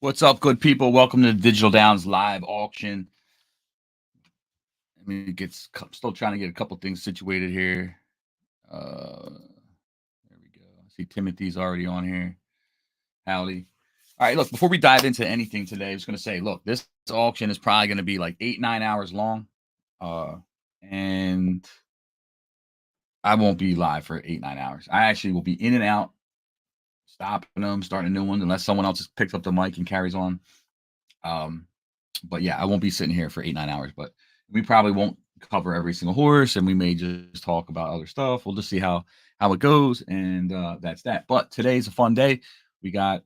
What's up, good people? Welcome to the Digital Downs live auction. I mean, still trying to get a couple things situated here. There we go. I see Timothy's already on here. Howdy. All right, look, before we dive into anything today, I was going to say, look, this auction is probably going to be like 8-9 hours long. And I won't be live for 8-9 hours. I actually will be in and out, stopping them, starting a new one, unless someone else just picks up the mic and carries on. But yeah, I won't be sitting here for 8-9 hours, but we probably won't cover every single horse, and we may just talk about other stuff. We'll just see how it goes, and that's that. But today's a fun day. We got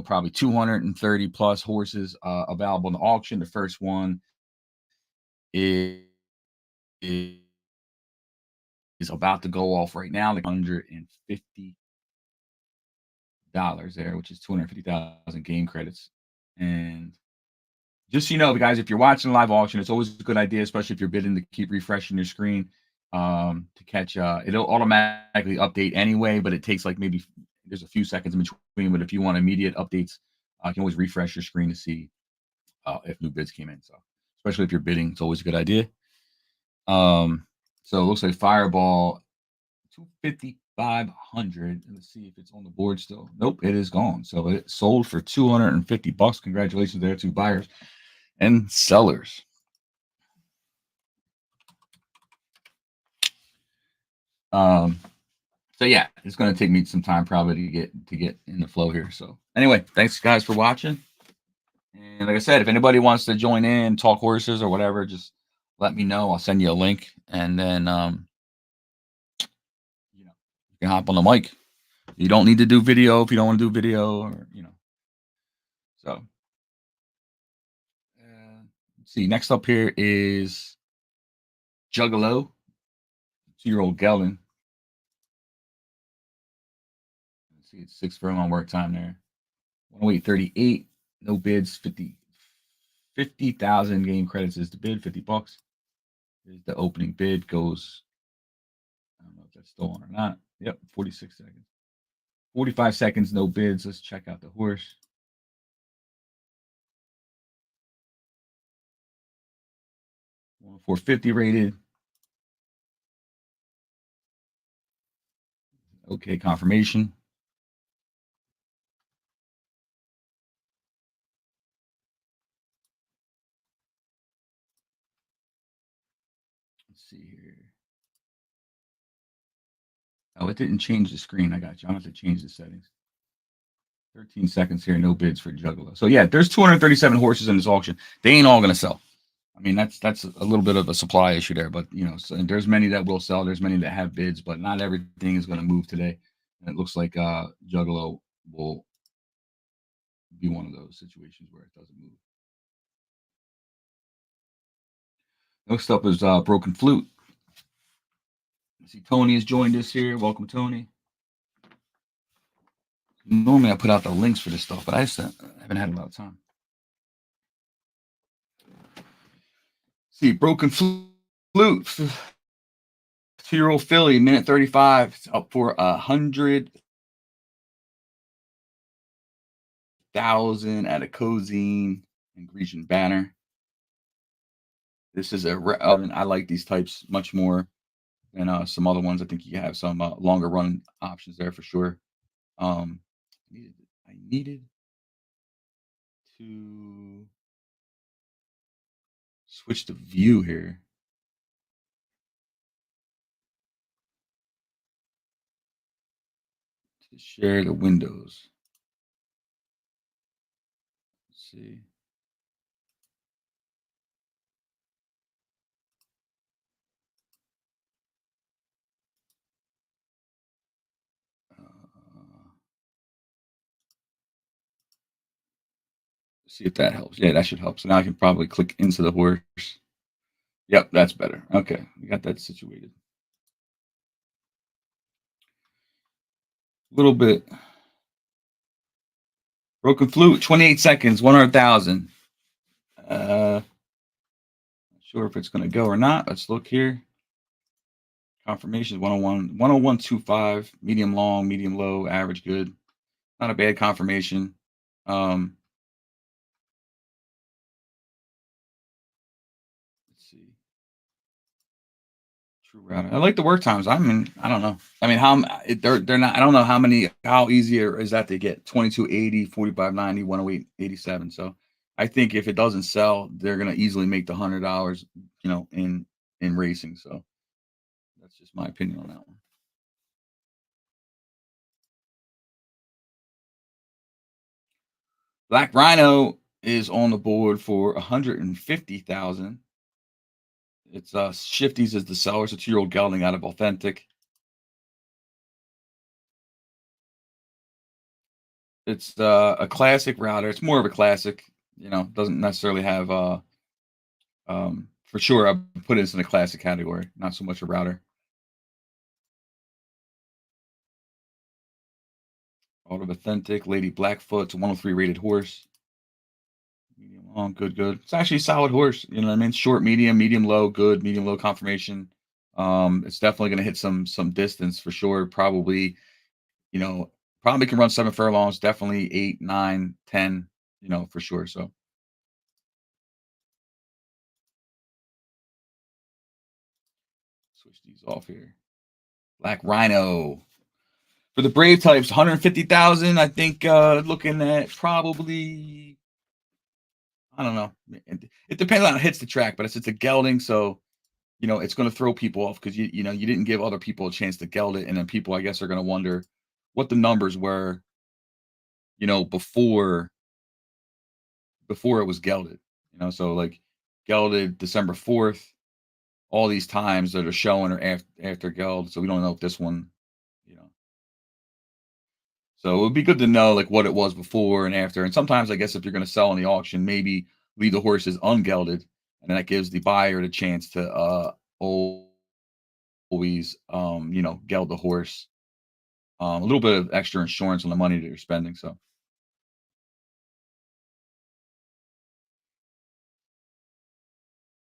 probably 230 plus horses available in the auction. The first one is about to go off right now, like $150 there, which is 250,000 game credits. And just so you know, guys, if you're watching a live auction, it's always a good idea, especially if you're bidding, to keep refreshing your screen to catch. It'll automatically update anyway, but it takes like maybe there's a few seconds in between. But if you want immediate updates, you can always refresh your screen to see if new bids came in. So especially if you're bidding, it's always a good idea. So it looks like Fireball 250,500. Let's see if it's on the board still. Nope, it is gone. So it sold for $250. Congratulations there to buyers and sellers. So yeah, it's going to take me some time probably to get in the flow here. So anyway, thanks guys for watching. And like I said, if anybody wants to join in, talk horses or whatever, just let me know. I'll send you a link, and then you can hop on the mic. You don't need to do video if you don't want to do video, or So let's see. Next up here is Juggalo, 2-year-old gelding. Let's see, it's 6 furlong work time there. 108.38. No bids. 50,000 game credits is the bid. $50 is the opening bid. Goes. I don't know if that's still on or not. Yep, 46 seconds. 45 seconds. No bids. Let's check out the horse. $450 rated. Okay, confirmation. Let's see here. Oh, it didn't change the screen. I got you. I'm going to have to change the settings. 13 seconds here. No bids for Juggalo. So yeah, there's 237 horses in this auction. They ain't all going to sell. I mean, that's a little bit of a supply issue there, but so there's many that will sell. There's many that have bids, but not everything is going to move today. And it looks like Juggalo will be one of those situations where it doesn't move. Next up is Broken Flute. I see Tony has joined us here. Welcome, Tony. Normally I put out the links for this stuff, but I haven't had a lot of time. See, Broken Flute, 2-year-old filly, minute 35. It's up for 100,000 at a Cozine and Grecian banner. This is I like these types much more than some other ones. I think you have some longer run options there for sure. I needed to switch the view here. To share the windows. Let's see. See if that helps. Yeah, that should help. So now I can probably click into the horse. Yep, that's better. Okay, we got that situated. A little bit. Broken Flute, 28 seconds, 100,000. Not sure if it's going to go or not. Let's look here. Confirmation is 101, 101.25, medium long, medium low, average good. Not a bad confirmation. see. True router. I like the work times. I mean, I don't know. I mean, how they're not. I don't know how many. How easier is that to get? 2280, 4590, 108, 87. So I think if it doesn't sell, they're gonna easily make the $100. In racing. So that's just my opinion on that one. Black Rhino is on the board for 150,000. It's Shifties is the seller. It's a 2-year-old gelding out of Authentic. It's a classic router. It's more of a classic. Doesn't necessarily have for sure. I put this in a classic category, not so much a router. Out of Authentic, Lady Blackfoot. It's a 103 rated horse. Medium long, good. It's actually a solid horse. You know what I mean? Short, medium low, good, medium low conformation. It's definitely going to hit some distance for sure. Probably, probably can run 7 furlongs. Definitely 8, 9, 10. For sure. So switch these off here. Black Rhino. For the Brave types, 150,000. I think looking at probably, I don't know. It depends on how it hits the track, but it's a gelding, so it's going to throw people off because you didn't give other people a chance to geld it, and then people, I guess, are going to wonder what the numbers were, before it was gelded. So like gelded December 4th, all these times that are showing are after geld, so we don't know if this one, you know. So it would be good to know like what it was before and after. And sometimes I guess if you're going to sell in the auction, maybe leave the horses ungelded, and then that gives the buyer the chance to always geld the horse. A little bit of extra insurance on the money that you're spending. So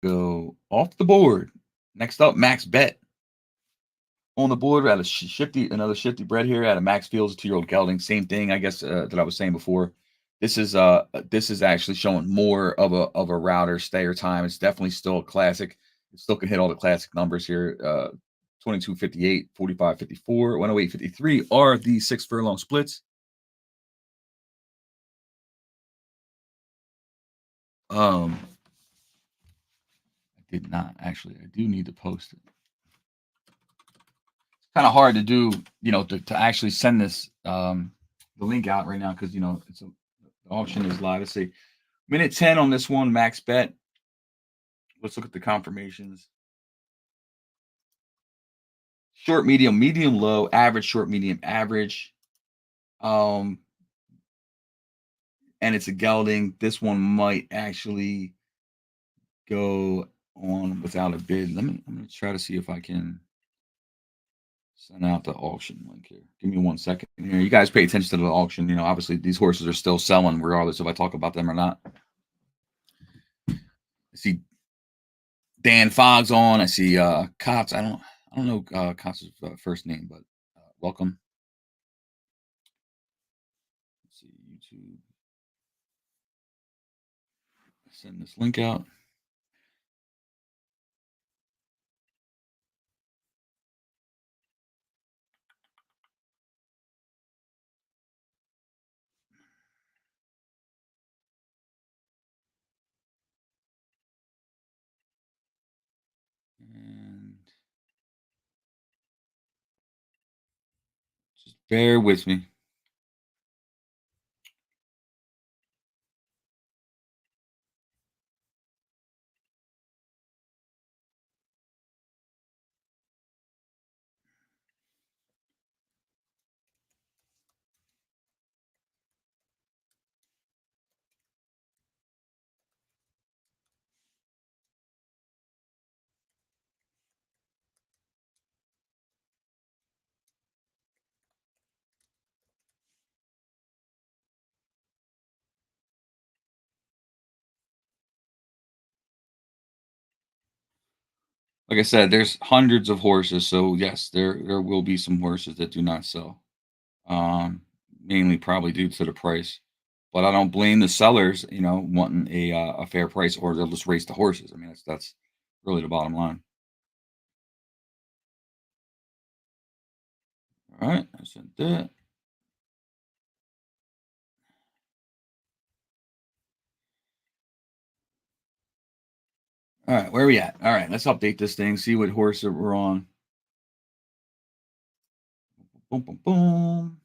go off the board. Next up, Max Bet. On the board, we had another shifty bred here out of Max Fields, 2-year-old gelding. Same thing, I guess, that I was saying before. This is actually showing more of a router stayer time. It's definitely still a classic. It still can hit all the classic numbers here. 2258, 4554, 10853 are the 6 furlong splits. I did not actually. I do need to post it. Kind of hard to do, to actually send this the link out right now because the auction is live. Let's see, minute 10 on this one, Max Bet. Let's look at the confirmations. Short, medium, low, average, short, medium, average. And it's a gelding. This one might actually go on without a bid. Let me try to see if I can send out the auction link here. Give me 1 second here. You guys pay attention to the auction. Obviously these horses are still selling regardless if I talk about them or not. I see Dan Fogg's on. I see Kotz. I don't know Kotz's first name, but welcome. Let's see YouTube. Send this link out. And just bear with me. Like I said, there's hundreds of horses, so yes, there will be some horses that do not sell. Mainly probably due to the price. But I don't blame the sellers, wanting a fair price, or they'll just race the horses. I mean, that's Really the bottom line. All right, I sent that. All right, where are we at? All right, let's update this thing, see what horse we're on. Boom, boom, boom.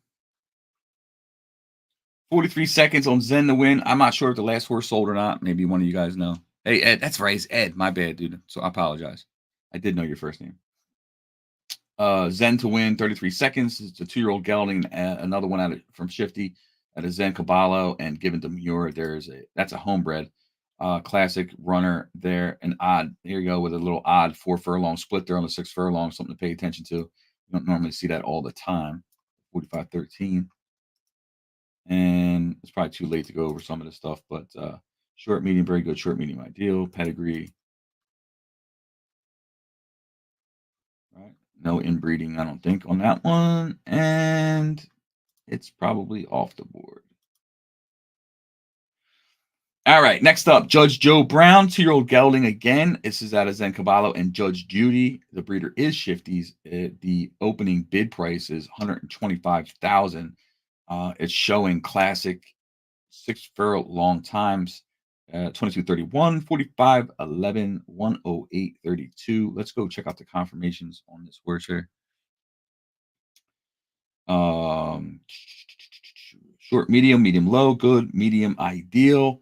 43 seconds on Zen to win. I'm not sure if the last horse sold or not. Maybe one of you guys know. Hey, Ed, that's right. It's Ed. My bad, dude. So I apologize. I did know your first name. Zen to win, 33 seconds. It's a 2-year-old gelding. Another one from Shifty at a Zen Caballo and Given Demure. That's a homebred. Classic runner there. An odd, here you go, with a little odd 4 furlong split there on the 6 furlong. Something to pay attention to. You don't normally see that all the time. 45-13. And it's probably too late to go over some of this stuff, but short, medium, very good. Short, medium, ideal. Pedigree. Right. No inbreeding, I don't think, on that one. And it's probably off the board. All right, next up, Judge Joe Brown, 2-year-old gelding again. This is out of Zen Caballo and Judge Judy. The breeder is Shifties. The opening bid price is $125,000. It's showing classic 6 furlong times. 22:31, 45, 11, 108, 32. Let's go check out the confirmations on this horse here. Short, medium, medium, low, good, medium, ideal.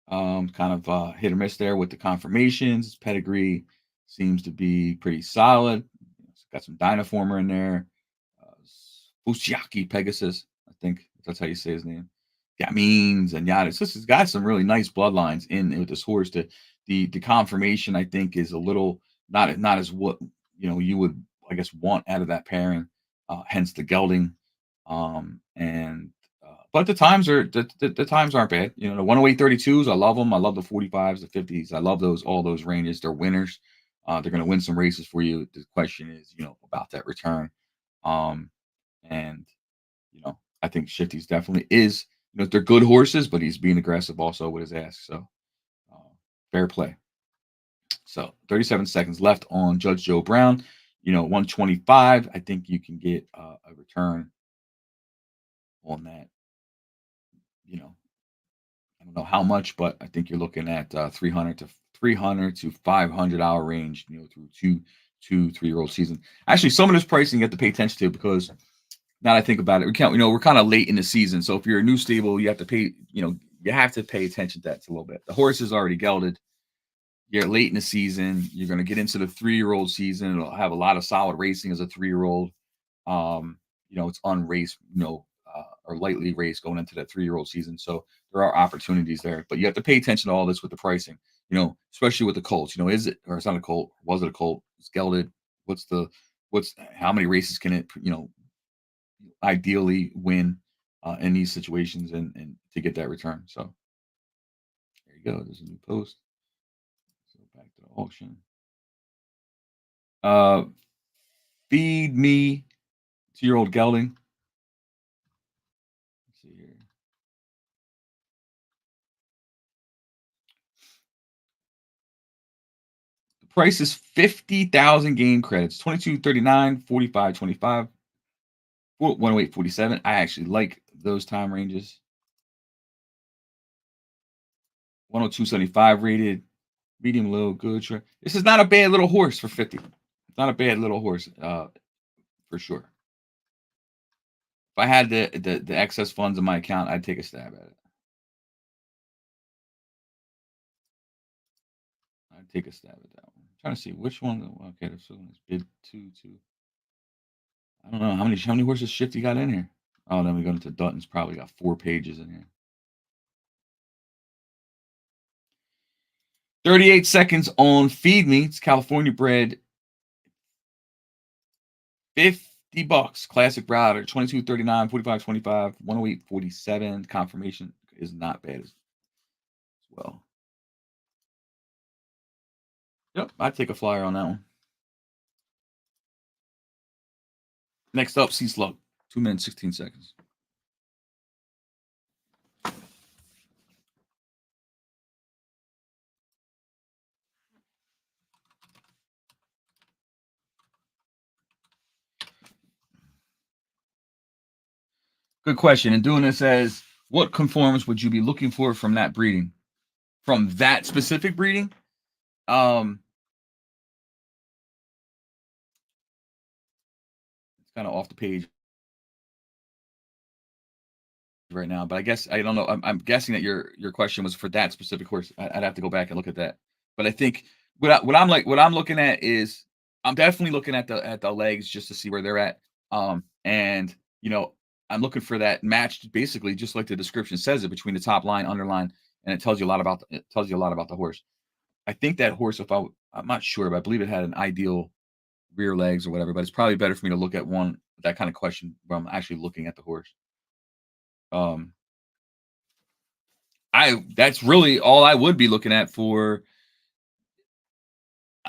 Kind of hit or miss there with the confirmations. Pedigree seems to be pretty solid. It's got some Dynaformer in there. Ushiaki Pegasus, I think that's how you say his name. Gamines and Yada. This has got some really nice bloodlines in with this horse. The confirmation, I think, is a little not as what you would, I guess, want out of that pairing. Hence the gelding. And but the times the times aren't bad. The 108-32s, I love them. I love the 45s, the 50s. I love all those ranges. They're winners. They're going to win some races for you. The question is, about that return. And I think Shifty's definitely is. They're good horses, but he's being aggressive also with his ass. So fair play. So 37 seconds left on Judge Joe Brown. 125. I think you can get a return on that. I don't know how much, but I think you're looking at 300 to $500 range. Through 2-3-year-old season. Actually, some of this pricing you have to pay attention to because now that I think about it, we're kind of late in the season. So if you're a new stable, you have to pay. You have to pay attention to that a little bit. The horse is already gelded. You're late in the season. You're going to get into the 3-year-old season. It'll have a lot of solid racing as a 3-year-old. It's unraced, or lightly raced going into that 3-year-old season. So there are opportunities there, but you have to pay attention to all this with the pricing, especially with the colts. Is it, or it's not a colt? Was it a colt? It's gelded. How many races can it, ideally win in these situations and to get that return? So there you go. There's a new post. So back to the auction. Feed me 2-year-old gelding. Let's see here. The price is 50,000 game credits. 22.39, 45.25, 108.47. I actually like those time ranges. 102.75 rated, medium, low, good. Sure. This is not a bad little horse for 50. It's not a bad little horse, for sure. If I had the excess funds in my account, I'd take a stab at it. I'd take a stab at that one. I'm trying to see which one. Okay, this one is bid 2. I don't know how many horses Shifty got in here. Oh, then we go into Dutton's. Probably got 4 pages in here. 38 seconds on Feed Me. It's California bred. $50. Classic router. 22.39, 45.25, 108.47. Confirmation is not bad as well. Yep, I'd take a flyer on that one. Next up, Sea Slug. 2 minutes, 16 seconds. Good question. And doing this says, what conforms would you be looking for from that breeding? From that specific breeding? Um, it's kind of off the page right now, but I guess I don't know. I'm guessing that your question was for that specific horse. I'd have to go back and look at that. But I think what I'm looking at is I'm definitely looking at the legs just to see where they're at. And I'm looking for that match basically just like the description says it between the top line, underline, and it tells you a lot about the horse. I think that horse, I'm not sure, but I believe it had an ideal rear legs or whatever. But it's probably better for me to look at one that kind of question where I'm actually looking at the horse. Um, that's really all I would be looking at for.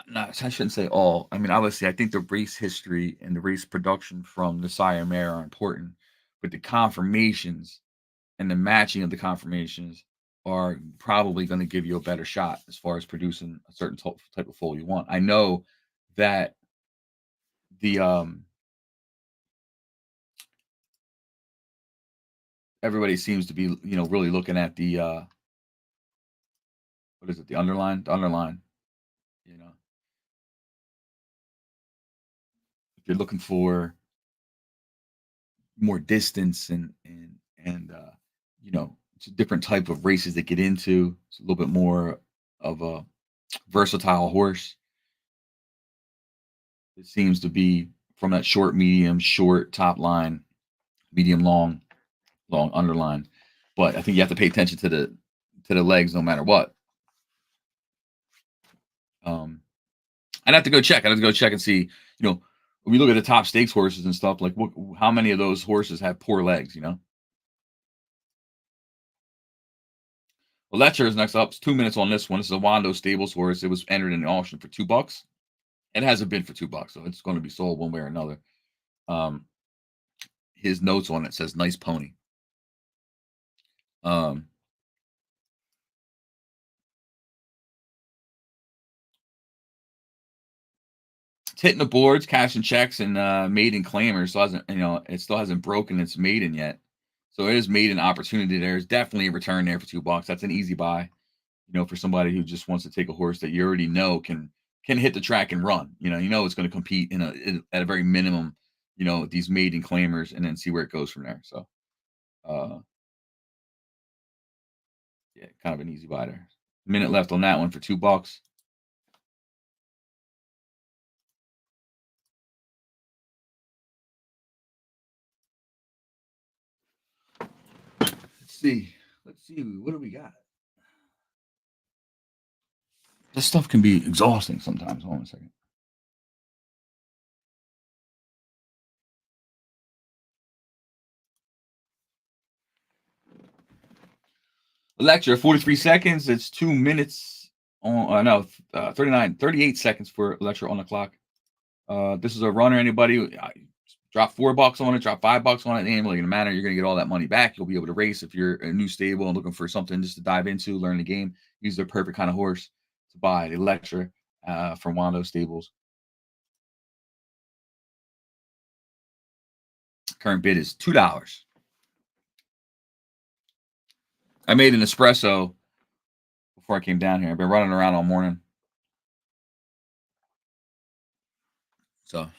No, I shouldn't say all. I mean, obviously, I think the race history and the race production from the sire mare are important, but the conformations and the matching of the conformations are probably going to give you a better shot as far as producing a certain type of foal you want. I know that the everybody seems to be really looking at the what is it, the underline, you know if you're looking for more distance and it's a different type of races that get into. It's a little bit more of a versatile horse. It seems to be from that short, medium, short top line, medium, long, long underline. But I think you have to pay attention to the legs no matter what. I'd have to go check. I'd have to go check and see. When we look at the top stakes horses and stuff, like how many of those horses have poor legs? Well, Letcher is next up. It's 2 minutes on this one. This is a Wando Stables horse. It was entered in the auction for $2. It hasn't been for $2, so it's going to be sold one way or another. His notes on it says nice pony. It's hitting the boards, cashing checks, and maiden claimers. So it still hasn't broken its maiden yet. So it is maiden opportunity. There's definitely a return there for $2. That's an easy buy. For somebody who just wants to take a horse that you already know can hit the track and run. It's going to compete at a very minimum. These maiden claimers, and then see where it goes from there. So, yeah, kind of an easy buy there. Minute left on that one for $2. Let's see. What do we got? This stuff can be exhausting sometimes. Hold on a second. Lecture, 43 seconds. It's 2 minutes on, 38 seconds for lecture on the clock. This is a runner. Anybody drop $4 on it, drop $5 on it, it ain't really gonna matter. You're gonna get all that money back. You'll be able to race if you're a new stable and looking for something just to dive into, learn the game. Use the perfect kind of horse to buy. The lecture from Wando Stables. Current bid is $2. I made an espresso before I came down here. I've been running around all morning. So.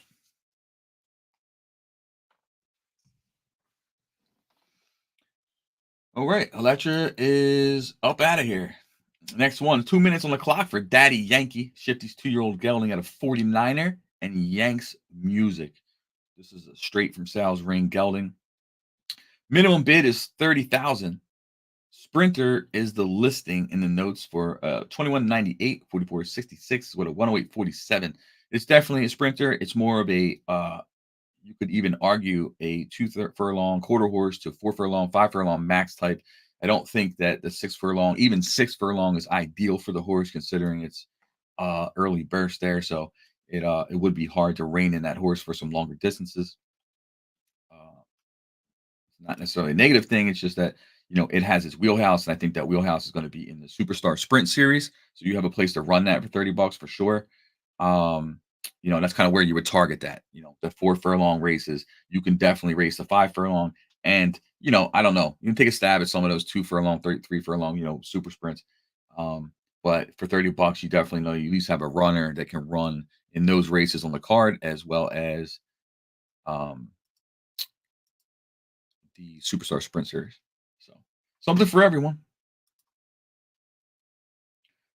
All right. Electra is up out of here. Next one, 2 minutes on the clock for Daddy Yankee. Shifty's 2-year-old gelding at a 49er and Yanks Music. This is a straight from Sal's Ring gelding. Minimum bid is $30,000. Sprinter is the listing in the notes for 21.98, 44.66 with a 108.47. It's definitely a sprinter. It's more of a you could even argue a 2 furlong quarter horse to 4 furlong, 5 furlong max type. I don't think that the 6 furlong, even 6 furlong, is ideal for the horse considering its early burst there. So it would be hard to rein in that horse for some longer distances. Not necessarily a negative thing. It's just that it has its wheelhouse, and I think that wheelhouse is going to be in the Superstar Sprint Series. So you have a place to run that for $30 for sure. That's kind of where you would target that. The 4 furlong races, you can definitely race the 5 furlong And I don't know. You can take a stab at some of those 2 furlong, three furlong, super sprints. Um, but for $30, you definitely know you at least have a runner that can run in those races on the card, as well as um, the Superstar Sprint Series. So something for everyone.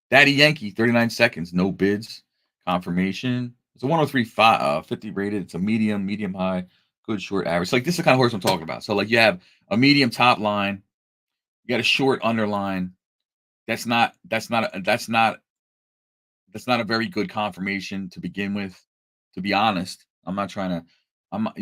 Daddy Yankee, 39 seconds, no bids, confirmation. It's a 103.50 rated. It's a medium high, good short average. Like this is the kind of horse I'm talking about. So like you have a medium top line, you got a short underline. That's not a very good confirmation to begin with. To be honest, I'm not trying to.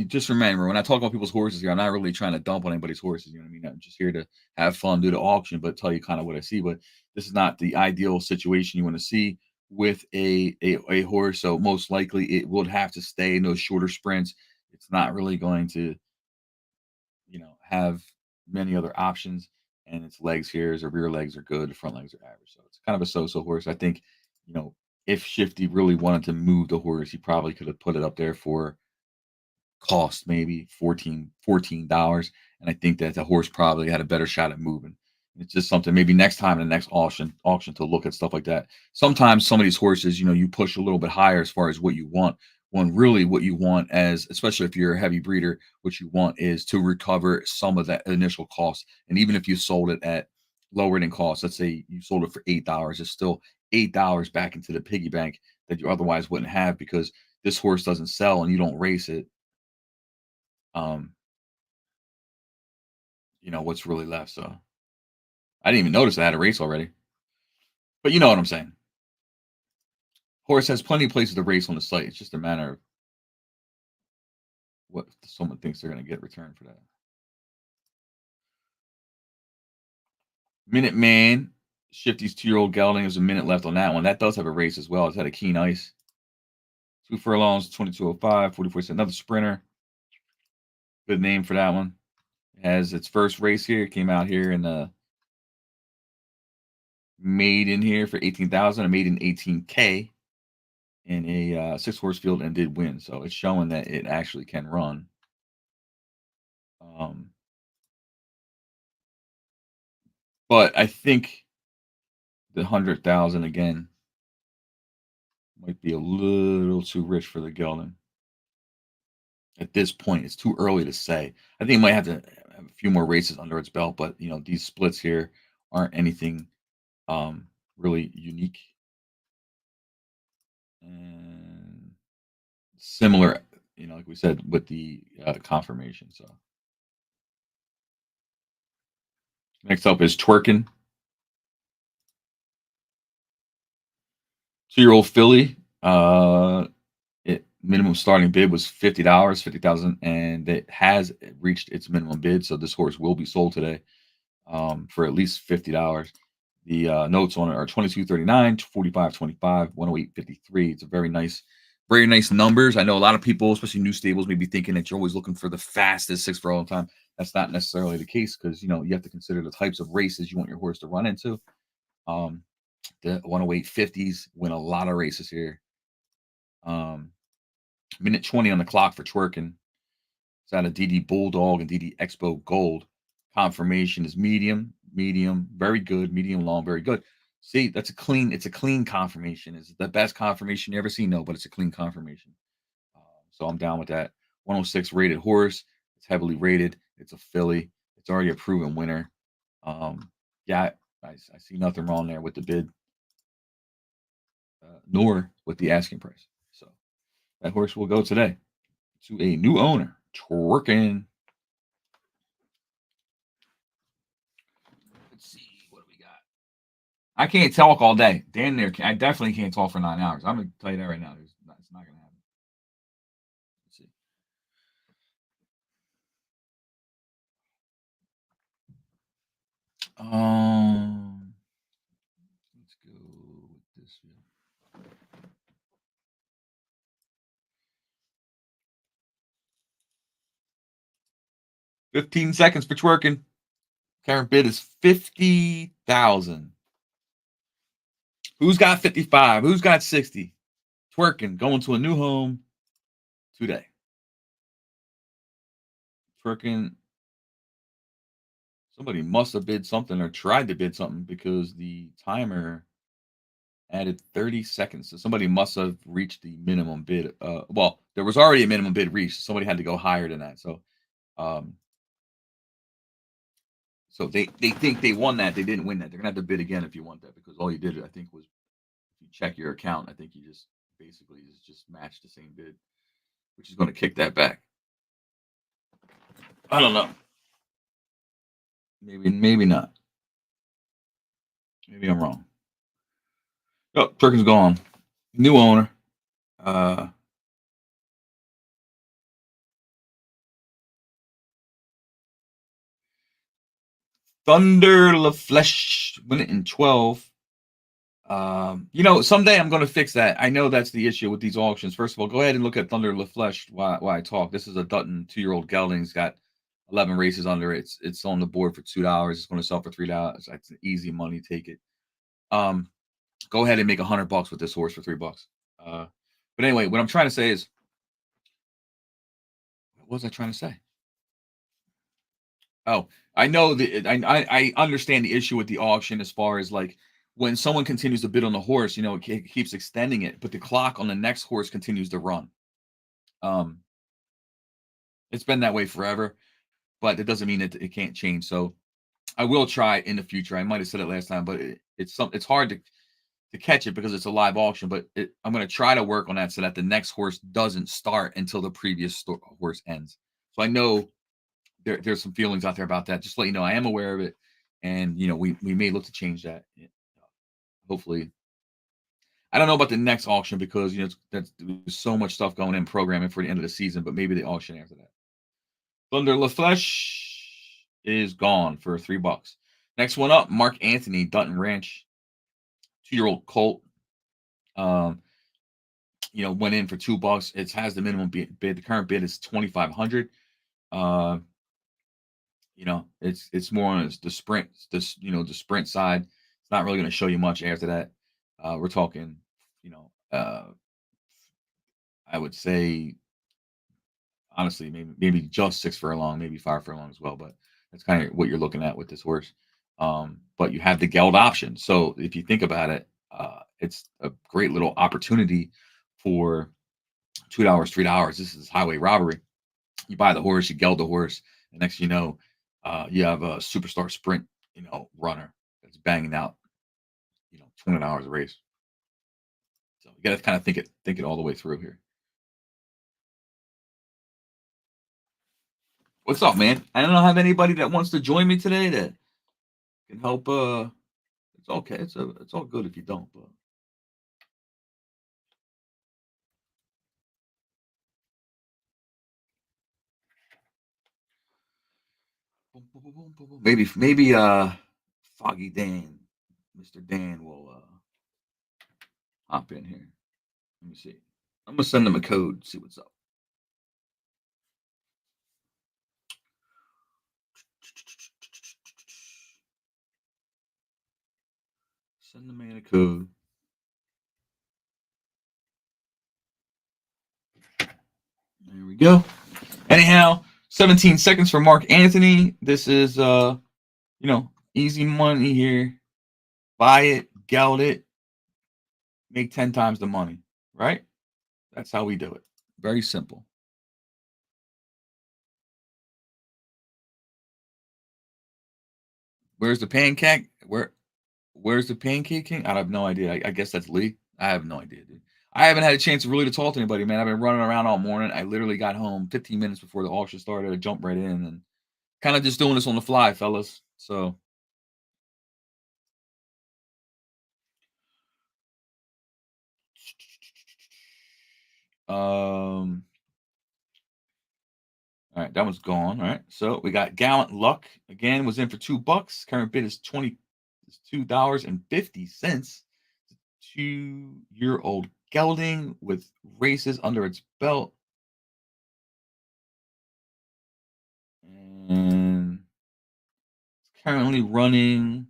Just remember when I talk about people's horses here, I'm not really trying to dump on anybody's horses. You know what I mean? I'm just here to have fun, do the auction, but tell you kind of what I see. But this is not the ideal situation you want to see with a horse. So most likely it would have to stay in those shorter sprints. It's not really going to have many other options. And its legs here, his rear legs are good, the front legs are average. So it's kind of a so-so horse. I think, if Shifty really wanted to move the horse, he probably could have put it up there for cost maybe $14. And I think that the horse probably had a better shot at moving. It's just something maybe next time in the next auction to look at stuff like that. Sometimes some of these horses, you push a little bit higher as far as what you want. When really what you want, as especially if you're a heavy breeder, what you want is to recover some of that initial cost. And even if you sold it at lower than cost, let's say you sold it for $8, it's still $8 back into the piggy bank that you otherwise wouldn't have, because this horse doesn't sell and you don't race it. um what's really left. So I didn't even notice I had a race already, but you know what I'm saying. Horse has plenty of places to race on the site. It's just a matter of what someone thinks they're going to get returned for that. Minute Man, Shifty's 2-year-old gelding. There's a minute left on that one. That does have a race as well. It's had a keen ice. 2 furlongs, 22.05, 44 cents. Another sprinter. Good name for that one. It has its first race here. It came out here in the maiden here for 18,000. A maiden 18K in a 6-horse field and did win. So it's showing that it actually can run. But I think the 100,000 again might be a little too rich for the gelding. At this point, it's too early to say. I think it might have to have a few more races under its belt, but these splits here aren't anything really unique and similar. Like we said with the confirmation. So next up is Twerkin, 2-year-old filly. Minimum starting bid was $50, 50,000, and it has reached its minimum bid. So this horse will be sold today for at least $50. The notes on it are 22.39, 45.25, 108.53. It's a very nice numbers. I know a lot of people, especially new stables, may be thinking that you're always looking for the fastest 6 for all time. That's not necessarily the case, because you have to consider the types of races you want your horse to run into. The 108.50s win a lot of races here. Minute 20 on the clock for Twerkin. It's out of DD Bulldog and DD Expo Gold. Confirmation is medium, very good, medium long, very good. See, it's a clean confirmation. Is it the best confirmation you ever seen? No, but it's a clean confirmation. So I'm down with that. 106 rated horse. It's heavily rated. It's a filly. It's already a proven winner. Yeah, I see nothing wrong there with the bid, nor with the asking price. So that horse will go today to a new owner. Twerking. Let's see what we got. I can't talk all day. Damn near. I definitely can't talk for 9 hours. I'm gonna tell you that right now. It's not gonna happen. Let's see. Let's go with this. 15 seconds for Twerking. Current bid is 50,000. Who's got 55? Who's got 60? Twerking going to a new home today. Twerking Somebody must have bid something or tried to bid something because the timer added 30 seconds. So somebody must have reached the minimum bid. Well, there was already a minimum bid reached. So somebody had to go higher than that. Um, so they think they won that. They didn't win that. They're gonna have to bid again if you want that because all you did, I think, was if you check your account. I think you just basically just matched the same bid, which is going to kick that back. I don't know. Maybe not. Maybe I'm wrong. Oh, Perkins gone. New owner. Thunder LaFleche win it in 12. Someday I'm going to fix that. I know that's the issue with these auctions. First of all, go ahead and look at Thunder LaFleche while I talk. This is a Dutton 2-year-old gelding. It's got 11 races under it. It's on the board for $2. It's going to sell for $3. That's an easy money. Take it. Go ahead and make $100 with this horse for $3. But anyway, what I'm trying to say is, what was I trying to say? Oh, I know I understand the issue with the auction as far as like when someone continues to bid on the horse, it keeps extending it, but the clock on the next horse continues to run. It's been that way forever, but it doesn't mean it can't change. So I will try in the future. I might have said it last time, but it's hard to catch it because it's a live auction. But I'm going to try to work on that so that the next horse doesn't start until the previous horse ends. So I know there's some feelings out there about that. Just to let you know, I am aware of it, and we may look to change that. Hopefully, I don't know about the next auction because there's so much stuff going in programming for the end of the season, but maybe the auction after that. Thunder LaFleche is gone for $3. Next one up, Mark Anthony, Dutton Ranch, 2-year-old colt. Went in for $2. It has the minimum bid. The current bid is $2,500. It's more on the sprint, the sprint side. It's not really going to show you much after that. We're talking, I would say, honestly, maybe just 6 furlong, maybe 5 furlong as well. But that's kind of what you're looking at with this horse. But you have the geld option. So if you think about it, it's a great little opportunity for $2, $3. This is highway robbery. You buy the horse, you geld the horse, and next you know, you have a superstar sprint, runner that's banging out, $20 a race. So you got to kind of think it all the way through here. What's up, man? I don't have anybody that wants to join me today that can help. It's okay. It's all good if you don't. But maybe Foggy Dan, Mr. Dan will hop in here. Let me see. I'm gonna send him a code. See what's up. Send the man a code. There we go. Anyhow, 17 seconds for Mark Anthony. This is easy money here. Buy it, geld it, make 10 times the money, right? That's how we do it. Very simple. Where's the pancake? Where's the pancake king? I have no idea. I guess that's Lee. I have no idea, dude. I haven't had a chance really to talk to anybody, man. I've been running around all morning. I literally got home 15 minutes before the auction started. I jumped right in and kind of just doing this on the fly, fellas. So all right, that one's gone. All right. So we got Gallant Luck again, was in for $2. Current bid is $22.50. 2-year-old gelding with races under its belt. And it's currently running.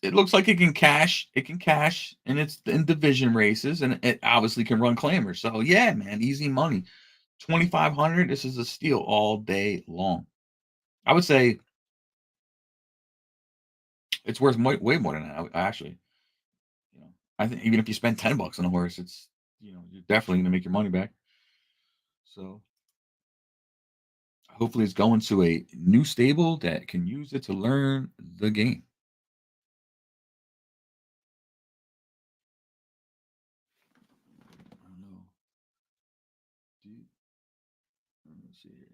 It looks like it can cash. It can cash, and it's in division races, and it obviously can run claimers. So yeah, man, easy money. $2,500. This is a steal all day long. I would say it's worth way more than that. Actually, I think even if you spend $10 on a horse, it's you're definitely gonna make your money back. So hopefully, it's going to a new stable that can use it to learn the game. I don't know. Let's see here.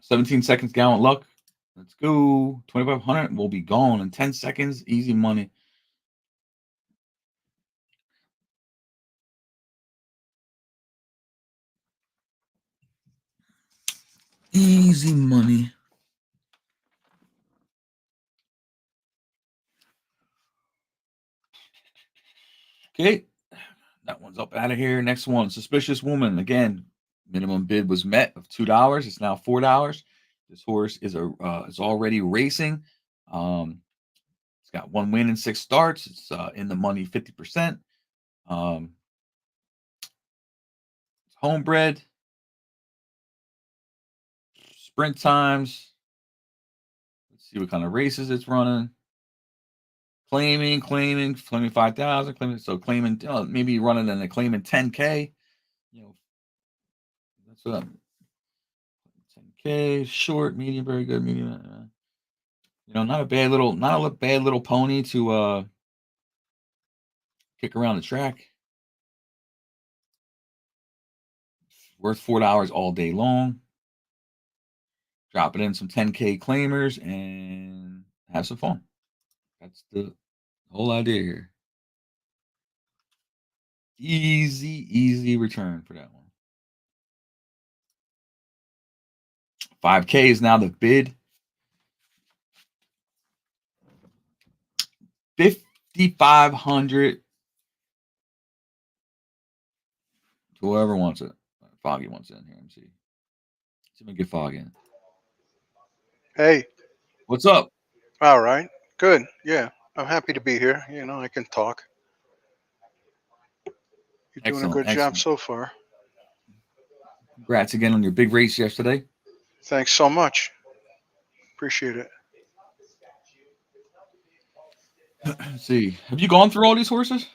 17 seconds, Gallant Luck. Let's go. 2,500 will be gone in 10 seconds. Easy money. Easy money. Okay. That one's up out of here. Next one, Suspicious Woman. Again, minimum bid was met of $2. It's now $4. This horse is already racing. It's got 1 win in 6 starts. It's in the money 50%. It's homebred. Sprint times. Let's see what kind of races it's running. Claiming 5,000. Claiming maybe running and claiming 10K. That's what 10K, short, medium, very good, medium. Not a bad little pony to kick around the track. Worth $4 all day long. Drop it in some 10K claimers and have some fun. That's the whole idea here. Easy return for that one. 5K is now the bid. 5,500. Whoever wants it. Foggy wants it in here. Let me see. Let me get Foggy in. Hey. What's up? All right. Good. Yeah. I'm happy to be here. I can talk. You're doing a good job so far. Congrats again on your big race yesterday. Thanks so much. Appreciate it. Let's see. Have you gone through all these horses?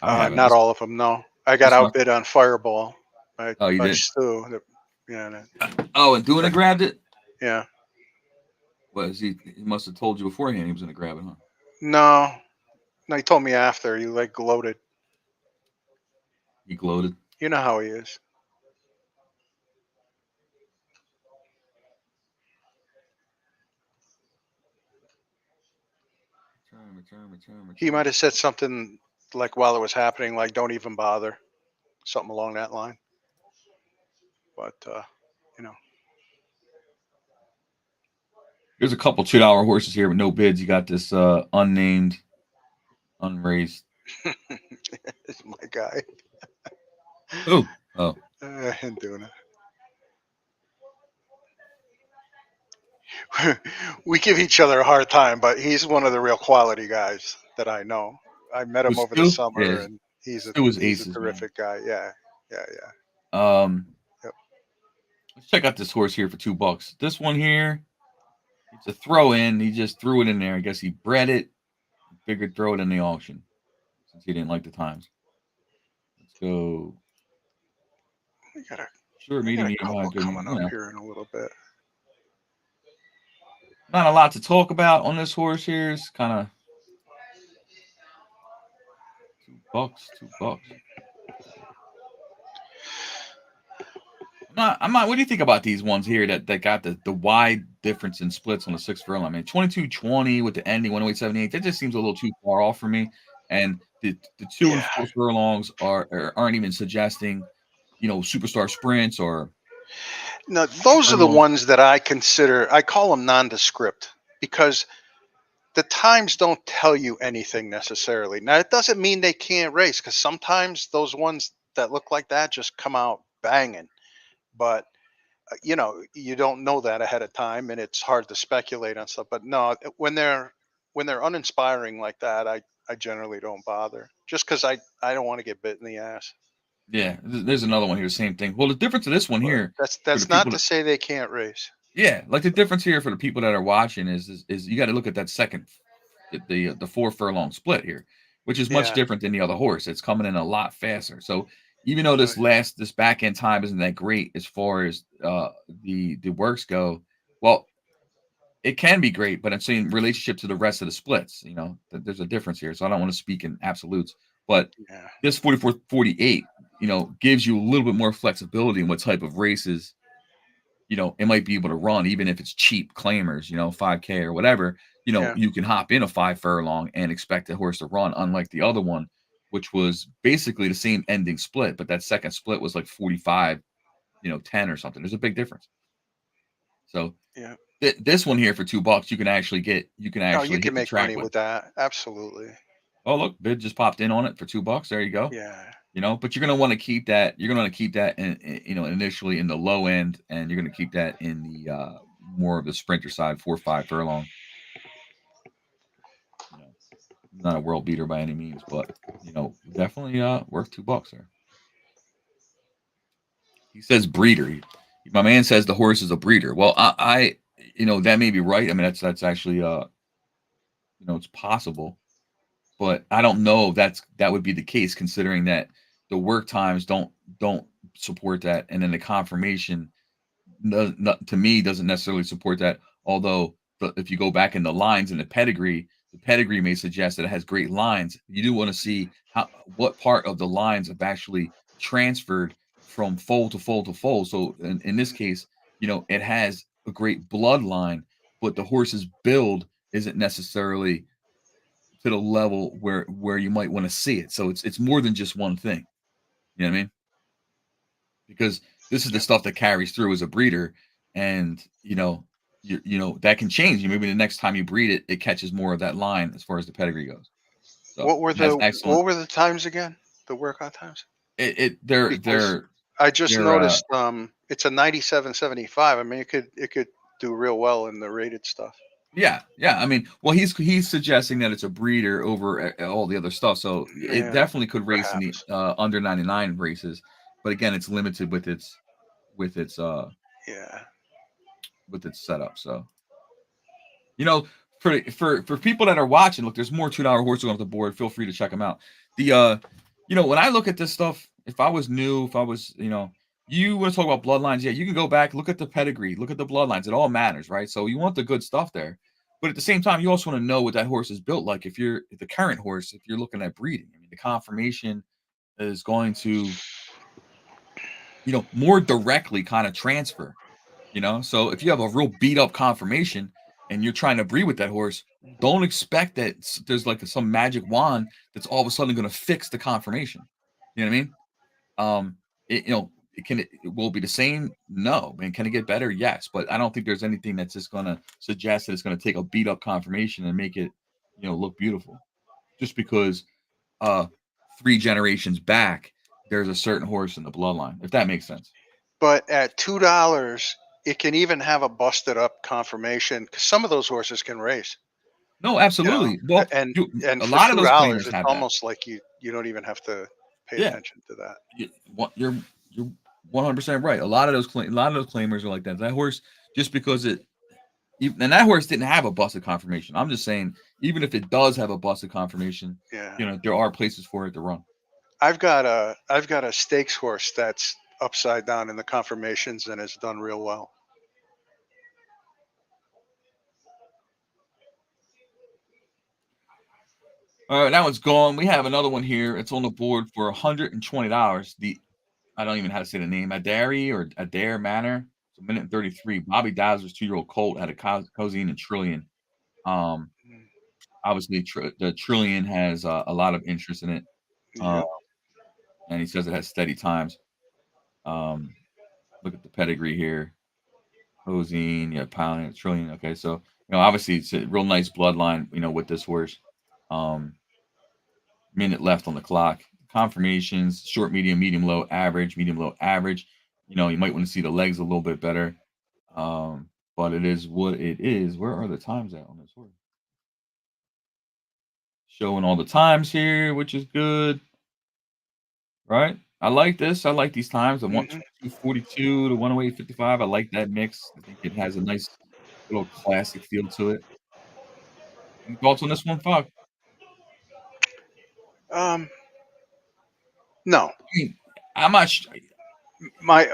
I haven't. Not all of them, no. I got outbid on Fireball. You did? Stu. And Duna grabbed it? Yeah. What, he must have told you beforehand he was going to grab it, huh? No, he told me after. He gloated. He gloated? You know how he is. Return. He might have said something while it was happening, don't even bother. Something along that line. But, There's a couple $2 horses here with no bids. You got this unnamed, unraised. It's my guy. Oh. I'm doing it. We give each other a hard time, but he's one of the real quality guys that I know. I met him over the summer, and he's a terrific guy. Yeah. Yep. Let's check out this horse here for $2. This one here, it's a throw in. He just threw it in there. I guess he bred it. Figured throw it in the auction since he didn't like the times. Let's go. We got a medium, couple coming up here in a little bit. Not a lot to talk about on this horse here. It's kind of $2. I'm not. What do you think about these ones here that got the wide difference in splits on the 6 furlong? I mean, 22.20 with the ending 108.78. That just seems a little too far off for me. And the 2 and 4 furlongs aren't even suggesting, superstar sprints or. No, those are the ones that I consider. I call them nondescript because the times don't tell you anything necessarily. Now, it doesn't mean they can't race because sometimes those ones that look like that just come out banging. But you don't know that ahead of time, and it's hard to speculate on stuff. But no, when they're uninspiring like that, I generally don't bother, just because I don't want to get bit in the ass. Yeah, there's another one here, same thing. Well, the difference of this one But here that's for the that's not people to that, say they can't race. yeah, like the difference here for the people that are watching is you got to look at that second, the 4 furlong split here, which is much Yeah, different than the other horse. It's coming in a lot faster. So even though right. this back end time isn't that great as far as the works go, well, it can be great, but I'm saying relationship to the rest of the splits, there's a difference here. So I don't want to speak in absolutes, but Yeah, this 44-48, gives you a little bit more flexibility in what type of races, it might be able to run, even if it's cheap claimers, 5K or whatever, yeah. you can hop in a 5 furlong and expect the horse to run, unlike the other one, which was basically the same ending split, but that second split was like 45, 10 or something. There's a big difference. So Yeah. this one here for $2, you can No, you actually can hit the make track money with. with that. Absolutely. Oh, look, bid just popped in on it for $2. There you go. Yeah. But you're gonna want to keep that. You're gonna want to keep that initially in the low end, and you're gonna keep that in the more of the sprinter side, 4 or 5 furlong. You know, not a world beater by any means, but definitely worth $2 there. He says breeder. My man says the horse is a breeder. Well, that may be right. I mean, that's actually it's possible, but I don't know if that would be the case, considering that the work times don't support that, and then the confirmation to me doesn't necessarily support that. Although if you go back in the lines and the pedigree may suggest that it has great lines. You do want to see what part of the lines have actually transferred from foal to foal to foal. So in this case, it has a great bloodline, but the horse's build isn't necessarily to the level where you might want to see it. So it's more than just one thing. You know what I mean? Because this is the Yep. stuff that carries through as a breeder, and that can change. Maybe the next time you breed it, it catches more of that line as far as the pedigree goes. So What were it has the excellent. what were the times again? The workout times? Because They're I just they're noticed it's a 97.75. I mean, it could do real well in the rated stuff. yeah. I mean, well, he's suggesting that it's a breeder over all the other stuff, so it Yeah, definitely could race in the perhaps. under 99 races, but again, it's limited with its Yeah. setup. So you know, for people that are watching, look, there's more $2 horses on the board. Feel free to check them out. The when I look at this stuff, if I was new, if I was, you want to talk about bloodlines, yeah, you can go back, look at the pedigree, look at the bloodlines. It all matters, right? So you want the good stuff there. But at the same time, you also want to know what that horse is built like. If you're the current horse, if you're looking at breeding, I mean, the conformation is going to, more directly kind of transfer. So if you have a real beat up conformation and you're trying to breed with that horse, don't expect that there's like some magic wand that's all of a sudden going to fix the conformation. You know what I mean? It will be the same. No, I mean, can it get better? Yes, but I don't think there's anything that's just going to suggest that it's going to take a beat up conformation and make it, look beautiful. Just because 3 generations back, there's a certain horse in the bloodline, if that makes sense. But at $2, it can even have a busted up conformation because some of those horses can race. No, You know, absolutely. Well, and a for lot of two those dollars, claimers it's have that. almost like you don't even have to pay Yeah, attention to that. you're 100% right. A lot of those claimers are like that. That horse, just because and that horse didn't have a busted conformation. I'm just saying, even if it does have a busted conformation, Yeah. there are places for it to run. I've got a stakes horse that's upside down in the conformations and has done real well. All right, that one's gone. We have another one here. It's on the board for $120. I don't even know how to say the name. Adair Manor. It's a minute and 33. Bobby Dazzler's 2-year-old colt had a Cosine and Trillion. Obviously, the Trillion has a lot of interest in it. Yep. And he says it has steady times. Look at the pedigree here. Cosine, Pound, Trillion. Okay, so obviously it's a real nice bloodline. With this horse. Minute left on the clock. Confirmations: short, medium, low, average, medium, low, average. You might want to see the legs a little bit better. But it is what it is. Where are the times at on this horse? Showing all the times here, which is good. Right? I like this. I like these times. I want Hmm. 242 to 108.55. I like that mix. I think it has a nice little classic feel to it. Any thoughts on this one, Fuck? No, I mean, I'm not. my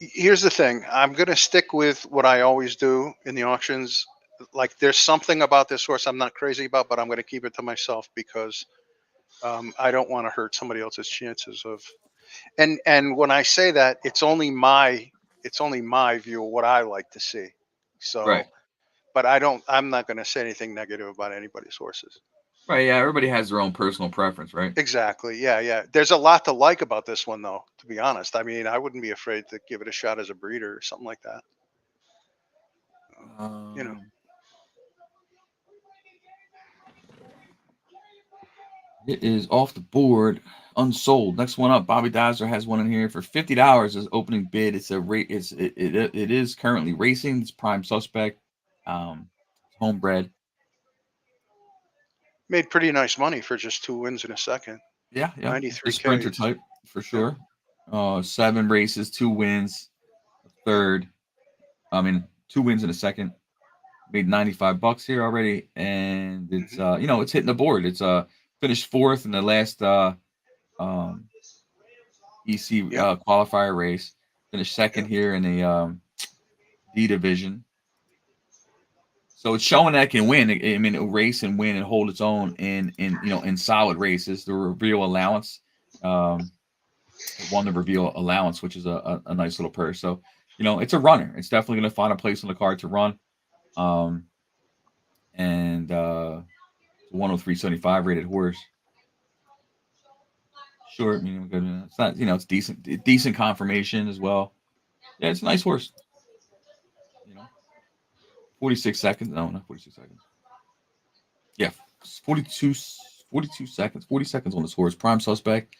here's the thing. I'm going to stick with what I always do in the auctions. Like, there's something about this horse I'm not crazy about, but I'm going to keep it to myself because I don't want to hurt somebody else's chances of. And when I say that, it's only my view of what I like to see. Right. So, but I'm not going to say anything negative about anybody's horses. Right. Yeah. Everybody has their own personal preference, right? Exactly. Yeah, yeah. There's a lot to like about this one, though. To be honest, I mean, I wouldn't be afraid to give it a shot as a breeder or something like that. You know. Um, it is off the board, unsold. Next one up, Bobby Dazzler has one in here for $50 as opening bid. It's a rate. It is currently racing. It's prime suspect. Um, homebred. Made pretty nice money for just 2 wins in a second. Yeah, yeah. The 93K. sprinter type for sure. 7 races, 2 wins, a third. I mean, 2 wins in a second. Made $95 here already, and it's Hmm. it's hitting the board. It's finished 4th in the last um EC Yep. qualifier race. Finished second Yep. here in the D division. So it's showing that it can win. I mean, it'll race and win and hold its own in solid races. The reveal allowance. It won the reveal allowance, which is a nice little purse. So, it's a runner. It's definitely going to find a place on the card to run. And 103.75 rated horse. Short, medium, good. It's not, it's decent conformation as well. Yeah, it's a nice horse. 46 seconds. No, not 46 seconds. Yeah, 42 seconds. 40 seconds on this horse. Prime suspect.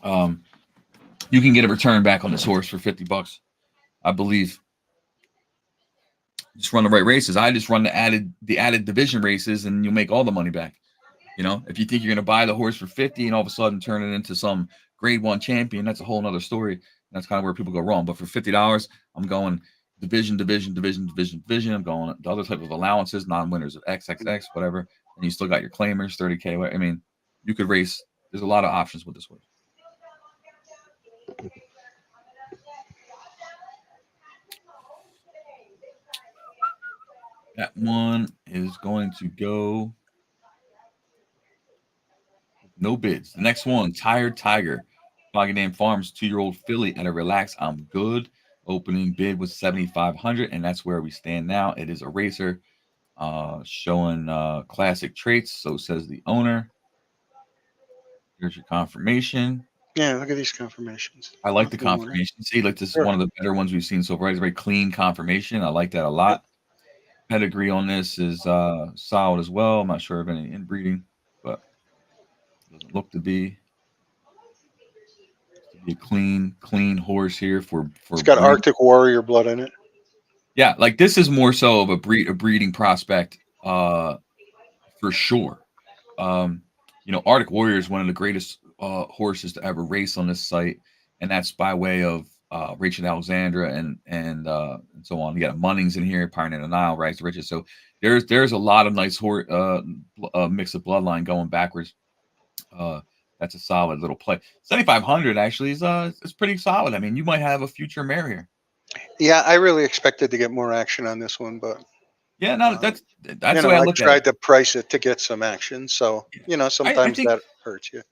You can get a return back on this horse for $50, I believe. Just run the right races. I just run the added division races, and you'll make all the money back. If you think you're going to buy the horse for 50 and all of a sudden turn it into some grade 1 champion, that's a whole nother story. That's kind of where people go wrong. But for $50, I'm going division. I'm going the other type of allowances, non-winners of XXX, whatever. And you still got your claimers, 30K. I mean, you could race. There's a lot of options with this horse. That one is going to go no bids. The next one, Tired Tiger. Foggy Name Farms 2-year-old filly at a relax. I'm good. Opening bid was 7,500, and that's where we stand now. It is a racer, showing classic traits. So says the owner. Here's your confirmation. Yeah, look at these confirmations. I like the confirmation. See, like this is Sure. one of the better ones we've seen so far. It's a very clean confirmation. I like that a lot. Pedigree on this is solid as well. I'm not sure of any inbreeding, but it doesn't look to be. A clean horse here for It's got breeding. Arctic Warrior blood in it. Yeah, like this is more so of a breeding prospect, for sure. Arctic Warrior is one of the greatest horses to ever race on this site, and that's by way of Rachel Alexandra and so on. You got Munnings in here, Pioneer the Nile, Rise to Riches. So there's a lot of nice mix of bloodline going backwards. That's a solid little play. 7,500 actually is pretty solid. I mean, you might have a future mare here. Yeah, I really expected to get more action on this one, but Yeah, no, that's the way I look at it. tried to price it to get some action, so I sometimes think that hurts you.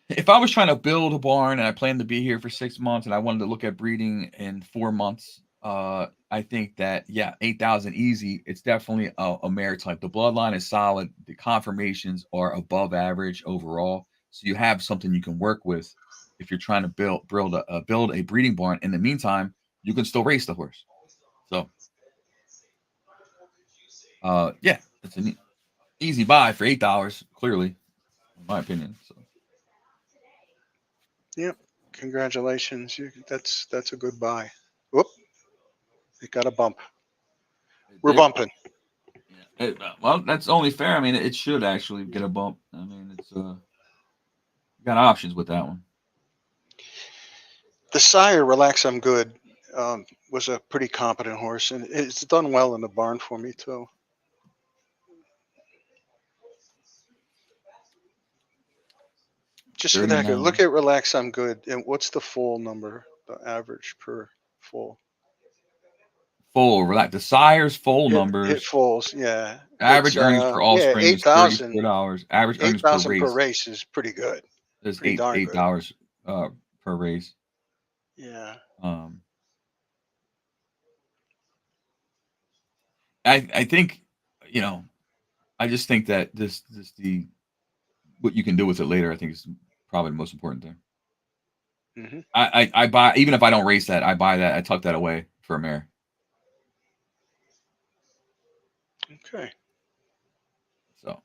if I was trying to build a barn and I planned to be here for 6 months and I wanted to look at breeding in 4 months, I think that 8,000 easy. It's definitely a mare type. The bloodline is solid. The confirmations are above average overall, so you have something you can work with if you're trying to build a breeding barn. In the meantime, you can still race the horse. So, it's an easy buy for $8. Clearly, in my opinion. So. Yep. Congratulations. That's a good buy. Whoop. It got a bump. We're bumping. Yeah. Well, that's only fair. I mean, it should actually get a bump. I mean, it's got options with that one. The sire, Relax I'm Good, was a pretty competent horse, and it's done well in the barn for me too. Just for that, good. Look at Relax I'm Good, and what's the foal number? The average per foal. Full relax. The sire's full It numbers. foals, yeah. Average earnings per offspring is $8,000. $34. Average earnings per 8,000 per race race is pretty good. is Pretty darn good. $8 per race. Yeah. I think, you know, I just think that what you can do with it later, I think is probably the most important thing. Mm-hmm. I buy, even if I don't race that, I buy that. I tuck that away for a mare. Okay. So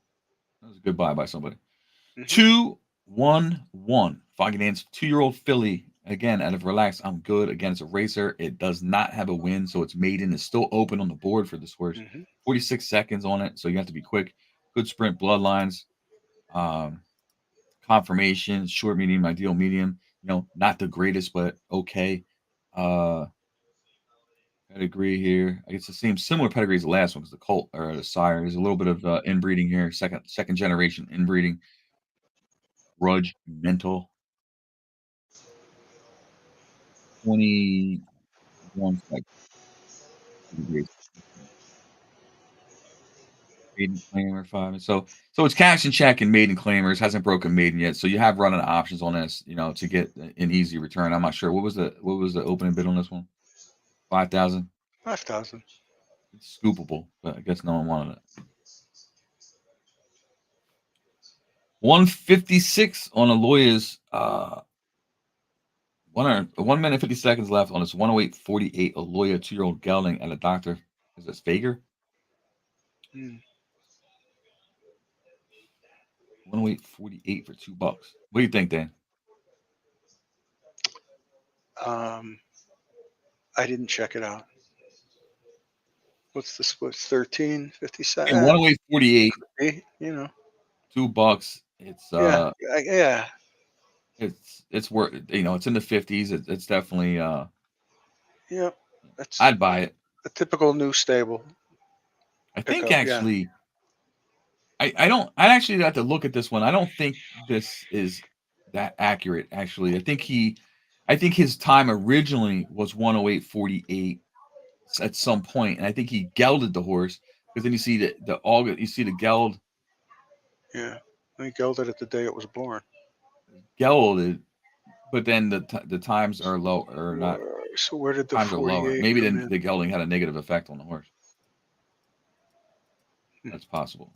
that was a good buy by somebody. Mm-hmm. 2-1-1. Foggy Dance, 2-year-old filly. Again, out of Relax I'm Good. Again, it's a racer. It does not have a win, so it's maiden. It's still open on the board for this horse. Mm-hmm. 46 seconds on it, so you have to be quick. Good sprint, bloodlines, confirmation, short, medium, ideal, medium. You know, not the greatest, but okay. Pedigree here. It's the same, similar pedigree as the last one because the colt or the sire. There's a little bit of inbreeding here. Second generation inbreeding. Rudge Mental. 21 seconds. Maiden claimer 5. So it's cash and check and maiden claimers. Hasn't broken maiden yet. So you have running options on this, you know, to get an easy return. I'm not sure what was the opening bid on this one. 5,000. 5,000. It's scoopable, but I guess no one wanted it. 156 on Aloya's 1 minute 50 seconds left on this 108.48 Aloya 2-year-old gelding at a doctor. Is this Fager? 108.48 for $2. What do you think, Dan? I didn't check it out. What's the split? 13.57. 108.48. You know, $2. It's yeah. It's worth, you know, it's in the 50s. It's definitely yeah. I'd buy it. A typical new stable. I think actually, I actually have to look at this one. I don't think this is that accurate. Actually, I think his time originally was 108.48 at some point, and I think he gelded the horse because then you see you see the geld. Yeah, he gelded it the day it was born. Gelded, but then the times are low or not. So where did the times are lower? Maybe then the gelding had a negative effect on the horse. That's possible.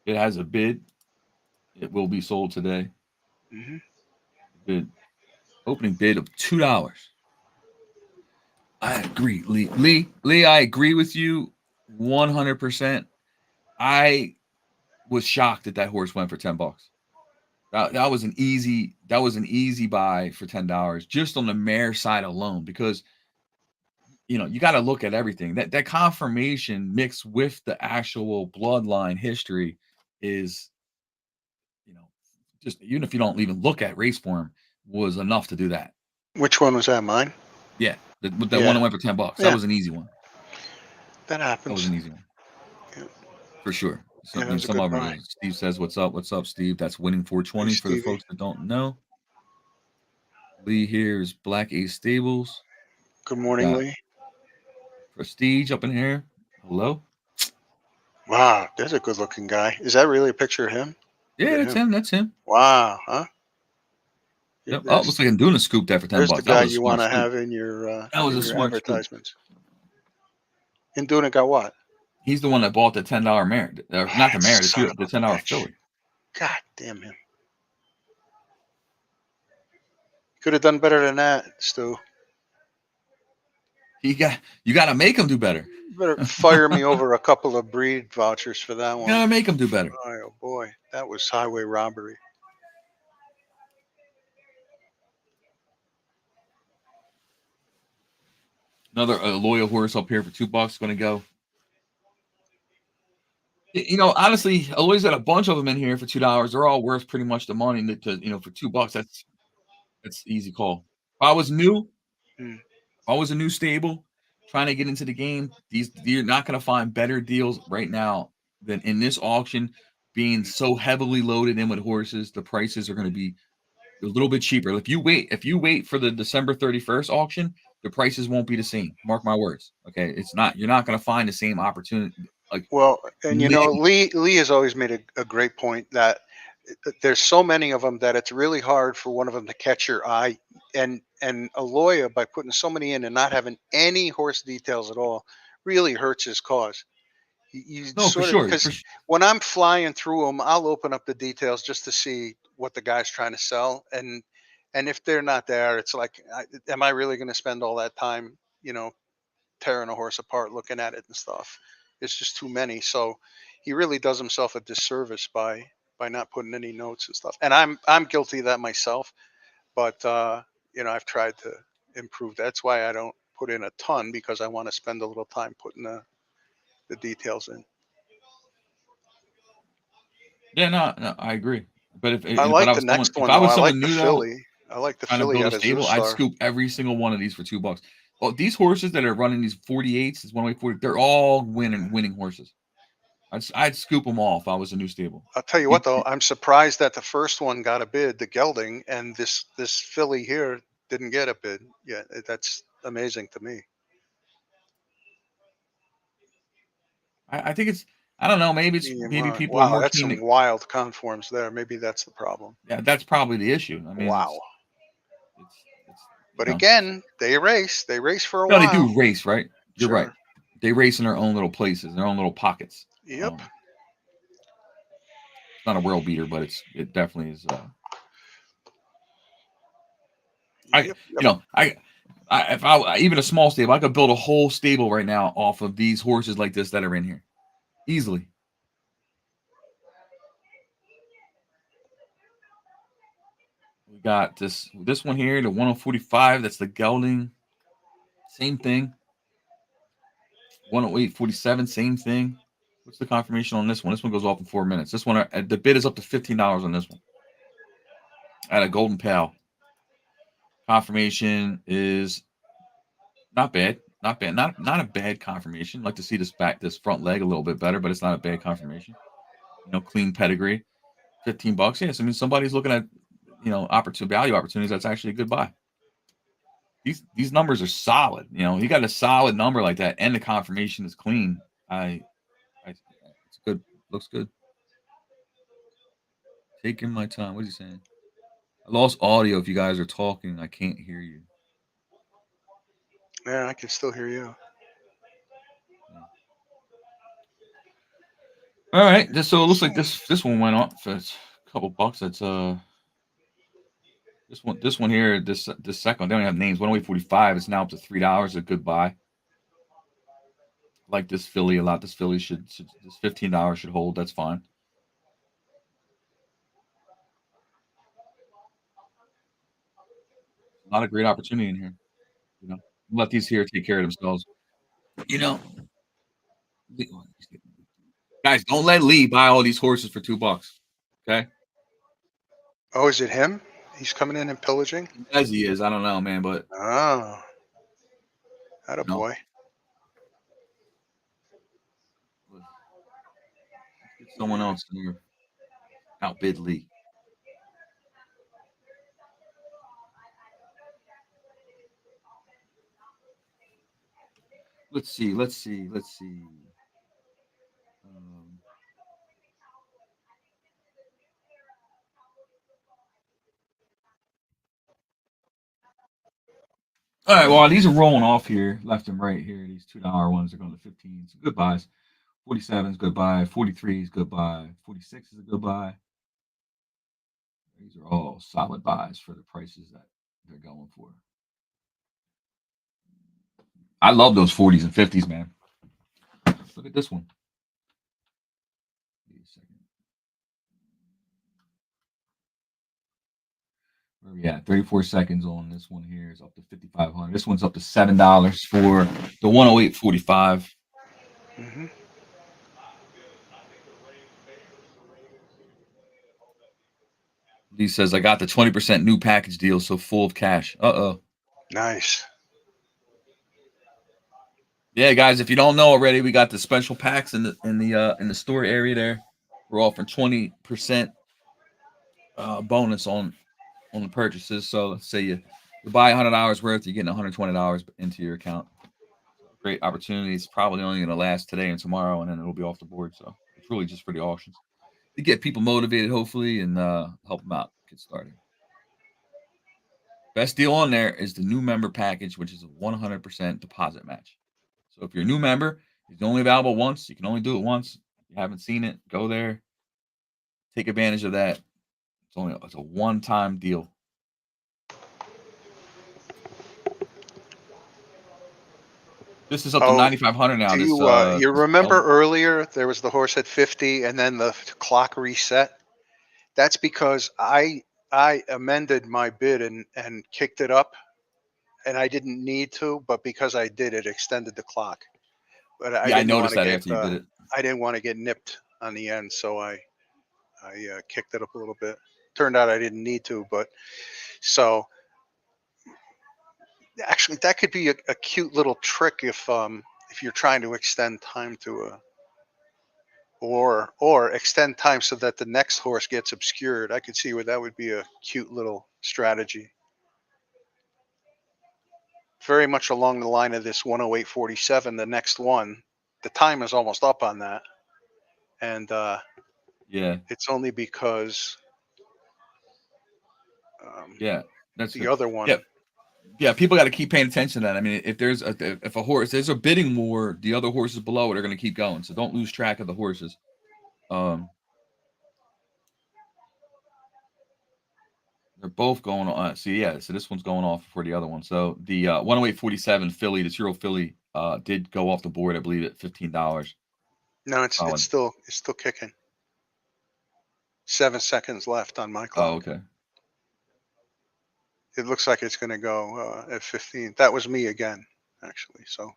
It has a bid. It will be sold today. Bid. Opening bid of $2. I agree, Lee. I agree with you 100%. I was shocked that horse went for $10. That was an easy buy for $10 just on the mare side alone, because you know you got to look at everything. That confirmation mixed with the actual bloodline history is, you know, just even if you don't even look at race form, was enough to do that. Which one was that? Mine? Yeah, the one that went for $10. That was an easy one. That happens. That was an easy one. Yeah. For sure. So, Yeah, some of them. Steve says, "What's up? What's up, Steve?" That's winning 420 for the folks that don't know. Lee here is Black Ace Stables. Good morning, Lee. Prestige up in here. Hello. Wow, there's a good-looking guy. Is that really a picture of him? Yeah, that's him. That's him. Wow, huh? Yep. Oh, looks like I'm doing a scoop there for $10. There's the guy you want to have in your that was a smart advertisements. And doing it got what? He's the one that bought the $10 mare, not the mare, the $10 filly. God damn him! Could have done better than that, Stu. You got to make him do better. You better fire me over a couple of breed vouchers for that one. You got to make him do better. Oh boy. That was highway robbery. Another loyal horse up here for $2 going to go. You know, honestly, Aloy's got a bunch of them in here for $2. They're all worth pretty much the money for $2. That's easy call. If I was new, Hmm. if I was a new stable trying to get into the game, you're not going to find better deals right now than in this auction. Being so heavily loaded in with horses, the prices are going to be a little bit cheaper. If you wait for the December 31st auction, the prices won't be the same. Mark my words. Okay, it's not. You're not going to find the same opportunity. Like, Well, and you know, man, Lee has always made a great point that there's so many of them that it's really hard for one of them to catch your eye. And Aloya, by putting so many in and not having any horse details at all, really hurts his cause. You no, for sort of, sure. because when I'm flying through them, I'll open up the details just to see what the guy's trying to sell, and if they're not there, it's like, am I really going to spend all that time, tearing a horse apart, looking at it and stuff? It's just too many. So he really does himself a disservice by not putting any notes and stuff. And I'm guilty of that myself, but I've tried to improve. That's why I don't put in a ton, because I want to spend a little time putting the details in. Yeah, no, I agree. But I but like I the was someone, next if one I though. was I someone like the new though, filly. I like the trying to filly build a out of stable, I'd Zoustar. scoop every single one of these for $2. Well, these horses that are running these 48s, this 1-way 40, they're all winning horses. I'd scoop them all if I was a new stable. I'll tell you what though, I'm surprised that the first one got a bid, the gelding, and this filly here didn't get a bid. Yeah, that's amazing to me. I think it's, I don't know, maybe people are Wow, more that's keen some to, wild conforms there. Maybe that's the problem. yeah, that's probably the issue. I mean, Wow. it's But again, they race. They race for a no, they while. do race, right? You're right. Sure. They race in their own little places, their own little pockets. Yep. It's not a world beater, but it definitely is. Yep. If I even a small stable, I could build a whole stable right now off of these horses like this that are in here, easily. We got this one here, the 1:45. That's the gelding. Same thing. 108.47. Same thing. What's the confirmation on this one? This one goes off in 4 minutes. This one, the bid is up to $15 on this one. At a Golden Pal. Confirmation is not bad. Not bad. Not a bad confirmation. Like to see this front leg a little bit better, but it's not a bad confirmation. Clean pedigree. $15. Yes, I mean somebody's looking at value opportunities. That's actually a good buy. These numbers are solid. You got a solid number like that, and the confirmation is clean. It's good. Looks good. Taking my time. What is he saying? I lost audio. If you guys are talking, I can't hear you. Yeah, I can still hear you. All right. So it looks like this one went off for a couple bucks. That's this one here. This second one, they don't have names. 108.45. It's now up to $3. A good buy. I like this filly a lot. This filly should this $15 should hold. That's fine. A lot of great opportunity in here. Let these here take care of themselves. Guys, don't let Lee buy all these horses for $2. Okay? Oh, is it him? He's coming in and pillaging? As he is, I don't know, man, but Oh. Attaboy. Get someone else in here. Outbid Lee. Let's see. All right, well, these are rolling off here, left and right here. These $2 ones are going to 15. So good buys. 47 is good buy. 43 is good buy. 46 is a good buy. These are all solid buys for the prices that they're going for. I love those 40s and 50s, man. Look at this one. Wait a second. Where we at? 34 seconds on this one here is up to 5,500. This one's up to $7 for the 108.45. Hmm. He says, I got the 20% new package deal, so full of cash. Uh-oh. Nice. Yeah, guys, if you don't know already, we got the special packs in the store area there. We're offering 20% bonus on the purchases. So let's say you buy $100 worth, you're getting $120 into your account. So great opportunity. It's probably only going to last today and tomorrow, and then it'll be off the board. So it's really just for the auctions to get people motivated, hopefully, and help them out, get started. Best deal on there is the new member package, which is a 100% deposit match. So if you're a new member, it's only available once. You can only do it once. If you haven't seen it, go there, take advantage of that. It's a one-time deal. This is up to Oh, 9,500 now. do This you this remember earlier there was the horse at 50 and then the clock reset? That's because I amended my bid and kicked it up, and I didn't need to, but because I did, it extended the clock. But I Yeah, I didn't want noticed to that get after you did it. I didn't want to get nipped on the end, so I kicked it up a little bit. Turned out I didn't need to, but so actually that could be a cute little trick if you're trying to extend time to a or extend time so that the next horse gets obscured. I could see where that would be a cute little strategy. Very much along the line of this 108.47, the next one. The time is almost up on that, and Yeah, it's only because yeah, that's the good. other Yeah, one. yeah. People got to keep paying attention to that. I mean, if a horse there's a bidding war, the other horses below it are going to keep going. So don't lose track of the horses. Um, they're both going on. See, yeah. So this one's going off before the other one. So the 108.47 Philly, the Turo Philly, did go off the board. I believe at $15. No, it's still kicking. 7 seconds left on my Oh, clock. okay. It looks like it's going to go at 15. That was me again, actually. So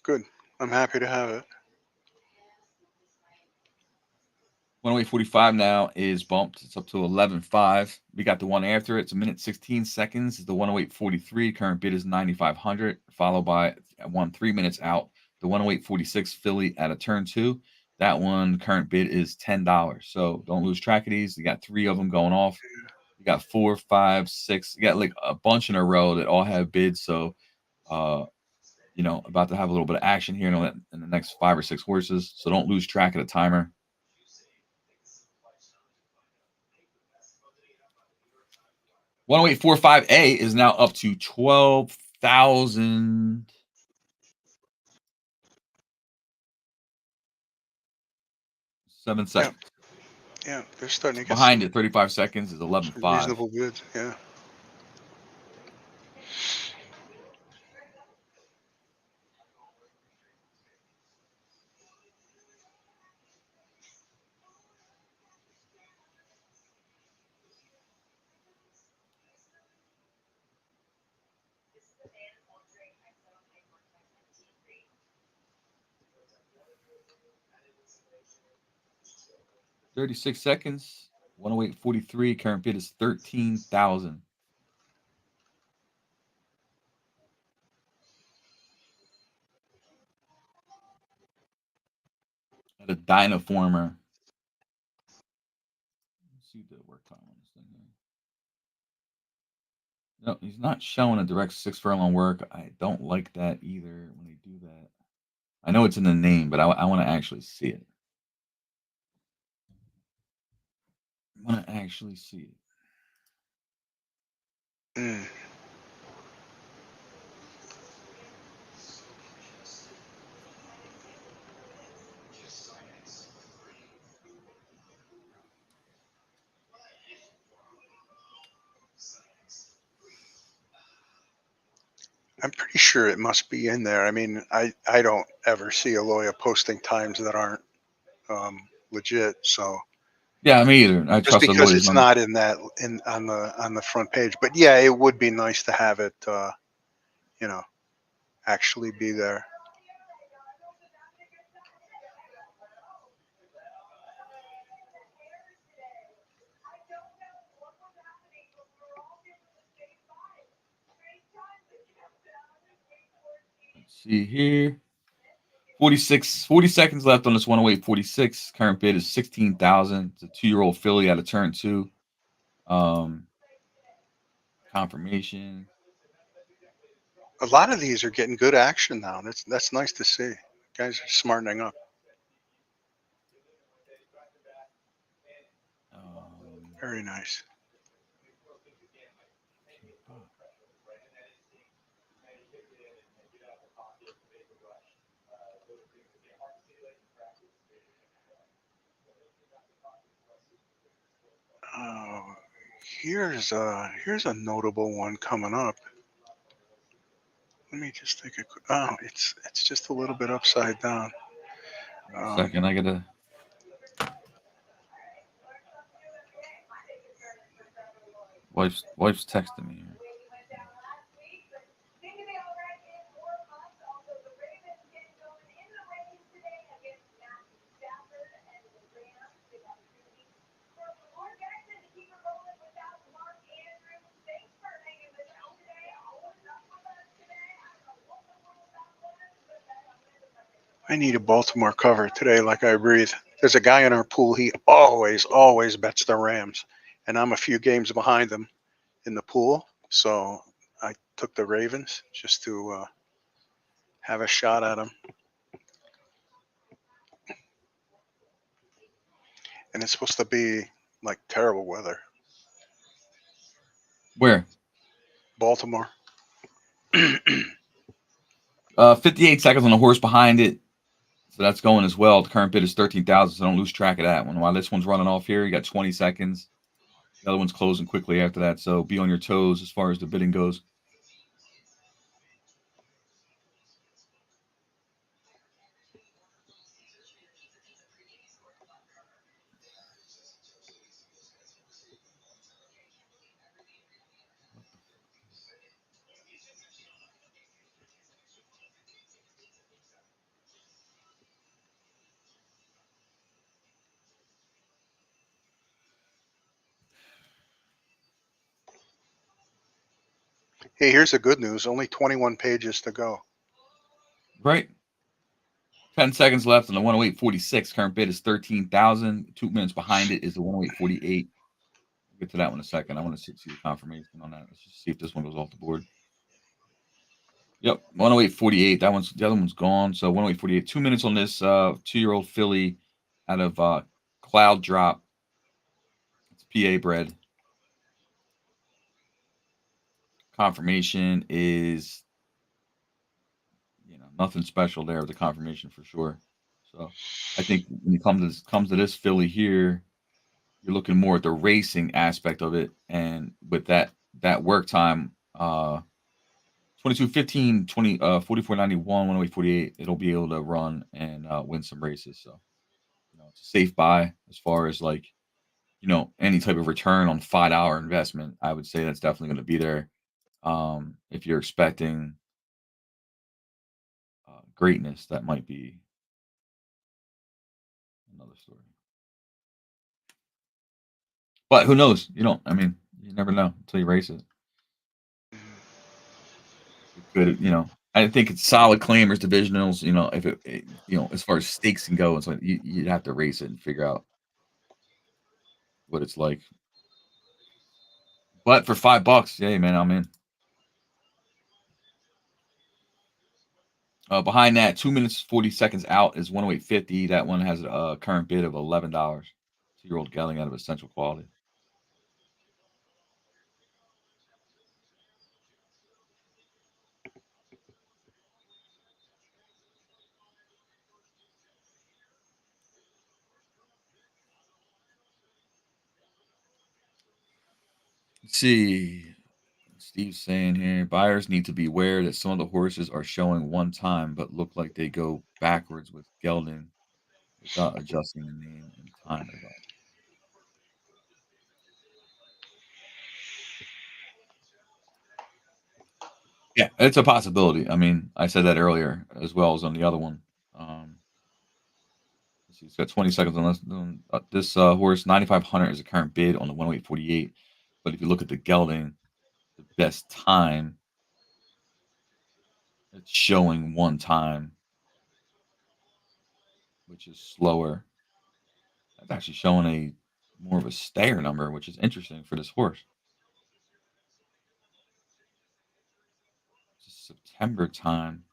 good. I'm happy to have it. 108.45 now is bumped. It's up to 11.5. We got the one after it. It's a minute 16 seconds. It's the 108.43. Current bid is 9,500, followed by one 3 minutes out. The 108.46 Philly at a turn two. That one current bid is $10. So don't lose track of these. You got three of them going off. You got 4, 5, 6. You got like a bunch in a row that all have bids. So, about to have a little bit of action here in the next 5 or 6 horses. So don't lose track of the timer. 108.45A is now up to 12,000. 7 seconds. Yeah, they're starting to get Behind some, it, 35 seconds is some 11.5. reasonable bids. Yeah. Thirty-six seconds. 108.43. Current bid is 13,000. At a Dynaformer. Let's see the work time on this thing here. No, he's not showing a direct 6 furlong work. I don't like that either when they do that. I know it's in the name, but I want to actually see it. I want to actually see it. Mm. I'm pretty sure it must be in there. I mean, I don't ever see Aloya posting times that aren't legit. So Yeah, me either. I just trust the because lawyers it's on it. not in that in on the front page. But yeah, it would be nice to have it, you know, actually be there. Let's see here. 40 seconds left on this 108.46. Current bid is 16,000. It's a 2-year-old filly out of turn 2. Um, confirmation. A lot of these are getting good action now. That's nice to see. Guys are smartening up. Um, Very nice. Oh, here's a notable one coming up. Let me just take a quick. Oh, it's just a little bit upside down. second, I gotta. Wife's texting me here. I need a Baltimore cover today, like I breathe. There's a guy in our pool. He always bets the Rams, and I'm a few games behind him in the pool. So I took the Ravens just to have a shot at him. And it's supposed to be like terrible weather. Where? Baltimore. 58 seconds on the horse behind it. So that's going as well. The current bid is 13,000. So don't lose track of that one. While this one's running off here, you got 20 seconds. The other one's closing quickly after that. So be on your toes as far as the bidding goes. Hey, here's the good news. Only 21 pages to go. Right. 10 seconds left on the 108.46. Current bid is 13,000. 2 minutes behind it is the 108.48. We'll get to that one in a second. I want to see the confirmation on that. Let's just see if this one goes off the board. Yep, 108.48. The other one's gone. So 108.48. 2 minutes on this 2-year-old filly out of Cloud Drop. It's PA bred. Confirmation is nothing special there with the confirmation for sure. So I think when it comes to this filly here, you're looking more at the racing aspect of it, and with that work time, 22:15, 44:91, 108:48, it'll be able to run and win some races. So it's a safe buy as far as like any type of return on $5 investment. I would say that's definitely going to be there. If you're expecting greatness, that might be another story. But who knows? I mean, you never know until you race it. It could, I think it's solid claimers, divisionals. If as far as stakes can go, it's like you'd have to race it and figure out what it's like. But for $5, yeah, man, I'm in. Behind that, 2 minutes 40 seconds out is 108.50. That one has a current bid of $11. 2-year-old gelding out of Essential Quality. Let's see. Steve's saying here, buyers need to be aware that some of the horses are showing one time, but look like they go backwards with gelding without adjusting the name and time at all. Yeah, it's a possibility. I mean, I said that earlier as well as on the other one. Um, let's see, it's got 20 seconds on this. This horse, 9,500 is the current bid on the 108.48. But if you look at the gelding, the best time, it's showing one time, which is slower. It's actually showing a more of a stayer number, which is interesting for this horse. It's September time.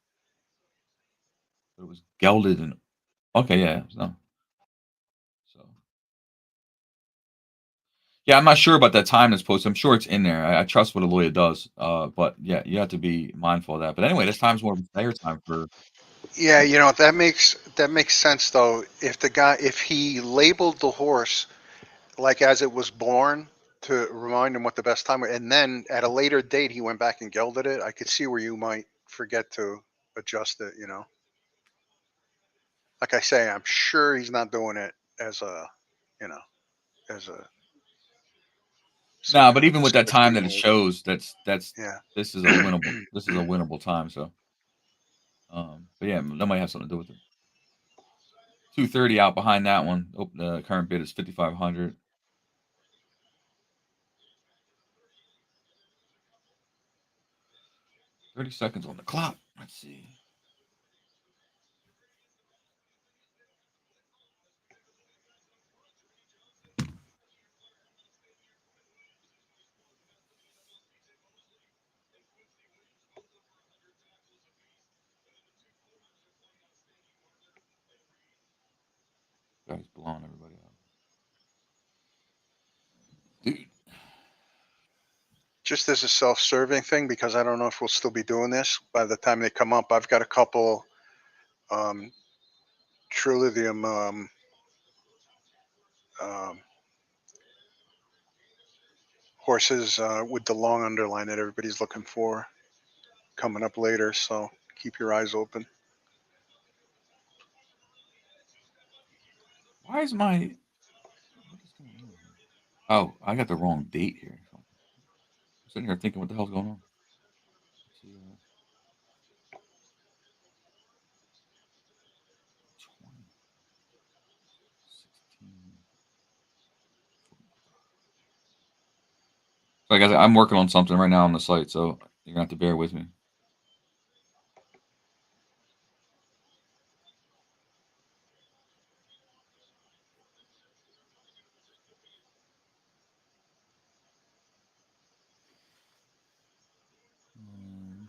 But it was gelded and okay, yeah, no. So yeah, I'm not sure about that time that's posted. I'm sure it's in there. I trust what Aloya does. But yeah, you have to be mindful of that. But anyway, this time's more of a fair time for Yeah, that makes sense though. If he labeled the horse like as it was born to remind him what the best time was, and then at a later date he went back and gelded it, I could see where you might forget to adjust it. Like I say, I'm sure he's not doing it as a, you know, as a some no, but kind of even with that time scripting that it move. shows, that's Yeah. this is a winnable time. So but yeah, that might have something to do with it. 230 out behind that one. Oh, the current bid is 5,500. 30 seconds on the clock. Let's see. Guy's blowing everybody out. Dude. Just as a self-serving thing, because I don't know if we'll still be doing this by the time they come up. I've got a couple um, Trilithium um, horses with the long underline that everybody's looking for coming up later. So keep your eyes open. Why is my what is going on here? Oh, I got the wrong date here. I'm sitting here thinking what the hell's going on. Let's see, 20, 16. So, guys, I'm working on something right now on the site, so you're gonna have to bear with me. Um,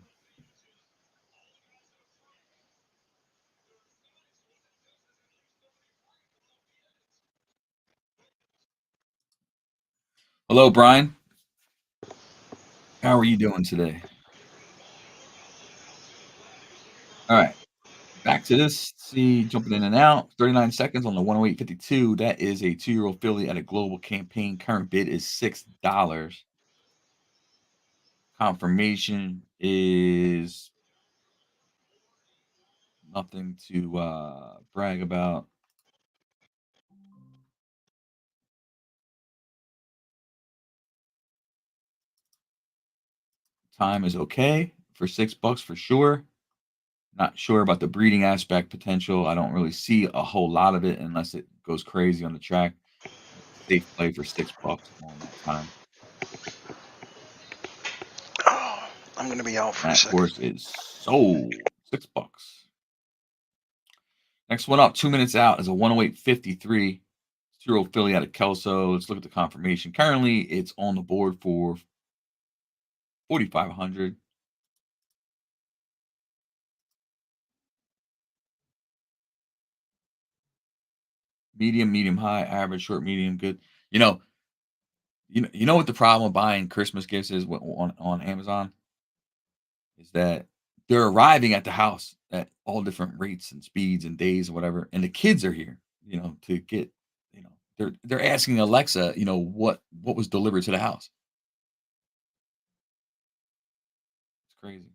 Hello, Brian. How are you doing today? All right, back to this. See, jumping in and out. 39 seconds on the 108.52. That is a 2-year-old filly at a global campaign. Current bid is $6. Confirmation is nothing to brag about. Time is okay for $6 for sure. Not sure about the breeding aspect potential. I don't really see a whole lot of it unless it goes crazy on the track. Safe play for $6 on that time. Oh, I'm going to be out for a That second. horse is sold. $6. Next one up, 2 minutes out, is a 108.53. 2-year-old filly out of Kelso. Let's look at the confirmation. Currently, it's on the board for 4,500. Medium, medium high, average, short, medium, good. You know, you know what the problem with buying Christmas gifts is on Amazon is that they're arriving at the house at all different rates and speeds and days or whatever, and the kids are here, to get, they're asking Alexa, what was delivered to the house. It's crazy.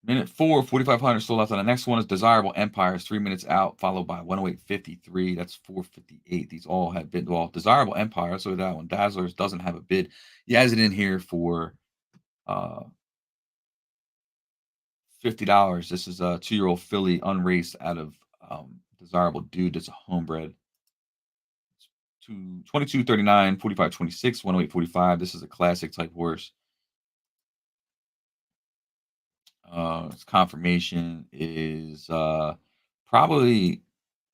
Minute 4, 4,500 still left on the next one is Desirable Empires, 3 minutes out, followed by 108.53. That's 458. These all have bid. Well, Desirable Empire, so that one. Dazzlers doesn't have a bid. He has it in here for $50. This is a 2-year-old filly unraced out of Desirable Dude. It's a homebred. 22.39, 45.26, 108.45. This is a classic type horse. Its confirmation is probably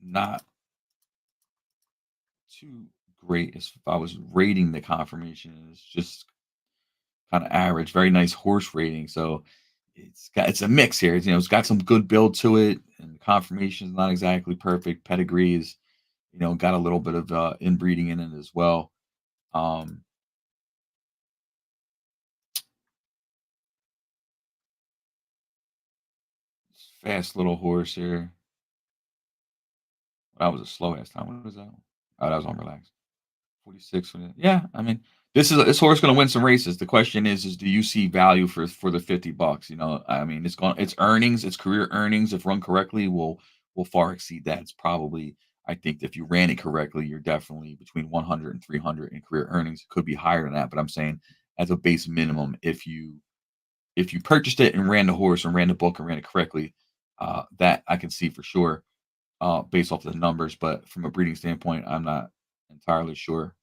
not too great as if I was rating the confirmation. It's just kind of average, very nice horse rating. So it's a mix here. It's got some good build to it, and confirmation is not exactly perfect. Pedigree is, got a little bit of inbreeding in it as well. Fast little horse here. That was a slow ass time. What was that? Oh, that was on relax. 46. Yeah, I mean, this horse going to win some races. The question is do you see value for the $50? I mean, its earnings, its career earnings, if run correctly, will far exceed that. It's probably, I think, if you ran it correctly, you're definitely between 100 and 300 in career earnings. It could be higher than that, but I'm saying as a base minimum, if you purchased it and ran the horse and ran the book and ran it correctly, that I can see for sure, based off the numbers. But from a breeding standpoint, I'm not entirely sure.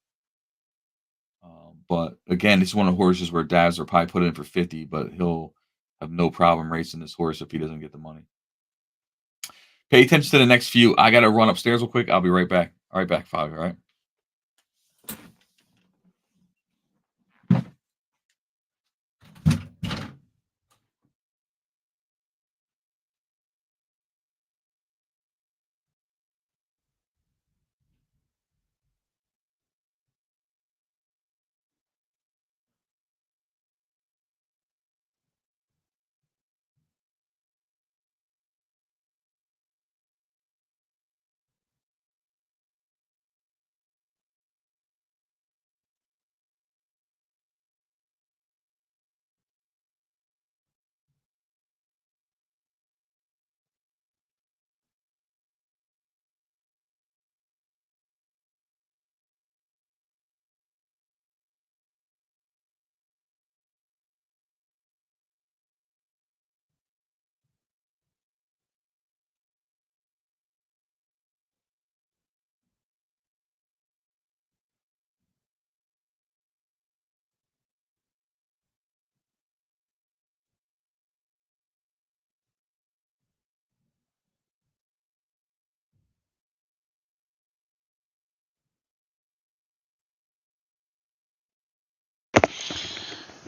But again, it's one of the horses where Dazzler probably put it in for 50, but he'll have no problem racing this horse if he doesn't get the money. Pay attention to the next few. I got to run upstairs real quick. I'll be right back. All right, back, Fog. All right.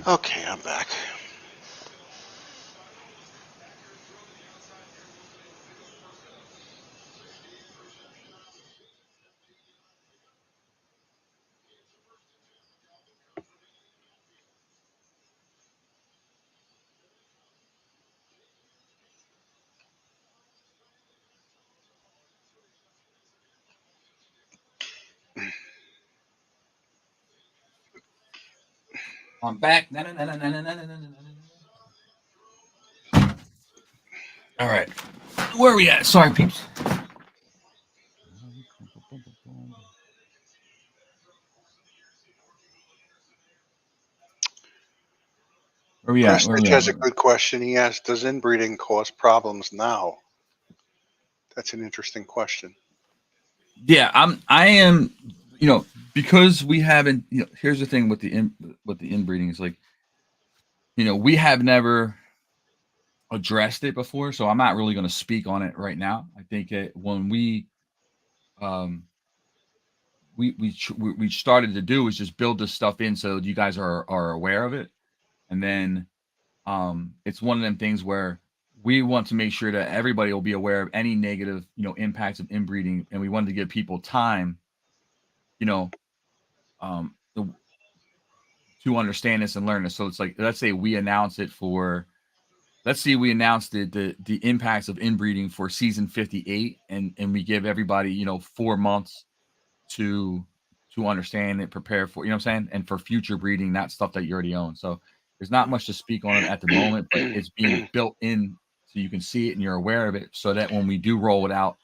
Okay, I'm back. I'm back. All right. Where are we at? Sorry, peeps. Where we at? Chris has a good question. He asked, does inbreeding cause problems now? That's an interesting question. Yeah, I am, because we haven't, here's the thing with the inbreeding is like, we have never addressed it before, so I'm not really going to speak on it right now. I think when we started to do is just build this stuff in so you guys are aware of it, and then it's one of them things where we want to make sure that everybody will be aware of any negative impacts of inbreeding, and we wanted to give people time to understand this and learn this. So it's like, let's say we announce it for, we announced the impacts of inbreeding for season 58, and we give everybody 4 months to understand and prepare for, what I'm saying, and for future breeding, not stuff that you already own. So There's not much to speak on it at the moment, but it's being built in so you can see it and you're aware of it, so that when we do roll it out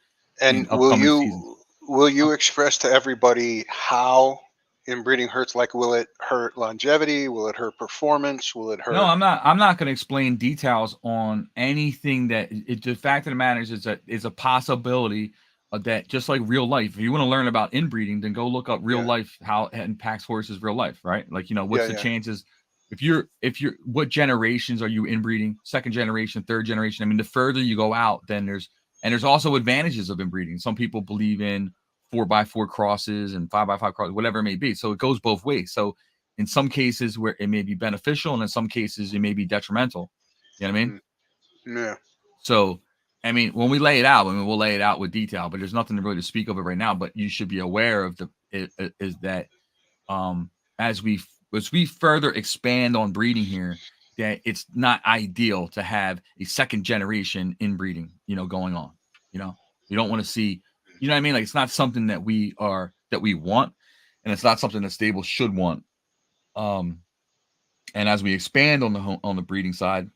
in And upcoming seasons. will you express to everybody how inbreeding hurts? Like, will it hurt longevity? Will it hurt performance? Will it No, hurt? I'm not going to explain details on anything that the fact of the matter is that is a possibility of that, just like real life. If you want to learn about inbreeding, then go look up real Yeah, life, how it impacts horses real life, right? Like, yeah, what's the yeah. chances if you're what generations are you inbreeding? Second generation, third generation. I mean, the further you go out, then there's also advantages of inbreeding. Some people believe in 4x4 crosses and 5x5 crosses, whatever it may be. So it goes both ways. So in some cases where it may be beneficial, and in some cases it may be detrimental. You know what I mean? Mm, yeah. So, I mean, when we lay it out, I mean, we'll lay it out with detail, but there's nothing really to speak of it right now. But you should be aware of is that um, as we further expand on breeding here, that it's not ideal to have a second generation inbreeding, going on. You don't want to see, what I mean? Like, it's not something that we want, and it's not something that stables should want. And as we expand on the breeding side,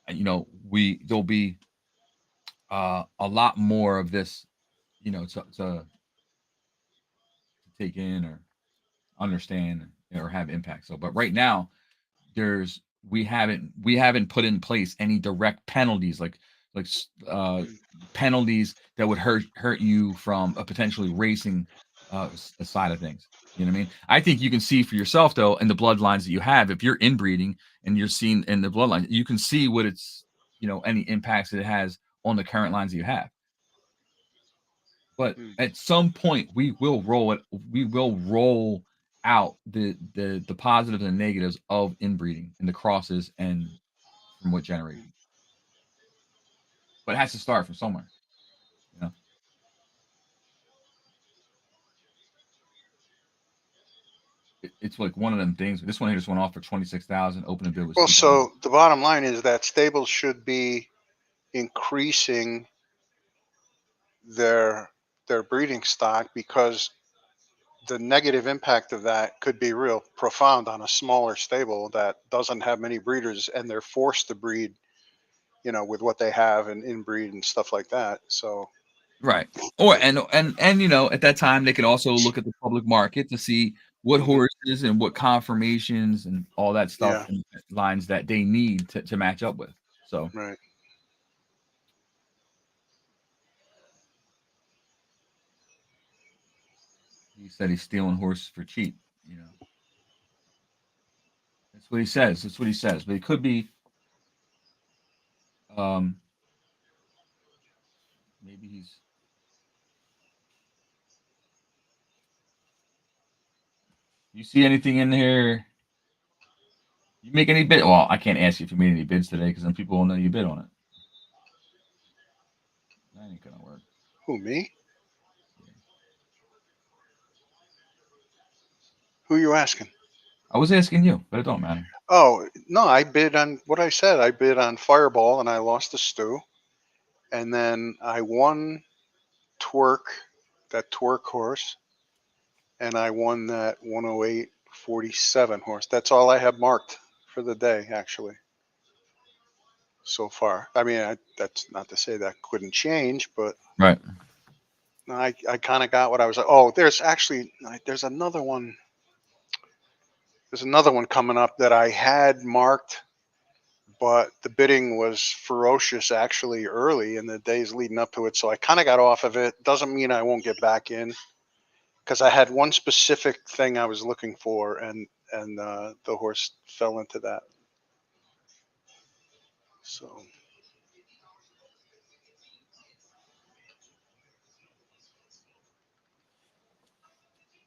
there'll be a lot more of this, to take in or understand or have impact. So, but right now, there's we haven't put in place any direct penalties, like Mm, penalties that would hurt you from a potentially racing side of things. You know what I mean? I think you can see for yourself though, in the bloodlines that you have, if you're inbreeding and you're seeing in the bloodline, you can see what it's, any impacts that it has on the current lines that you have. But mm. at some point, we will roll it. We will roll out the positives and negatives of inbreeding and the crosses and from what generation. But it has to start from somewhere. You know, it's like one of them things. This one here just went off for 26,000. Open bid was Well, 2,000. so the bottom line is that stables should be increasing their their breeding stock, because the negative impact of that could be real profound on a smaller stable that doesn't have many breeders, and they're forced to breed, with what they have and inbreed and stuff like that. So, Right. Or and at that time they could also look at the public market to see what mhm, horses and what conformations and all that stuff yeah, and lines that they need to match up with. So right. he said he's stealing horses for cheap. You know, that's what he says. That's what he says. But it could be, um, maybe he's. You see anything in here? You make any bid? Well, I can't ask you if you made any bids today because then people will know you bid on it. That ain't gonna work. Who, me? Yeah. Who you asking? I was asking you, but it don't matter. Oh, no, I bid on what I said. I bid on Fireball and I lost to Stu. And then I won Twerk, that Twerk horse, and I won that 108.47 horse. That's all I have marked for the day, actually, so far. I mean, that's not to say that couldn't change, but Right. I kind of got what I was like. Oh, there's another one. There's another one coming up that I had marked, but the bidding was ferocious actually early in the days leading up to it. So I kind of got off of it. Doesn't mean I won't get back in, because I had one specific thing I was looking for, and the horse fell into that. So,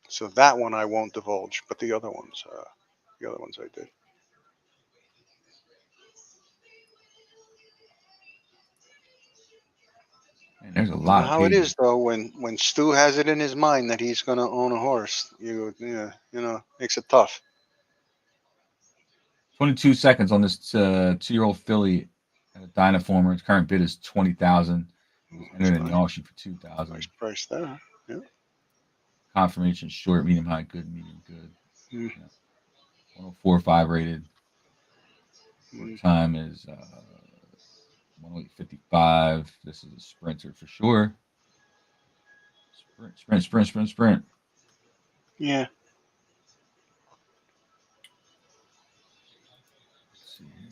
so that one I won't divulge, but the other ones I did. And there's a You know lot of how it pages. is though, when Stu has it in his mind that he's going to own a horse. Yeah, makes it tough. 22 seconds on this 2-year-old filly at a Dynaformer. Its current bid is 20,000. It was It's entered in the nice, auction for 2,000. nice price there. Yeah. Confirmation short, medium high, good, medium good. Mm. Yeah. 104.5 rated. Quarter time is 108.55. This is a sprinter for sure. Sprint. Yeah. Let's see here.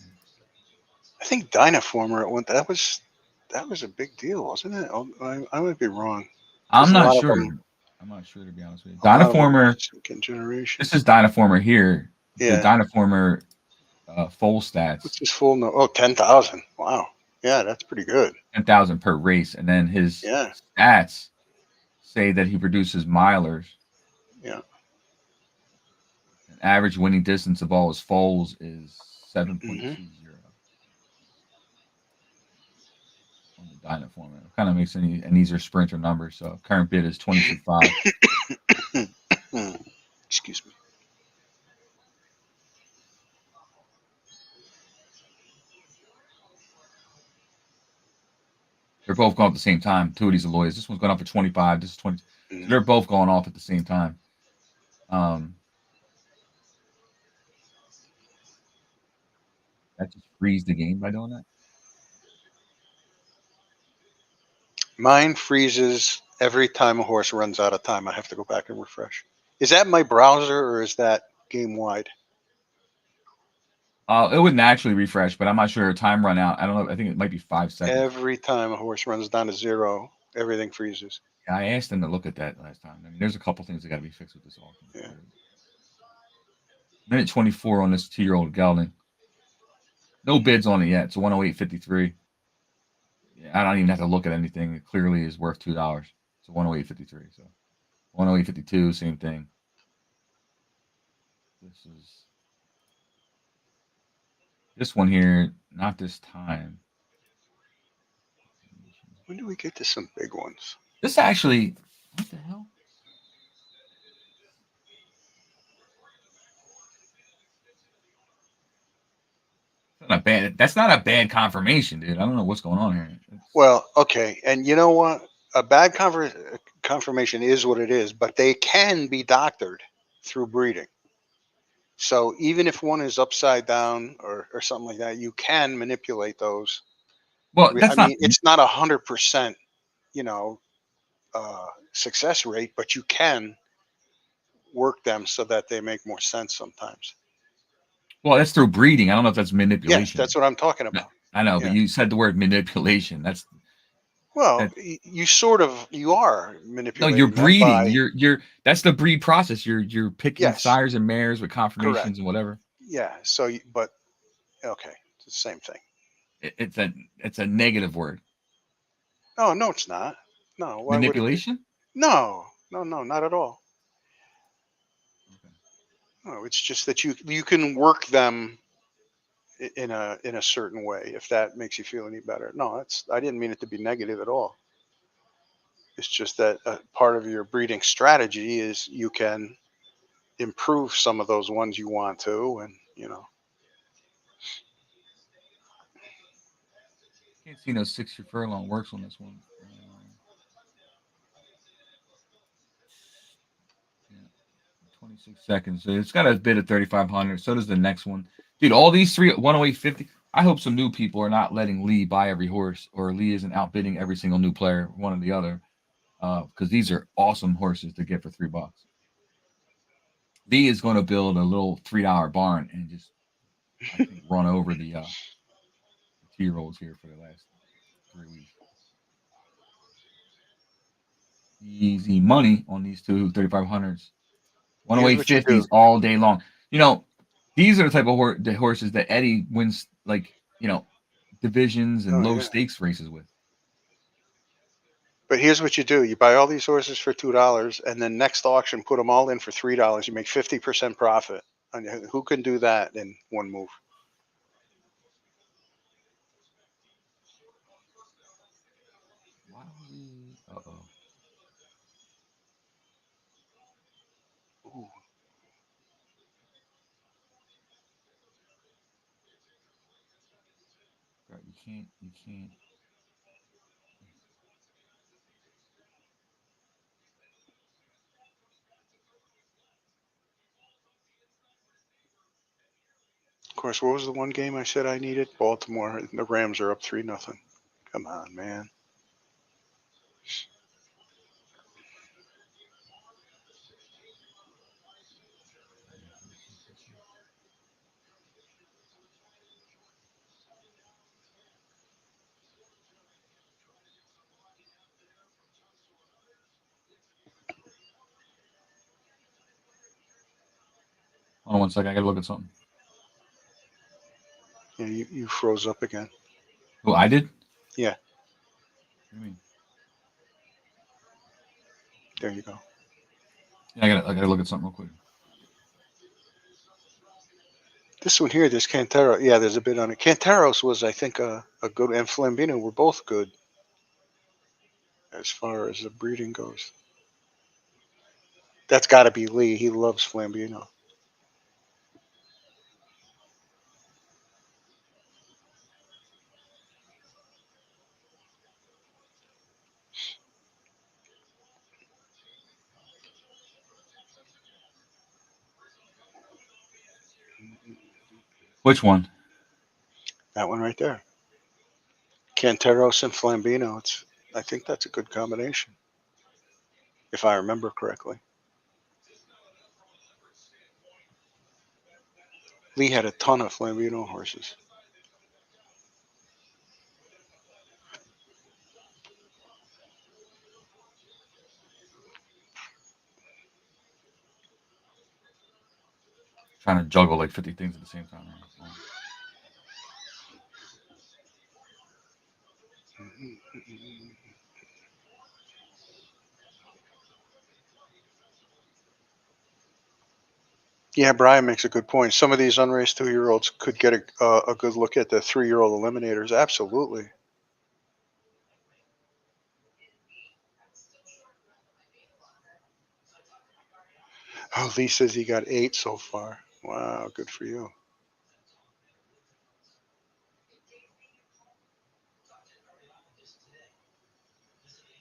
I think Dynaformer at one that was a big deal, wasn't it? Oh, I might be wrong. I'm A not lot of sure. them, I'm not sure to be honest with you. a lot of them Dynaformer. second generation. This is Dynaformer here. The Yeah. Dynaformer full What's stats, his full note? Oh, 10,000. Wow. Yeah, that's pretty good. 10,000 per race, and then his Yeah. stats say that he produces milers. Yeah. An average winning distance of all his foals is 7.20 on the Dynaformer. It kind of makes and these are sprinter numbers. So current bid is 22.5. Excuse me. They're both going at the same time. Two of these Aloys. This one's going off for 25. This is 20. So they're both going off at the same time. That just frees the game by doing that. Mine freezes every time a horse runs out of time. I have to go back and refresh. Is that my browser or is that game wide? It would naturally refresh, but I'm not sure. Time run out. I don't know. I think it might be 5 seconds. Every time a horse runs down to 0, everything freezes. Yeah, I asked them to look at that last time. I mean, there's a couple things that got to be fixed with this auction. Yeah. Minute 24 on this 2-year-old gelding. No bids on it yet. It's 108.53. Yeah, I don't even have to look at anything. It clearly is worth $2. So 108.53. So 108.52, same thing. This one here, not this time. When do we get to some big ones? This actually, what the hell? That's not a bad confirmation, dude. I don't know what's going on here. Well, okay, and you know what? A bad confirmation is what it is, but they can be doctored through breeding. So even if one is upside down or something like that, you can manipulate those. Well, I mean, it's not 100%, success rate, but you can work them so that they make more sense sometimes. Well, that's through breeding. I don't know if that's manipulation. Yes, that's what I'm talking about. I know, but you said the word manipulation. That's you are manipulating. No, you're breeding. By, you're that's the breed process. You're picking yes, sires and mares with confirmations correct. and whatever. Yeah. So, but okay, it's the same thing. It's a negative word. Oh no, it's not. No, why manipulation? Would it be? No, not at all. Okay. No, it's just that you can work them in a certain way if that makes you feel any better. No, I didn't mean it to be negative at all. It's just that part of your breeding strategy is you can improve some of those ones you want to, and Can't see no 6-year furlong works on this one. 26 seconds. So it's got a bid of 3,500. So does the next one. Dude, all these three 108.50. I hope some new people are not letting Lee buy every horse, or Lee isn't outbidding every single new player, one or the other. Because these are awesome horses to get for $3. Lee is going to build a little $3 barn and just run over the 2-year-olds here for the last 3 weeks. Easy money on these two 3,500s. 108.50s all day long. These are the type of horses that Eddie wins, divisions and low stakes races with. But here's what you do: you buy all these horses for $2, and then next auction put them all in for $3. You make 50% profit. And who can do that in one move? Why don't we? Uh-oh. Ooh. You can't. course, what was the one game I said I needed? Baltimore. And the Rams are up 3-0. Come on, man. Hold on one second. I gotta look at something. Yeah, you froze up again. Oh, I did? Yeah. What do you mean? There you go. Yeah, I gotta look at something real quick. This one here, this Cantero. Yeah, there's a bit on it. Canteros was, I think, a good, and Flambino were both good as far as the breeding goes. That's got to be Lee. He loves Flambino. Which one? That one right there. Canteros and Flambino. I think that's a good combination, if I remember correctly. Lee had a ton of Flambino horses. Trying to juggle like 50 things at the same time. Right? Yeah, Brian makes a good point. Some of these unraced 2-year-olds could get a good look at the 3-year-old eliminators. Absolutely. Oh, Lee says he got 8 so far. Wow, good for you.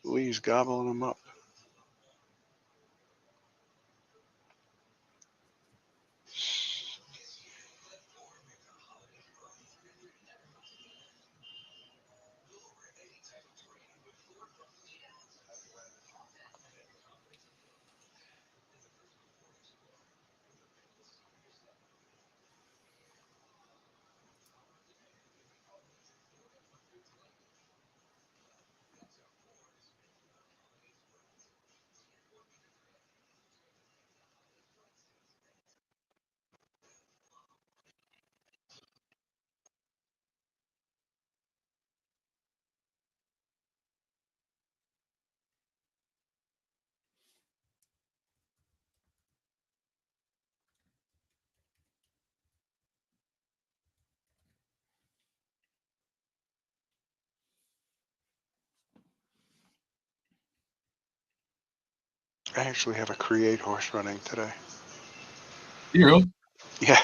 Lee's gobbling them up. I actually have a create horse running today. You really? Yeah.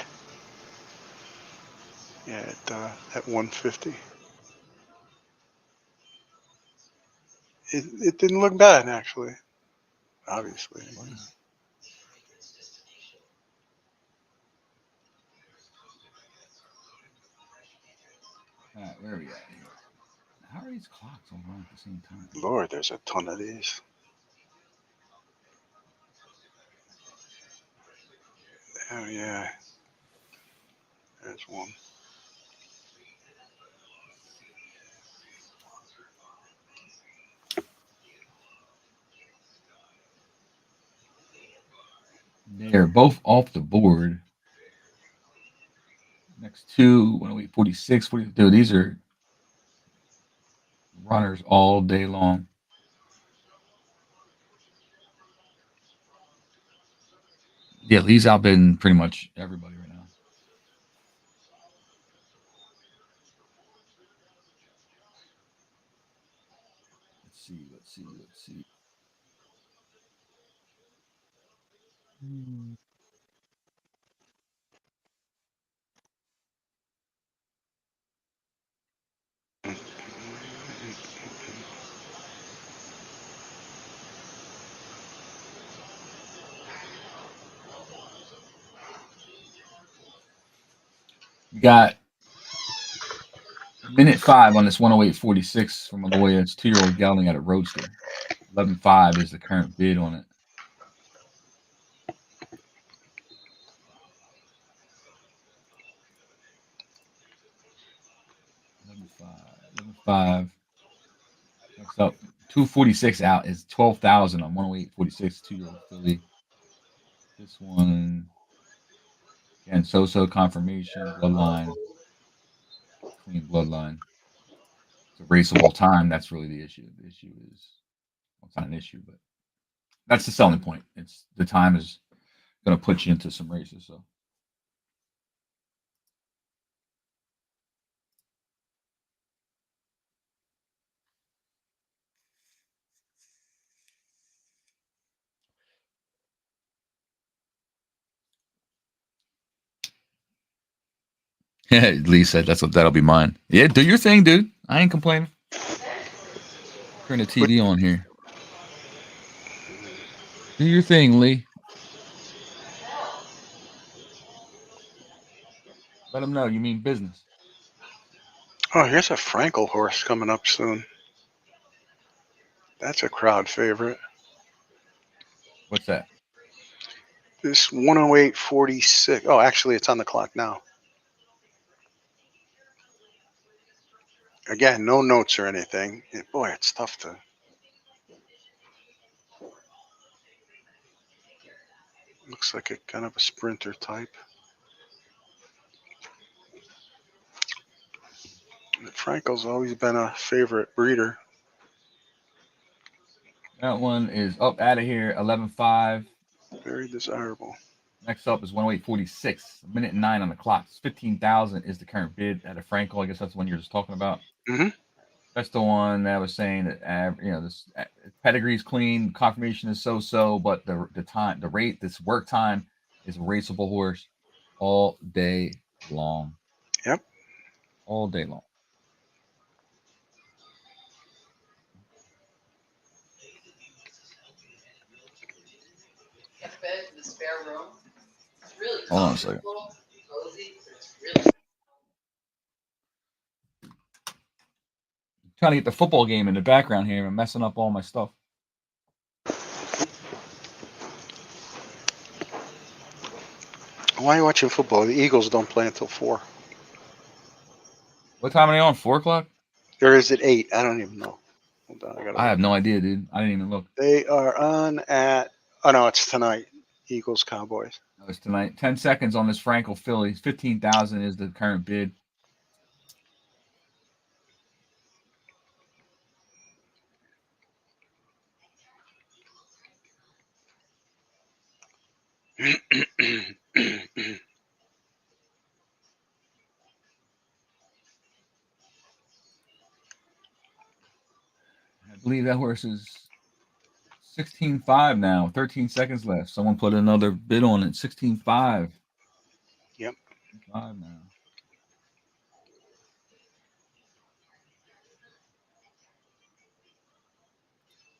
Yeah, at 150. It didn't look bad, actually. Obviously. All right, where are we at here? How are these clocks all on at the same time? Lord, there's a ton of these. Oh, yeah. There's one. They're both off the board. Next two, 46, 40. Dude, these are runners all day long. Yeah, Lee's outbidding pretty much everybody right now. Let's see. We got minute 5 on this 108.46 from Aloya. It's 2-year-old gelding at a Roadster. 11.5 is the current bid on it. $11.5. Next up, 246 out is 12,000 on 108.46. 2-year-old filly. This one, again, so confirmation, bloodline, clean bloodline. It's a raceable time. That's really the issue. The issue is, well, it's not an issue, but that's the selling point. It's the time is going to put you into some races. So. Lee said that'll be mine. Yeah, do your thing, dude. I ain't complaining. Turn the TV on here. Do your thing, Lee. Let them know you mean business. Oh, here's a Frankel horse coming up soon. That's a crowd favorite. What's that? This 108.46. Oh, actually, it's on the clock now. Again, no notes or anything. Boy, it's tough to. Looks like a kind of a sprinter type. Frankel's always been a favorite breeder. That one is up out of here. 11.5. Very desirable. Next up is 108.46. A minute and 9 on the clock. 15,000 is the current bid at a Frankel. I guess that's the one you're just talking about. Mm-hmm. That's the one that I was saying that this pedigree's clean, confirmation is so, but the time, the rate, this work time is a raceable horse all day long. Yep. All day long. Get the bed in the spare room. It's really Hold on a second. cozy. It's really Trying to get the football game in the background here. I'm messing up all my stuff. Why are you watching football? The Eagles don't play until 4. What time are they on? 4 o'clock? Or is it 8? I don't even know. Hold on, I have no idea, dude. I didn't even look. They are on at. Oh no, it's tonight. Eagles Cowboys. No, it's tonight. 10 seconds on this Frankel Philly. 15,000 is the current bid. I believe that horse is 16.5 now. 13 seconds left. Someone put another bid on it. 16.5. Yep. 5 now.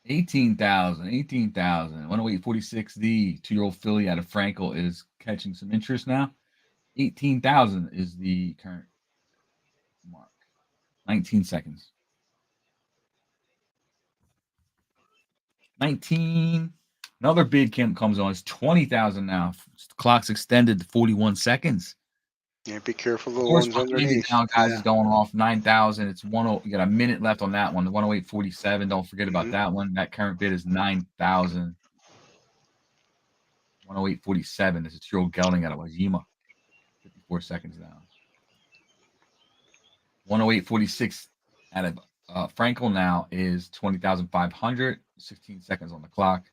$18,000. 108.46. The 2-year-old filly out of Frankel is catching some interest now. 18,000 is the current mark. 19 seconds. 19. Another bid comes on. It's 20,000 now. The clock's extended to 41 seconds. Yeah, be careful of the Horse ones behind it underneath. now, guys, Yeah. is going off 9,000. It's 10. You got a minute left on that one. The 108.47. Don't forget about that one. That current bid is 9,000. 108.47 is a 2-year-old gelding out of Wajima. 54 seconds now. 108.46 out of Frankel now is 20,500. 16 seconds on the clock.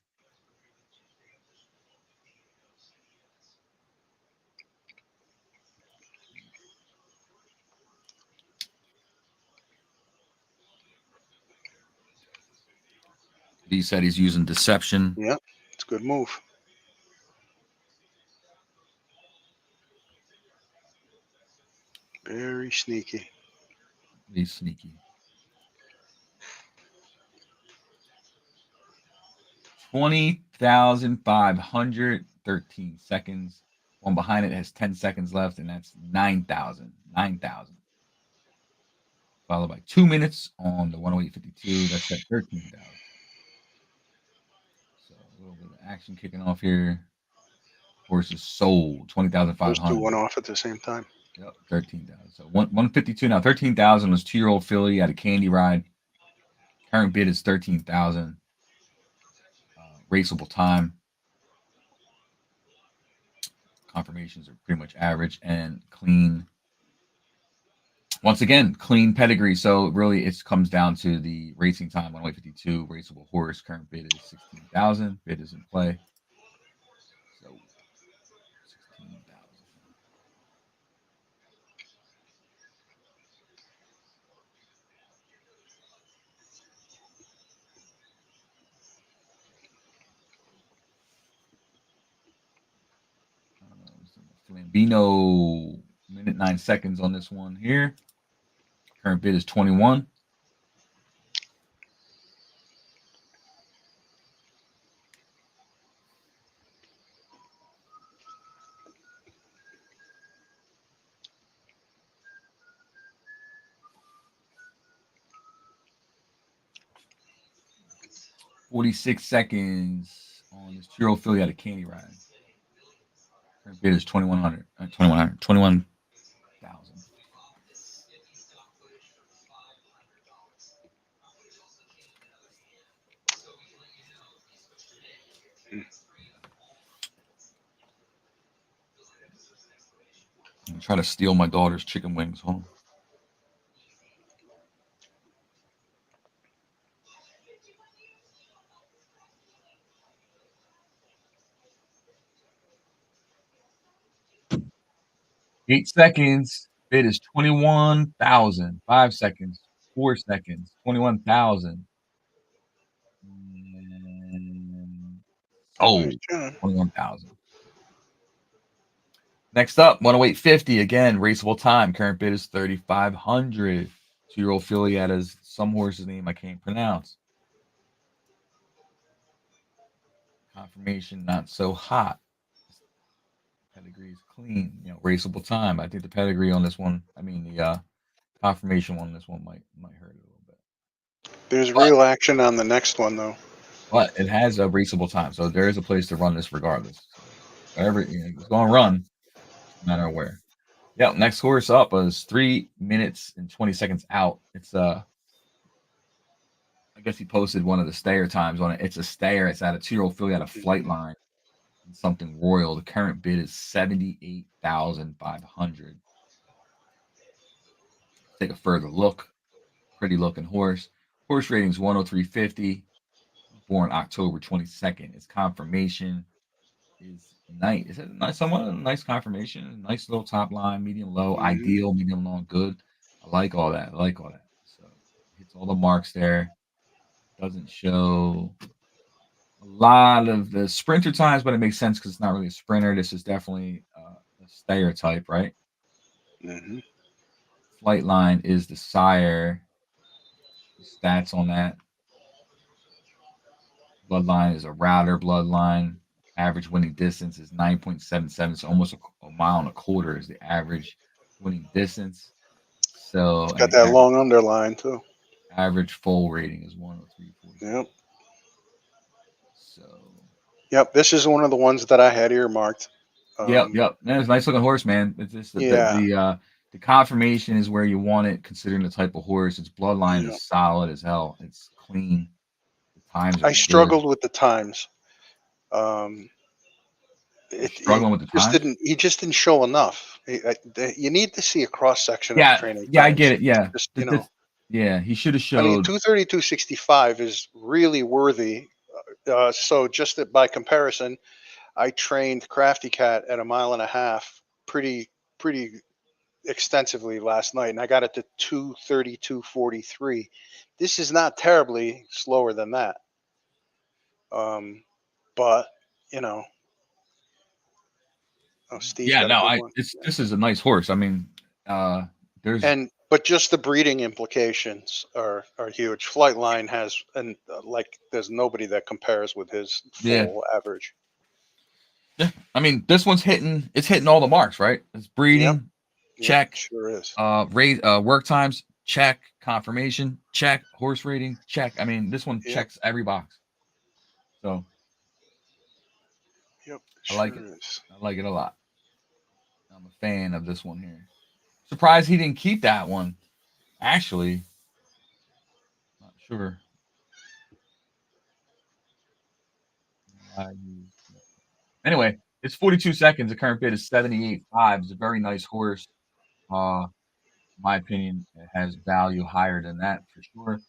He said he's using deception. Yep, it's a good move. Very sneaky. He's sneaky. 20,500. 13 seconds. One behind it has 10 seconds left, and that's 9,000. 9,000. Followed by 2 minutes on the 108.52. That's at 13,000. So a little bit of action kicking off here. Horse is sold, Those 20,500. two went off at the same time. Yep, 13,000. So 152 now. 13,000 was 2-year-old filly at a Candy Ride. Current bid is 13,000. Raceable time. Confirmations are pretty much average and clean. Once again, clean pedigree. So really, it comes down to the racing time. 108.52. Raceable horse. Current bid is 16,000. Bid is in play. So 16,000. Flambino, minute 9 seconds on this one here. Current bid is 21. $46 seconds on this Churro filly at a Candy Ride. Current bid is 2,100. 21,000. I'm trying to steal my daughter's chicken wings. Hold on. Eight seconds. Bid is 21,000. 5 seconds. 4 seconds. 21,000. Oh, Nice job. 21,000. Next up, 108.50 again. Raceable time. Current bid is 3,500. 2-year-old filly at some horse's name I can't pronounce. Confirmation not so hot. Pedigree is clean. Raceable time. I think the pedigree on this one. I mean the confirmation on this one might hurt a little bit. There's real action on the next one though. But it has a raceable time, so there is a place to run this regardless. So whatever it's going to run, no matter where. Yep. Next horse up is 3 minutes and 20 seconds out. It's I guess he posted one of the stayer times on it. It's a stayer. It's at a 2-year-old filly at a flight line. Something royal. The current bid is 78,500. Take a further look. Pretty looking horse. Horse rating is 103.50. Born October 22nd. Its confirmation is nice. Is it nice? Somewhat a nice confirmation. Nice little top line, medium low, ideal, medium long, good. I like all that. So hits all the marks there. Doesn't show a lot of the sprinter times, but it makes sense because it's not really a sprinter. This is definitely a stayer type, right? Mm-hmm. Flight line is the sire. Stats on that. Bloodline is a router bloodline. Average winning distance is 9.77. So almost a mile and a quarter is the average winning distance. So It's got that long underline too. Average foal rating is 103.40. Yep. So. Yep. This is one of the ones that I had earmarked. Yep. That's a nice looking horse, man. It's just the confirmation is where you want it, considering the type of horse. Its bloodline is solid as hell. It's clean. The times. I struggled with the times. Struggling with the times. He just didn't show enough. You need to see a cross section of training. Yeah, I get it. Yeah, just, yeah, he should have showed. I mean, 232.65 is really worthy. So just by comparison, I trained Crafty Cat at 1.5 miles pretty extensively last night, and I got it to 232.43. This is not terribly slower than that. But Steve. This is a nice horse. I mean, but just the breeding implications are huge. Flightline has there's nobody that compares with his full average. Yeah, I mean, this one's hitting. It's hitting all the marks, right? It's breeding, Yep, check. sure is. Work times, check. Confirmation, check. Horse rating, check. I mean, this one Yep. checks every box. So Yep, I like sure it. is. I like it a lot. I'm a fan of this one here. Surprised he didn't keep that one. Actually, not sure. Anyway, it's 42 seconds. The current bid is 78.5. It's a very nice horse. In my opinion, it has value higher than that for sure.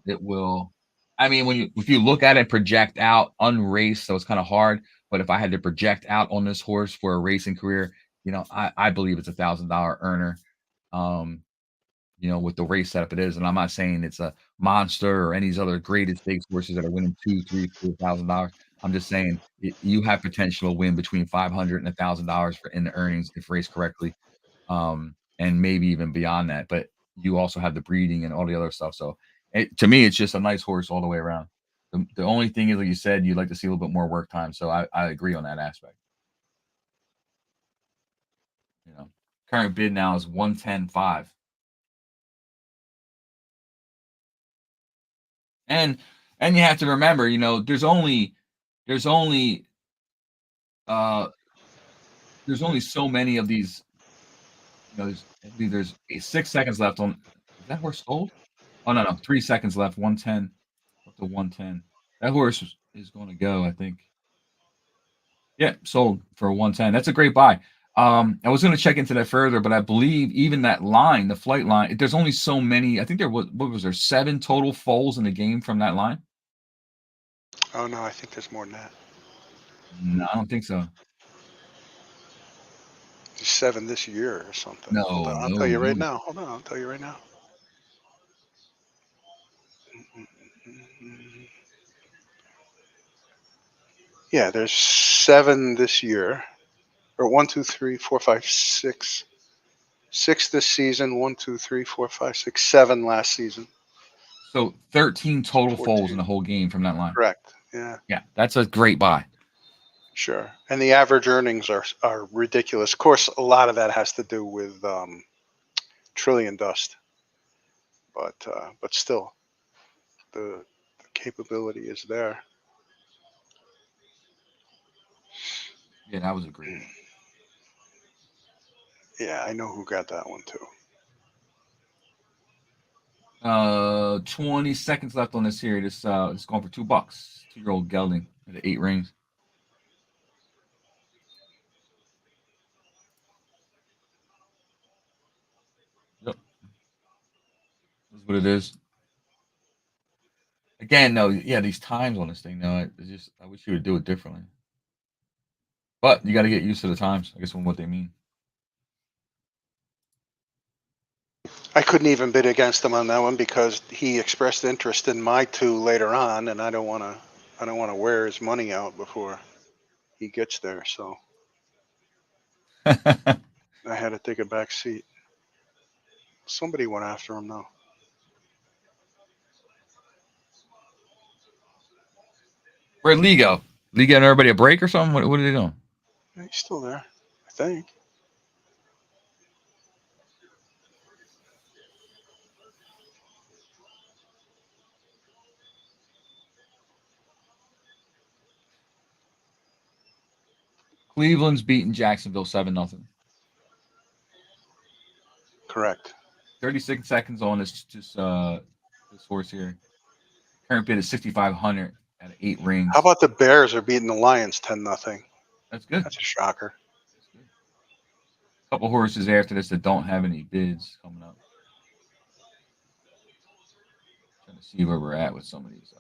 It will. I mean, if you look at it, project out unraced, so it's kind of hard. But if I had to project out on this horse for a racing career, I believe it's $1,000 earner. With the race setup it is, and I'm not saying it's a monster or any of these other graded stakes horses that are winning $2, $3, $4,000. I'm just saying you have potential to win between $500 and $1,000 in the earnings if raced correctly, and maybe even beyond that. But you also have the breeding and all the other stuff. So to me, it's just a nice horse all the way around. The only thing is, like you said, you'd like to see a little bit more work time. So I agree on that aspect. Current bid now is 110.5. And you have to remember, there's only so many of these. There's 6 seconds left on. Is that horse sold? Oh no, 3 seconds left. 110 up to 110. That horse is going to go, I think. Yeah, sold for 110. That's a great buy. I was going to check into that further, but I believe even that line, the flight line, there's only so many. I think there was, what was there, 7 total foals in the game from that line? Oh no, I think there's more than that. No, I don't think so. There's 7 this year or something. No, Hold on, I'll no, tell you right no. now. Hold on, I'll tell you right now. Yeah, there's 7 this year, or 1, 2, 3, 4, 5, 6. 6 this season. 1, 2, 3, 4, 5, 6, 7 last season. So 13 total 14. foals in the whole game from that line. Correct. Yeah. Yeah, that's a great buy. Sure. And the average earnings are ridiculous. Of course, a lot of that has to do with Trillion Dust, but still, the capability is there. Yeah, that was a great one. Yeah, I know who got that one too. 20 seconds left on this here. This it's going for $2. 2-year-old gelding at 8 rings. Yep, that's what it is. Again, no, yeah, these times on this thing, no, I wish you would do it differently. But you got to get used to the times, I guess, on what they mean. I couldn't even bid against him on that one because he expressed interest in my 2 later on, and I don't want to wear his money out before he gets there. So I had to take a back seat. Somebody went after him though. Where'd Lee go? Lee getting everybody a break or something? What are they doing? He's still there, I think. Cleveland's beating Jacksonville 7-0. Correct. 36 seconds on this horse here. Current bid is 6,500 at 8 rings. How about the Bears are beating the Lions 10-0? That's good. That's a shocker. That's good. A couple horses after this that don't have any bids coming up. Trying to see where we're at with some of these.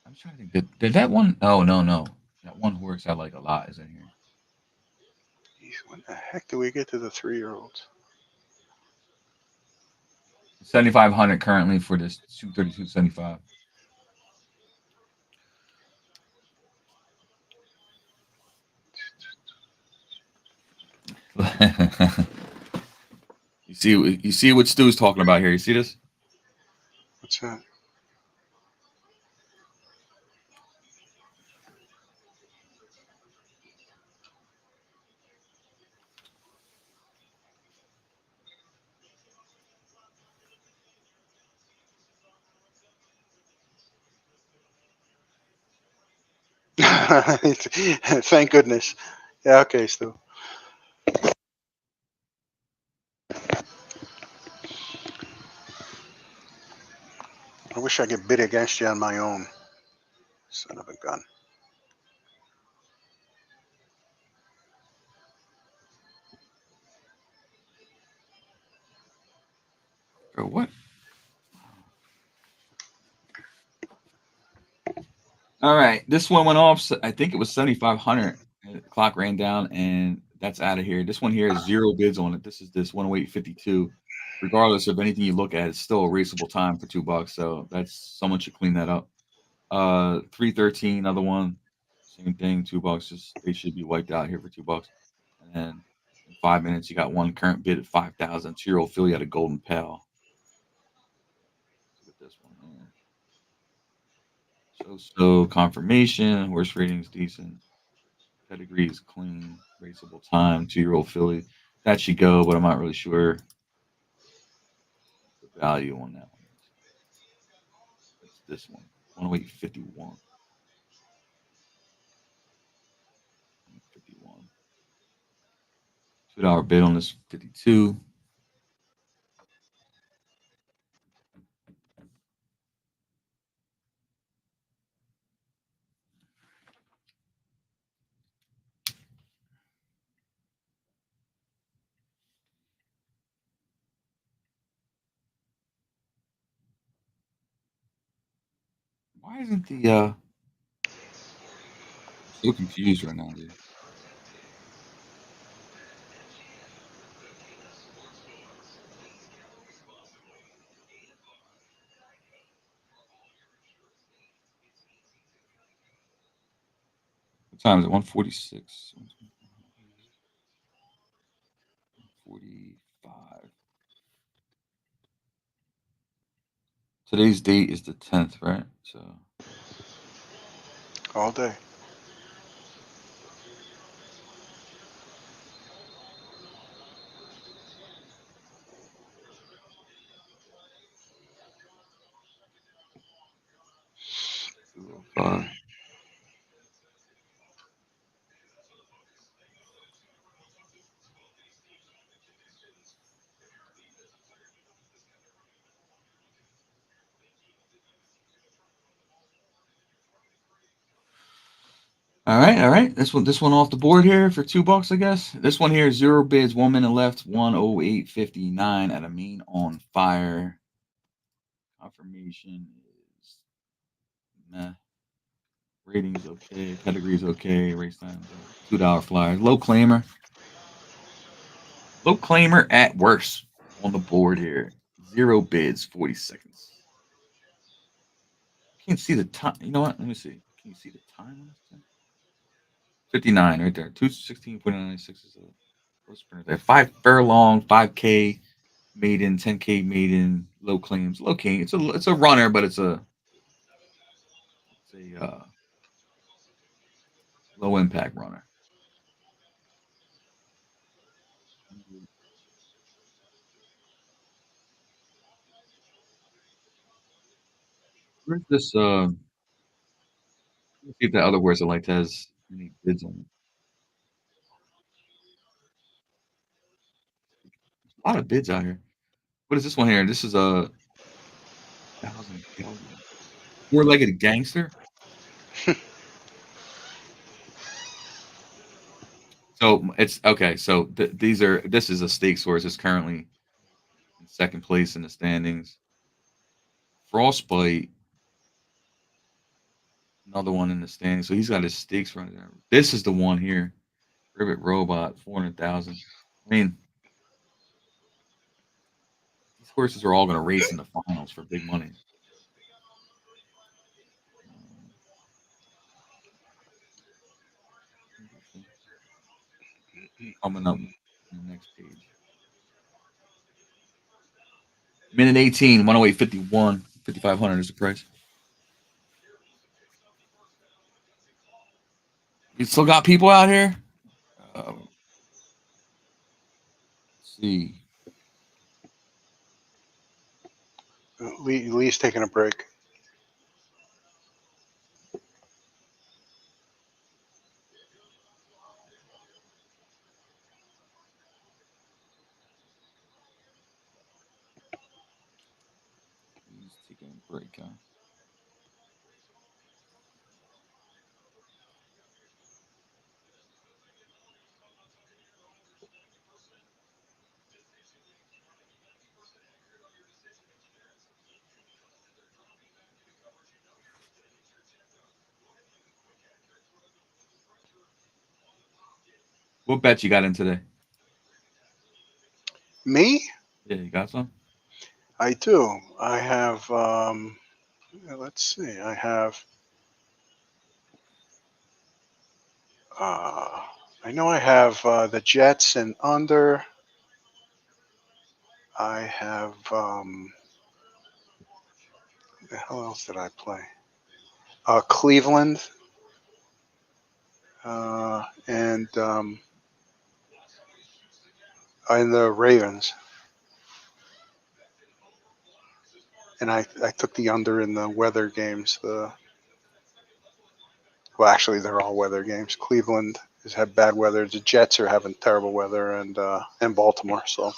I'm trying to think. Did that one? Oh no. That one horse I like a lot is in here. Jeez, when the heck do we get to the 3-year-olds? 7,500 currently for this 232.75. You see what Stu's talking about here. You see this? What's that? Thank goodness. Yeah, okay, Stu. I wish I could bid against you on my own. Son of a gun. Bro, what? All right, this one went off. I think it was 7,500. The clock ran down, and that's out of here. This one here is 0 bids on it. This is this 108.52. Regardless of anything you look at, it's still a raceable time for $2. So that's someone should clean that up. 313, another one, same thing, $2. Just they should be wiped out here for $2. And then in 5 minutes, you got one current bid at 5,000. 2-year-old filly at a Golden Pal. Look at this one here. So confirmation, horse rating's decent, pedigree is clean, raceable time, 2-year-old filly. That should go, but I'm not really sure the value on that one is. It's this one, 108.51. 51. $2 bid on this 52. Why isn't the I'm so confused right now, dude. What time is it? 146. 45. Today's date is the 10th, right? So All day. uh, all right. This one off the board here for $2, I guess. This one here, 0 bids, 1 minute left, 108.59 at a mean on fire. Confirmation is meh. Ratings okay, pedigree's okay, race time's $2 flyers. Low claimer. Low claimer at worst on the board here. 0 bids, 40 seconds. Can't see the time. You know what? Let me see. Can you see the time on this thing? 59 right there. 216.96 is a pro sprinter there. 5 furlong, 5K maiden, 10K maiden, low claims, low king. It's a runner, but it's a low impact runner. Where's this? Let's see if the other words I liked has any bids on it. A lot of bids out here. What is this one here? This is a 1,000 Calgary. 4-legged gangster. So it's okay. So this is a stakes horse. It's currently in second place in the standings. Frostbite, another one in the standings. So he's got his stakes running there. This is the one here. Rivet Robot, 400,000. I mean, these horses are all going to race in the finals for big money. Coming up on the next page. Minute 18, 108.51, 5,500 is the price. You still got people out here? Let's see. Lee's taking a break. break, huh? What bet you got in today? Me? Yeah, you got some? I do. I have. Let's see. I have. I know I have the Jets and under. I have. The hell else did I play? Cleveland. And the Ravens. And I took the under in the weather games. Well, actually, they're all weather games. Cleveland has had bad weather. The Jets are having terrible weather, and Baltimore. So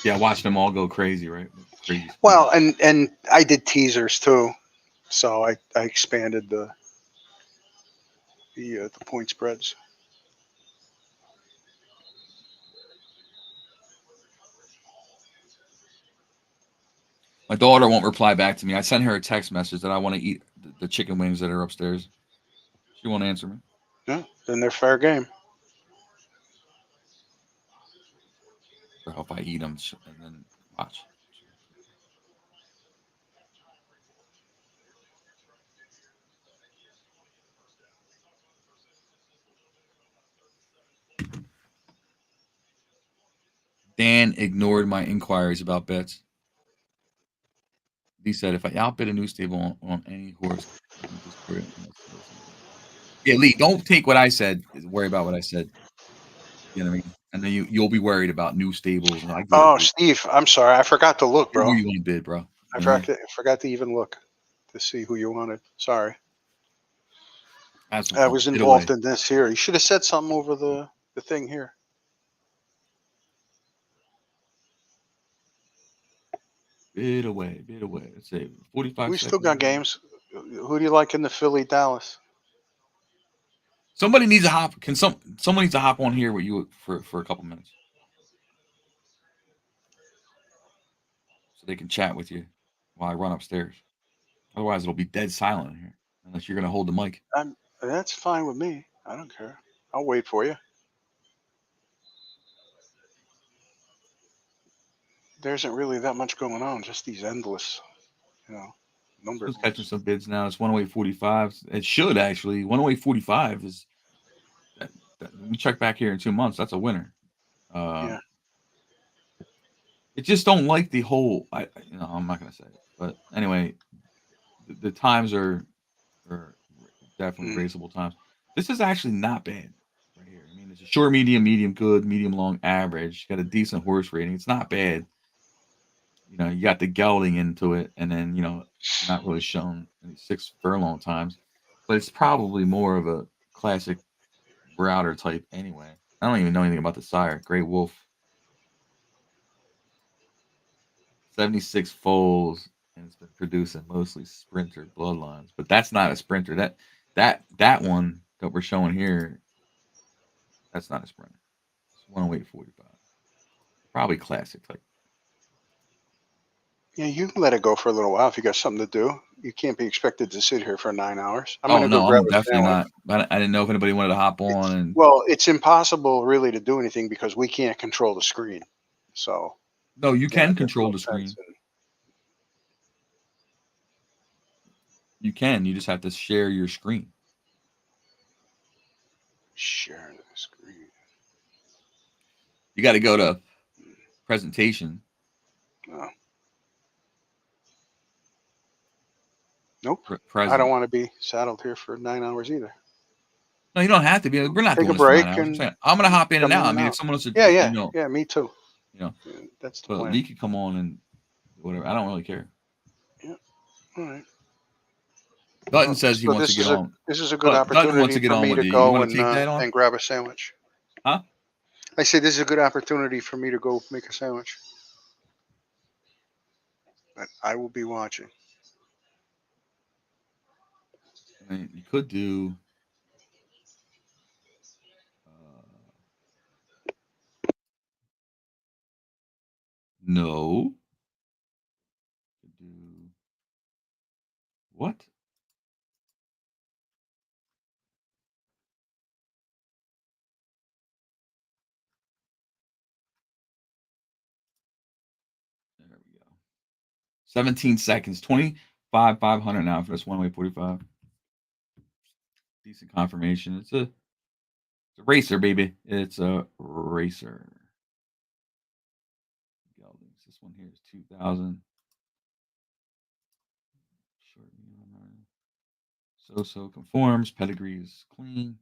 Yeah, watch them all go crazy, right? Crazy speed. well, and I did teasers too, so I expanded the point spreads. My daughter won't reply back to me. I sent her a text message that I want to eat the chicken wings that are upstairs. She won't answer me. Yeah, then they're fair game. So if I eat them and then watch. Dan ignored my inquiries about bets. He said, if I outbid a new stable on any horse, yeah, Lee, don't take what I said. Worry about what I said. You know what I mean? And then you'll be worried about new stables. And I get Oh, it. Steve, I'm sorry. I forgot to look, bro. Who you want to bid, bro? I forgot to even look to see who you wanted. Sorry. I was involved in this here. You should have said something over the thing here. Bid away. Let's say 45 We seconds. still got games. Who do you like in the Philly Dallas? Somebody needs to hop. Someone needs to hop on here with you for a couple minutes, so they can chat with you while I run upstairs. Otherwise, it'll be dead silent in here unless you're gonna hold the mic. That's fine with me. I don't care. I'll wait for you. There isn't really that much going on. Just these endless, numbers. Just catching some bids now. It's 108.45. It should actually 108.45 is. We check back here in 2 months. That's a winner. Yeah. It just don't like the whole. I'm not gonna say it, but anyway, the times are definitely raceable times. This is actually not bad right here. I mean, it's a short, medium good, medium long, average. Got a decent horse rating. It's not bad. You got the gelding into it, and then not really shown any 6 furlong times, but it's probably more of a classic Browder type anyway. I don't even know anything about the sire. Great Wolf. 76 foals, and it's been producing mostly sprinter bloodlines, but that's not a sprinter. That one that we're showing here, that's not a sprinter. It's 108.45. Probably classic type. Yeah, you can let it go for a little while if you got something to do. You can't be expected to sit here for 9 hours. I'm definitely not. But I didn't know if anybody wanted to hop on. It's impossible really to do anything because we can't control the screen. So no, you can control the screen. You can. You just have to share your screen. Sharing the screen. You got to go to presentation. No. Nope. I don't want to be saddled here for 9 hours either. No, you don't have to be. We're not Take doing a break. I'm going to hop in and out. I mean, if someone else, yeah, me too. That's the plan. Lee could come on and whatever. I don't really care. Yeah. All right. Dutton says he wants to get on. This is a good opportunity for me to go and grab a sandwich. Huh? I say this is a good opportunity for me to go make a sandwich. But I will be watching. I mean, you could do. No. Could do what? There we go. 17 seconds. 25,500 now for this one way 45. Decent confirmation. It's a racer, baby. It's a racer. Geldings. This one here is 2,000. Short so conforms. Pedigree is clean.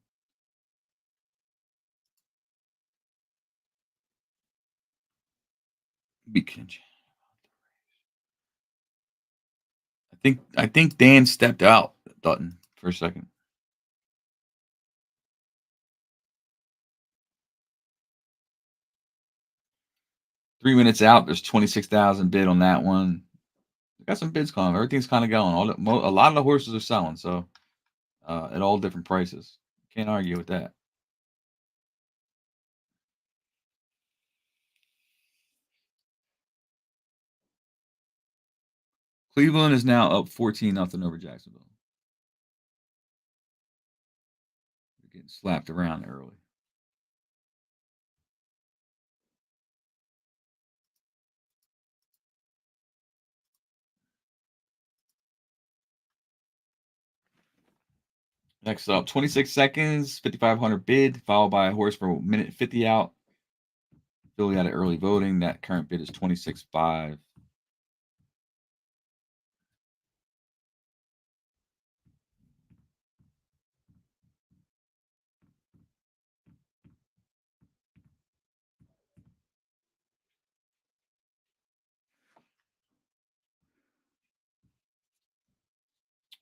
I think Dan stepped out, Dutton, for a second. Three minutes out. There's 26,000 bid on that one. Got some bids coming. Everything's kind of going. A lot of the horses are selling, so at all different prices. Can't argue with that. Cleveland is now up 14-0 over Jacksonville. They're getting slapped around early. Next up, 26 seconds, 5,500 bid, followed by a horse for minute 50 out. Philly had an early voting. That current bid is 26.5.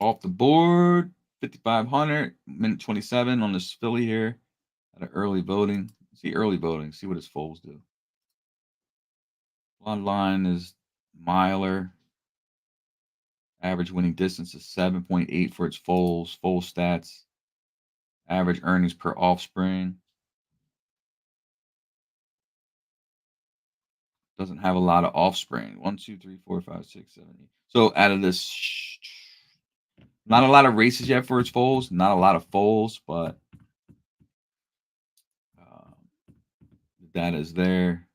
Off the board, 5,500, minute 27 on this Philly here. At an early voting. See early voting. See what his foals do. Line is miler. Average winning distance is 7.8 for its foals. Foal stats. Average earnings per offspring. Doesn't have a lot of offspring. 1, 2, 3, 4, 5, 6, 7, 8. So out of this, not a lot of races yet for its foals. Not a lot of foals, but the data is there.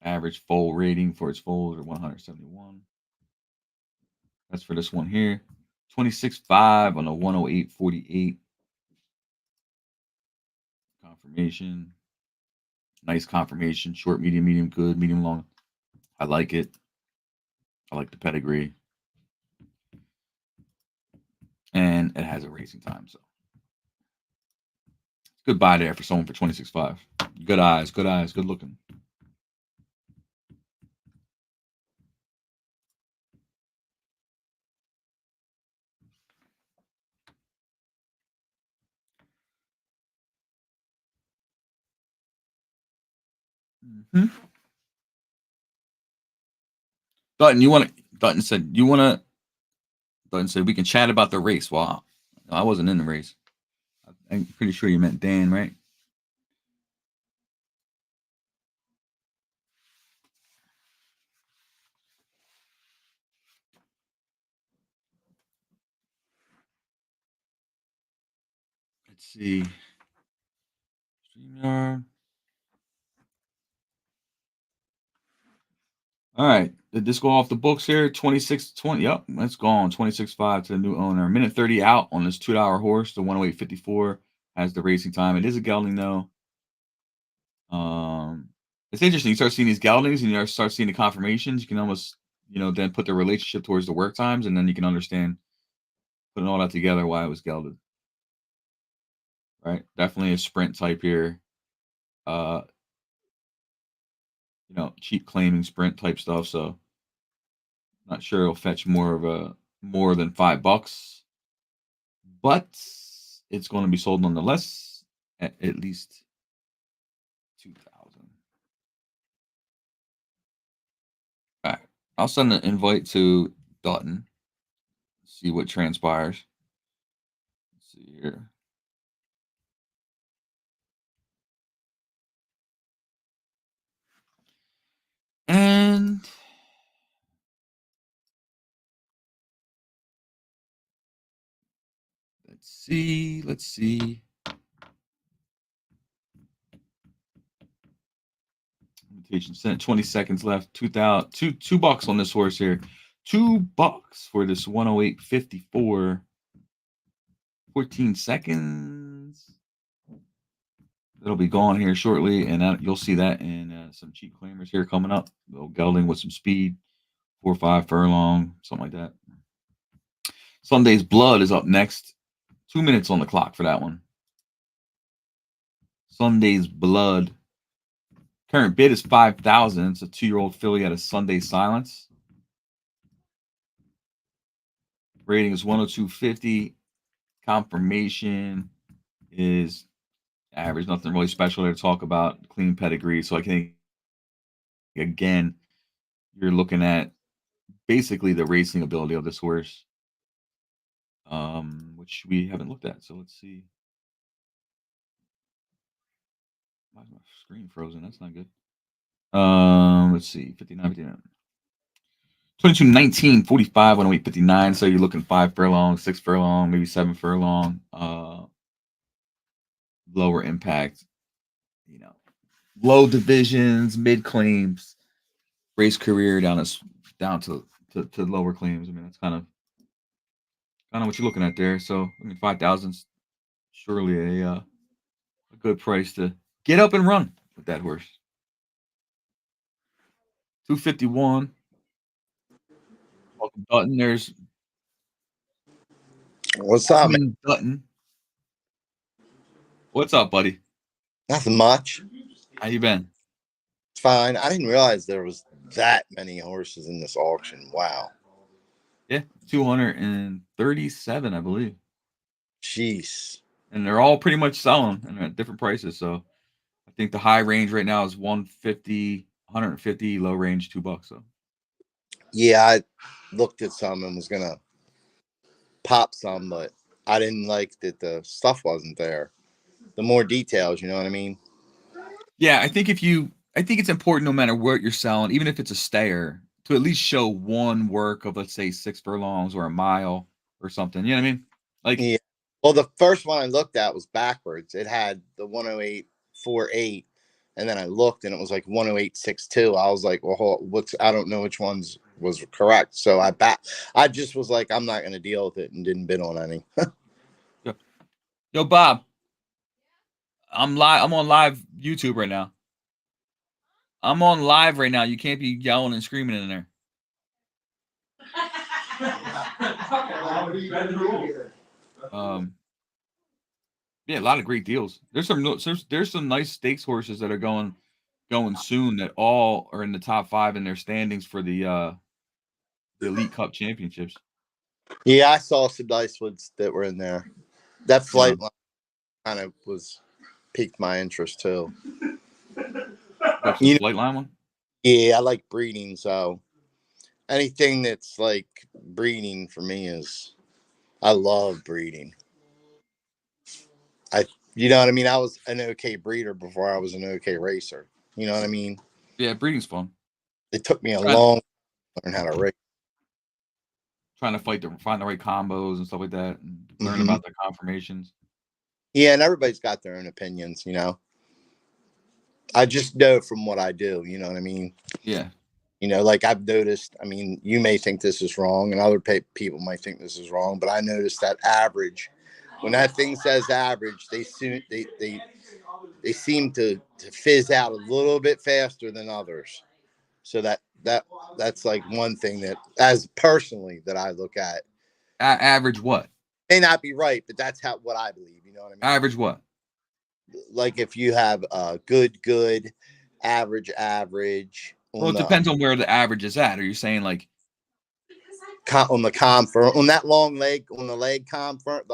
Average foal rating for its foals are 171. That's for this one here. 26.5 on a 108.48. Confirmation. Nice confirmation. Short, medium, good, medium, long. I like it. I like the pedigree. And it has a racing time, so good buy there for someone for 26.5. Good eyes, good looking. Mm-hmm. Dutton said we can chat about the race. Well, I wasn't in the race. I'm pretty sure you meant Dan, right? Let's see. StreamYard. All right. Did this go off the books here? 26.20. Yep, it's gone. 26.5 to the new owner. Minute 30 out on this $2 horse. The 108.54 has the racing time. It is a gelding though. It's interesting. You start seeing these geldings and you start seeing the confirmations. You can almost, then put the relationship towards the work times, and then you can understand putting all that together why it was gelded. Right? Definitely a sprint type here. Cheap claiming sprint type stuff. So not sure it'll fetch more than $5, but it's going to be sold nonetheless at least 2,000. All right, I'll send an invite to Dutton. See what transpires. see here. And let's see. Invitation sent. 20 seconds left. $2 on this horse here. $2 for this 108.54. 14 seconds. It'll be gone here shortly, and you'll see that in some cheap claimers here coming up. Little gelding with some speed, 4 or 5 furlong, something like that. Sunday's Blood is up next. 2 minutes on the clock for that one. Sunday's Blood. Current bid is $5,000. It's a 2-year-old filly out of Sunday Silence. Rating is 102.50. Confirmation is average. Nothing really special there to talk about. Clean pedigree. So I think, again, you're looking at basically the racing ability of this horse, which we haven't looked at. So let's see. Why is my screen frozen? That's not good. Let's see. 59. 22, 19, 45, 108, 59. So you're looking 5 furlong, 6 furlong, maybe 7 furlong. Lower impact, low divisions, mid claims, race career down to lower claims. I mean, that's kind of what you're looking at there. So I mean, 5,000's surely a good price to get up and run with that horse. 251. Welcome, Dutton. There's What's up, man? Dutton. What's up, buddy? Nothing much. How you been? It's fine. I didn't realize there was that many horses in this auction. Wow. Yeah, 237, I believe. Jeez. And they're all pretty much selling and at different prices. So I think the high range right now is 150, 150, low range $2. So Yeah, I looked at some and was gonna pop some, but I didn't like that the stuff wasn't there. The more details, you know what I mean? yeah, I think it's important no matter what you're selling, even if it's a stayer, to at least show one work of, let's say, 6 furlongs or a mile or something. You know what I mean? Like, Yeah. Well, the first one I looked at was backwards. It had the 108.48, and then I looked and it was like 108.62. I was like, well, I don't know which ones was correct. So I just was like, I'm not going to deal with it and didn't bid on any. yo, Bob, I'm on live YouTube right now. I'm on live right now. You can't be yelling and screaming in there. Yeah, a lot of great deals. There's some nice stakes horses that are going soon that all are in the top 5 in their standings for the Elite Cup Championships. Yeah, I saw some nice ones that were in there. That flight line kind of piqued my interest too. Flight line one? Yeah, I like breeding, so anything that's like breeding for me I love breeding. You know what I mean? I was an okay breeder before I was an okay racer. You know what I mean? Yeah, breeding's fun. It took me a long time to learn how to race. Trying to find the right combos and stuff like that, and learn about the conformations. Yeah, and everybody's got their own opinions, you know. I just know from what I do, you know what I mean? Yeah. You know, like I've noticed, I mean, you may think this is wrong and other people might think this is wrong, but I noticed that average, when that thing says average, they seem to fizz out a little bit faster than others. So that's like one thing that, as personally, that I look at. Average what? May not be right, but that's what I believe. You know what I mean? Average what? Like if you have good, average. Well, it depends on where the average is at. Are you saying like on the comfort, on that long leg, on the leg comfort,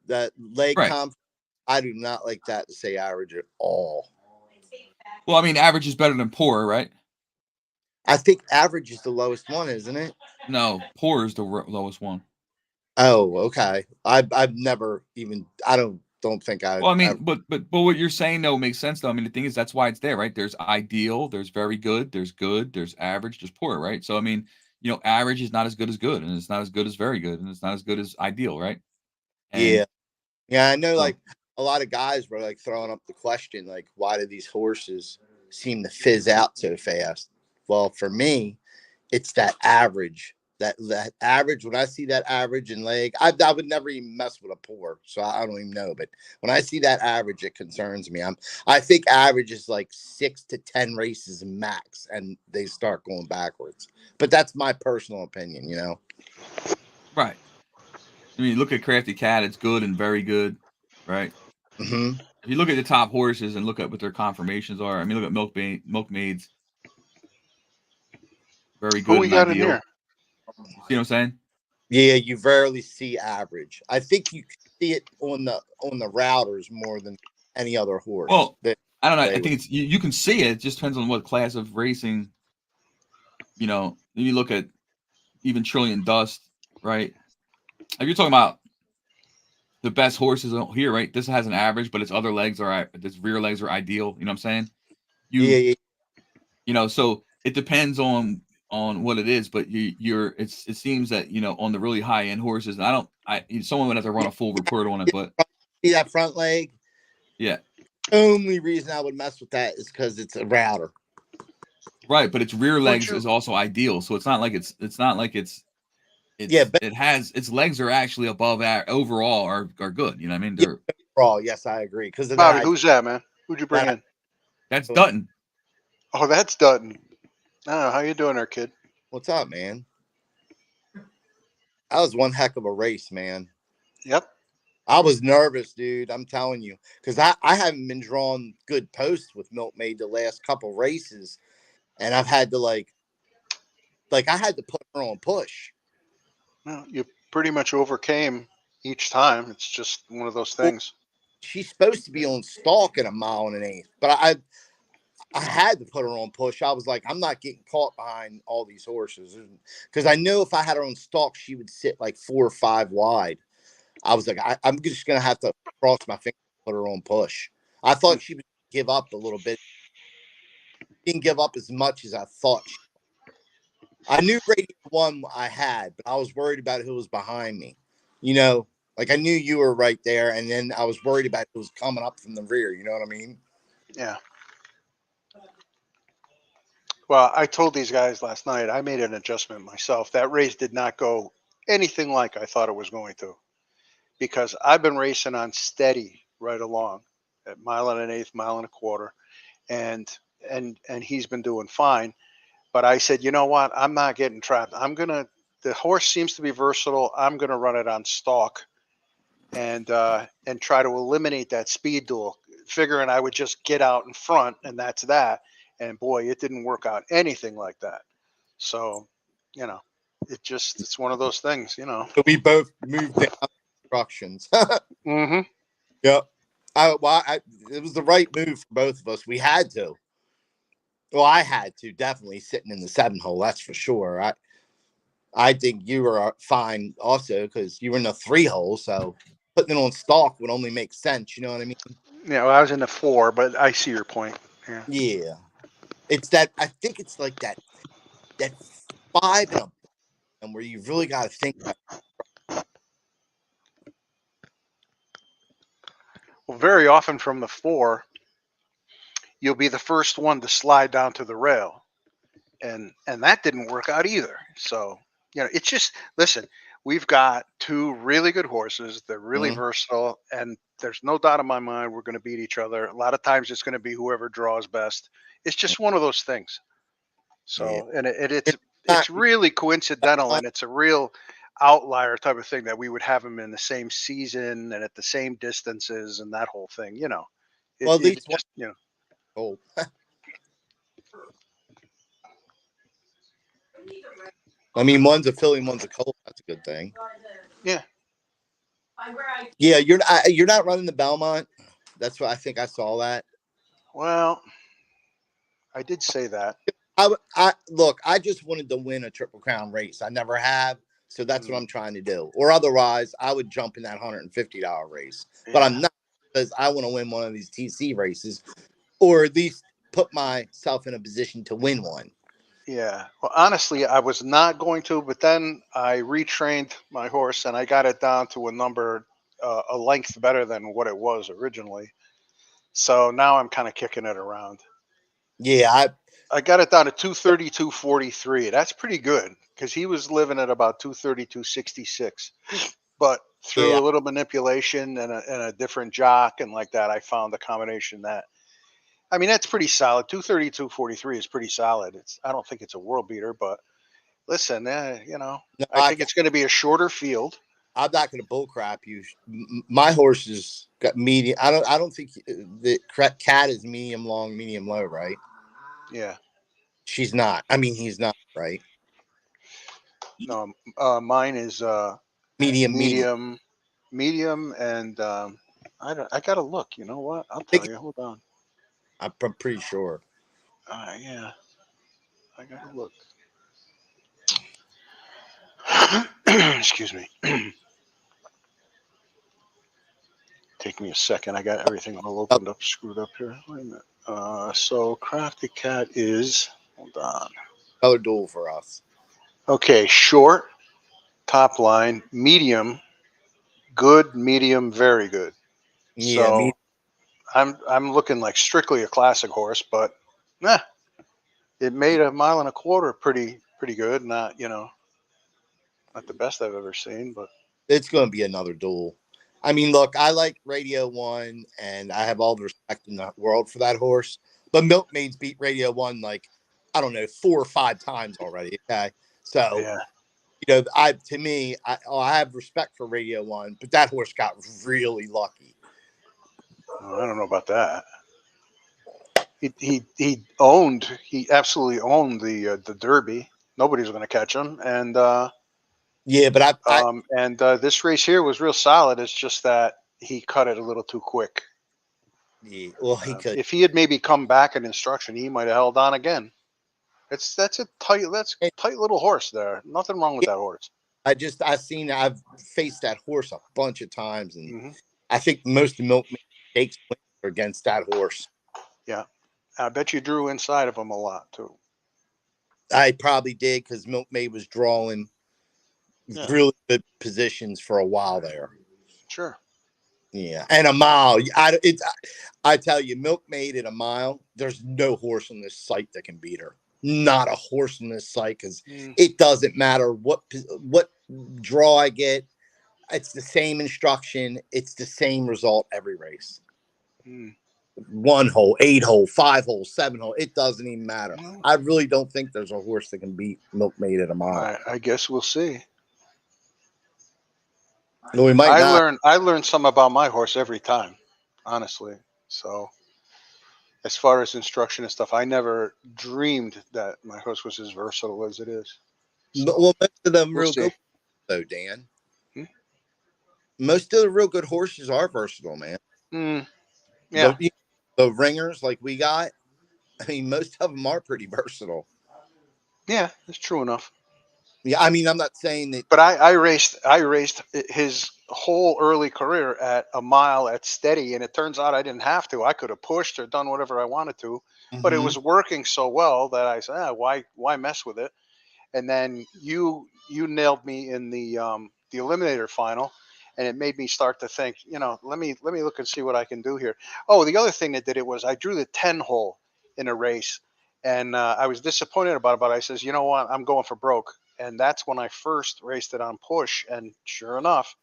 that leg comfort? I do not like that to say average at all. Well, I mean, average is better than poor, right? I think average is the lowest one, isn't it? No, poor is the lowest one. Oh, okay. I've never even. I don't think I. Well, I mean, but what you're saying though makes sense though. I mean, the thing is that's why it's there, right? There's ideal, there's very good, there's average, there's poor, right? So I mean, average is not as good as good, and it's not as good as very good, and it's not as good as ideal, right? Yeah. And Yeah, I know so like a lot of guys were like throwing up the question, like, why do these horses seem to fizz out so fast? Well, for me, it's that average. That average, when I see that average in leg, I would never even mess with a poor, so I don't even know. But when I see that average, it concerns me. I think average is like 6 to 10 races max, and they start going backwards. But that's my personal opinion, you know. right. I mean, look at Crafty Cat, it's good and very good, right? Hmm. If you look at the top horses and look at what their conformations are, I mean, look at Milkmaids, very Who good we and got in ideal. here? You see what I'm saying? Yeah, you rarely see average. I think you see it on the routers more than any other horse. Well, That I don't know. I they would. think it's you can see it. It just depends on what class of racing. You look at even Trillion Dust, right? If you're talking about the best horses here, right? This has an average, but its other legs are its rear legs are ideal. You know what I'm saying? Yeah, You yeah, so it depends on what it is, but it seems that on the really high end horses, and someone would have to run a full report on it, but see that front leg. yeah, Only reason I would mess with that is because it's a router. right. But its rear Would legs you? is also ideal, so it's not like Yeah, but it has its legs are actually above overall are good. You know what I mean? yeah, overall, yes, I agree. Because of Bobby, that, who's that, man? Who'd you bring that in? That's Dutton. Oh, that's Dutton. Oh, how you doing there, kid? what's up, man? That was one heck of a race, man. Yep. I was nervous, dude. I'm telling you, because I haven't been drawing good posts with Milkmaid the last couple races, and I've had to like I had to put her on push. Well, you pretty much overcame each time. It's just one of those things. She's supposed to be on stalk at 1.125 miles, but I had to put her on push. I was like, I'm not getting caught behind all these horses because I knew if I had her on stalk, she would sit like 4 or 5 wide. I was like, I'm just gonna have to cross my fingers and put her on push. I thought she would give up a little bit. She didn't give up as much as I thought. I knew Radio One I had, but I was worried about who was behind me. You know, like I knew you were right there, and then I was worried about who was coming up from the rear. You know what I mean? Yeah. Well, I told these guys last night, I made an adjustment myself. That race did not go anything like I thought it was going to because I've been racing on steady right along at 1.125 1.25 miles, and he's been doing fine. But I said, you know what? I'm not getting trapped. The horse seems to be versatile. I'm gonna run it on stalk and try to eliminate that speed duel, figuring I would just get out in front and that's that. And boy, it didn't work out anything like that. So, you know, it's one of those things. So we both moved down instructions. Mm-hmm. Yep. It was the right move for both of us. We had to. Well, I had to definitely sitting in the 7 hole. That's for sure. I think you were fine also because you were in the 3 hole. So putting it on stalk would only make sense. You know what I mean? Yeah, well, I was in the 4, but I see your point. Yeah. Yeah. It's that I think it's like that 5 and where you really got to think about. Well, very often from the 4, you'll be the first one to slide down to the rail, and that didn't work out either. So it's just listen. We've got 2 really good horses. They're really Mhm. versatile, and there's no doubt in my mind we're going to beat each other. A lot of times it's going to be whoever draws best. It's just one of those things. Yeah. So, and it's It's not, it's really coincidental, and it's a real outlier type of thing that we would have them in the same season and at the same distances and that whole thing. well, at It least one just hole. I mean, one's a filly, one's a colt. That's a good thing. yeah. Yeah, you're not running the Belmont. That's what I think I saw that. Well, I did say that. I look. I just wanted to win a Triple Crown race. I never have, So that's what I'm trying to do. Or otherwise, I would jump in that $150 race. But I'm not, because I want to win one of these TC races, or at least put myself in a position to win one. Yeah. Well, honestly, I was not going to, but then I retrained my horse and I got it down to a number, a length better than what it was originally. So now I'm kind of kicking it around. Yeah, I got it down to 230, 243. That's pretty good because he was living at about 230, 266. But through Yeah. a little manipulation and a different jock and like that, I found a combination that, I mean, that's pretty solid. 230, 243 is pretty solid. I don't think it's a world beater, but listen, no, I think it's going to be a shorter field. I'm not going to bullcrap you. My horse has got medium. I don't think the cat is medium long, medium low, right? Yeah. She's not. I mean, he's not, right? No, mine is Medium. medium, and I got to look. You know what? I'll tell you. Hold on. I'm pretty sure. Yeah, I got to look. Excuse me. Take me a second. I got everything all opened up, screwed up here. Wait a minute. So Crafty Cat is, hold on. Color duel for us. Okay, short, top line, medium, good, medium, very good. Yeah, So I'm looking like strictly a classic horse, but it made a mile and a quarter pretty good. Not not the best I've ever seen, but it's going to be another duel. I mean, look, I like Radio One, and I have all the respect in the world for that horse. But Milkmaid's beat Radio One like, I don't know, 4 or 5 times already. Okay, so yeah. I have respect for Radio One, but that horse got really lucky. I don't know about that. He absolutely owned the Derby. Nobody's going to catch him, and Yeah, but this race here was real solid. It's just that he cut it a little too quick. yeah, well, he could. If he had maybe come back in instruction, he might have held on again. That's a tight little horse there. Nothing wrong with that horse. I've faced that horse a bunch of times, and Mm-hmm. I think most of Milkmaid stakes are against that horse. Yeah, I bet you drew inside of him a lot too. I probably did because Milkmaid was drawing really good positions for a while there. Sure. Yeah, and a mile. I tell you, Milkmaid at a mile. There's no horse on this site that can beat her. Not a horse on this site because it doesn't matter what draw I get. It's the same instruction. It's the same result every race. 1 hole, 8 hole, 5 hole, 7 hole. It doesn't even matter. I really don't think there's a horse that can beat Milkmaid at a mile. I guess we'll see. No, we might not. I learned some about my horse every time, honestly. So as far as instruction and stuff, I never dreamed that my horse was as versatile as it is. So, Well, most of them we'll real see. good, though, Dan. Most of the real good horses are versatile, man. Yeah. The ringers like we got, I mean, most of them are pretty versatile. Yeah, that's true enough. Yeah, I mean, I'm not saying that. But I raced his whole early career at a mile at steady, and it turns out I didn't have to. I could have pushed or done whatever I wanted to, but it was working so well that I said, why mess with it? And then you nailed me in the eliminator final, and it made me start to think, let me look and see what I can do here. Oh, the other thing that did it was I drew the 10 hole in a race, and I was disappointed about it, but I says, you know what, I'm going for broke. And that's when I first raced it on push, and sure enough,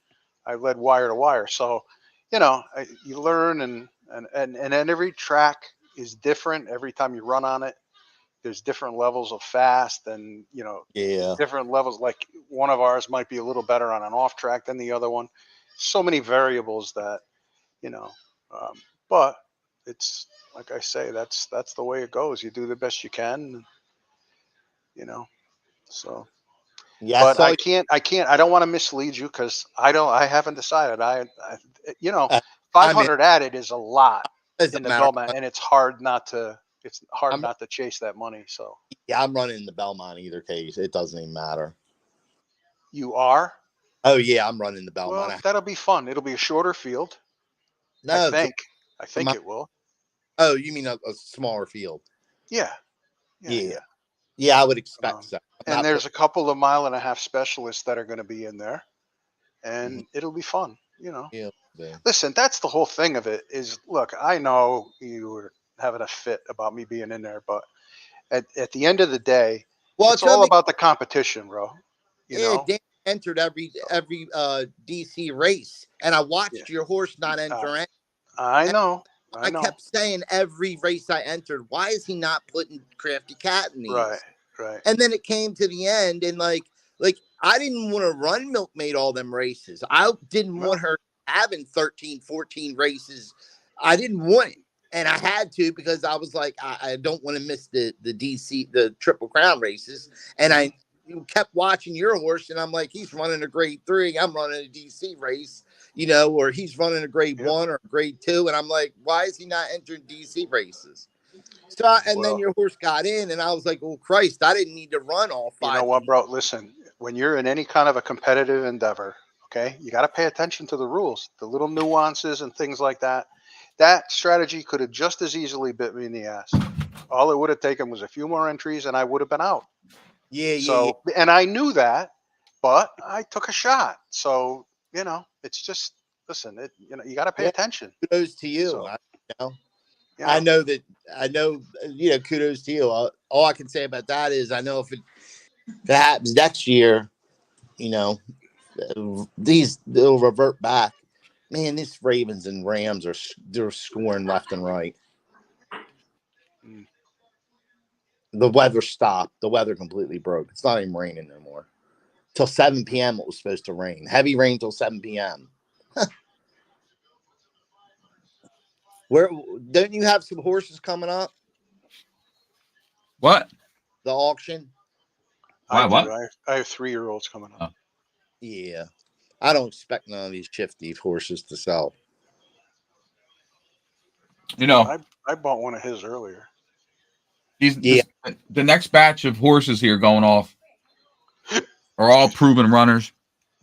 I led wire to wire. So, you learn, and every track is different. Every time you run on it, there's different levels of fast, and different levels. Like one of ours might be a little better on an off track than the other one. So many variables that, but it's like I say, that's the way it goes. You do the best you can, so. Yeah, But I don't want to mislead you because I haven't decided. 500 added is a lot in the Belmont, and it's hard not to not to chase that money. So yeah, I'm running the Belmont either case. It doesn't even matter. You are? Oh yeah, I'm running the Belmont. Well, that'll be fun. It'll be a shorter field. No, I think. I think my- it will. oh, you mean a smaller field? Yeah. Yeah. Yeah, I would expect Um, so. and there's a couple of 1.5-mile specialists that are going to be in there, and it'll be fun. Yeah. Listen, that's the whole thing of it. Is look, I know you were having a fit about me being in there, but at the end of the day, Well, it's all about the competition, bro. You yeah, know. Dan entered every DC race, and I watched Yeah. your horse not enter any. I know. I I know. kept saying every race I entered, why is he not putting Crafty Cat in these? Right. Right. And then it came to the end, and like I didn't want to run Milkmaid all them races. I didn't want her having 13, 14 races. I didn't want it. And I had to because I was like, I don't want to miss the DC, the Triple Crown races. And I kept watching your horse, and I'm like, he's running a grade 3. I'm running a DC race, or he's running a grade 1 or a grade 2. And I'm like, why is he not entering DC races? So, then your horse got in, and I was like, oh, Christ, I didn't need to run all 5. You know what, bro? Listen, when you're in any kind of a competitive endeavor, okay, you got to pay attention to the rules, the little nuances and things like that. That strategy could have just as easily bit me in the ass. All it would have taken was a few more entries, and I would have been out. Yeah. And I knew that, but I took a shot. So, it's just, listen, you got to pay attention. Kudos to you. So, I know, kudos to you. All I can say about that is I know if it happens next year, they'll revert back. Man, these Ravens and Rams they're scoring left and right. The weather stopped. The weather completely broke. It's not even raining no more. Till 7 p.m. it was supposed to rain. Heavy rain till 7 p.m. Where don't you have some horses coming up? What? The auction? I What? do. I have 3-year-olds coming up. Yeah. I don't expect none of these shifty horses to sell. I bought one of his earlier. The next batch of horses here going off are all proven runners.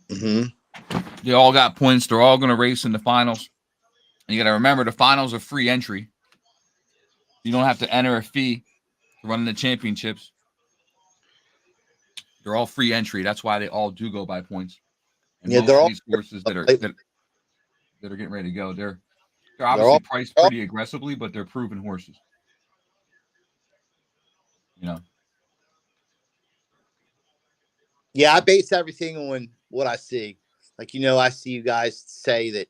Mm-hmm. They all got points. They're all going to race in the finals. And you got to remember, the finals are free entry. You don't have to enter a fee to run in the championships. They're all free entry. That's why they all do go by points. And most of these horses that are getting ready to go, they're obviously priced pretty aggressively, but they're proven horses. Yeah, I base everything on what I see. Like, I see you guys say that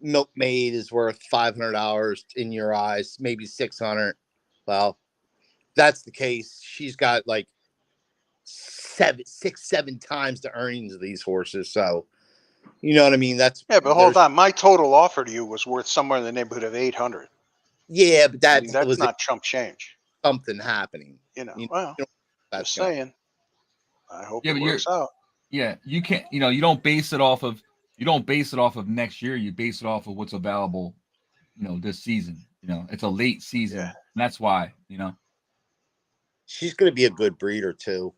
Milkmaid is worth $500 in your eyes, maybe $600. Well, that's the case. She's got like 7 times the earnings of these horses. So, you know what I mean? But hold on. My total offer to you was worth somewhere in the neighborhood of 800. Yeah, but that's not chump change. Something happening. Just saying. I hope it works out. Yeah, you can't. You don't base it off of next year. You base it off of what's available. This season. It's a late season. Yeah. And that's why. She's going to be a good breeder too.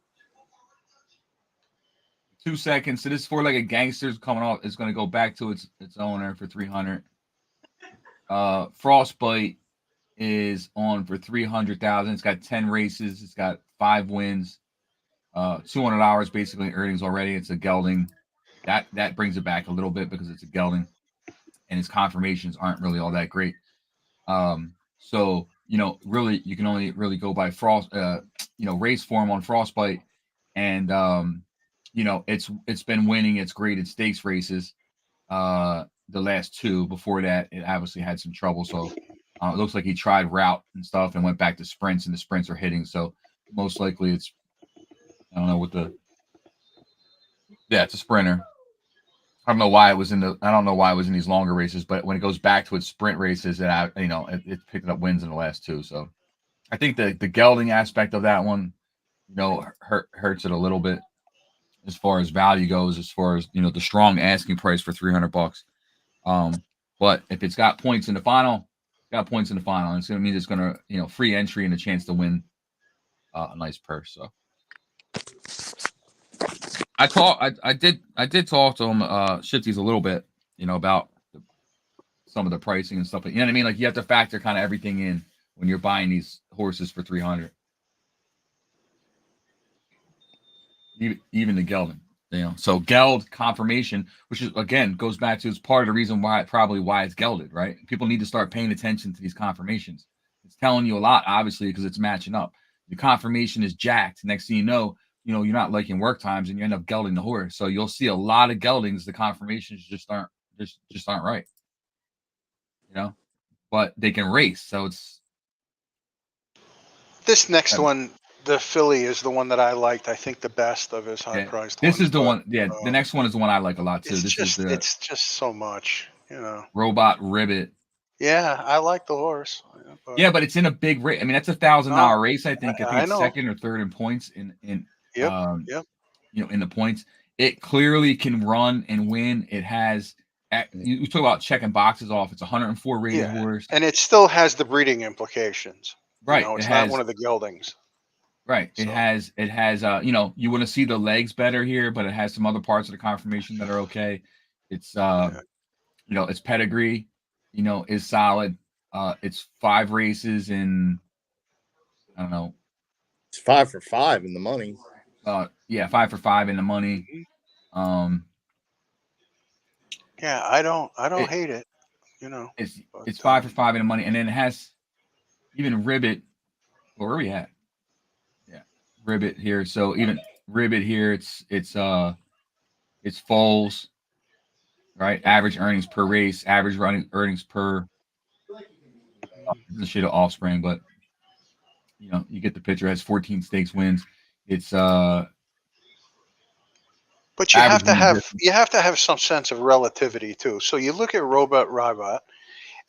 2 seconds. So this 4-legged gangster's coming off. It's going to go back to its owner for $300. Frostbite is on for $300,000. It's got 10 races. It's got 5 wins. $200 basically earnings already. It's a gelding. That brings it back a little bit because it's a gelding, and its confirmations aren't really all that great. So really you can only really go by race form on Frostbite, and it's been winning its graded stakes races. The last 2 before that, it obviously had some trouble. So it looks like he tried route and stuff and went back to sprints, and the sprints are hitting. So most likely it's, I don't know what it's a sprinter. I don't know why it was in these longer races, but when it goes back to its sprint races, it picked up wins in the last 2. So I think the gelding aspect of that one, hurts it a little bit as far as value goes, as far as, the strong asking price for $300. But if it's got points in the final, and it's going to mean it's going to, free entry and a chance to win a nice purse. So I did talk to him, Shifties a little bit, about some of the pricing and stuff. You know what I mean? Like you have to factor kind of everything in when you're buying these horses for 300. Even the gelding, So geld confirmation, which is again goes back to, it's part of the reason why it's gelded, right? People need to start paying attention to these confirmations. It's telling you a lot, obviously, because it's matching up. The confirmation is jacked. Next thing you know, you're not liking work times, and you end up gelding the horse. So you'll see a lot of geldings. The confirmations just aren't right, but they can race. So it's This next one, the filly, is the one that I liked. I think the best of his high priced. This is the one. Yeah, the next one is the one I like a lot too. It's just so much, Robot Ribbit. Yeah, I like the horse. But it's in a big race. I mean, that's $1,000 race. I think I it's know. second or third in points in Yep. In the points. It clearly can run and win. It has. You talk about checking boxes off. It's 104 rated horse, and it still has the breeding implications. Right. It's not one of the geldings. Right. So. It has. You want to see the legs better here, but it has some other parts of the confirmation that are okay. It's its pedigree, is solid. It's 5 races in, I don't know. It's 5 for 5 in the money. 5 for 5 in the money. I don't hate it. It's 5 for 5 in the money, and then it has even Ribbit. Where are we at? Yeah, Ribbit here. So even Ribbit here, it's foals, right? Average earnings per race, average running earnings per. The shade of offspring, but you get the picture. It has 14 stakes wins. It's but you have to have some sense of relativity too. So you look at Robot,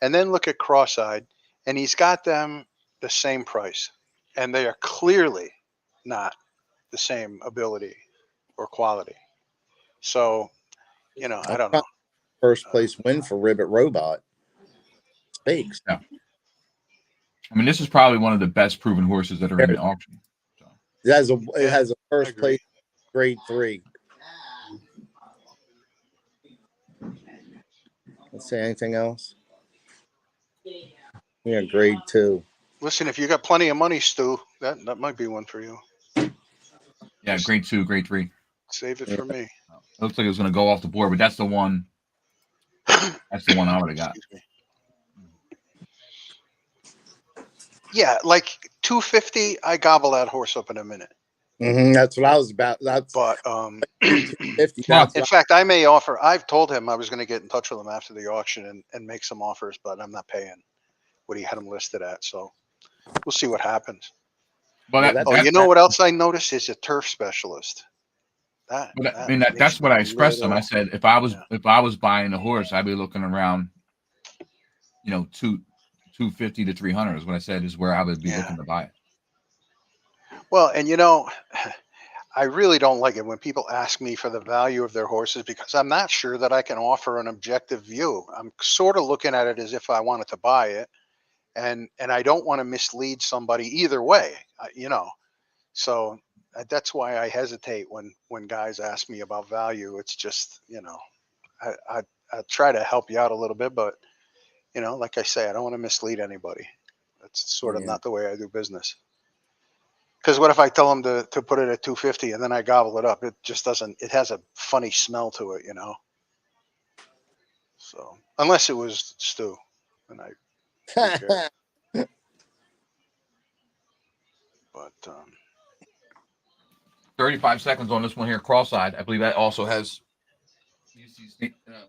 and then look at Cross-Eyed, and he's got them the same price, and they are clearly not the same ability or quality. So I don't know. First place win for Ribbit Robot. Stakes. Yeah. I mean, this is probably one of the best proven horses that are in the auction. So. It has a first place grade 3. Let's say anything else. Yeah, grade 2. Listen, if you got plenty of money, Stu, that might be one for you. Yeah, grade 2, grade 3. Save it for me. It looks like it was going to go off the board, but that's the one. That's the one I would have got. Yeah, like 250, I gobble that horse up in a minute. That's what I was about. In fact, I may offer. I've told him I was going to get in touch with him after the auction and make some offers, but I'm not paying what he had him listed at. So we'll see what happens. But you know what else I noticed is a turf specialist. That's what I expressed to him. I said if I was buying a horse, I'd be looking around, 250 to 300 is what I said is where I would be looking to buy it. Well, and I really don't like it when people ask me for the value of their horses because I'm not sure that I can offer an objective view. I'm sort of looking at it as if I wanted to buy it, and I don't want to mislead somebody either way, So that's why I hesitate when guys ask me about value. It's just, I try to help you out a little bit, but like I say, I don't want to mislead anybody. That's sort of not the way I do business. Because what if I tell them to put it at 250 and then I gobble it up? It just doesn't. It has a funny smell to it, So unless it was Stu, and I. But 35 seconds on this one here, Cross-Eyed. I believe that also has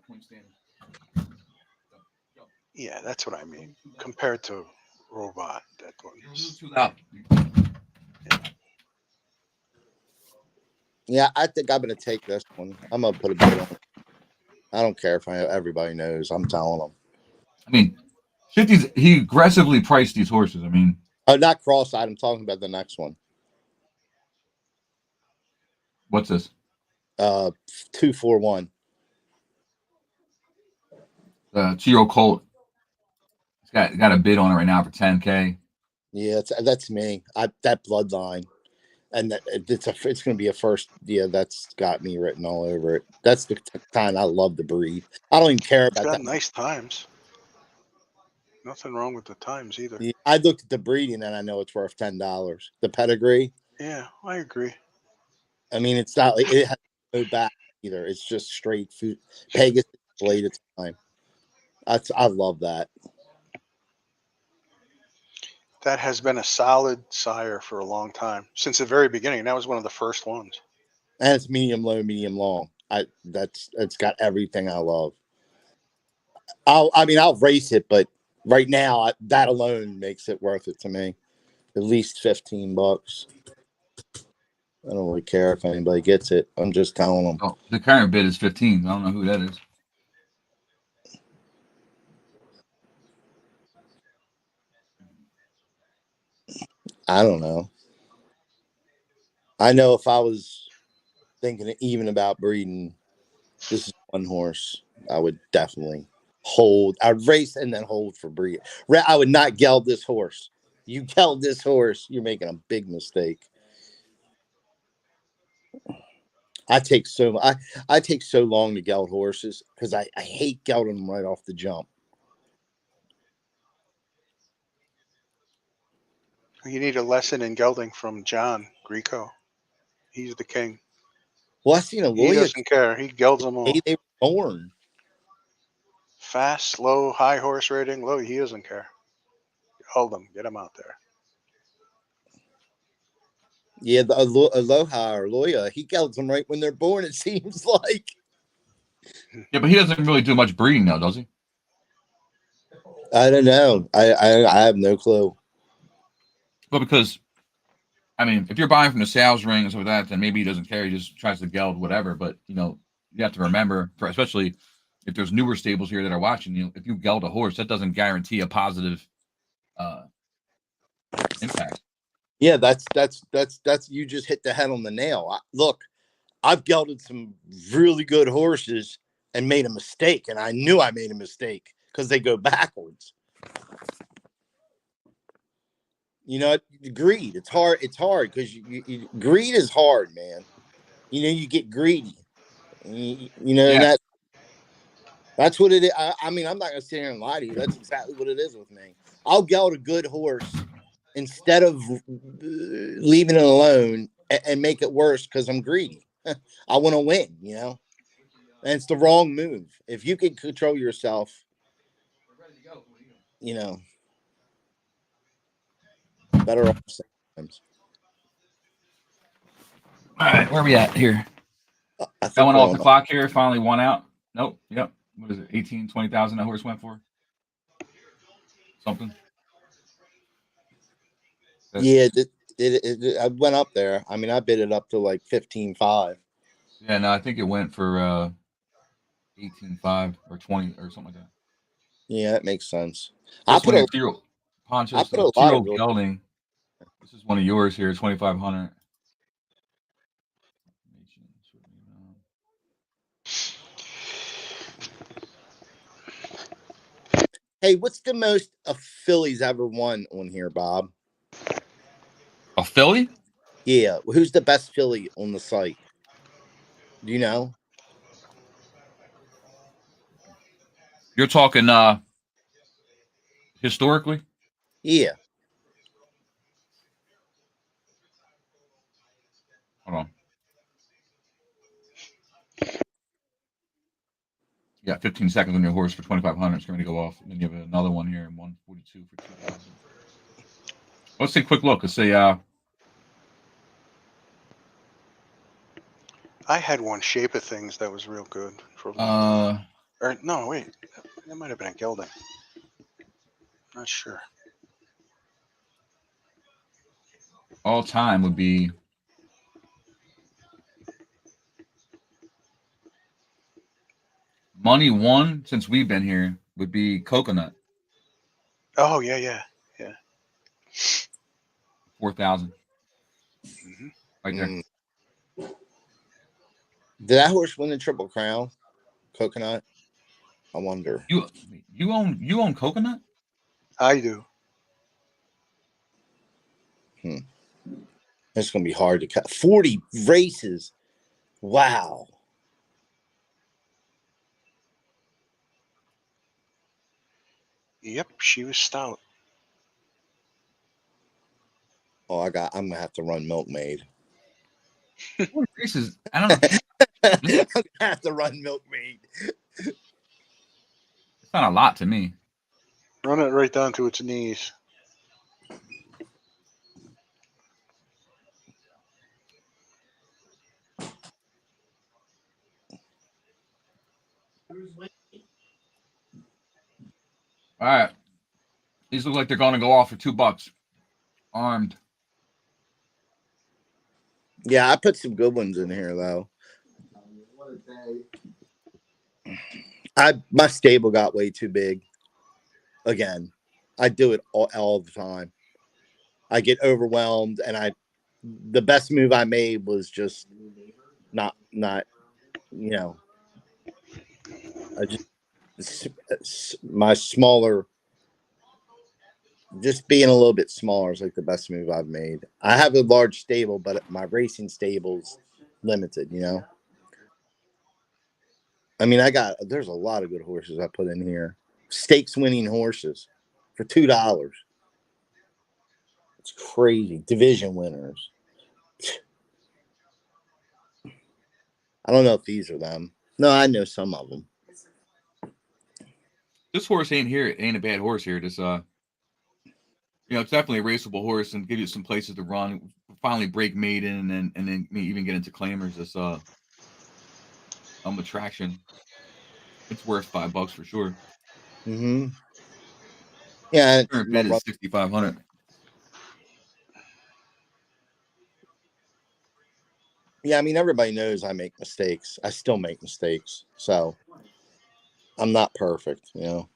point standing. Yeah, that's what I mean. Compared to Robot, that one. Yeah, I think I'm going to take this one. I'm going to put a bid on it. I don't care if everybody knows. I'm telling them. I mean, he aggressively priced these horses. I mean. Not Cross-Eyed. I'm talking about the next one. What's this? 241. Chiro Colt. It's got a bid on it right now for $10K. Yeah, that's me. That bloodline. And it's going to be a first. Yeah, that's got me written all over it. That's the kind I love to breed. I don't even care It's about got that. nice times. Nothing wrong with the times either. Yeah, I looked at the breeding and I know it's worth $10. The pedigree. Yeah, I agree. I mean, it's not like it has no back either. It's just straight food. Pegasus blade at time. I love that. That has been a solid sire for a long time, since the very beginning. That was one of the first ones. And it's medium low, medium long. It's got everything I love. I'll race it, but right now that alone makes it worth it to me. At least $15. I don't really care if anybody gets it. I'm just telling them. Oh, the current bid is 15. I don't know who that is. I don't know. I know if I was thinking even about breeding, this is one horse I would definitely hold. I'd race and then hold for breed. I would not geld this horse. You geld this horse, you're making a big mistake. I take so long to geld horses because I hate gelding them right off the jump. You need a lesson in gelding from John Greco. He's the king. Well, I seen a He lawyer doesn't care. He gelds them all. they were born. Fast, slow, high horse rating, low. He doesn't care. Hold them. Get them out there. Yeah, the Aloha or Loya, he gelds them right when they're born, it seems like. Yeah, but he doesn't really do much breeding now, does he? I don't know. I have no clue. Well, because I mean, if you're buying from the sales ring and stuff like that, then maybe he doesn't care. He just tries to geld whatever. But you have to remember, especially if there's newer stables here that are watching, if you geld a horse, that doesn't guarantee a positive impact. Yeah, that's you just hit the head on the nail. Look, I've gelded some really good horses and made a mistake, and I knew I made a mistake because they go backwards. Greed. It's hard. It's hard because greed is hard, man. You get greedy. And that's what it is. I mean, I'm not gonna sit here and lie to you. That's exactly what it is with me. I'll geld a good horse instead of leaving it alone and make it worse because I'm greedy. I want to win, and it's the wrong move. If you can control yourself, better off sometimes. All right, where are we at here? I That think one we're off the on. clock here. Finally won out. Nope. Yep. What is it? 18, 20,000 that horse went for? Something. Yeah, I went up there. I mean, I bid it up to like 15.5. Yeah, no, I think it went for 18.5 or 20 or something like that. Yeah, that makes sense. I put a Ponchos, a lot of 2-year-old gelding. This is one of yours here, 2,500. Hey, what's the most a filly's ever won on here, Bob? A filly? Yeah, who's the best filly on the site? Do you know? You're talking historically? Yeah. Hold on. You got 15 seconds on your horse for 2,500. It's going to go off. And then you have another one here in 142 for 2,000. Let's take a quick look. Let's say I had one Shape of Things that was real good for a long time. Or no, wait, that might have been a gelding. Not sure. all time would be money won since we've been here would be Coconut. Oh yeah. 4,000. Mm-hmm. Right there. Did that horse win the Triple Crown? Coconut? I wonder. You own Coconut? I do. And It's going to be hard to cut. 40 races. Wow. Yep, she was stout. Oh, I'm going to have to run Milkmaid. 40 races. I don't know. I'm going to have to run Milkmaid. It's not a lot to me. Run it right down to its knees. All right. These look like they're going to go off for $2. Armed. Yeah, I put some good ones in here, though. My stable got way too big. Again, I do it all the time. I get overwhelmed, and the best move I made was just not you know, I just my smaller, just being a little bit smaller is like the best move I've made. I have a large stable, but my racing stable's limited, you know. I mean, there's a lot of good horses I put in here. Stakes winning horses for $2. It's crazy. Division winners. I don't know if these are them. No, I know some of them. This horse ain't a bad horse here. This it's definitely a raceable horse and give you some places to run. Finally break maiden and then even get into claimers. This attraction. It's worth $5 for sure. Mm-hmm. Yeah, Current bid is 6,500. Yeah, I mean, everybody knows I make mistakes. I still make mistakes, so I'm not perfect, you know.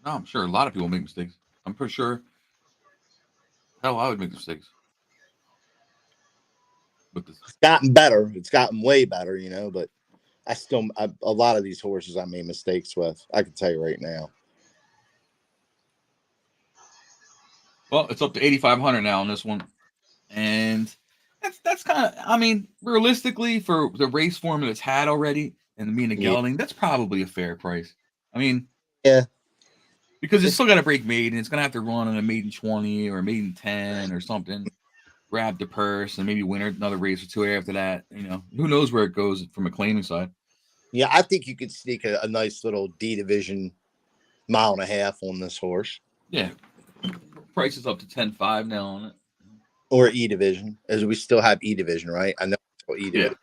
No, I'm sure a lot of people make mistakes. I'm pretty sure. Hell, I would make mistakes. But this, It's gotten better. It's gotten way better, you know. But a lot of these horses I made mistakes with. I can tell you right now. well, it's up to 8,500 now on this one, and that's kind of. I mean, realistically, for the race form that it's had already and the mean Yeah. gelding, that's probably a fair price. I mean, Yeah. because it's still got to break maiden. It's gonna have to run on a maiden 20 or a maiden 10 or something. Grab the purse and maybe win another race or two after that. You know, who knows where it goes from a claiming side. Yeah, I think you could sneak a nice little D division 1.5 miles on this horse. Yeah, price is up to 10.5 now on it. Or E division, as we still have E division, right? I know it's called E division.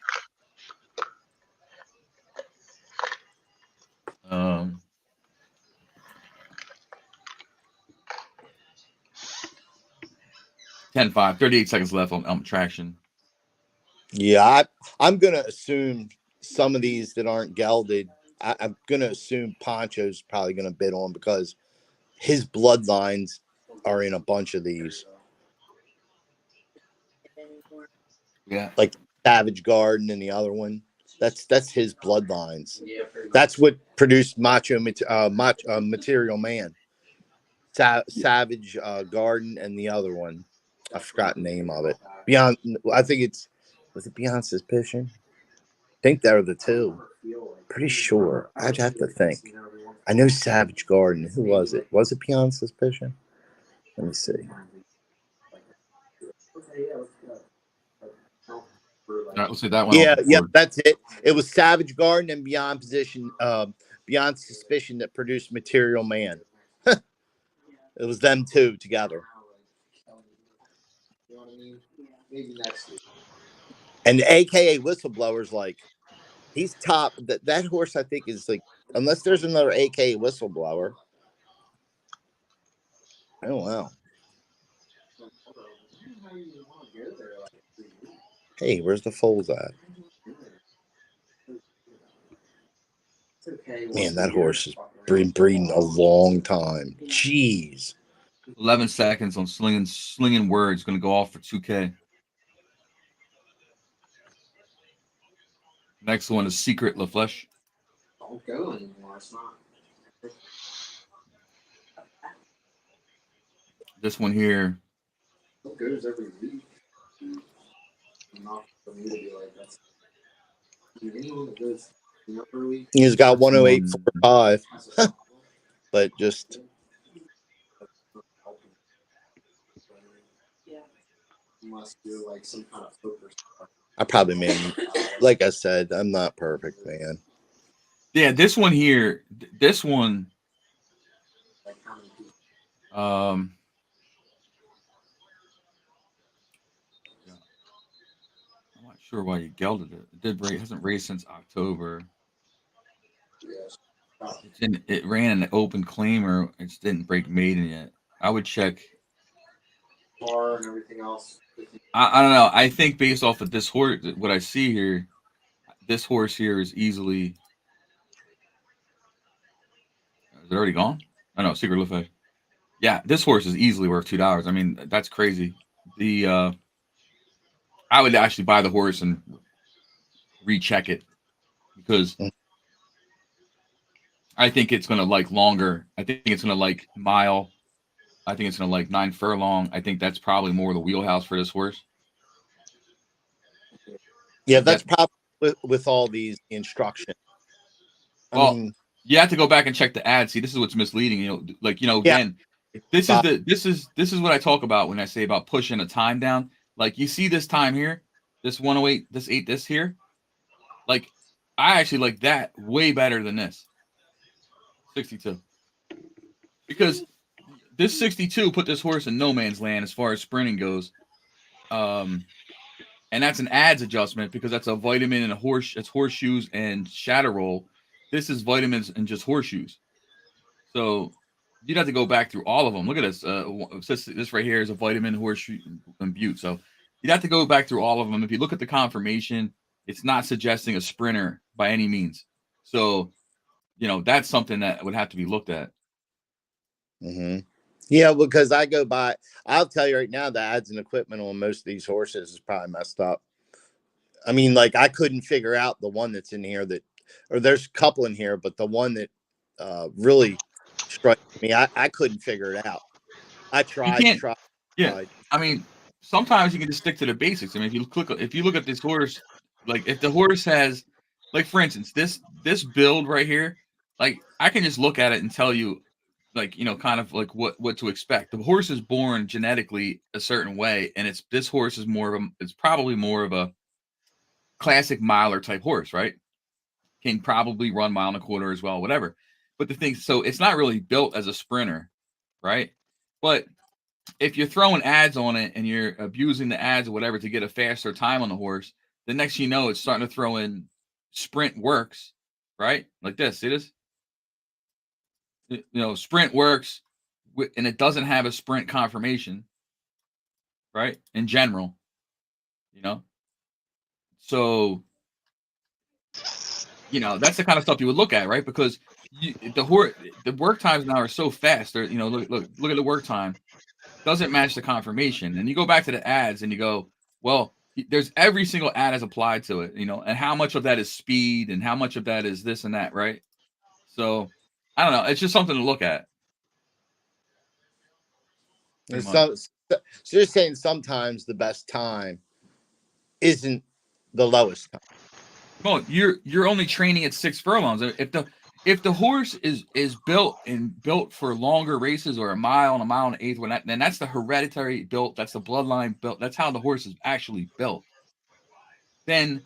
Yeah. 10.5, 38 seconds left on traction. Yeah, I'm gonna assume some of these that aren't gelded. I'm gonna assume Poncho's probably gonna bid on because his bloodlines are in a bunch of these. Yeah. Like Savage Garden and the other one. That's his bloodlines. That's what produced Material Man. Savage Garden and the other one. I forgot the name of it. I think was it Beyond Suspicion? I think they're the two. Pretty sure. I'd have to think. I know Savage Garden. Who was it? Was it Beyond Suspicion? Let me see. All right, let's see that one. Yeah, that's it. It was Savage Garden and Beyond Suspicion that produced Material Man. It was them two together. And the AKA Whistleblower's like, he's top. That horse I think is like, unless there's another AKA Whistleblower. Oh wow. Hey, where's the foals at? Man, that horse has been breeding a long time. Jeez. 11 seconds on slinging words. Going to go off for 2K. Next one is Secret La Flèche. Don't go anymore. It's not. This one here. It goes every week. enough for me to be like, that's. I mean, anyone that goes every week. He's got That's 108.45, but just Yeah. Unless you're like some kind of poker star. I probably made, like I said, I'm not perfect, man. Yeah, this one here, this one, Like how many people? yeah, I'm not sure why you gelded it. It did rate, hasn't raced since October. Yes. It ran an open claimer. It just didn't break maiden yet. I would check. Bar and everything else. I don't know. I think based off of this horse, what I see here, this horse here is easily. Is it already gone? Oh no, Secret Lefay. Yeah, this horse is easily worth $2. I mean, that's crazy. The I would actually buy the horse and recheck it because I think it's gonna like longer. I think it's gonna like mile. I think it's gonna like 9 furlong. I think that's probably more the wheelhouse for this horse. Yeah, Like that's that. probably with all these instructions. I Well, mean, you have to go back and check the ad. See, this is what's misleading. Like yeah, again, this is but this is what I talk about when I say about pushing a time down. Like you see this time here, this 108, this 8, this here. Like I actually like that way better than this 62 because this 62 put this horse in no man's land as far as sprinting goes. And that's an ads adjustment because that's a vitamin and a horse. It's horseshoes and shadow roll. This is vitamins and just horseshoes. So you'd have to go back through all of them. Look at this. This right here is a vitamin, horseshoe, and butte. So you'd have to go back through all of them. If you look at the confirmation, it's not suggesting a sprinter by any means. So, that's something that would have to be looked at. yeah, because I go by, I'll tell you right now, the ads and equipment on most of these horses is probably messed up. I mean, like I couldn't figure out the one that's in here or there's a couple in here, but the one that really struck me, I couldn't figure it out. I You tried. can't. Yeah. I mean, sometimes you can just stick to the basics. I mean, if you look at this horse, like if the horse has, like for instance, this build right here, like I can just look at it and tell you, like kind of like what to expect. The horse is born genetically a certain way, and this horse is it's probably more of a classic miler type horse, right? Can probably run mile and a quarter as well, whatever. But the thing, so it's not really built as a sprinter, right? But if you're throwing ads on it and you're abusing the ads or whatever to get a faster time on the horse, the next you know, it's starting to throw in sprint works, right? Like this. See this? Sprint works, and it doesn't have a sprint confirmation, right? In general, so that's the kind of stuff you would look at, right? Because the work times now are so fast. They're, look at the work time. Doesn't match the confirmation. And you go back to the ads and you go, well, there's every single ad is applied to it, and how much of that is speed and how much of that is this and that, right? So I don't know. It's just something to look at. So you're saying sometimes the best time isn't the lowest time. Well, you're only training at 6 furlongs. If the horse is built for longer races or a mile and an eighth, then that's the hereditary built. That's the bloodline built. That's how the horse is actually built. Then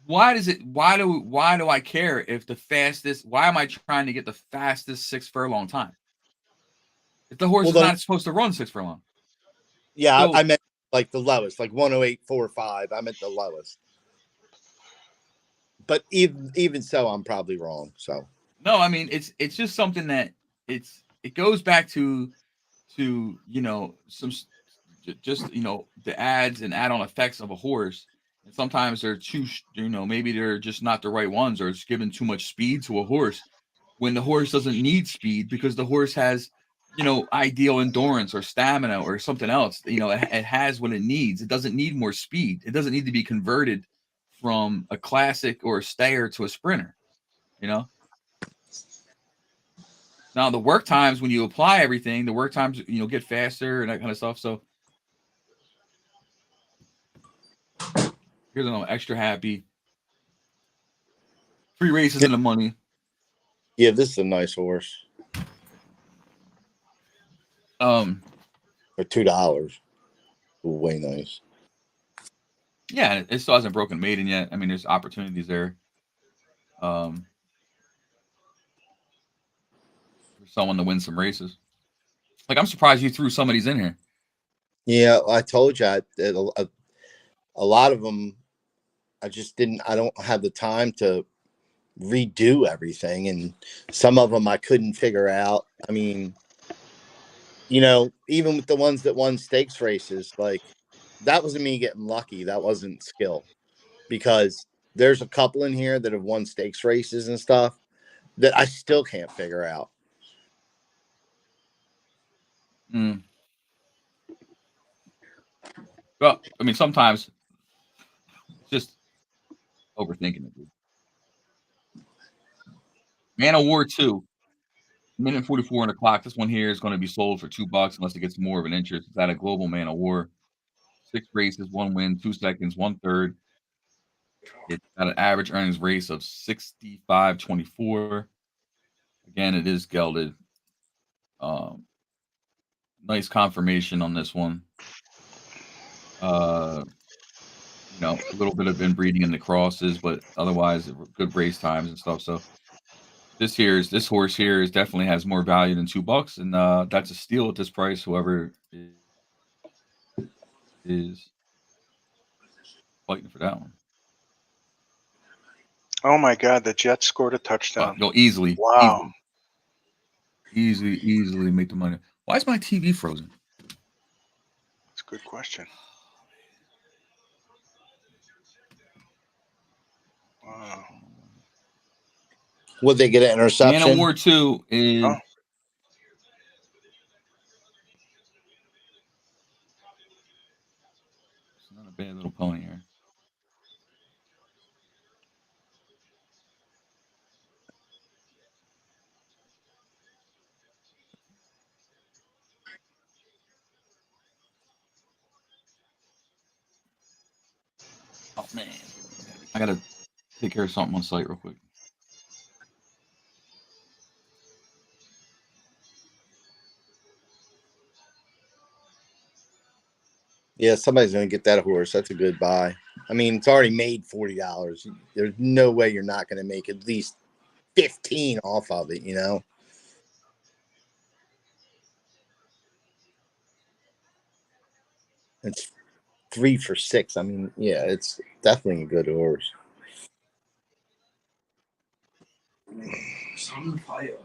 why do I care if the fastest? Why am I trying to get the fastest 6 furlong time? If the horse is not supposed to run 6 furlong. Yeah, so, I meant like the lowest, like 108.45. I meant the lowest. But even so, I'm probably wrong. So no, I mean it's just something that it goes back to some just the ads and add-on effects of a horse, and sometimes they're too maybe they're just not the right ones, or it's giving too much speed to a horse when the horse doesn't need speed because the horse has ideal endurance or stamina or something else. It has what it needs. It doesn't need more speed. It doesn't need to be converted from a classic or a stayer to a sprinter. Now the work times, when you apply everything, the work times get faster and that kind of stuff. So Here's an extra happy. 3 races in the money. Yeah, this is a nice horse Um, for $2. Way nice. yeah, it still hasn't broken maiden yet. I mean, there's opportunities there. For someone to win some races. Like, I'm surprised you threw some of these in here. Yeah, I told you a lot of them. I just didn't. I don't have the time to redo everything, and some of them I couldn't figure out. I mean, even with the ones that won stakes races, like that wasn't me getting lucky. That wasn't skill, because there's a couple in here that have won stakes races and stuff that I still can't figure out. Mm. Well, I mean, sometimes just overthinking it, dude. Man of War 2, minute 44 on the clock. This one here is going to be sold for $2 unless it gets more of an interest. It's at a global Man of War. 6 races, 1 win, 2 seconds, 1/3. It's got an average earnings race of 65.24. Again, it is gelded. Nice confirmation on this one. A little bit of inbreeding in the crosses, but otherwise good race times and stuff. So this horse here definitely has more value than $2, and that's a steal at this price. Whoever is fighting for that one. Oh my God, the Jets scored a touchdown. Go easily. Wow. Easily make the money. Why is my TV frozen? That's a good question. Wow. Would they get an Man interception? of War 2 is Oh. It's not a bad little pony here. Oh man, I gotta take care of something on site real quick. Yeah, somebody's going to get that horse. That's a good buy. I mean, it's already made $40. There's no way you're not going to make at least 15 off of it, It's 3 for 6. I mean, yeah, it's definitely a good horse. Some fire.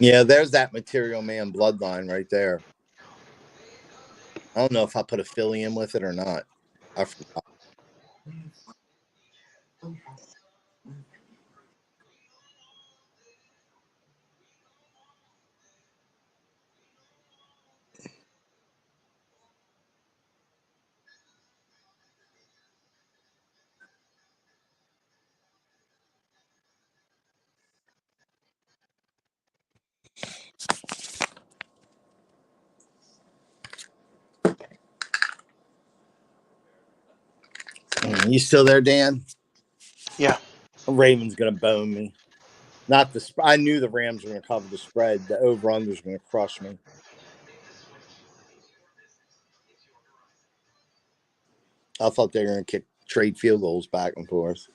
Yeah, there's that Material Man bloodline right there. I don't know if I put a filly in with it or not. I forgot. You still there, Dan? Yeah. Raven's going to bone me. Not the. I knew the Rams were going to cover the spread. The over/under was going to crush me. I thought they were going to trade field goals back and forth.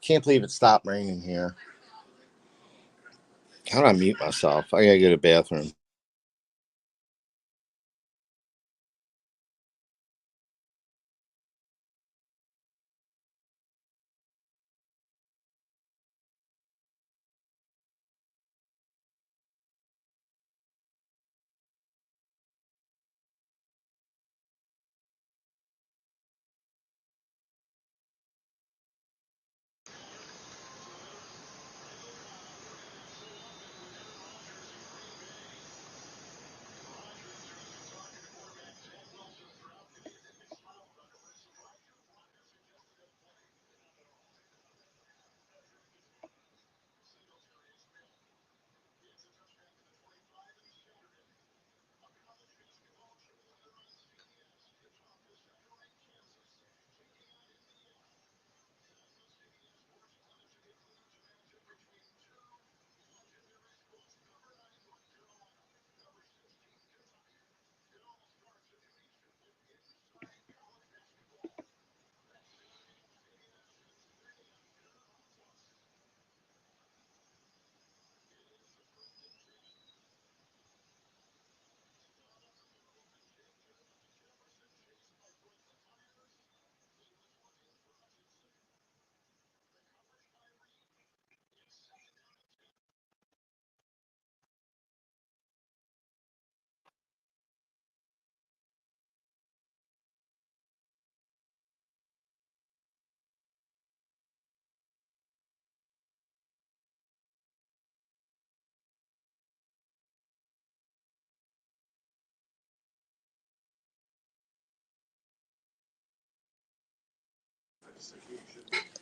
Can't believe it stopped raining here. How do I mute myself? I gotta go to the bathroom.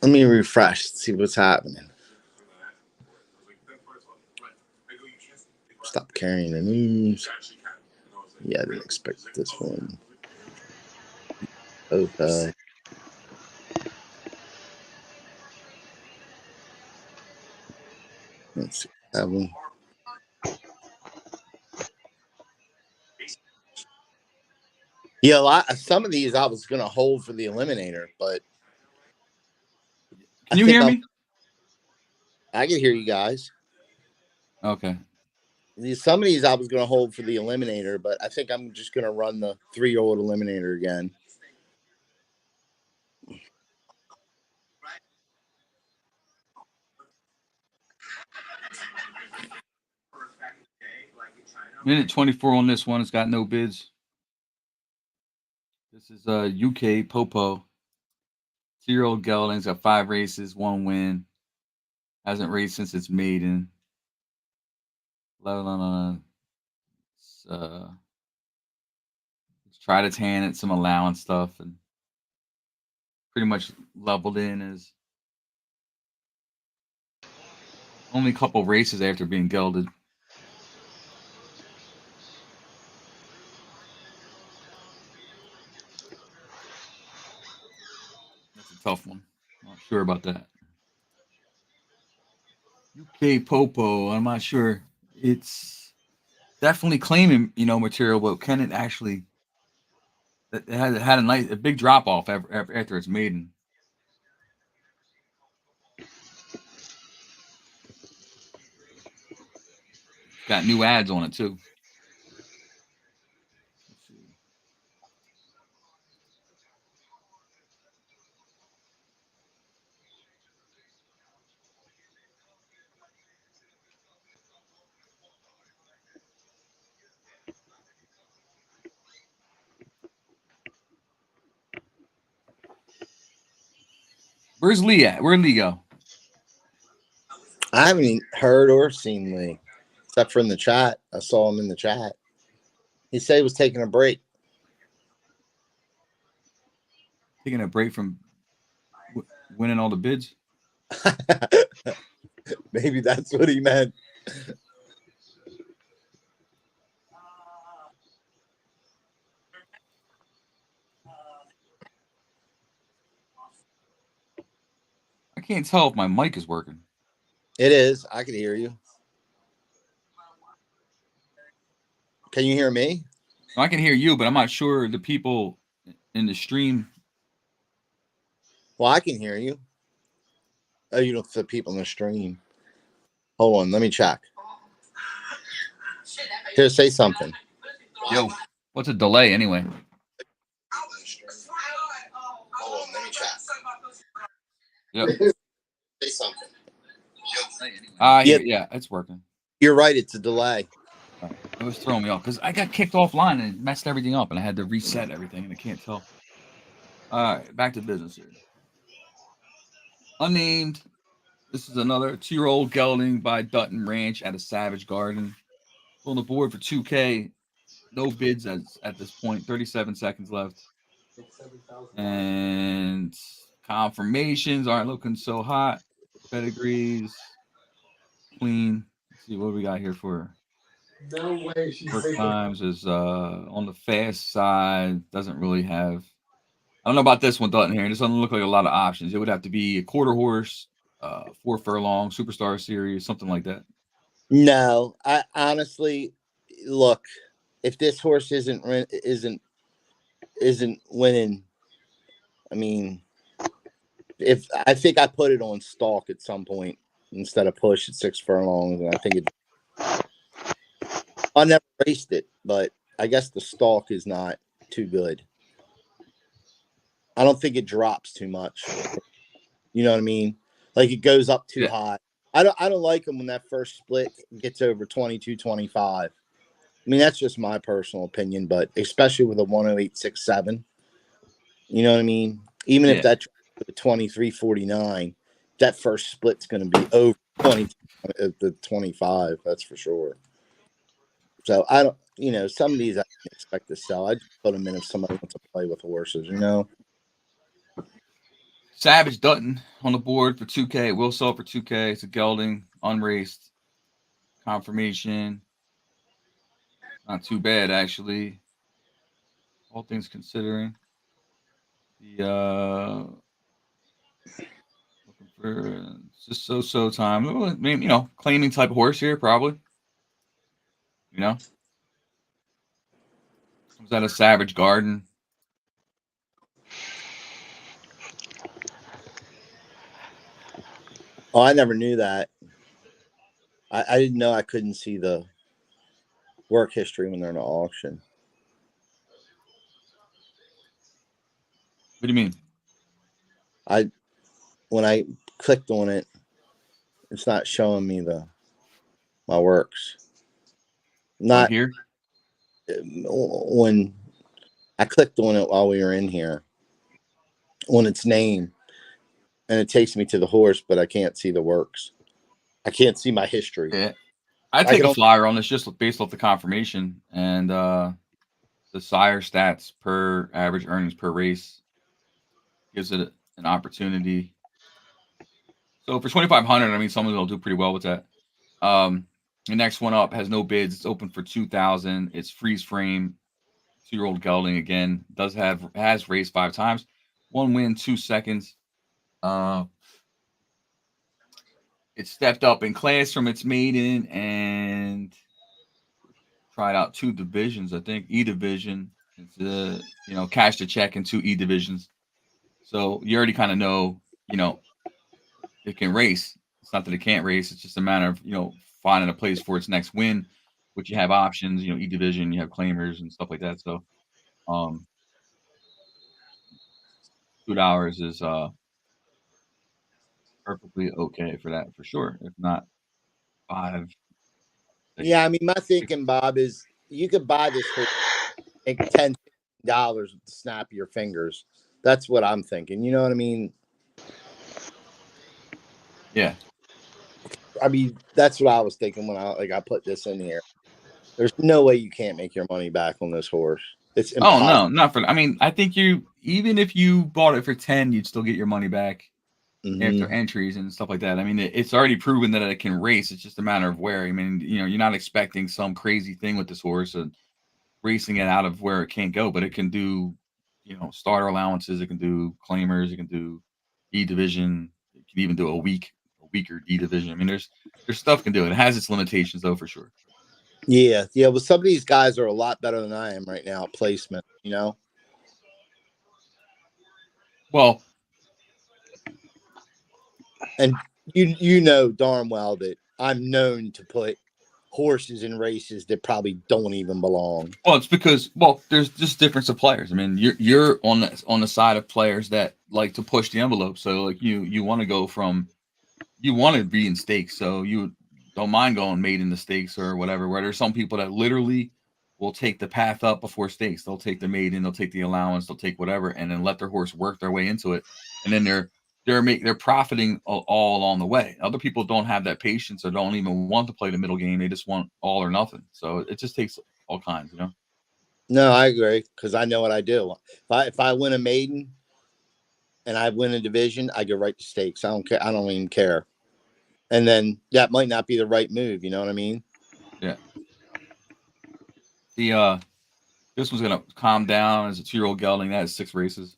Let me refresh, see what's happening. Stop carrying the news. Yeah, I didn't expect this one. Okay. Let's see. That one. Yeah, some of these I was gonna hold for the eliminator, but Can you hear me? I can hear you guys. Okay. Some of these I was gonna hold for the eliminator, but I think I'm just gonna run the 3-year-old eliminator again. Minute 24 on this one. It's got no bids. This is UK Popo. 2-year-old gelding's got 5 races, 1 win. Hasn't raced since its maiden. 11 it's tried its hand at some allowance stuff and pretty much leveled in as only a couple races after being gelded. That's a tough one. Not sure about that. UK Popo, I'm not sure. It's definitely claiming, material, but can it actually? It had a big drop off after its maiden. Got new ads on it too. Let's see. Where's Lee at? Where'd Lee go? I haven't even heard or seen Lee, except for in the chat. I saw him in the chat. He said he was taking a break. Taking a break from winning all the bids? Maybe that's what he meant. I can't tell if my mic is working. It is. I can hear you. Can you hear me? I can hear you, but I'm not sure the people in the stream. Well, I can hear you. Oh, you don't the people in the stream. Hold on, let me check. Here, say something. Yo, what's a delay anyway? Hold on, let me check. Yep. Say something. Yeah, it's working. You're right. It's a delay. All right. It was throwing me off because I got kicked offline and it messed everything up, and I had to reset everything, and I can't tell. All right, back to business here. Unnamed. This is another 2-year-old gelding by Dutton Ranch at a Savage Garden. On the board for 2K. No bids at this point. 37 seconds left. And confirmations aren't looking so hot. Pedigrees clean. Let's see what we got here for. No way she's Work times is on the fast side. Doesn't really have. I don't know about this one, Dutton here. It doesn't look like a lot of options. It would have to be a quarter horse, 4 furlong, Superstar Series, something like that. No, I honestly look. If this horse isn't winning, I mean, if I think I put it on stalk at some point instead of push at 6 furlongs, and I think it. I never raced it, but I guess the stalk is not too good. I don't think it drops too much. You know what I mean? Like it goes up too high. I don't like them when that first split gets over 22, 25. I mean, that's just my personal opinion, but especially with a 108.67, you know what I mean? Even if that 23.49, that first split's going to be over 20 at the 25. That's for sure. So I don't, some of these I didn't expect to sell. I just put them in if somebody wants to play with horses, Savage Dutton on the board for 2K. Will sell for 2K. It's a gelding, unraced, confirmation. Not too bad, actually. All things considering. The looking for just so time. Well, maybe, you know, claiming type of horse here, probably. You know, comes out of Savage Garden. Oh, I never knew that. I didn't know I couldn't see the work history when they're in an auction. What do you mean? When I clicked on it, it's not showing me my works. Right Not here. when I clicked on it while we were in here on its name, and it takes me to the horse, but I can't see the works. I can't see my history. Yeah. I take a flyer on this just based off the confirmation and the sire stats per average earnings per race gives it an opportunity. So for 2,500, I mean, someone will do pretty well with that. The next one up has no bids. It's open for 2,000. It's freeze frame, 2-year-old gelding again. Has raced 5 times, 1 win, 2 seconds. It stepped up in class from its maiden and tried out 2 divisions. I think E division. It's cashed a check in 2 E divisions. So you already kind of know, it can race. It's not that it can't race. It's just a matter of, finding a place for its next win, which you have options, E division, you have claimers and stuff like that. So, $2 is perfectly okay for that for sure. If not 5. Yeah, I mean, my thinking, Bob, is you could buy this horse, make $10 with the snap of your fingers. That's what I'm thinking. You know what I mean? Yeah. I mean, that's what I was thinking when I put this in here. There's no way you can't make your money back on this horse. It's impossible. Oh no, not for. I mean, I think even if you bought it for 10, you'd still get your money back after entries and stuff like that. I mean, it's already proven that it can race. It's just a matter of where. I mean, you're not expecting some crazy thing with this horse and racing it out of where it can't go, but it can do, starter allowances. It can do claimers. It can do E division. It can even do a weaker D division. I mean, there's stuff can do it. It has its limitations though, for sure. Yeah. Well, some of these guys are a lot better than I am right now at placement. Well, and you know darn well that I'm known to put horses in races that probably don't even belong. Well, it's because there's just difference of players. I mean, you're on the side of players that like to push the envelope. So like you want to go from, you want to be in stakes, so you don't mind going made in the stakes or whatever. Where there's some people that literally will take the path up before stakes. They'll take the maiden, they'll take the allowance, they'll take whatever, and then let their horse work their way into it, and then they're profiting all along the way. Other people don't have that patience or don't even want to play the middle game. They just want all or nothing. So it just takes all kinds, No, I agree, because I know what I do. If I win a maiden and I win a division, I go right to stakes. I don't care. I don't even care. And then that might not be the right move. You know what I mean? Yeah. This one's gonna calm down as a 2-year-old gelding. That is 6 races.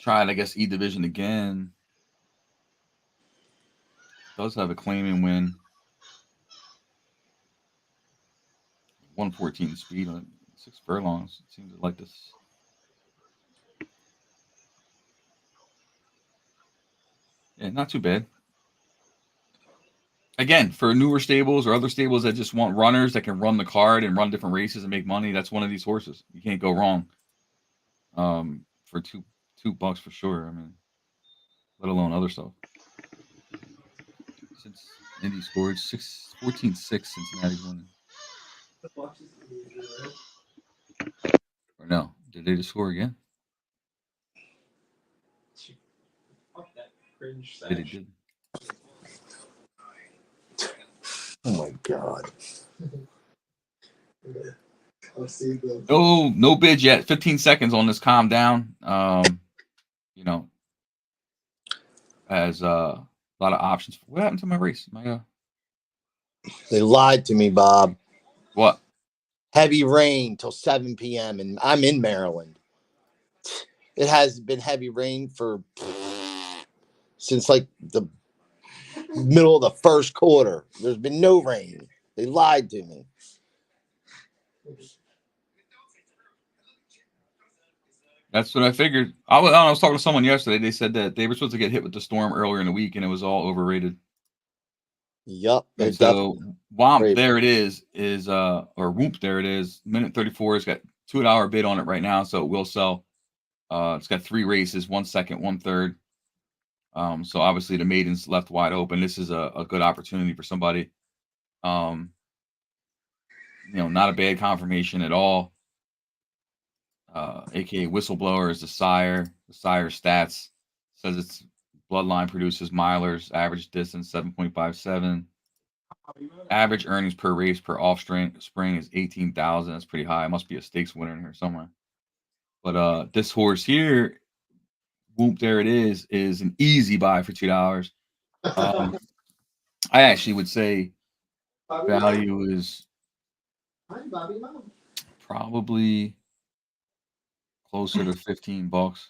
Tried, I guess, E division again. Does have a claiming win. 114 speed on 6 furlongs. It seems like this. Yeah, not too bad. Again, for newer stables or other stables that just want runners that can run the card and run different races and make money, that's one of these horses. You can't go wrong. For $2 for sure. I mean, let alone other stuff. Since Indy scored 14-6, Cincinnati's winning. Or no, did they just score again? They did. Oh my God. Let's see the No bids yet. 15 seconds on this calm down. You know, has a lot of options. What happened to my race? My They lied to me, Bob. what? Heavy rain till 7 p.m. and I'm in Maryland. It has been heavy rain since like the middle of the first quarter. There's been no rain. They lied to me. That's what I figured. I was talking to someone yesterday. They said that they were supposed to get hit with the storm earlier in the week, and it was all overrated. Yup. And so Womp, there it is, or Whoop, there it is. Minute 34. It's got $2 bid on it right now, so it will sell. It's got 3 races, 1 second, 1 third. So obviously the maiden's left wide open. This is a good opportunity for somebody. Not a bad confirmation at all. AKA Whistleblower is the sire. The sire stats says its bloodline produces milers, average distance 7.57. Average earnings per race per offspring is 18,000. That's pretty high. It must be a stakes winner in here somewhere. But this horse here, Whoop, there it is an easy buy for $2. I actually would say value is probably closer to $15.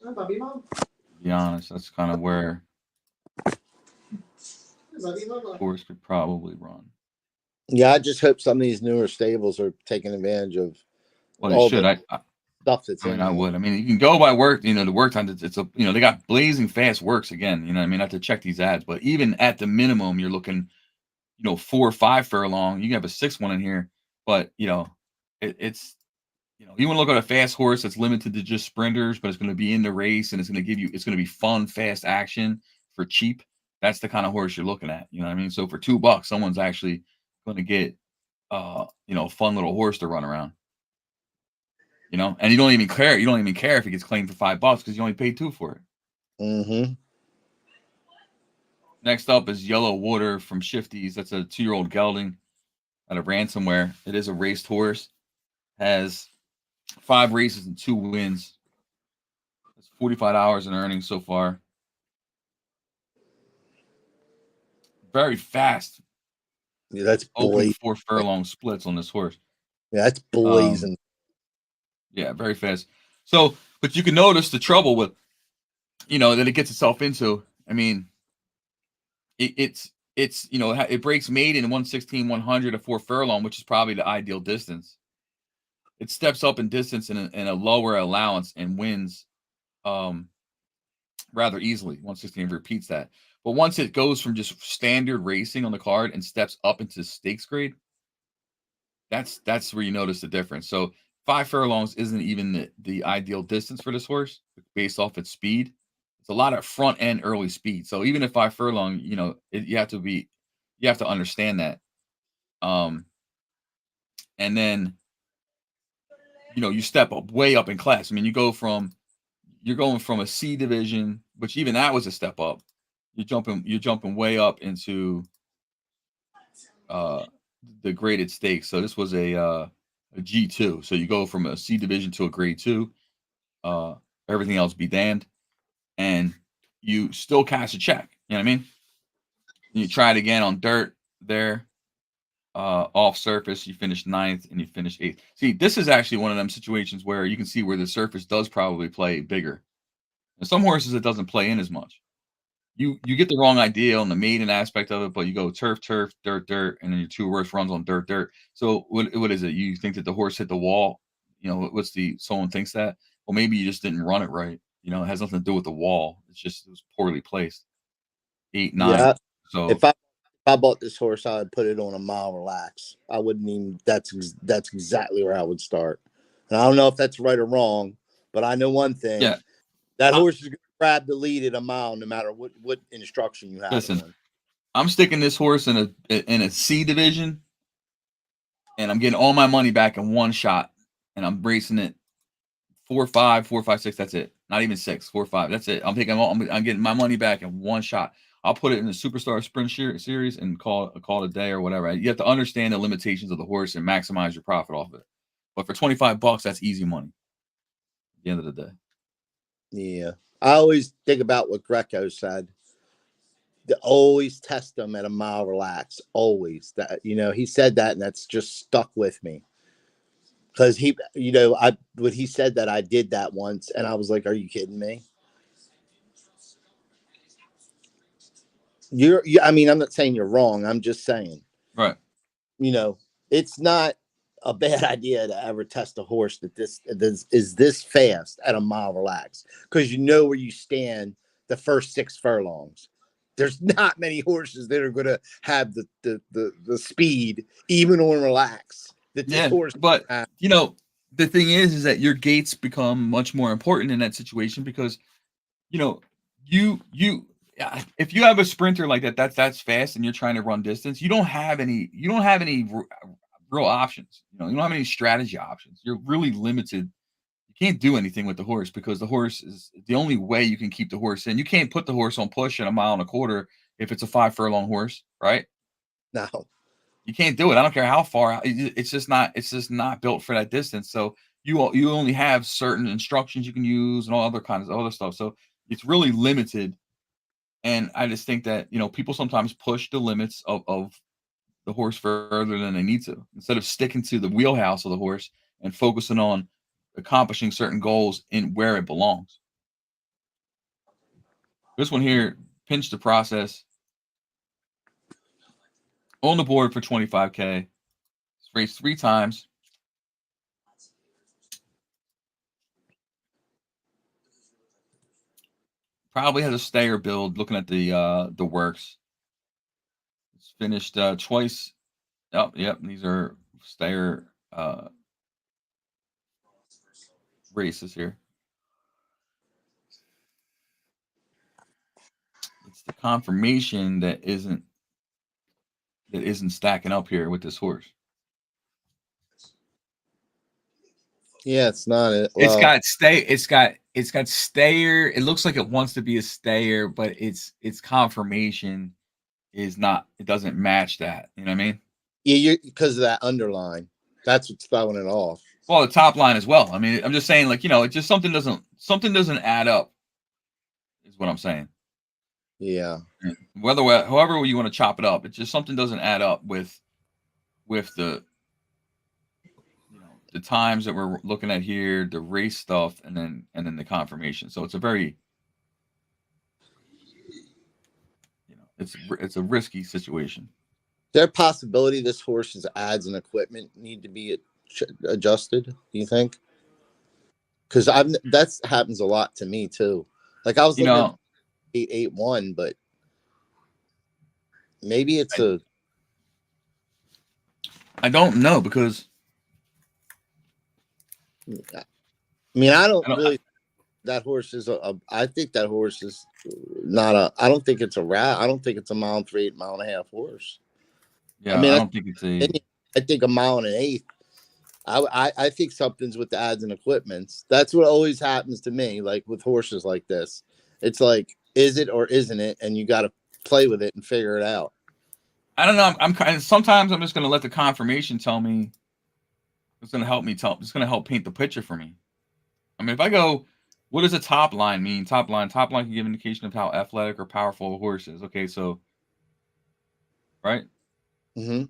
To be honest, that's kind of where horse could probably run. Yeah, I just hope some of these newer stables are taking advantage of Well, all they should. the I stuff that's mean, in I there. would. I mean, you can go by work. The work time. It's a. They got blazing fast works again. I mean, I have to check these ads, but even at the minimum, you're looking, 4 or 5 furlong. You can have a 6 one in here, but it's. You want to look at a fast horse that's limited to just sprinters, but it's going to be in the race and it's going to be fun, fast action for cheap. That's the kind of horse you're looking at. You know what I mean? So for $2, someone's actually going to get, a fun little horse to run around. And you don't even care. You don't even care if it gets claimed for $5 because you only paid $2 for it. Mm-hmm. Next up is Yellow Water from Shifties. That's a 2-year-old gelding out of Ransomware. It is a raced horse. Has 5 races and 2 wins. It's $45 in earnings so far. Very fast. Yeah, that's Open blazing. 4 furlong splits on this horse. Yeah, that's blazing. Yeah, very fast. So, but you can notice the trouble with, that it gets itself into. I mean, it breaks maiden in 116, 100 at 4 furlong, which is probably the ideal distance. It steps up in distance in a lower allowance and wins rather easily. 116 repeats that. But once it goes from just standard racing on the card and steps up into stakes grade, that's where you notice the difference. So 5 furlongs isn't even the ideal distance for this horse based off its speed. It's a lot of front end early speed. So even at 5 furlong, you have to understand that. And then you step up way up in class. I mean, you're going from a C division, which even that was a step up. You're jumping way up into the graded stakes. So this was a G2. So you go from a C division to a grade 2. Everything else be damned. And you still cash a check. You know what I mean? And you try it again on dirt there. Off surface, you finish 9th and you finish 8th. See, this is actually one of them situations where you can see where the surface does probably play bigger. And some horses it doesn't play in as much. You get the wrong idea on the maiden aspect of it, but you go turf, dirt, and then your 2 worst runs on dirt. So what is it? You think that the horse hit the wall? Someone thinks that? Well, maybe you just didn't run it right. It has nothing to do with the wall. It was poorly placed. 8, 9. Yeah. So If I bought this horse, I would put it on a mile relax. I wouldn't even. That's exactly where I would start. And I don't know if that's right or wrong, but I know one thing. Yeah. That horse is going to grab the lead at a mile, no matter what instruction you have. Listen, I'm sticking this horse in a C division, and I'm getting all my money back in one shot, and I'm racing it 4, 5, 4, 5, 6. That's it. Not even 6, 4, 5. That's it. I'm getting my money back in one shot. I'll put it in the Superstar Sprint series and call it a day or whatever. You have to understand the limitations of the horse and maximize your profit off of it. But for $25, that's easy money. At the end of the day. Yeah. I always think about what Greco said. To always test them at a mile relax. Always. That, you know, he said that, and that's just stuck with me. Because he, you know, when he said that, I did that once, and I was like, "Are you kidding me?" I mean, I'm not saying you're wrong. I'm just saying, Right. you know, it's not a bad idea to ever test a horse that this is this fast at a mile relax, because you know where you stand the first 6 furlongs. There's not many horses that are going to have the speed even on relax that this horse. But you know, the thing is that your gates become much more important in that situation because, you know, if you have a sprinter like that's fast and you're trying to run distance, you don't have any real options. You know, you don't have any strategy options. You're really limited. You can't do anything with the horse because the horse is the only way you can keep the horse in. You can't put the horse on push at 1.25 miles if it's a 5 furlong horse, right? No, you can't do it. I don't care how far. It's just not built for that distance. So you only have certain instructions you can use and all other kinds of other stuff. So it's really limited. And I just think that, you know, people sometimes push the limits of the horse further than they need to, instead of sticking to the wheelhouse of the horse and focusing on accomplishing certain goals in where it belongs. This one here, Pinch the Process, on the board for 25K. It's raced 3 times. Probably has a stayer build. Looking at the works, it's finished twice. Oh, yep, these are stayer races here. It's the confirmation that isn't stacking up here with this horse. yeah, it's not it. It's got stayer. It looks like it wants to be a stayer, but its confirmation is not. It doesn't match that. You know what I mean? Yeah, because of that underline. That's what's throwing it off. Well, the top line as well. I mean, I'm just saying, like, you know, it just something doesn't add up. Is what I'm saying. Yeah. However you want to chop it up, it's just something doesn't add up with the, you know, the times that we're looking at here, the race stuff, and then the confirmation. So it's a very, you know, it's a risky situation. Is there a possibility this horse's ads and equipment need to be adjusted? Do you think? Because that happens a lot to me too. Like I was looking at 881, but maybe it's I don't know because I mean I don't really. That horse is I think that horse is not a. I don't think it's a rat. I don't think it's a 1.3 1.5 horse. Yeah, I mean, I don't think it's a. I think 1 1/8. I think something's with the ads and equipments. That's what always happens to me. Like with horses like this, it's like, is it or isn't it? And you got to play with it and figure it out. I don't know. I'm kind of, sometimes I'm just going to let the confirmation tell me. It's going to help me it's going to help paint the picture for me. I mean, if I go, what does a top line mean? Top line can give indication of how athletic or powerful a horse is. Okay, so, right? Mm-hmm.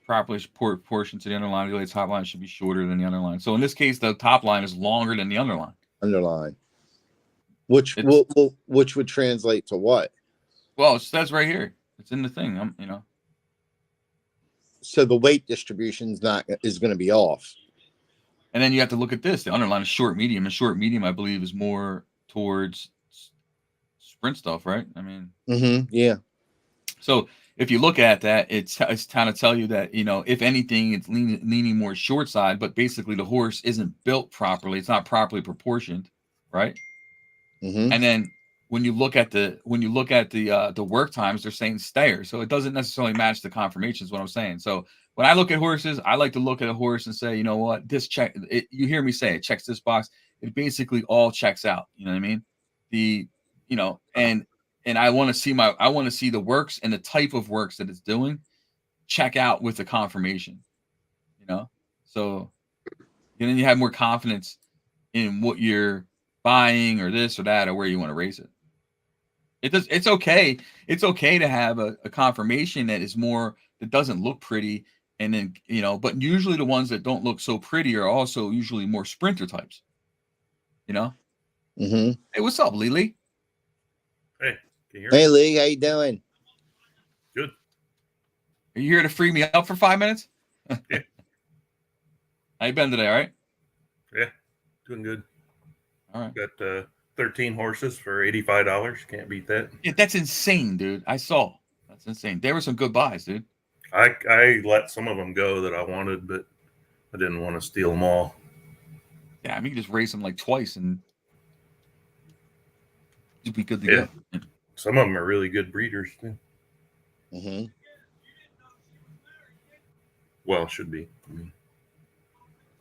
Properly proportioned to the underline. The top line should be shorter than the underline. So in this case, the top line is longer than the underline. Which would translate to what? Well, it says right here. It's in the thing. You know. So the weight distribution is going to be off. And then you have to look at this. The underline is short medium, and short medium, I believe, is more towards sprint stuff, right? I mean, yeah. So if you look at that, it's kind of tell you that, you know, if anything, it's leaning more short side, but basically the horse isn't built properly. It's not properly proportioned, right? And then when you look at the work times, they're saying stayer, so it doesn't necessarily match the confirmation. Is what I'm saying. So when I look at horses, I like to look at a horse and say, you know what, this check. You hear me say it checks this box. It basically all checks out. You know what I mean? You know, and and I want to see the works and the type of works that it's doing check out with the confirmation, so then you have more confidence in what you're buying or this or that or where you want to raise it. It's okay to have a confirmation that doesn't look pretty, and then but usually the ones that don't look so pretty are also usually more sprinter types. Mm-hmm. Hey, what's up, Lily? Hey, can you hear Hey, me? Lee, how you doing? Good. Are you here to free me up for 5 minutes? Yeah. How you been today? All right. Yeah, doing good. All right. Got 13 horses for $85. Can't beat that. Yeah, that's insane, dude. I saw. That's insane. There were some good buys, dude. I let some of them go that I wanted, but I didn't want to steal them all. Yeah, I mean, you just raise them like twice and you'd be good to Yeah. go. Some of them are really good breeders too. Mm-hmm. Well, should be. I mean,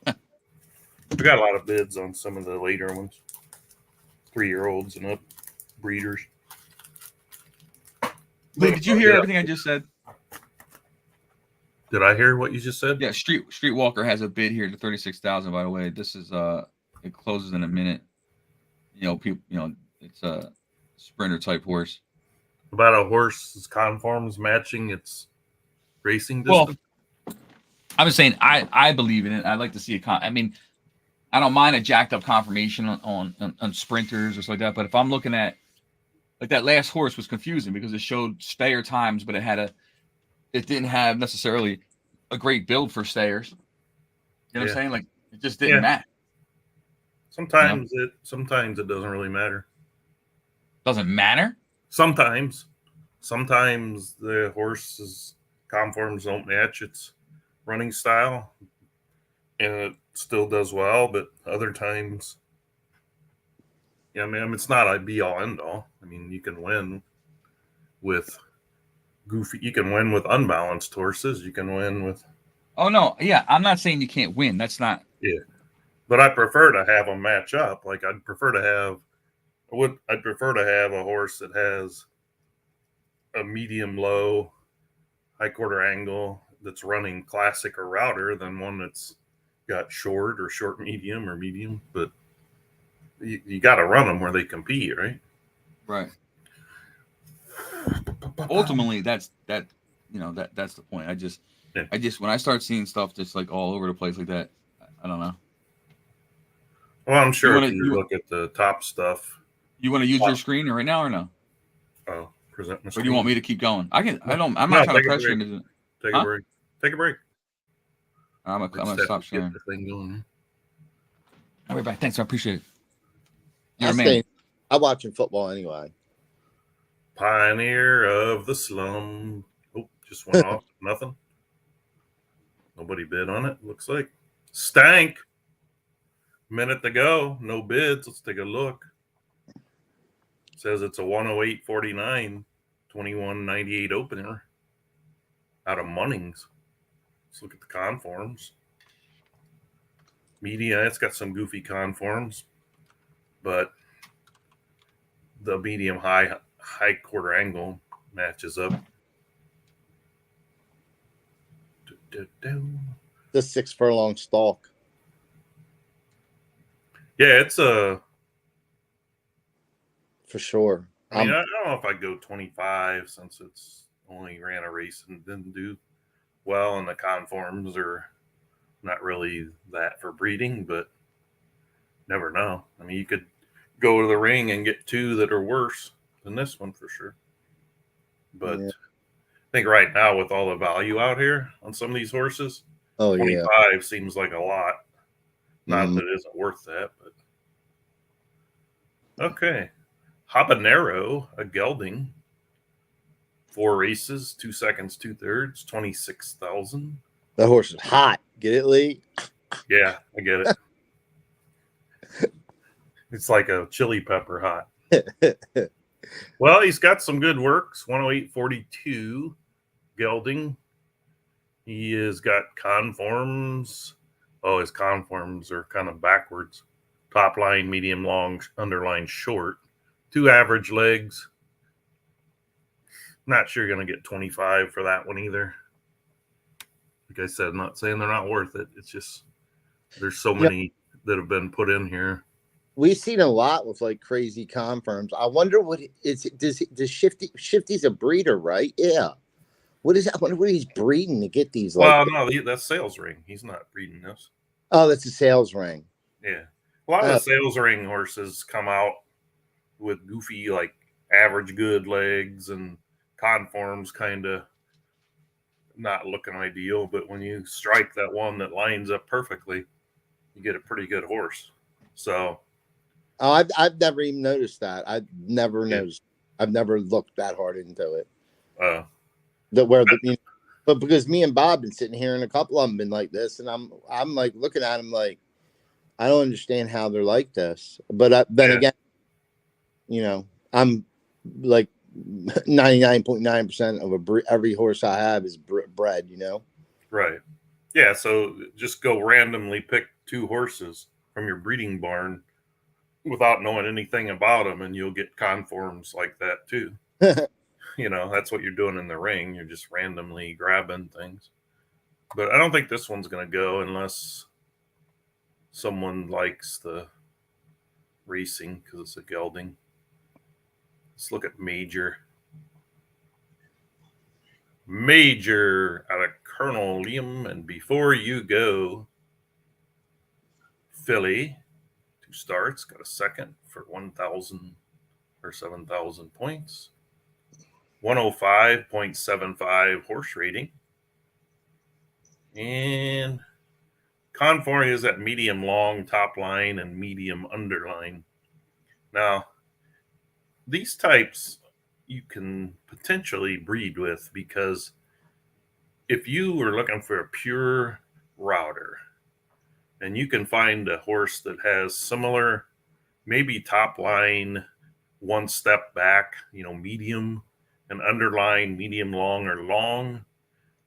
we got a lot of bids on some of the later ones, 3-year-olds and up breeders. Lee, did you hear everything I just said? Did I hear what you just said? Yeah, Streetwalker has a bid here to 36,000. By the way, this is it closes in a minute. People, it's a sprinter type horse. About a horse's conforms matching its racing Well, distance. I'm just saying I believe in it. I'd like to see I mean, I don't mind a jacked up confirmation on sprinters or something like that. But if I'm looking at like that last horse was confusing because it showed stayer times, but it didn't have necessarily a great build for stayers. You know what I'm saying? Like it just didn't match. Sometimes it doesn't really matter. Doesn't matter. Sometimes the horse's conforms don't match its running style, and it still does well. But other times, I mean, it's not a be all end all. I mean, you can win with goofy. You can win with unbalanced horses. You can win with. Oh no, yeah, I'm not saying you can't win. That's not. Yeah, but I prefer to have them match up. Like I'd prefer to have a horse that has a medium low, high quarter angle that's running classic or router than one that's got short or short medium or medium. But you got to run them where they compete, right? Right. Ultimately, that's the point. I just when I start seeing stuff just like all over the place like that, I don't know. Well, I'm sure if you look at the top stuff. You want to use your screen right now or no? Oh, present my Or screen. do you want me to keep going? I can. I don't. I'm No, not trying to take a pressure break. you. Take a break. Take a break. I'm gonna stop sharing. Get the thing going. I'll be back. Thanks. I appreciate it. You're a man. I'm watching football anyway. Pioneer of the slum. Oh, just went off. Nothing. Nobody bid on it. Looks like stank. Minute to go. No bids. Let's take a look. Says it's a 108.49, 21.98 opener out of Munnings. Let's look at the conforms. Media, it's got some goofy conforms, but the medium high quarter angle matches up. The 6 furlong stalk. Yeah, it's a. For sure. I mean, I don't know if I'd go 25 since it's only ran a race and didn't do well, and the conforms are not really that for breeding, but never know. I mean, you could go to the ring and get 2 that are worse than this one for sure. But I think right now with all the value out here on some of these horses, 25 seems like a lot. Not that it isn't worth that, but okay. Habanero, a gelding, 4 races, 2 seconds, 2/3, 26,000. That horse is hot. Get it, Lee? Yeah, I get it. It's like a chili pepper hot. Well, he's got some good works. 108.42 gelding. He has got conforms. Oh, his conforms are kind of backwards. Top line, medium long, underline short. 2 average legs. Not sure you're going to get 25 for that one either. Like I said, I'm not saying they're not worth it. It's just there's so many that have been put in here. We've seen a lot with like crazy confirms. I wonder what is. Does Shifty's a breeder, right? Yeah. What is that? I wonder what he's breeding to get these. Well, no, that's sales ring. He's not breeding this. Oh, that's a sales ring. Yeah. A lot of the sales ring horses come out with goofy, like average good legs and conforms kind of not looking ideal. But when you strike that one that lines up perfectly, you get a pretty good horse. So. Oh, I've never even noticed that. I've never noticed. I've never looked that hard into it. But because me and Bob been sitting here and a couple of them been like this, and I'm like looking at them like I don't understand how they're like this. But then again, you know, I'm like 99.9% of every horse I have is bred. You know, right? Yeah. So just go randomly pick 2 horses from your breeding barn without knowing anything about them, and you'll get conforms like that too. You know, that's what you're doing in the ring. You're just randomly grabbing things. But I don't think this one's going to go unless someone likes the racing because it's a gelding. Let's look at Major. Major out of Colonel Liam. And before you go, Philly, 2 starts, got a second for 1,000 or 7,000 points. 105.75 horse rating. And conform is at medium long top line and medium underline. Now, these types you can potentially breed with because if you were looking for a pure router and you can find a horse that has similar, maybe top line, 1 step back, you know, medium, an underline, medium long or long,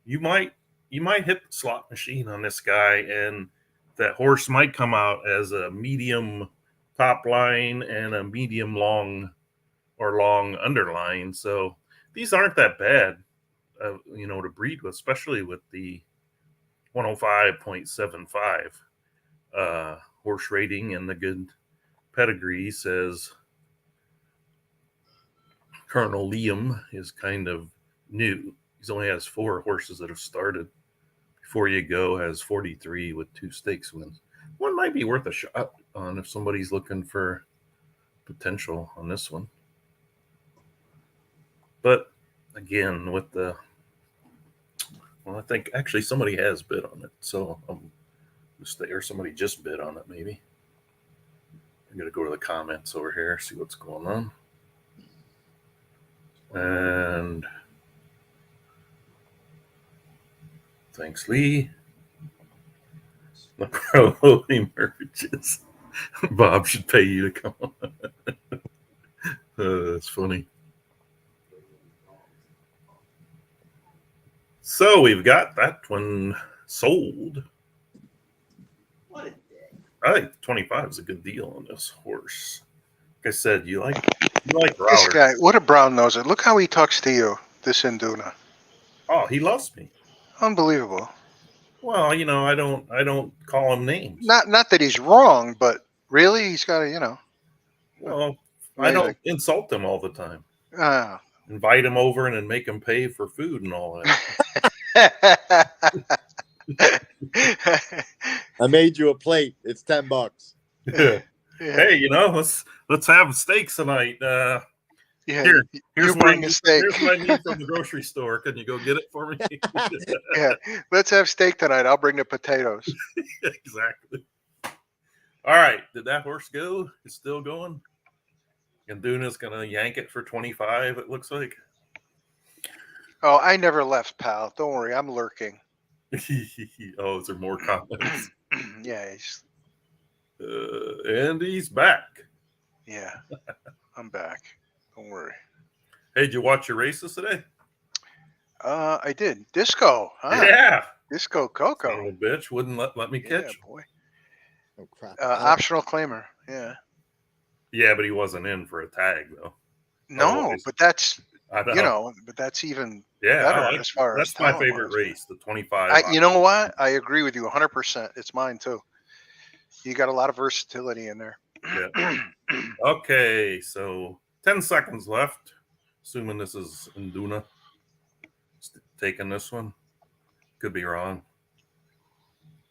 you might hit the slot machine on this guy, and that horse might come out as a medium top line and a medium long or long underline. So these aren't that bad, you know, to breed with, especially with the 105.75 horse rating and the good pedigree. Says Colonel Liam is kind of new. He only has 4 horses that have started. Before You Go has 43 with 2 stakes wins. One might be worth a shot on if somebody's looking for potential on this one. But again, with the, well, I think actually somebody has bid on it. So or somebody just bid on it maybe. I'm going to go to the comments over here, see what's going on. And thanks, Lee. Holy merges. Bob should pay you to come on. That's funny. So we've got that one sold. What a day. I think 25 is a good deal on this horse. Like I said, you like This Router. guy, what a brown noser. Look how he talks to you, this Induna. Oh, he loves me. Unbelievable. Well, you know, I don't call him names. Not that he's wrong, but really, he's got to, you know. Well, I don't insult him all the time. Invite him over and then make him pay for food and all that. I made you a plate. It's $10. Yeah. Hey, you know, let's have steaks tonight. Yeah, here's you bring a steak. Here's what I need from the grocery store. Can you go get it for me? Yeah, let's have steak tonight. I'll bring the potatoes. Exactly. All right, did that horse go? It's still going. And Duna's gonna yank it for 25. It looks like. Oh, I never left, pal. Don't worry, I'm lurking. Oh, is there more comments? Yeah, And he's back. yeah, I'm back. Don't worry. Hey, did you watch your races today? I did. Disco, huh? Yeah. Disco Son of a Coco. bitch wouldn't let me Yeah, catch. boy. Oh crap! Optional claimer. Yeah. Yeah, but he wasn't in for a tag though. No, Otherwise- but that's I know. You know, but that's even yeah, better as far as that's my talent favorite wise. race, the 25. You know what? I agree with you 100%. It's mine too. You got a lot of versatility in there. Yeah. Okay, so 10 seconds left. Assuming this is Induna taking this one. Could be wrong.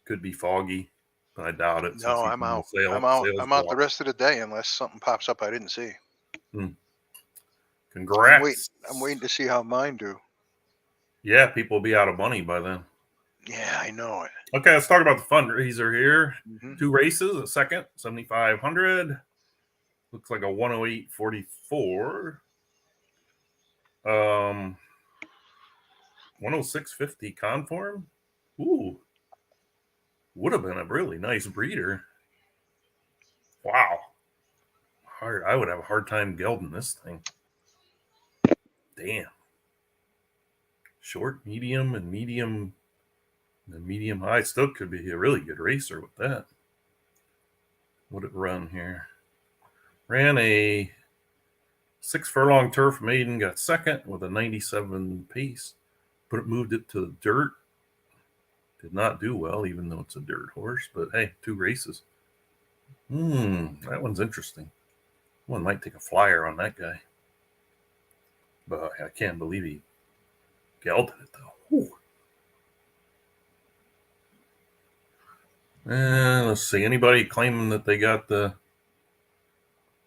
Could be foggy, but I doubt it. No, since he's I'm in the out. sales I'm out the block. rest of the day unless something pops up I didn't see. Congrats. I'm waiting to see how mine do. Yeah, people will be out of money by then. Yeah, I know it. Okay, let's talk about the fundraiser here. Mhm. 2 races, a second, 7,500. Looks like a 108.44. 106.50 conform. Ooh, would have been a really nice breeder. Wow. Hard. I would have a hard time gelding this thing. Damn. Short, medium, and medium high. Still could be a really good racer with that. What it run here? Ran a 6 furlong turf maiden, got second with a 97 pace, but it moved it to the dirt. Did not do well, even though it's a dirt horse. But hey, 2 races. That one's interesting. One might take a flyer on that guy. But I can't believe he gelded it though. Whew. And let's see. Anybody claiming that they got the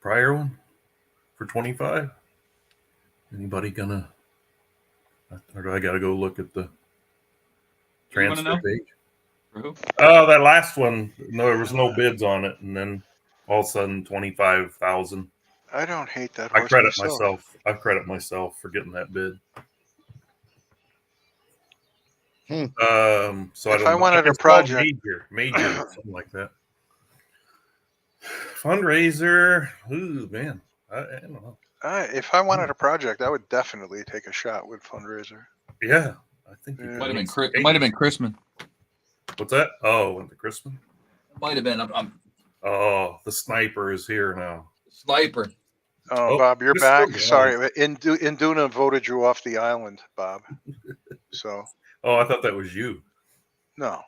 prior one for 25? Anybody gonna? Or do I got to go look at the You wanna transfer know? page? For who? Oh, that last one. No, there was no bids on it, and then all of a sudden 25,000. I don't hate that I horse credit myself. myself. I credit myself for getting that bid. So If I don't I know. wanted a It's called project- major, something like that. Fundraiser. Ooh, man. I don't know. If I wanted a project, I would definitely take a shot with fundraiser. Yeah, I think Yeah. Might have been Chris. It might have been Chrisman. What's that? Oh, went to Christmas. Might have been. I'm Oh, the sniper is here now. sniper. Oh, Oh, Bob, you're Mr. back. Brown. Sorry, Induna voted you off the island, Bob. So Oh, I thought that was you. no.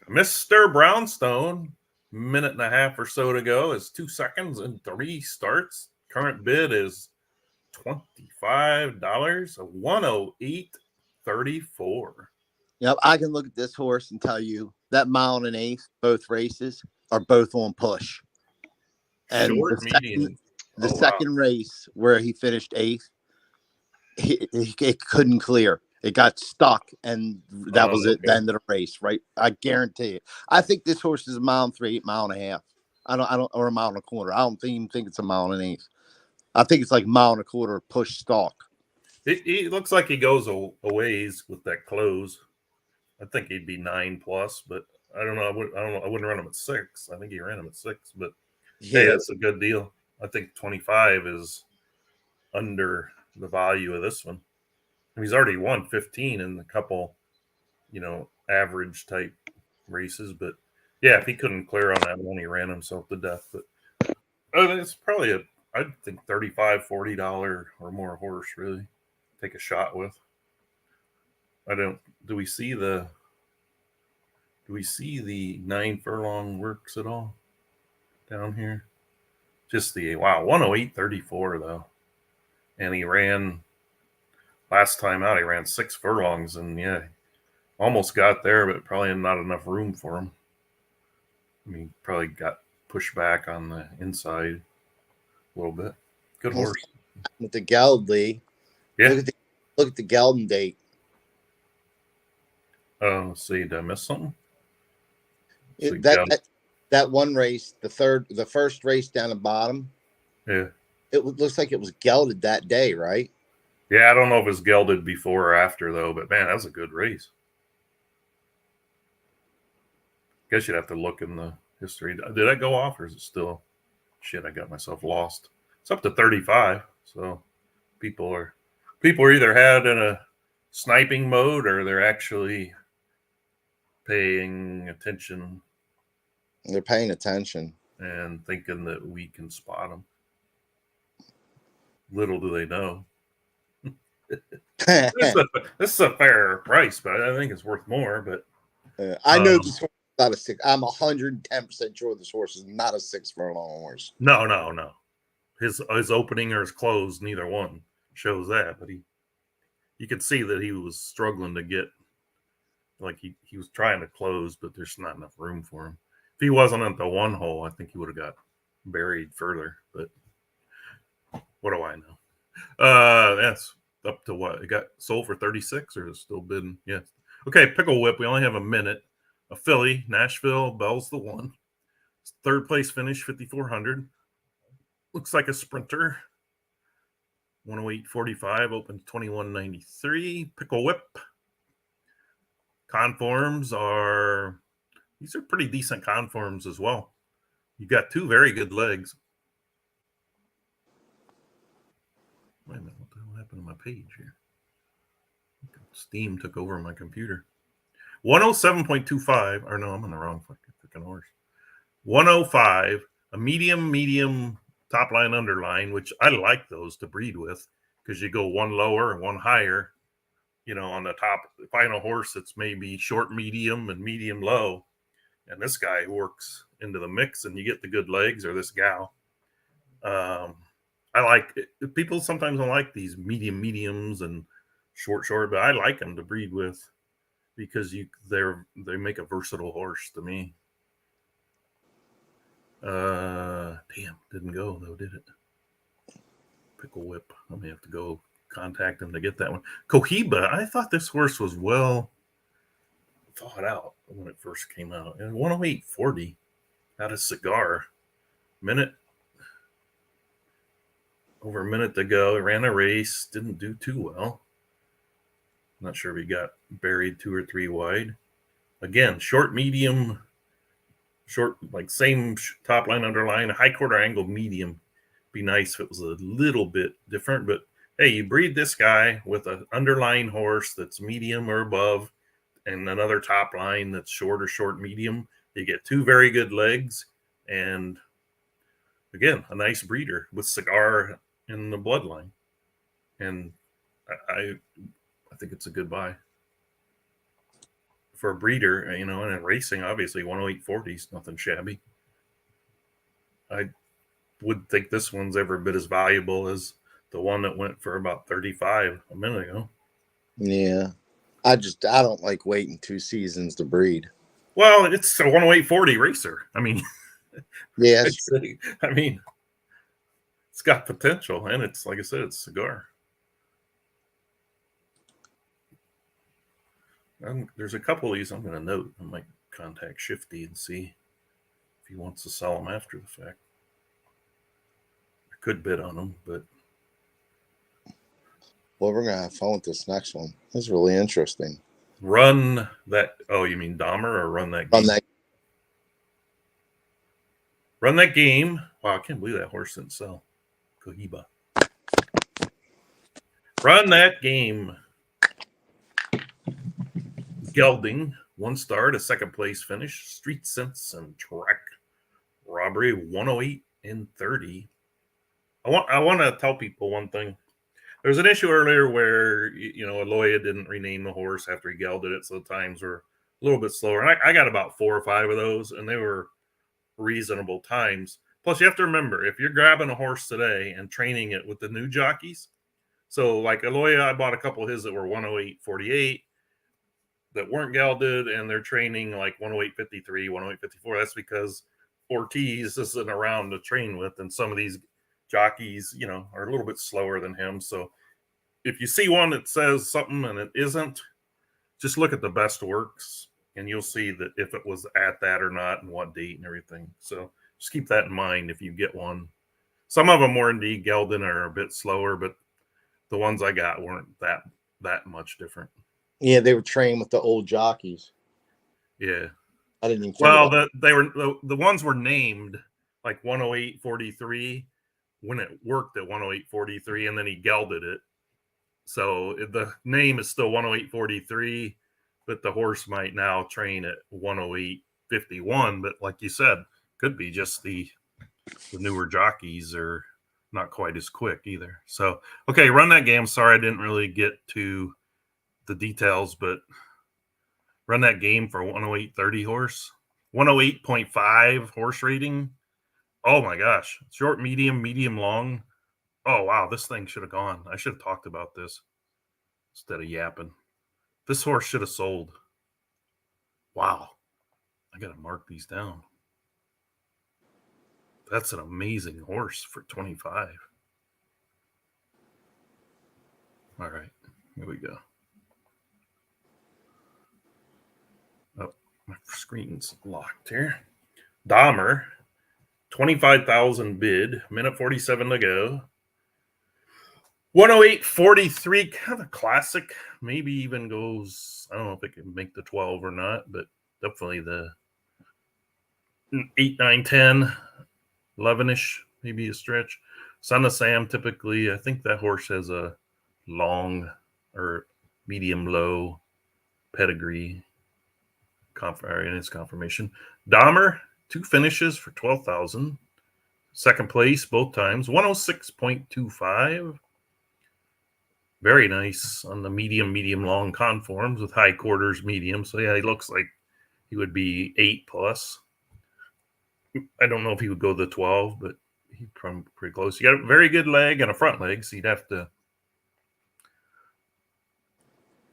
Mr. Brownstone, minute and a half or so to go, is 2 seconds and 3 starts. Current bid is $25, a 108.34. Yep, I can look at this horse and tell you that mile and an eighth, both races are both on push. And Short, medium. the Oh, wow. second race where he finished eighth, it couldn't clear. It got stuck, and that was it. Okay. The end of the race, right? I guarantee you. I think this horse is a mile and 3, mile and a half. I don't, or a mile and a quarter. I don't even think it's a mile and an eighth. I think it's like mile and a quarter push stalk. He looks like he goes a ways with that close. I think he'd be 9+, but I don't know. I wouldn't run him at 6. I think he ran him at 6, but hey, that's a good deal. I think 25 is under the value of this one. He's already won 15 in a couple, average type races. But yeah, if he couldn't clear on that one, he ran himself to death. But it's probably I'd think $35, $40 or more horse really take a shot with. Do we see the 9 furlong works at all down here? Just the 108.34 though. And he ran last time out, he ran 6 furlongs, and yeah, almost got there, but probably not enough room for him. I mean, probably got pushed back on the inside a little bit. Good horse. With the Geldley. Yeah. Look at the Geldon date. Let's see, did I miss something? That one race, the first race down the bottom. Yeah. It looks like it was gelded that day, right? Yeah, I don't know if it's gelded before or after though, but man, that was a good race. Guess you'd have to look in the history. Did I go off, or is it still? Shit, I got myself lost. It's up to 35, so people are either had in a sniping mode or they're actually paying attention. They're paying attention And thinking that we can spot them. Little do they know. This is a fair price, but I think it's worth more. But I know this horse is not a 6. I'm 110% sure this horse is not a 6 furlong horse. no. His opening or his close, neither one shows that. But you could see that he was struggling to get, like he was trying to close, but there's not enough room for him. If he wasn't at the one hole, I think he would have got buried further. But what do I know? That's up to what? It got sold for 36 or is still bidding? Yeah. Okay, Pickle Whip. We only have a minute. A filly, Nashville, Bell's the one. Third place finish, 5,400. Looks like a sprinter. 108.45, open 21.93. Pickle Whip. Conforms are, these are pretty decent conforms as well. You got 2 very good legs. Wait a minute, what the hell happened to my page here? Steam took over my computer. 107.25, or no, I'm on the wrong freaking horse. 105, a medium top line underline, which I like those to breed with because you go one lower and one higher. On the top final horse, it's maybe short medium and medium low. And this guy works into the mix and you get the good legs, or this gal. I like it. People sometimes don't like these mediums and short, but I like them to breed with because they make a versatile horse to me. Damn, didn't go though, did it? Pickle Whip. I may have to go contact him to get that one. Cohiba, I thought this horse was well thought out when it first came out. And 108.40 out of Cigar. Over a minute to go. He ran a race, didn't do too well. Not sure if he got buried 2 or 3 wide. Again, short, medium, short, like same top line, underline, high quarter angle, medium. Be nice if it was a little bit different, but hey, you breed this guy with an underlying horse that's medium or above and another top line that's short, medium. You get 2 very good legs and, again, a nice breeder with Cigar in the bloodline. And I think it's a good buy. For a breeder, and in racing, obviously, 108.40 is nothing shabby. I would think this one's every bit as valuable as the one that went for about 35 a minute ago. Yeah. I don't like waiting 2 seasons to breed. Well, it's a 108.40 racer. I mean, yeah, it's got potential, and it's, like I said, it's Cigar. There's a couple of these I'm going to note. I might contact Shifty and see if he wants to sell them after the fact. I could bid on them, but well, we're going to have fun with this next one. This is really interesting. Run that. Oh, you mean Dahmer or Run That Game? Run That Game. Wow, I can't believe that horse didn't sell. Cohiba. Run That Game. Gelding, 1 star to 2nd place finish. Street Sense and Track Robbery, 108.30. I want to tell people one thing. There was an issue earlier where Aloya didn't rename the horse after he gelded it, so the times were a little bit slower. And I got about 4 or 5 of those, and they were reasonable times. Plus, you have to remember, if you're grabbing a horse today and training it with the new jockeys, so like Aloya, I bought a couple of his that were 108.48. that weren't gelded, and they're training like 108.53, 108.54. That's because Ortiz isn't around to train with, and some of these jockeys, are a little bit slower than him. So if you see one that says something and it isn't, just look at the best works, and you'll see that if it was at that or not and what date and everything. So just keep that in mind if you get one. Some of them were indeed gelded are a bit slower, but the ones I got weren't that much different. Yeah, they were trained with the old jockeys. Yeah. I didn't even. Well, the ones were named like 108.43 when it worked at 108.43, and then he gelded it. So the name is still 108.43, but the horse might now train at 108.51. But like you said, could be just the newer jockeys are not quite as quick either. So, okay, run that game. Sorry, I didn't really get to the details, but run that game for 108.30 horse, 108.5 horse rating. Oh my gosh. Short, medium, medium, long. Oh, wow. This thing should have gone. I should have talked about this instead of yapping. This horse should have sold. Wow. I got to mark these down. That's an amazing horse for 25. All right. Here we go. Oh, my screen's locked here. Dahmer, 25,000 bid, minute 47 to go. 108.43, kind of classic. Maybe even goes, I don't know if it can make the 12 or not, but definitely the 8, 9, 10, 11-ish, maybe a stretch. Son of Sam, typically, I think that horse has a long or medium low pedigree in its confirmation. Dahmer, 2 finishes for 12,000. Second place both times, 106.25. Very nice on the medium long conforms with high quarters medium. So yeah, he looks like he would be 8 plus. I don't know if he would go the 12, but he'd come pretty close. You got a very good leg and a front leg, so you'd have to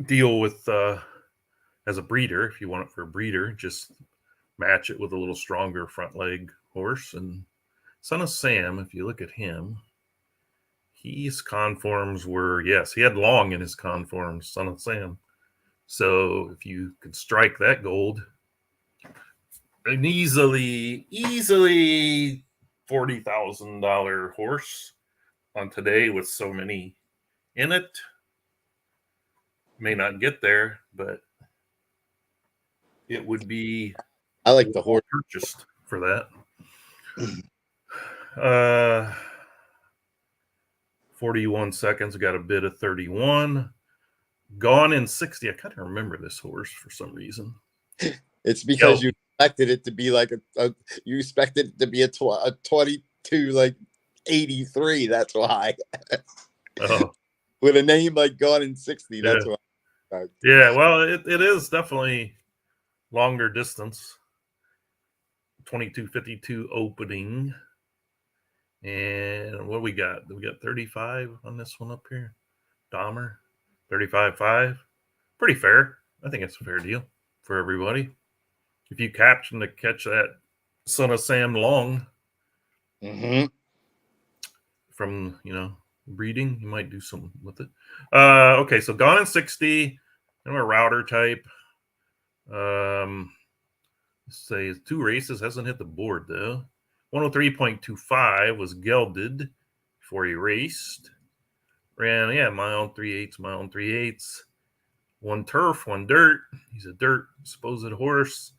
deal with as a breeder, if you want it for a breeder, just match it with a little stronger front leg horse. And Son of Sam, if you look at him, his conforms were, yes, he had long in his conforms, Son of Sam. So if you could strike that gold, an easily $40,000 horse on today with so many in it. May not get there, but it would be I like the horse. purchased for that. 41 seconds. Got a bid of 31. Gone in 60. I kind of remember this horse for some reason. It's because you expected it to be like you expected it to be a 22, like 83. That's why. Oh. With a name like Gone in 60, that's why. Yeah, well, it is definitely longer distance. 22:52 opening. And what we got? We got 35 on this one up here. Dahmer, 35.5. Pretty fair. I think it's a fair deal for everybody. If you catch that Son of Sam long from, breeding, you might do something with it. Okay, so Gone in 60. I'm a router type. Let's say 2 races, hasn't hit the board though. 103.25 was gelded before he raced. Ran, mile 3/8, mile 3/8. 1 turf, 1 dirt. He's a dirt supposed horse.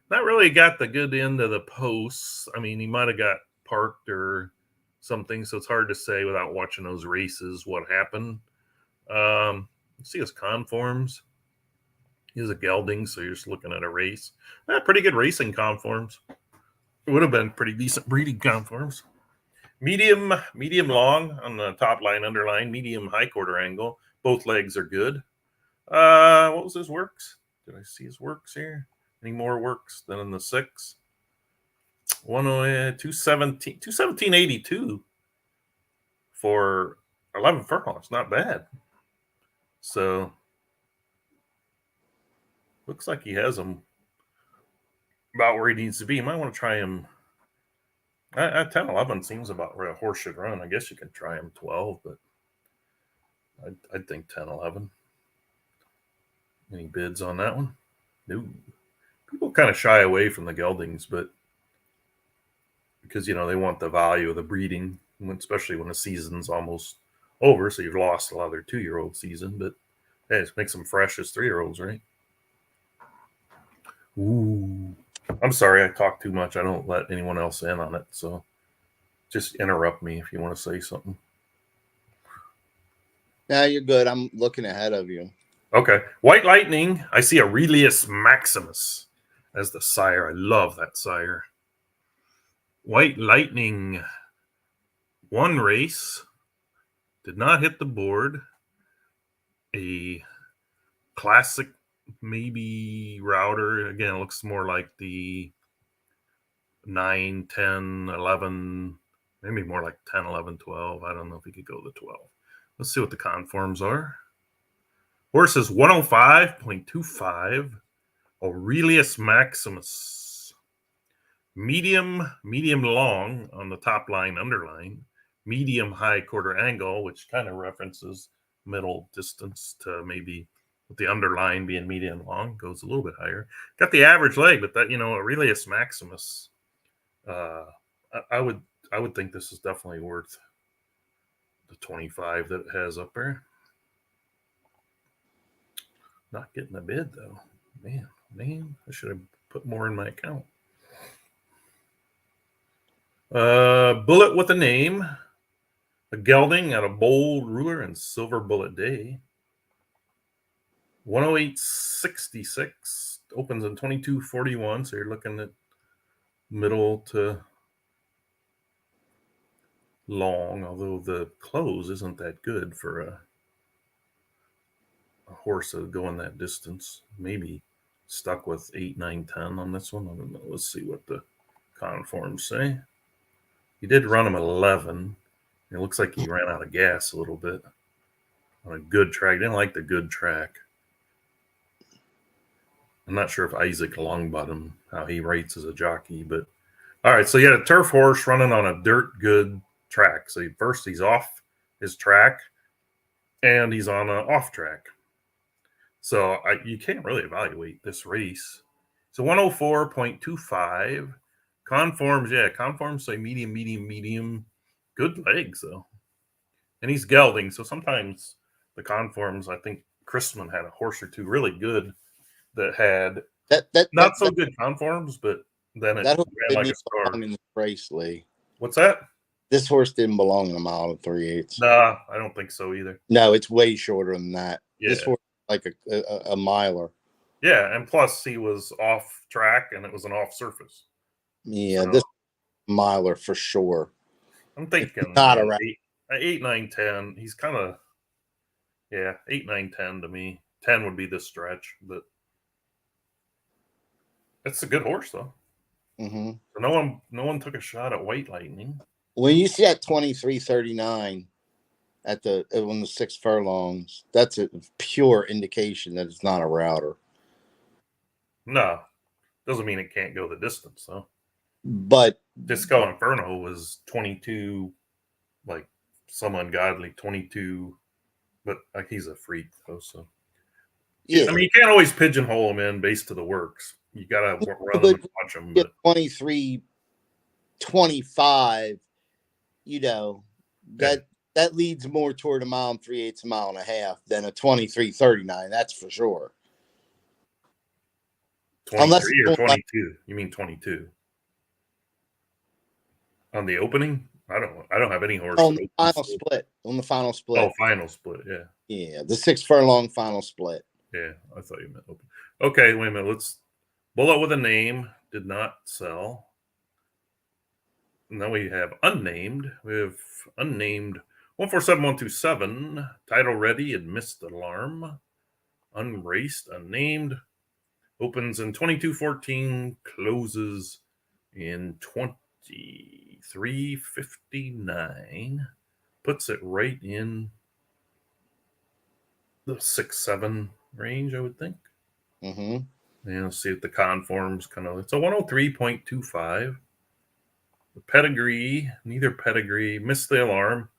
Not really got the good end of the posts. I mean, he might have got parked or something, so it's hard to say without watching those races what happened. See his conforms. He's a gelding, so you're just looking at a race. Pretty good racing conforms. It would have been pretty decent breeding conforms. Medium long on the top line, underline, medium high quarter angle. Both legs are good. What was his works? Did I see his works here? Any more works than in the 6? 217.82 for 11 furlongs. Not bad. So looks like he has him about where he needs to be. You might want to try him at 10-11 seems about where a horse should run. I guess you can try him 12, but I'd think 10-11. Any bids on that one? No. People kind of shy away from the geldings, but because they want the value of the breeding, especially when the season's almost over, so you've lost a lot of their 2-year-old season. But hey, it makes them fresh as 3-year-olds, right? Ooh. I'm sorry, I talk too much. I don't let anyone else in on it, so just interrupt me if you want to say something. Nah, you're good. I'm looking ahead of you. Okay. White Lightning. I see Aurelius Maximus as the sire. I love that sire. White Lightning. One race did not hit the board. A classic, maybe router. Again, it looks more like the 9, 10, 11, maybe more like 10, 11, 12. I don't know if he could go to 12. Let's see what the conforms are. Horse is 105.25. Aurelius Maximus. Medium long on the top line, underline. Medium high quarter angle, which kind of references middle distance to maybe with the underline being medium long, goes a little bit higher. Got the average leg, but that, Aurelius Maximus, I would think this is definitely worth the 25 that it has up there. Not getting a bid though. Man, I should have put more in my account. Bullet with a name. A gelding at a bold ruler and silver bullet day. 108.66 opens in 22.41, so you're looking at middle to long, although the close isn't that good for a horse going that distance. Maybe stuck with 8, 9, 10 on this one. I don't know. Let's see what the conforms say. He did run him 11. It looks like he ran out of gas a little bit on a good track. Didn't like the good track. I'm not sure if Isaac Longbottom, how he rates as a jockey, but all right. So you had a turf horse running on a dirt good track. So first he's off his track and he's on an off track. So you can't really evaluate this race. So 104.25 conforms say medium. Good legs though, and he's gelding. So sometimes the conforms, I think Chrisman had a horse or two really good that had not so good conforms, but then it that horse ran like didn't a star. belong in the race, Lee. What's that? This horse didn't belong in a mile and 3/8. Nah, I don't think so either. No, it's way shorter than that. Yeah. This horse is like a miler. Yeah, and plus he was off track and it was an off surface. Yeah, So, this miler for sure. I'm thinking not around 8, 9, 10. He's kind of 8, 9, 10 to me. 10 would be the stretch, but it's a good horse though. Mm-hmm. So no one took a shot at White Lightning. When you see that 23.39 on the 6 furlongs, that's a pure indication that it's not a router. No, doesn't mean it can't go the distance though. But Disco Inferno was 22, like some ungodly 22, but like he's a freak though. So yeah, I mean you can't always pigeonhole him in based to the works. You gotta run them and watch them. But 23.25, that leads more toward a mile and 3/8, a mile and a half than a 23.39. That's for sure. 23 or 22? You mean 22? On the opening? I don't have any horse. On the final split. Oh, final split, yeah. Yeah, the 6 furlong final split. Yeah, I thought you meant open. Okay, wait a minute. Let's bullet with a name. Did not sell. And then we have unnamed. We have unnamed 147127. Title ready and missed alarm. Unraced, unnamed. Opens in 22.14. Closes in 23.59. Puts it right in the 6-7 range, I would think. Mm-hmm. And see if the conforms kind of. It's a 103.25. The pedigree, neither pedigree, missed the alarm,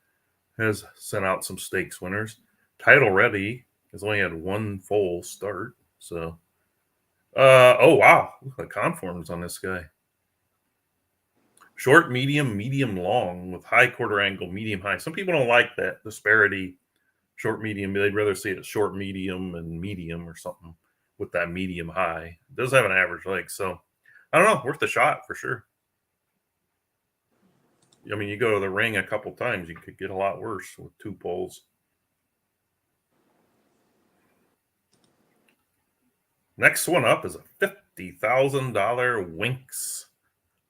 has sent out some stakes winners. Title ready has only had one full start. So, oh wow, look at the conforms on this guy. Short, medium, long with high quarter angle, medium, high. Some people don't like that disparity. Short, medium. They'd rather see it short, medium, and medium or something with that medium high. It does have an average leg. So, I don't know. Worth a shot for sure. I mean, you go to the ring a couple times, you could get a lot worse with 2 poles. Next one up is a $50,000 Winx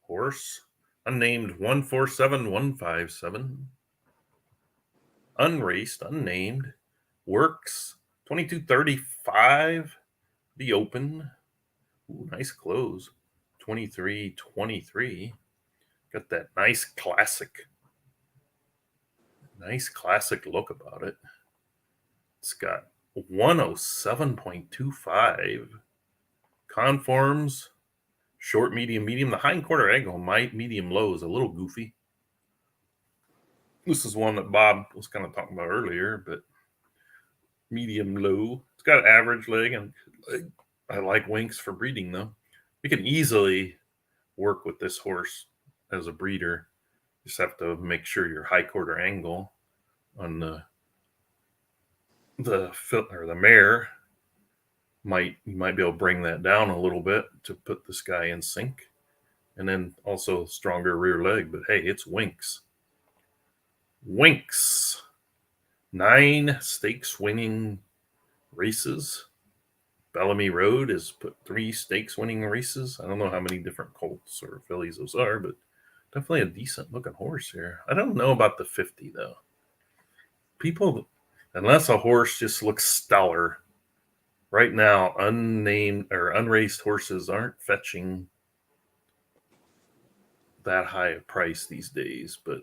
horse. unnamed 147157. Unraced, unnamed, works 2235. The open. Ooh, nice close. 2323. Got that nice classic look about it. It's got 107.25. Conforms, short, medium, medium. The hind quarter angle, medium low is a little goofy. This is one that Bob was kind of talking about earlier, but medium low. It's got average leg, and I like Winks for breeding, though. You can easily work with this horse as a breeder. You just have to make sure your high quarter angle on the mare you might be able to bring that down a little bit to put this guy in sync, and then also stronger rear leg. But hey, it's Winks. 9 stakes winning races. Bellamy Road has put 3 stakes winning races. I don't know how many different colts or fillies those are, but definitely a decent looking horse here. I don't know about the 50 though. People, unless a horse just looks stellar, right now unnamed or unraced horses aren't fetching that high a price these days, but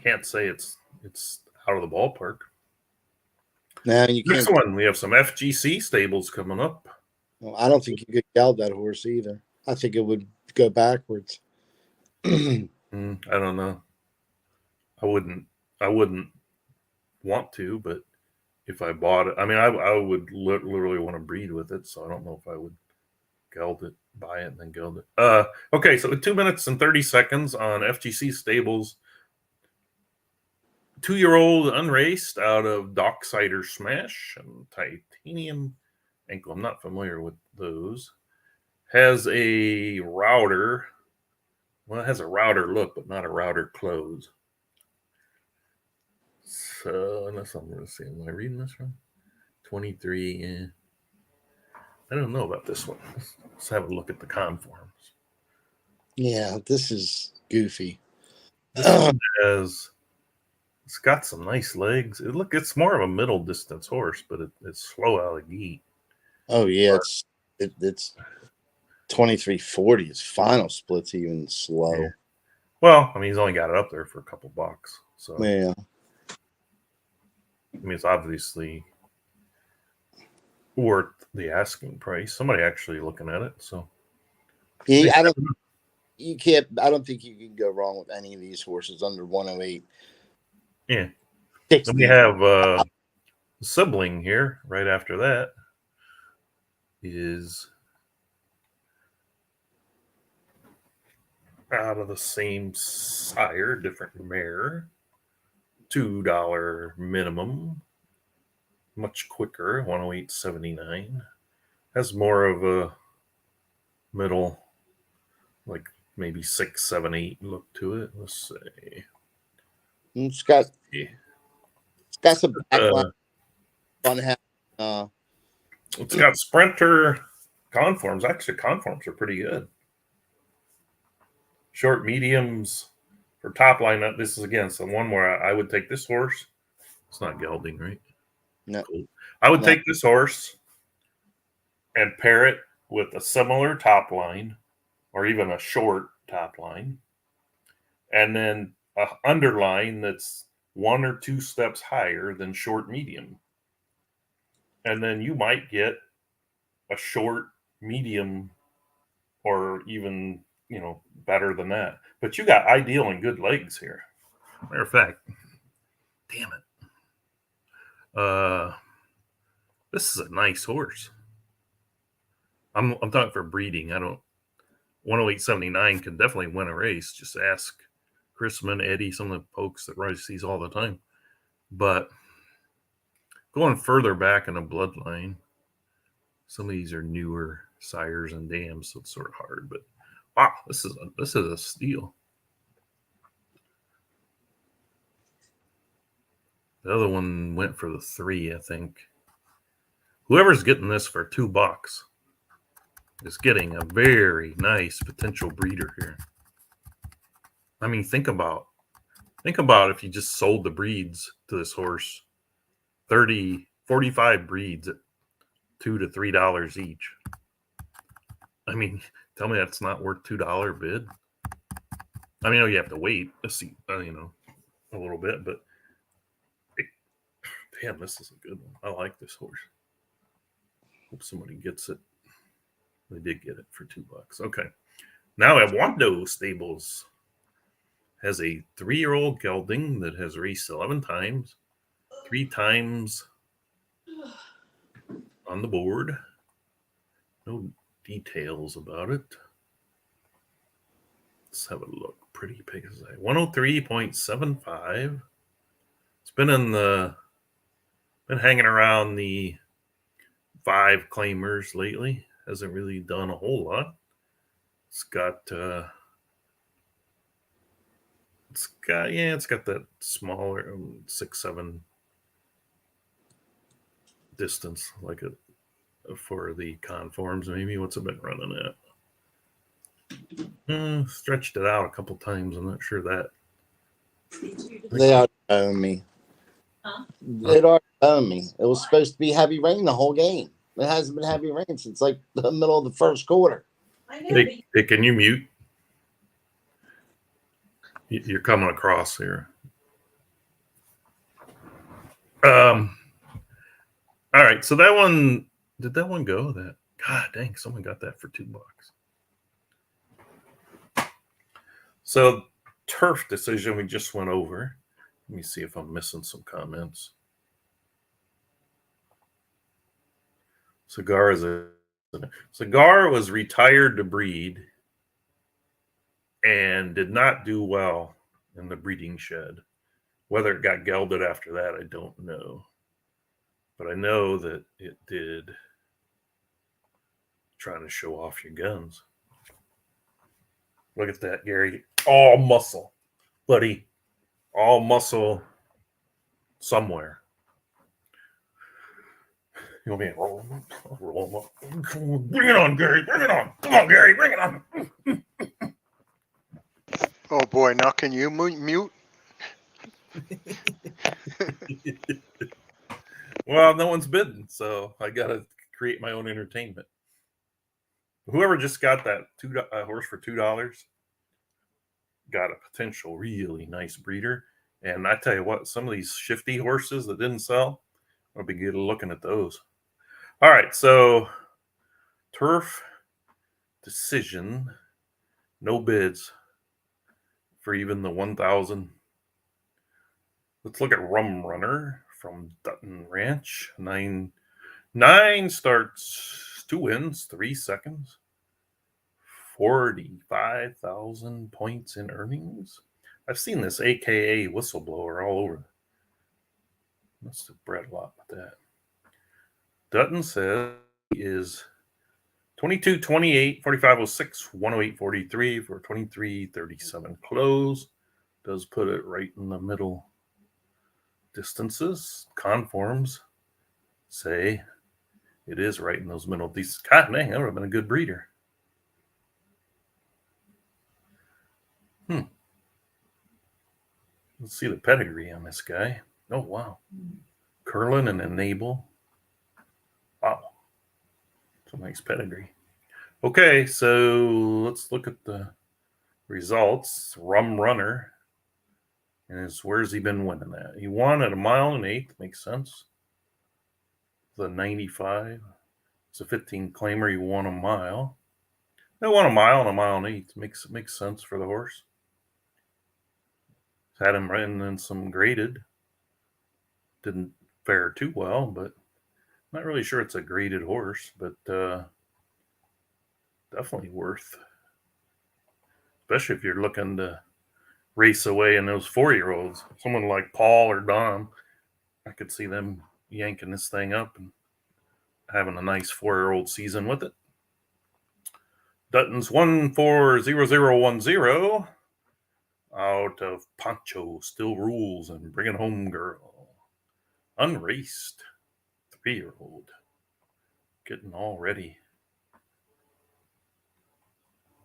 can't say it's out of the ballpark. Now you Next can't. one, we have some FGC stables coming up. Well, I don't think you could geld that horse either. I think it would go backwards. I don't know. I wouldn't want to, but if I bought it, I mean, I would literally want to breed with it. So I don't know if I would geld it, buy it, and then geld it. Okay, so 2 minutes and 30 seconds on FGC stables. 2-year-old unraced out of Docksider Smash and Titanium Ankle. I'm not familiar with those. Has a router. Well, it has a router look, but not a router close. So, unless I'm going to see, am I reading this wrong? 23. I don't know about this one. Let's have a look at the conforms. Yeah, this is goofy. This one has. It's got some nice legs. It's more of a middle distance horse, but it's slow out of the gate. Oh yeah, it's 2340. His final split's even slow. Yeah. Well, I mean, he's only got it up there for a couple bucks, so Yeah. I mean, it's obviously worth the asking price. Somebody actually looking at it, so I don't think you can go wrong with any of these horses under 108. yeah. 60. Then we have a sibling here right after that is out of the same sire, different mare, $2 minimum, much quicker, 108.79. Has more of a middle, like maybe 6, 7, 8 look to it. Let's say It's got some backline fun hat. It's got Sprinter conforms. Actually, conforms are pretty good. Short mediums for top line. This is again some one where I would take this horse. It's not gelding, right? No. Cool. I would take this horse and pair it with a similar top line or even a short top line, and then a underline that's 1 or 2 steps higher than short medium. And then you might get a short medium or even, better than that. But you got ideal and good legs here. Matter of fact, damn it. This is a nice horse. I'm talking for breeding. 108.79 can definitely win a race. Just ask Chrisman, Eddie, some of the folks that race these all the time. But going further back in the bloodline, some of these are newer sires and dams, so it's sort of hard. But wow, this is a steal. The other one went for the 3, I think. Whoever's getting this for $2 is getting a very nice potential breeder here. I mean, think about if you just sold the breeds to this horse, 30, 45 breeds at $2 to $3 each. I mean, tell me that's not worth $2 bid. I mean, you have to wait to see, a little bit, but damn, this is a good one. I like this horse. Hope somebody gets it. They did get it for $2. Okay. Now Wando Stables has a 3-year-old gelding that has raced 11 times, 3 times on the board. No details about it. Let's have a look. Pretty Pegasus. 103.75. It's been hanging around the 5 claimers lately. Hasn't really done a whole lot. It's got that smaller 6-7 distance, like for the conforms. Maybe what's it been running at? Stretched it out a couple times. I'm not sure that. They are showing me. It are showing me. It was supposed to be heavy rain the whole game. It hasn't been heavy rain since like the middle of the first quarter. Hey, can you mute? You're coming across here. All right. So that one, did that one go? That, God dang, someone got that for $2. So turf decision we just went over. Let me see if I'm missing some comments. Cigar was retired to breed and did not do well in the breeding shed. Whether it got gelded after that, I don't know. But I know that it did. Trying to show off your guns. Look at that, Gary. All muscle, buddy. All muscle somewhere. You want me to roll them up? I'll roll them up. Bring it on, Gary. Bring it on. Come on, Gary. Bring it on. Oh boy, now can you mute? Well, no one's bidding, so I got to create my own entertainment. Whoever just got that horse for $2 got a potential really nice breeder. And I tell you what, some of these shifty horses that didn't sell, I'll be good looking at those. All right, so turf decision, no bids for even the 1,000. Let's look at Rum Runner from Dutton Ranch. 9 starts, 2 wins, 3 seconds, 45,000 points in earnings. I've seen this AKA whistleblower all over. Must have bred a lot with that. Dutton says he is 22-28, 45.06, 108.43 for 23.37 close. Does put it right in the middle distances. Conforms say it is right in those middle. God dang, that would have been a good breeder. Let's see the pedigree on this guy. Oh, wow. Curlin and Enable. Wow. It's a nice pedigree. Okay, so let's look at the results. Rum Runner. And where's he been winning at? He won at 1 1/8. Makes sense. The 95. It's a 15 claimer. He won a mile. They won a mile and 1 1/8. Makes sense for the horse. Had him riding in some graded. Didn't fare too well, but not really sure it's a graded horse, but definitely worth. Especially if you're looking to race away in those 4-year-olds. Someone like Paul or Dom, I could see them yanking this thing up and having a nice 4-year-old season with it. Dutton's 140010 out of Poncho Still Rules and Bring It Home Girl. Unraced 3-year-old. Getting all ready.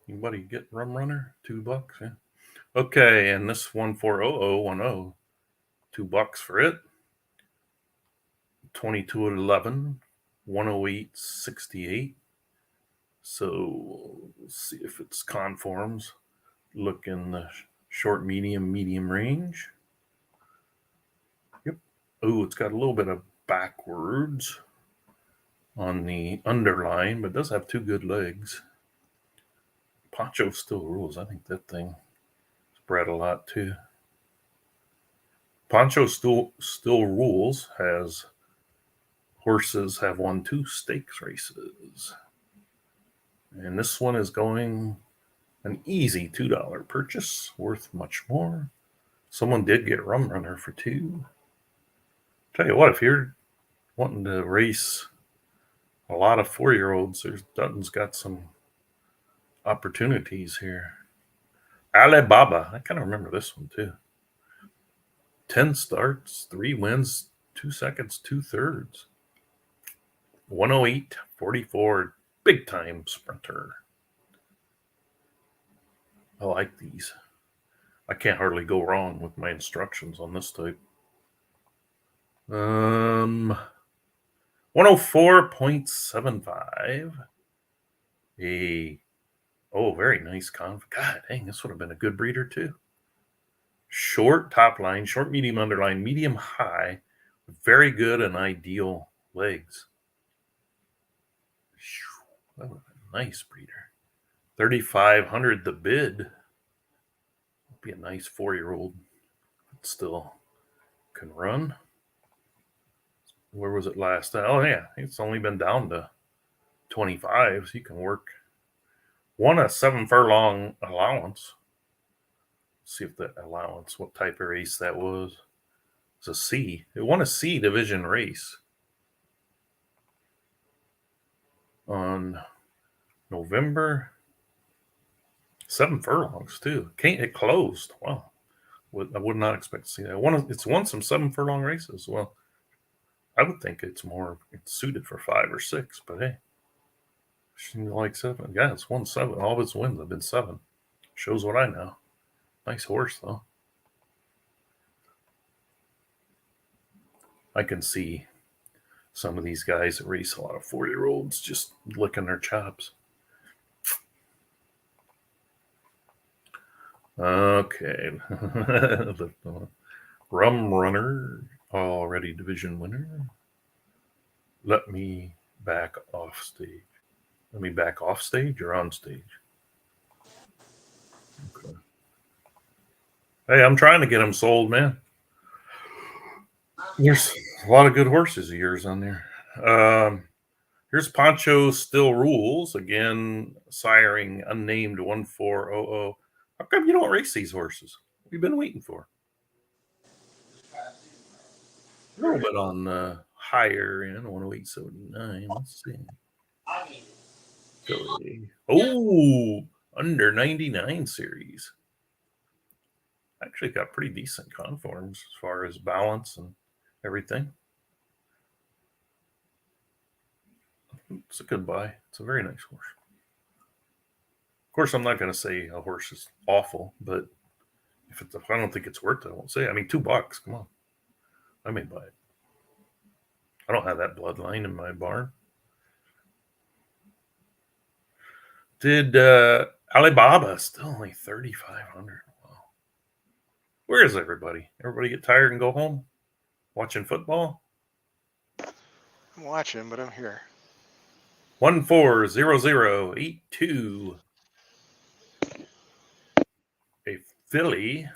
Anybody get Rum Runner? $2, yeah. Okay, and this 140010, $2 for it. 22 at 11, 108.68. So let's see if it's conforms. Look in the short, medium range. Yep. Oh, it's got a little bit of backwards on the underline, but it does have two good legs. Poncho still rules. I think that thing spread a lot too. Poncho still rules. Has horses have won 2 stakes races, and this one is going an easy $2 purchase, worth much more. Someone did get Rum Runner for 2. Tell you what, if you're wanting to race a lot of 4-year-olds, Dutton's got some opportunities here. Alibaba, I kind of remember this one too. 10 starts, 3 wins, 2 seconds, 2 thirds. 108.44, big time sprinter. I like these. I can't hardly go wrong with my instructions on this type. 104.75. Very nice God dang, this would have been a good breeder too. Short top line, short, medium underline, medium high, very good and ideal legs. That would have been a nice breeder. 3,500 the bid. Would be a nice 4-year-old. Still can run. Where was it last? Oh yeah, it's only been down to 25, so you can work. Won a 7 furlong allowance. Let's see if that allowance, what type of race that was. It's a C. It won a C division race on November. 7 furlongs too. It closed. Wow. I would not expect to see that. It's won some 7 furlong races. Well, I would think it's suited for 5 or 6, but hey, she like 7. Yeah, it's won 7. All of its wins have been 7. Shows what I know. Nice horse though. I can see some of these guys that race a lot of 4-year-olds just licking their chops. Okay. The Rum Runner, already division winner. Let me back off stage. Let me back off stage or on stage? Okay. Hey, I'm trying to get them sold, man. There's a lot of good horses of yours on there. Here's Poncho Still Rules. Again, siring unnamed 1400. How come you don't race these horses? We've been waiting for. A little bit on higher end, 108.79. Let's see. Philly. Oh, under 99 series. Actually got pretty decent conforms as far as balance and everything. It's a good buy. It's a very nice horse. Of course, I'm not going to say a horse is awful, but if I don't think it's worth it, I won't say it. I mean, $2. Come on. I may buy it. I don't have that bloodline in my barn. Did Alibaba still only 3,500? Wow. Where is everybody? Everybody get tired and go home? Watching football? I'm watching, but I'm here. 140082. A filly.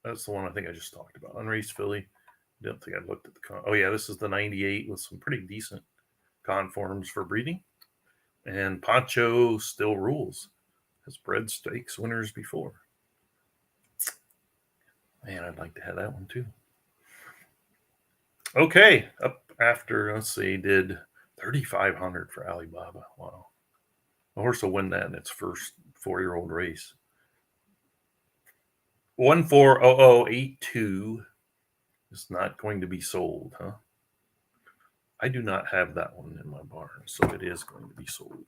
That's the one I think I just talked about. Unraced filly. Didn't think I looked at the oh yeah, this is the 98 with some pretty decent conforms for breeding. And Poncho Still Rules. Has bred stakes winners before. Man, I'd like to have that one too. Okay, up after, let's see, did 3,500 for Alibaba. Wow. The horse will win that in its first 4-year-old race. 140082 is not going to be sold, huh? I do not have that one in my barn, so it is going to be sold.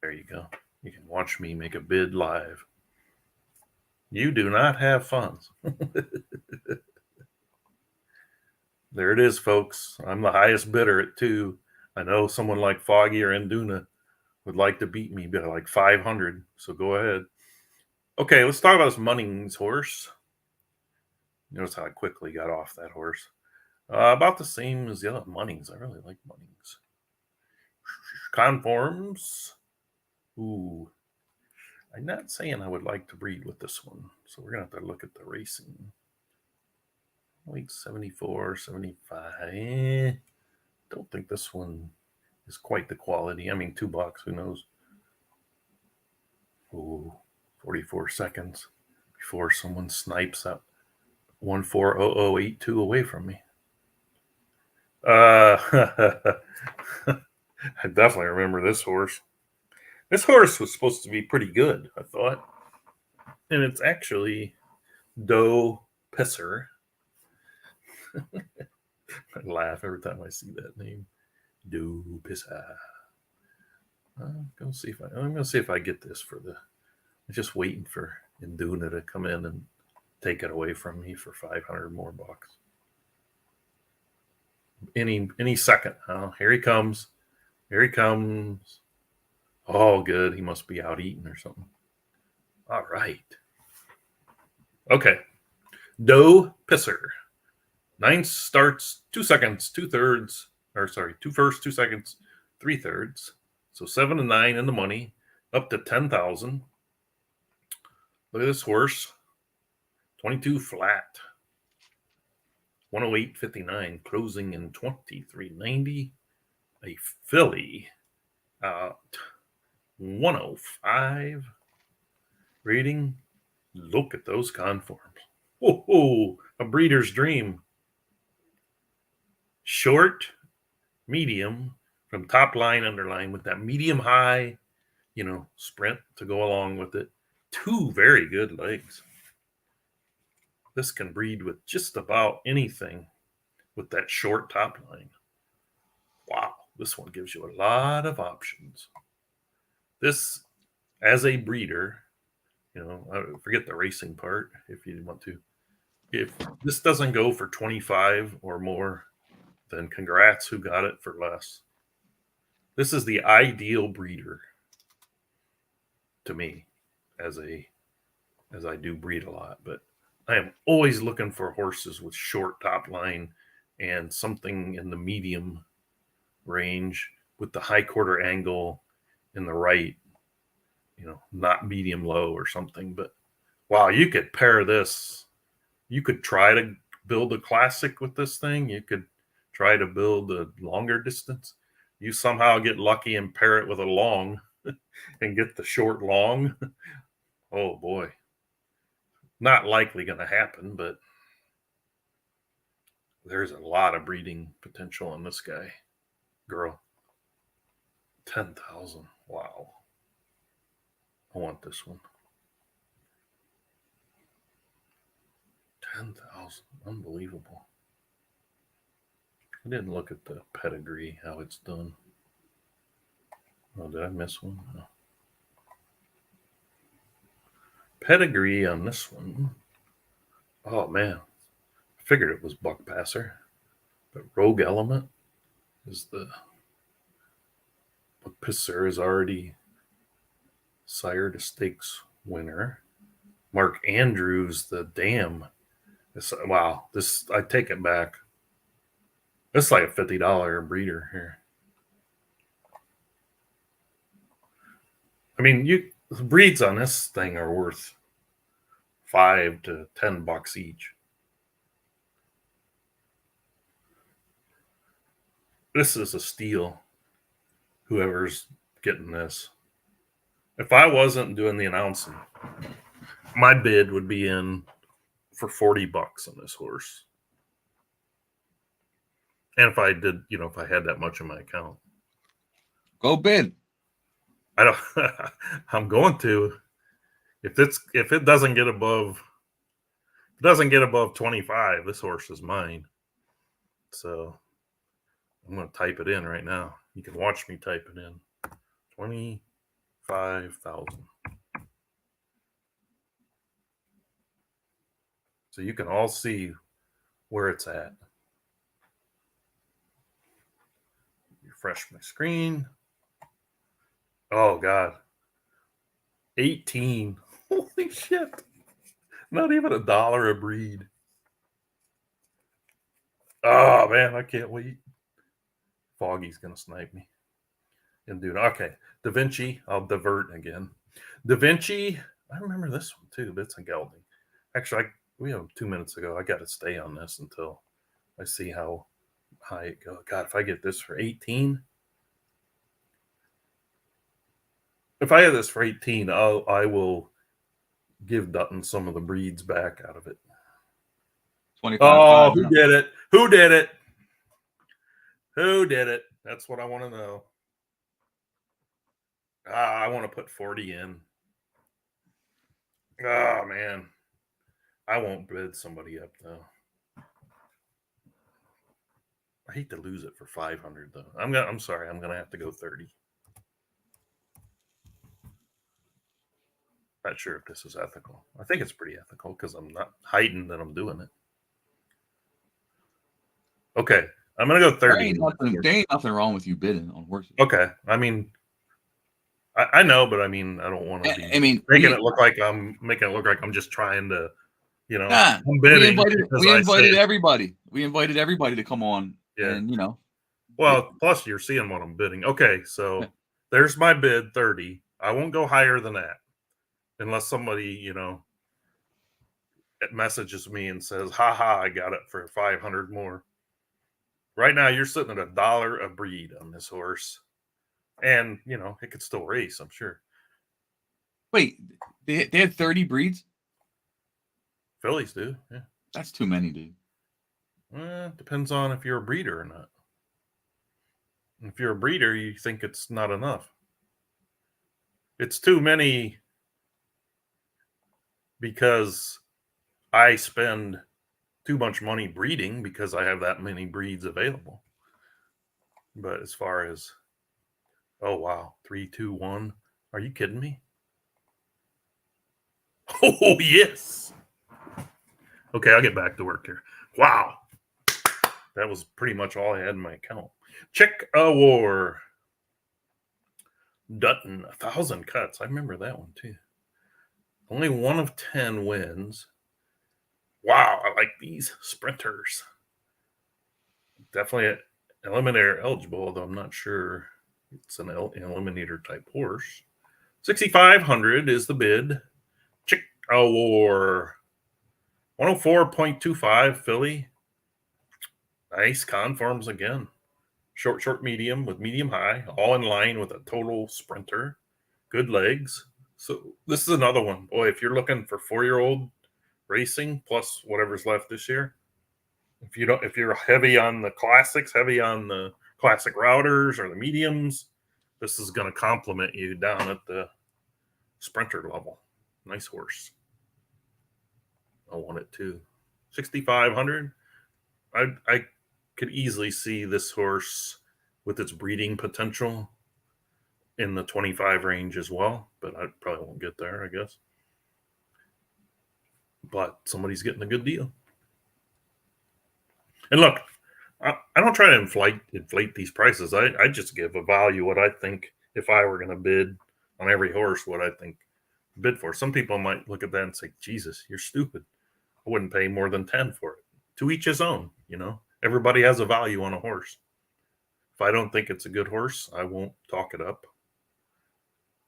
There you go. You can watch me make a bid live. You do not have funds. There it is, folks. I'm the highest bidder at 2. I know someone like Foggy or Induna would like to beat me by like 500. So go ahead. Okay, let's talk about this Munnings horse. Notice how I quickly got off that horse. About the same as the other Munnings. I really like Munnings. Conforms. Ooh. I'm not saying I would like to breed with this one. So we're going to have to look at the racing. Like 74, 75. Don't think this one is quite the quality. I mean, $2, who knows? Ooh, 44 seconds before someone snipes up 140082 away from me. I definitely remember this horse. This horse was supposed to be pretty good, I thought. And it's actually Doe Pisser. I laugh every time I see that name. Doe Pisser. I'm gonna see if I get this for the. I'm just waiting for Induna to come in and take it away from me for 500 more bucks. Any second. Oh, here he comes. Here he comes. Oh, good. He must be out eating or something. All right. Okay. Doe Pisser. 9 starts, 2 seconds, 2/3. Or sorry, 2 firsts, 2 seconds, 3/3. So 7 and 9 in the money, up to 10,000. Look at this horse. 22 flat. 108.59, closing in 23.90. A filly at 105. Rating. Look at those conforms. Oh, a breeder's dream. Short, medium, from top line, underline, with that medium high, sprint to go along with it. 2 very good legs. This can breed with just about anything with that short top line. Wow, this one gives you a lot of options. This, as a breeder, forget the racing part if you want to. If this doesn't go for 25 or more, then congrats who got it for less. This is the ideal breeder to me, as I do breed a lot, but I am always looking for horses with short top line and something in the medium range with the high quarter angle in the right, not medium low or something. But wow, you could pair this. You could try to build a classic with this thing. You could try to build a longer distance. You somehow get lucky and pair it with a long and get the short long. Oh boy. Not likely going to happen, but there's a lot of breeding potential in this guy. Girl. 10,000. Wow. I want this one. 10,000. Unbelievable. I didn't look at the pedigree, how it's done. Oh, did I miss one? No. Pedigree on this one. Oh, man. I figured it was Buck Passer. But Rogue Element is the... Buck Passer is already sired a stakes winner. Mark Andrews, the Dam. Wow, this, I take it back. It's like a $50 breeder here. I mean, the breeds on this thing are worth $5 to $10 each. This is a steal. Whoever's getting this. If I wasn't doing the announcing, my bid would be in for $40 on this horse. And if I did, if I had that much in my account. Go bid. I don't I'm going to. If it doesn't get above 25, this horse is mine. So I'm going to type it in right now. You can watch me type it in. 20 5,000. So you can all see where it's at. Refresh my screen. Oh God. 18. Holy shit. Not even $1 a breed. Oh man, I can't wait. Foggy's gonna snipe me. And dude, okay. Da Vinci, I'll divert again. Da Vinci, I remember this one too. Bits and gelding. Actually, we have 2 minutes ago. I got to stay on this until I see how high it goes. God, if I get this for 18, if I have this for 18, I will give Dutton some of the breeds back out of it. 25. Oh, who did it? Who did it? Who did it? That's what I want to know. I want to put 40 in. Oh man, I won't bid somebody up though. I hate to lose it for 500 though. I'm sorry. I'm gonna have to go 30. Not sure if this is ethical. I think it's pretty ethical because I'm not hiding that I'm doing it. Okay, I'm gonna go 30. There ain't nothing wrong with you bidding on horses. Okay, I mean, I know, but I mean, I don't want to be. Making it look like I'm just trying to, I'm bidding. We invited everybody. We invited everybody to come on. Yeah. And Well, plus you're seeing what I'm bidding. Okay, so there's my bid, 30. I won't go higher than that unless somebody, it messages me and says, haha, I got it for 500 more. Right now, you're sitting at $1 a breed on this horse. And, it could still race, I'm sure. Wait, they had 30 breeds? Fillies do, yeah. That's too many, dude. Depends on if you're a breeder or not. If you're a breeder, you think it's not enough. It's too many because I spend too much money breeding because I have that many breeds available. But as far as, oh wow, 3, 2, 1, are you kidding me? Oh yes. Okay, I'll get back to work here. Wow. That was pretty much all I had in my account. Check a war. Dutton, 1,000 cuts. I remember that one too. Only 1 of 10 wins. Wow, I like these sprinters. Definitely eliminator eligible, although I'm not sure it's an eliminator type horse. 6,500 is the bid. Chick War. 104.25 filly. Nice conforms again. Short, medium with medium high, all in line with a total sprinter. Good legs. So this is another one. Boy, if you're looking for 4-year-old racing plus whatever's left this year, if you're heavy on the classics, heavy on the classic routers or the mediums, this is going to complement you down at the sprinter level. Nice horse. I want it too. 6,500. I could easily see this horse with its breeding potential in the 25 range as well, but I probably won't get there, I guess. But somebody's getting a good deal. And look, I don't try to inflate these prices. I just give a value what I think if I were going to bid on every horse, what I think bid for. Some people might look at that and say, Jesus, you're stupid. I wouldn't pay more than 10 for it. To each his own, Everybody has a value on a horse. If I don't think it's a good horse, I won't talk it up.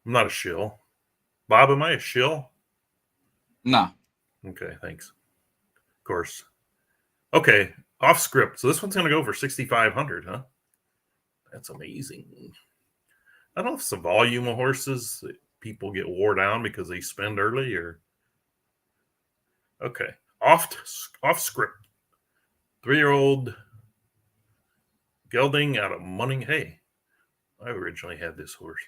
I'm not a shill. Bob, am I a shill? Nah. Okay, thanks. Of course. Okay, off script. So this one's going to go for 6,500, huh? That's amazing. I don't know if it's the volume of horses that people get wore down because they spend early or... Okay, off script. 3-year-old gelding out of Munning. Hey, I originally had this horse.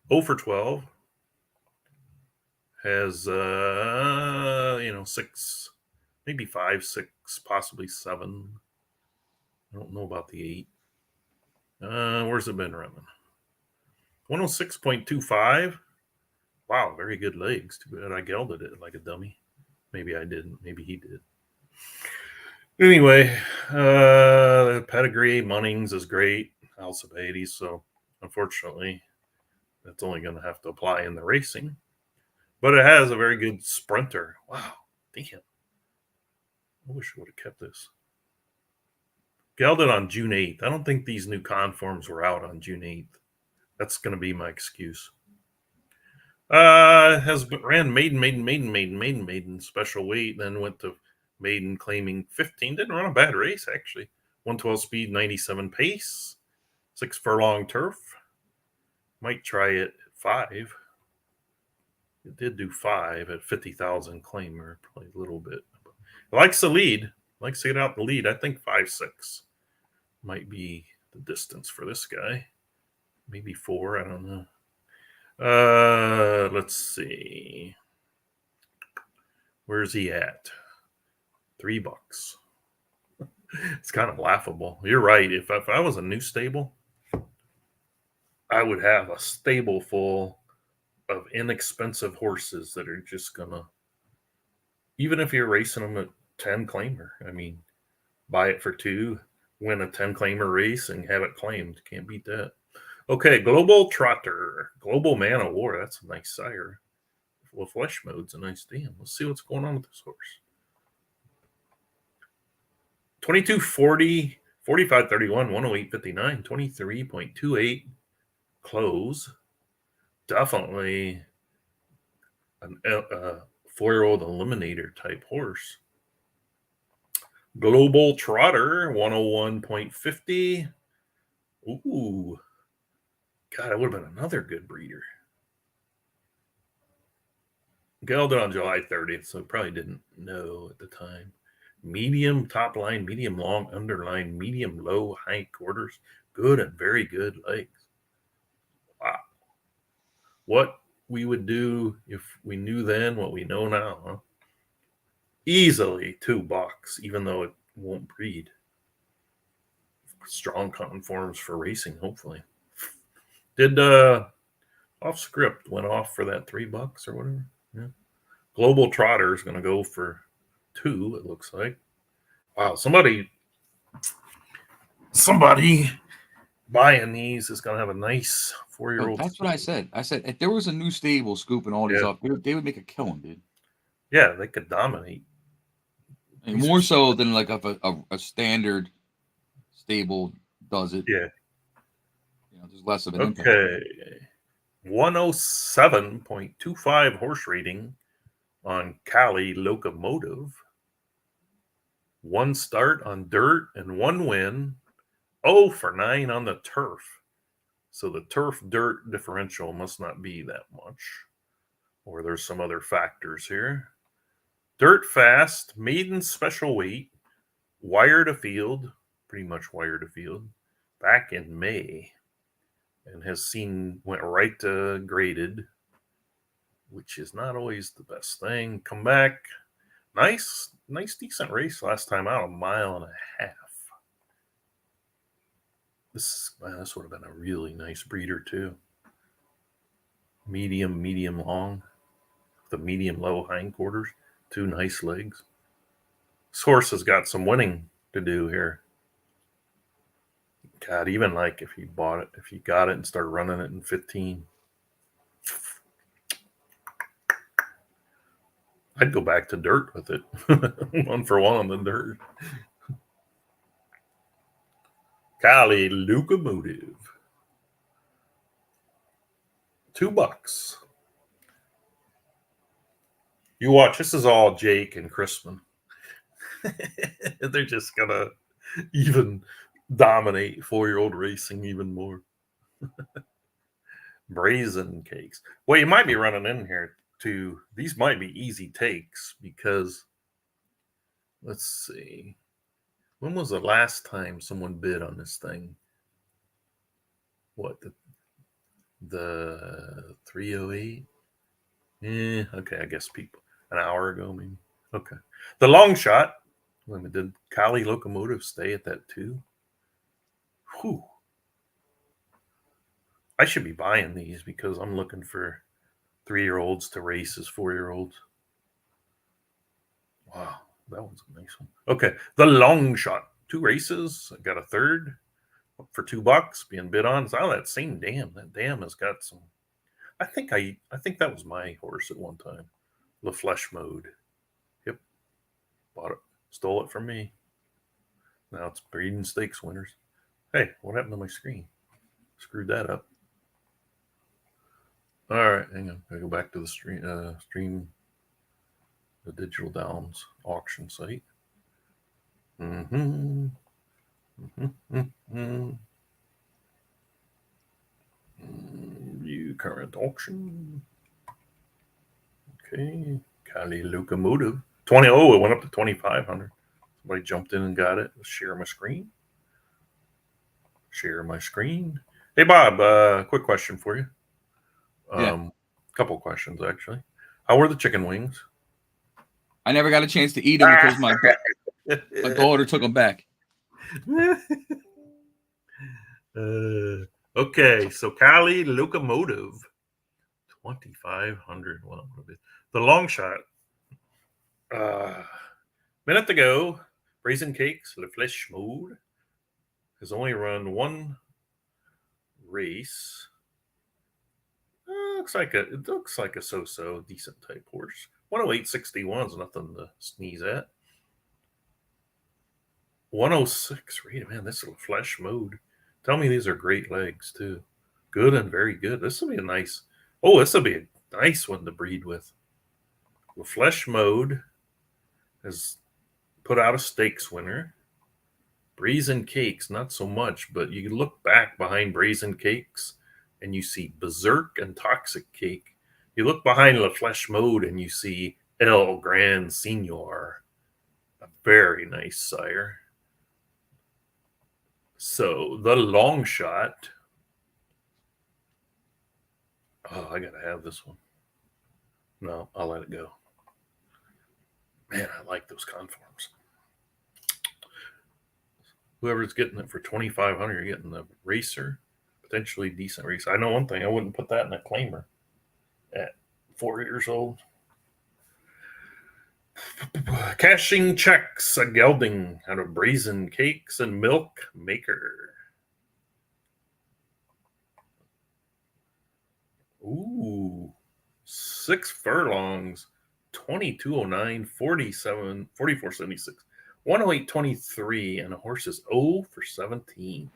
0 for 12. Has 6, maybe 5, 6, possibly 7. I don't know about the 8. Where's it been running? 106.25. Wow, very good legs. Too bad I gelded it like a dummy. Maybe I didn't. Maybe he did. Anyway, pedigree, Munnings is great. Alcibiades. So unfortunately, that's only going to have to apply in the racing. But it has a very good sprinter. Wow, damn. I wish I would have kept this. Gelded on June 8th. I don't think these new conforms were out on June 8th. That's going to be my excuse. Ran maiden special weight, then went to maiden claiming 15. Didn't run a bad race, actually. 112 speed, 97 pace, 6 furlong turf. Might try it at 5. It did do 5 at 50,000 claimer, probably a little bit. It likes the lead, likes to get out the lead. I think 5.6 might be the distance for this guy. Maybe 4, I don't know. Let's see. Where's he at? $3. It's kind of laughable. You're right. If I was a new stable, I would have a stable full of inexpensive horses that are just gonna, even if you're racing them at 10 claimer, I mean, buy it for 2, win a 10 claimer race and have it claimed. Can't beat that. Okay, Global Trotter, Global Man of War. That's a nice sire. Well, flesh mode's a nice damn. Let's see what's going on with this horse. 2240, 4531, 108.59, 23.28 close. Definitely a 4-year-old eliminator type horse. Global Trotter, 101.50. Ooh. God, it would have been another good breeder. Gelded on July 30th, so probably didn't know at the time. Medium top line, medium long underline, medium low high quarters. Good and very good legs. Wow. What we would do if we knew then what we know now, huh? Easily $2, even though it won't breed. Strong conforms for racing, hopefully. Did off script went off for that $3 or whatever. Yeah. Global Trotter is going to go for 2. It looks like. Wow, somebody buying these is going to have a nice 4-year-old. That's what I said. I said if there was a new stable scooping all these up, they would make a killing, dude. Yeah, they could dominate. And more so than like a standard stable does it. Yeah. You know, there's less of an impact. Okay. 107.25 horse rating on Cali Locomotive. 1 start on dirt and 1 win. 0 for 9 on the turf. So the turf dirt differential must not be that much. Or there's some other factors here. Dirt fast, maiden special weight, wire to field, pretty much wire to field, back in May. And went right to graded, which is not always the best thing. Come back. Nice, decent race last time out, 1.5 miles. This would have been a really nice breeder too. Medium long, the medium low hindquarters, 2 nice legs. This horse has got some winning to do here. God, even like if you got it and started running it in 15, I'd go back to dirt with it. 1 for 1 on the dirt. Cali Locomotive. $2. You watch. This is all Jake and Crispin. They're just gonna even dominate 4-year-old racing even more. Brazen cakes. Well, you might be running in here too. These might be easy takes because let's see. When was the last time someone bid on this thing? What, the 308? Okay, I guess people an hour ago maybe. Okay. The long shot. Did Cali Locomotive stay at that 2? Whew. I should be buying these because I'm looking for 3-year-olds to race as 4-year-olds. Wow, that was a nice one. Okay, the long shot. 2 races. I got a third for $2 being bid on. It's all that same dam. That dam has got some. I think that was my horse at one time. The Flesh Mode. Yep. Bought it. Stole it from me. Now it's breeding stakes winners. Hey, what happened to my screen? Screwed that up. All right, hang on. I go back to the stream the Digital Downs auction site. View current auction. Okay, Kali Locomotive 20. Oh, it went up to 2,500. Somebody jumped in and got it. Share my screen. Share my screen. Hey Bob, quick question for you. Yeah. Couple questions actually. How were the chicken wings? I never got a chance to eat them because my daughter took them back. Okay, so Kali Locomotive 2,500. Well, the long shot. Minute to go. Brazen Cakes, Le Flesh Mode has only run one race. It looks like a so-so decent type horse. 108.61 is nothing to sneeze at. 106. Read it, man. This is a Flesh Mode. Tell me these are great legs too. Good and very good. This will be a nice. Oh, this will be a nice one to breed with. The Flesh Mode has put out a stakes winner. Brazen Cakes, not so much, but you can look back behind Brazen Cakes and you see Berserk and Toxic Cake. You look behind La Flesh Mode and you see El Grand Senor, a very nice sire. So the long shot. Oh, I gotta have this one. No, I'll let it go. Man, I like those conforms. Whoever's getting it for 2,500, you're getting the racer, potentially decent racer. I know one thing: I wouldn't put that in a claimer at 4 years old. Cashing checks, a gelding out of Brazen Cakes and Milk Maker. Ooh, 6 furlongs, 2209, 47, 4476, 108.23, and a horse is 0 for 17.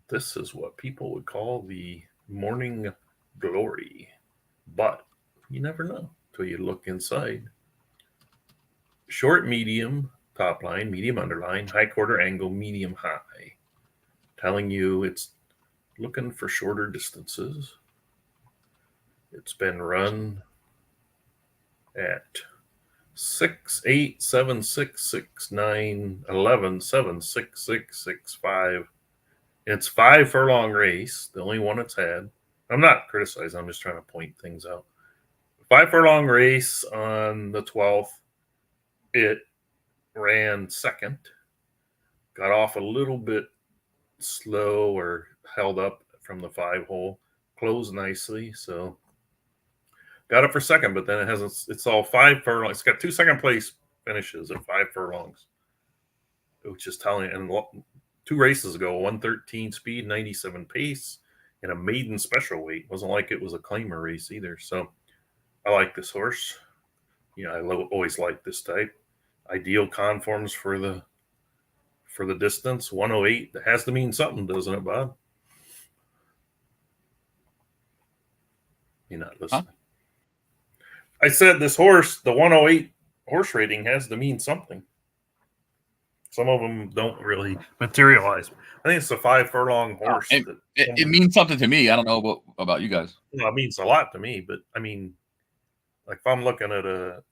This is what people would call the morning glory, but you never know until you look inside. Short, medium, top line, medium underline, high quarter angle, medium high. Telling you it's looking for shorter distances. It's been run at 6, 8, 7, 6, 6, 9, 11, 7, 6, 6, 6, 5. It's 5 furlong race, the only one it's had. I'm not criticizing, I'm just trying to point things out. 5 furlong race on the 12th. It ran second, got off a little bit slow or held up from the 5 hole, closed nicely, so got it for second, but then it's all 5 furlongs. It's got 2 second place finishes at 5 furlongs, which is telling. And 2 races ago, 113 speed, 97 pace, and a maiden special weight. It wasn't like it was a claimer race either. So I like this horse. I always like this type. Ideal conforms for the distance. 108. That has to mean something, doesn't it, Bob? You're not listening. Huh? I said this horse, the 108 horse rating, has to mean something. Some of them don't really materialize. I think it's a 5 furlong horse. It means something to me. I don't know about you guys. It means a lot to me, but I mean, like if I'm looking at a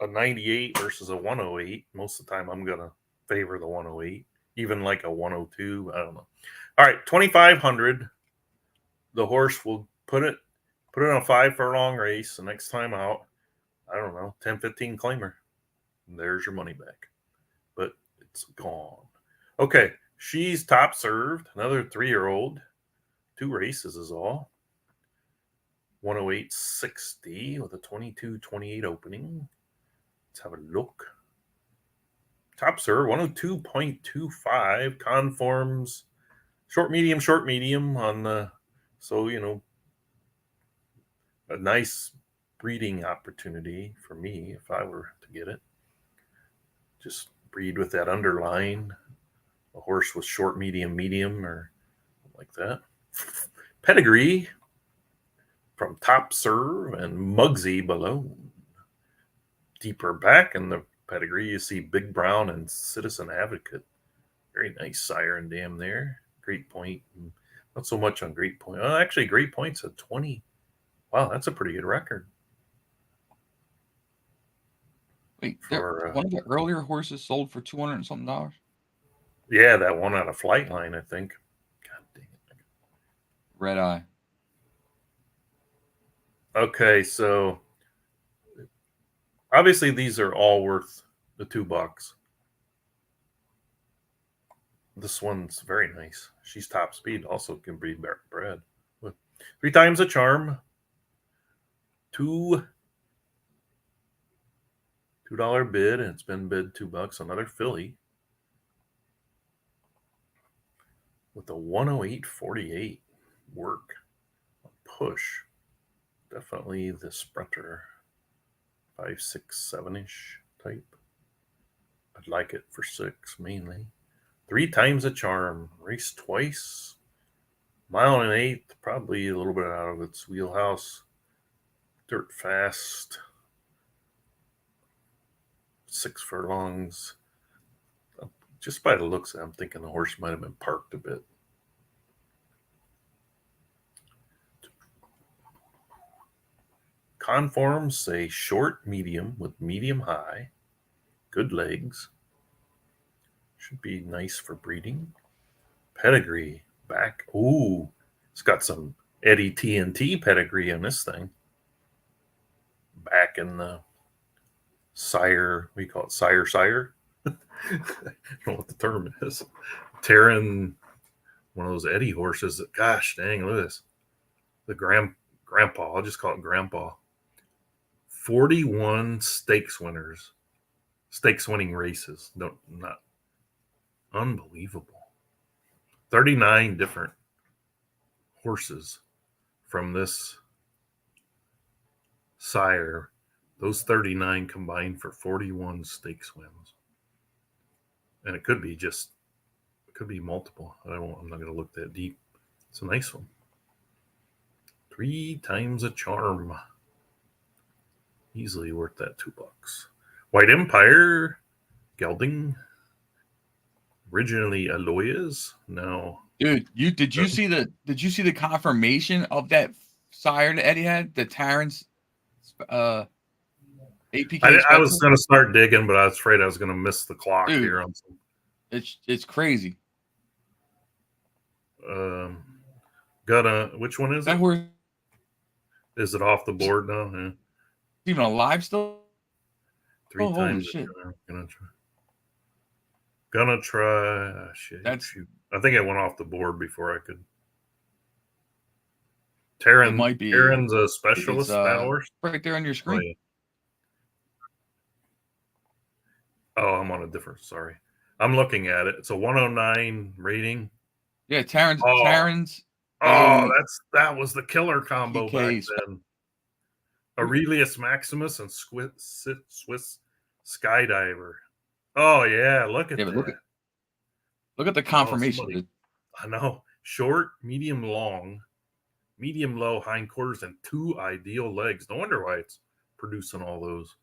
98 versus a 108, most of the time I'm going to favor the 108, even like a 102. I don't know. All right, 2,500. The horse will put it on a 5 furlong race. The next time out, I don't know, 10, 15 claimer. And there's your money back. But it's gone. Okay, She's top served, another 3-year-old. 2 races is all. 108.60 with a 22.28 opening. Let's have a look. Top serve 102.25 conforms short medium on the, so a nice breeding opportunity for me if I were to get it. Just breed with that underline, a horse with short medium or like that. Pedigree from Top Serve and Muggsy Balone. Deeper back in the pedigree, you see Big Brown and Citizen Advocate. Very nice sire and dam there. Great Point. Not so much on Great Point. Oh, actually, Great Point's a 20. Wow, that's a pretty good record. Wait, For, one of the earlier horses sold for $200 and something dollars. Yeah, that one out of Flightline, I think. God dang it. Red Eye. Okay, so obviously these are all worth the $2. This one's very nice. She's top speed, also can breed bred. 3 times a charm. $2 bid, and it's been bid $2. Another filly with a 108.48 work. Push. Definitely the sprinter. 5, 6, 7-ish type. I'd like it for 6 mainly. 3 times a charm. Raced twice. 1 1/8, probably a little bit out of its wheelhouse. Dirt fast. 6 furlongs. Just by the looks of it, I'm thinking the horse might have been parked a bit. Conforms say short medium with medium high. Good legs. Should be nice for breeding. Pedigree back. Ooh, it's got some Eddie TNT pedigree on this thing. Back in the sire, we call it sire. I don't know what the term is. Terran, one of those Eddie horses that, gosh dang, look at this. The grandpa, I'll just call it grandpa. 41 stakes winning races. Not unbelievable. 39 different horses from this sire. Those 39 combined for 41 stakes wins. And it could be multiple. I'm not going to look that deep. It's a nice one. 3 times a charm. Easily worth that $2. White Empire, Gelding. Originally Aloyas. Now, Dude, did you see the confirmation of that sire that Eddie had? The Terrence APK. I was going to start digging, but I was afraid I was going to miss the clock. Dude, here on some. It's crazy. Which one is That it? horse Is it off the board now? Yeah. even alive still? 3 holy times. shit. Gonna try. Shit. Shoot. I think it went off the board before I could. Terran's a specialist horse. Right there on your screen. Oh, I'm on a different. Sorry, I'm looking at it. It's a 109 rating. Yeah, Terrans. Oh, that was the killer combo back then. Aurelius Maximus and Swiss Skydiver. Oh yeah, look at that. Look at the confirmation. I know. Short, medium, long, medium, low hindquarters, and 2 ideal legs. No wonder why it's producing all those.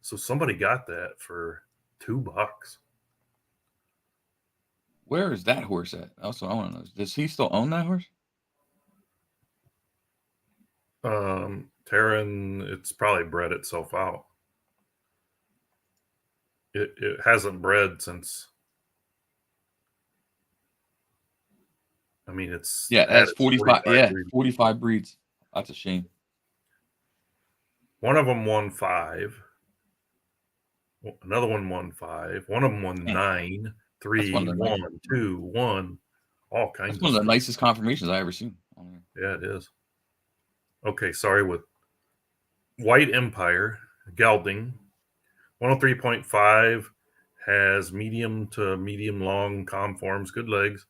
So somebody got that for $2. Where is that horse at? Also, I want to know. Does he still own that horse? Terran, it's probably bred itself out. It hasn't bred since. I mean, it's that's 45. Yeah, 45 breeds. That's a shame. One of them won 5. Another one won 5. One of them won 9. 3, one of the 1, nicest. 2, 1, all kinds That's of one of the stuff. nicest confirmations I ever seen. Yeah, it is. Okay, sorry. With White Empire, gelding, 103.5 has medium to medium long conforms, good legs,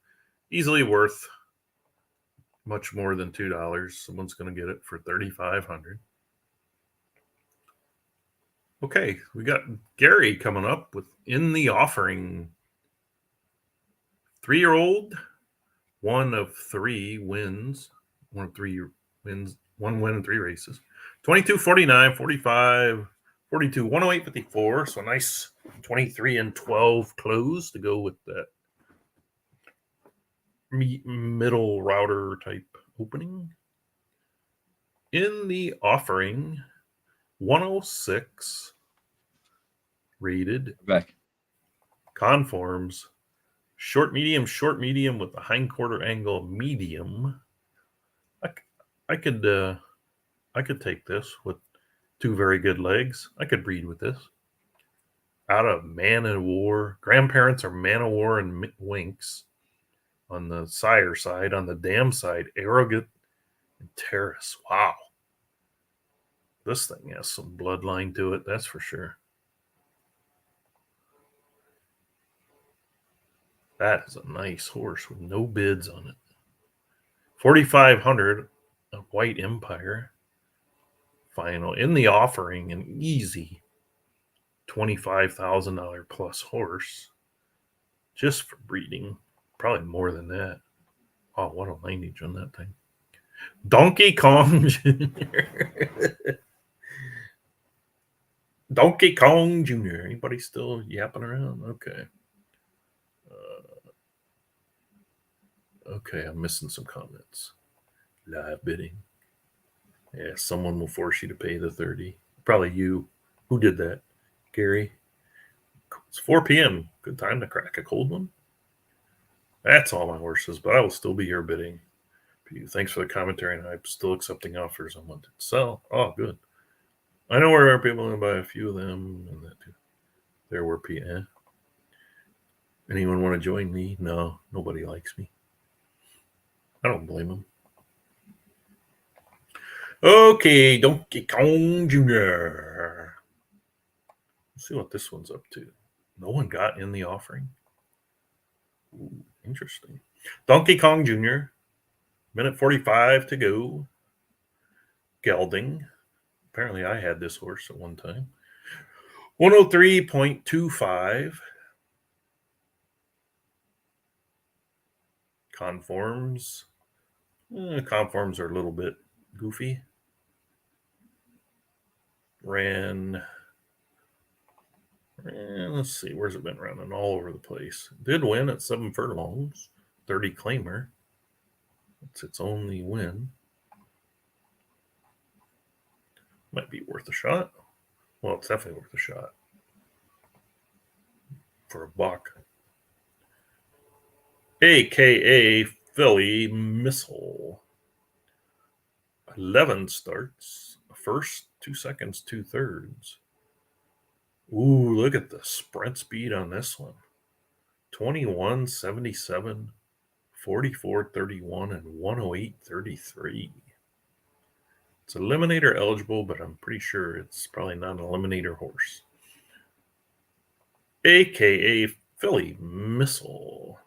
easily worth much more than $2. Someone's going to get it for $3,500. Okay, we got Gary coming up with In the Offering. 3-year-old, 1 of 3 wins. 1 of 3 wins, 1 win in 3 races. 22, 49, 45, 42, 108, 54. So a nice 23 and 12 close to go with that middle router type opening. In the Offering, 106 rated Back. conforms, short medium with the hindquarter angle medium. I could take this with 2 very good legs. I could breed with this. Out of Man of War. Grandparents are Man of War and Winks on the sire side. On the dam side, Arrogant and Terrace. Wow. This thing has some bloodline to it, that's for sure. That is a nice horse with no bids on it. 4,500 of White Empire. Final In the Offering, an easy $25,000 plus horse just for breeding. Probably more than that. Oh, what a lineage on that thing. Donkey Kong Jr. Donkey Kong Jr. Anybody still yapping around? Okay. Okay, I'm missing some comments. Live bidding. Yeah, someone will force you to pay the 30. Probably you. Who did that? Gary. It's 4 p.m. Good time to crack a cold one. That's all my horses, but I will still be here bidding. Thanks for the commentary, and I'm still accepting offers on what to sell. Oh, good. I know where people want to buy a few of them, and that too. There were people. Anyone want to join me? No, nobody likes me. I don't blame them. Okay, Donkey Kong Jr. Let's see what this one's up to. No one got In the Offering. Ooh, interesting. Donkey Kong Jr. Minute 45 to go. Gelding. Apparently I had this horse at one time. 103.25. Conforms. Conforms are a little bit goofy. Ran. Let's see, where's it been running? All over the place. Did win at 7 furlongs. 30 claimer. It's its only win. Might be worth a shot. Well, it's definitely worth a shot. For $1. AKA Philly Missile. 11 starts. First, 2 seconds, 2/3. Ooh, look at the sprint speed on this one. 21.77, 44.31, and 108.33. It's eliminator eligible, but I'm pretty sure it's probably not an eliminator horse. AKA Philly Missile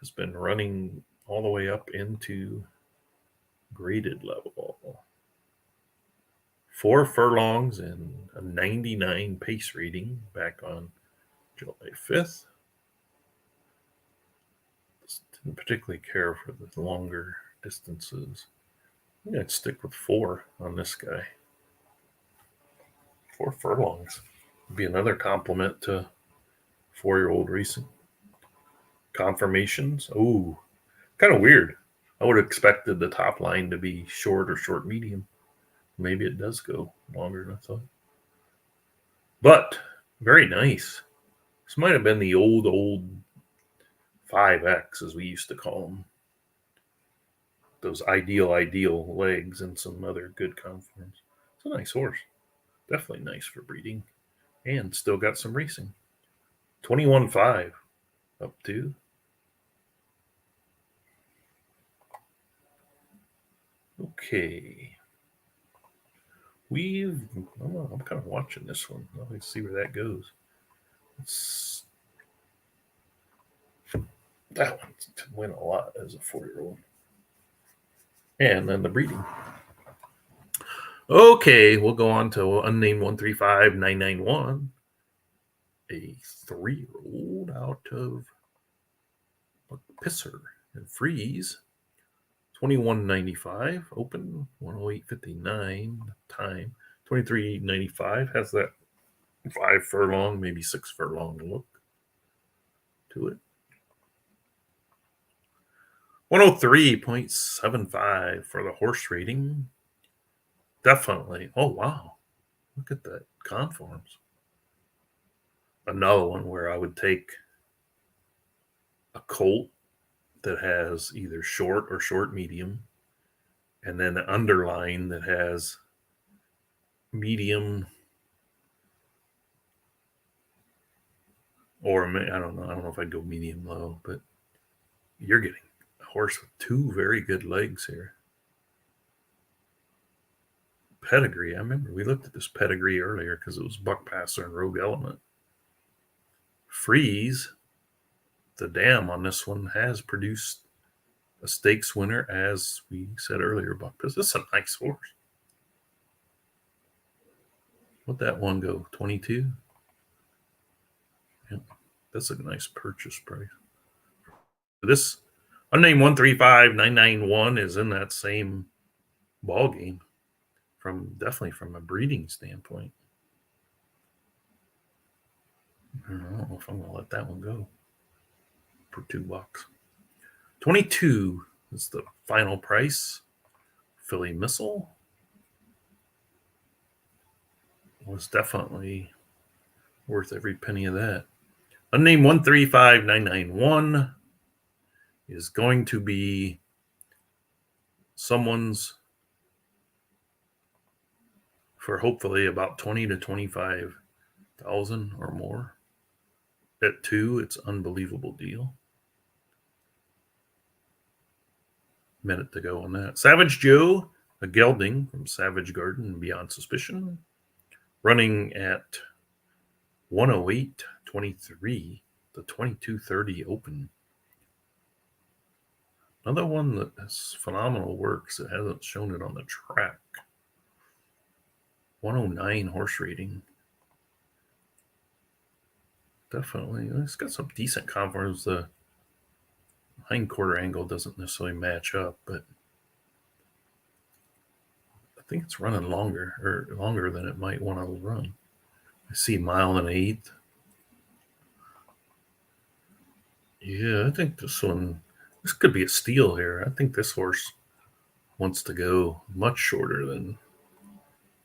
has been running all the way up into graded level. 4 furlongs and a 99 pace rating back on July 5th. Didn't particularly care for the longer distances. I'm going to stick with 4 on this guy. 4 furlongs would be another compliment to 4-year-old racing. Confirmations. Ooh, kind of weird. I would have expected the top line to be short or short medium. Maybe it does go longer than I thought. But very nice. This might have been the old 5X, as we used to call them. Those ideal legs and some other good conforms. It's a nice horse. Definitely nice for breeding. And still got some racing. 21.5 up to. Okay. I'm kind of watching this one. Let me see where that goes. That one to win a lot as a 4-year-old. And then the breeding. Okay, we'll go on to unnamed 135991. A 3-year-old out of Pisser and Freeze. 21.95 open, 108.59 time. 23.95 has that 5 furlong, maybe 6 furlong look to it. 103.75 for the horse rating. Definitely. Oh wow, look at that conforms. Another one where I would take a colt that has either short or short medium, and then the underline that has medium, or I don't know if I'd go medium low, but you're getting a horse with 2 very good legs here. Pedigree. I remember we looked at this pedigree earlier because it was Buck Passer and Rogue Element. Freeze, the dam on this one, has produced a stakes winner, as we said earlier. Buck Passer. This is a nice horse. What'd that one go? 22? Yep. That's a nice purchase price. This unnamed 135991 is in that same ball game, definitely from a breeding standpoint. I don't know if I'm gonna let that one go for $2. 22 is the final price. Philly Missile was definitely worth every penny of that. Unnamed 135991 is going to be someone's for hopefully about 20 to 25,000 or more. At 2, it's unbelievable deal. Minute to go on that. Savage Joe, a gelding from Savage Garden and Beyond Suspicion, running at 108.23, the 22.30 open. Another one that has phenomenal works. It hasn't shown it on the track. 109 horse rating. Definitely. It's got some decent conforms. The hind quarter angle doesn't necessarily match up, but I think it's running longer than it might want to run. I see 1.1 miles. Yeah, I think this could be a steal here. I think this horse wants to go much shorter than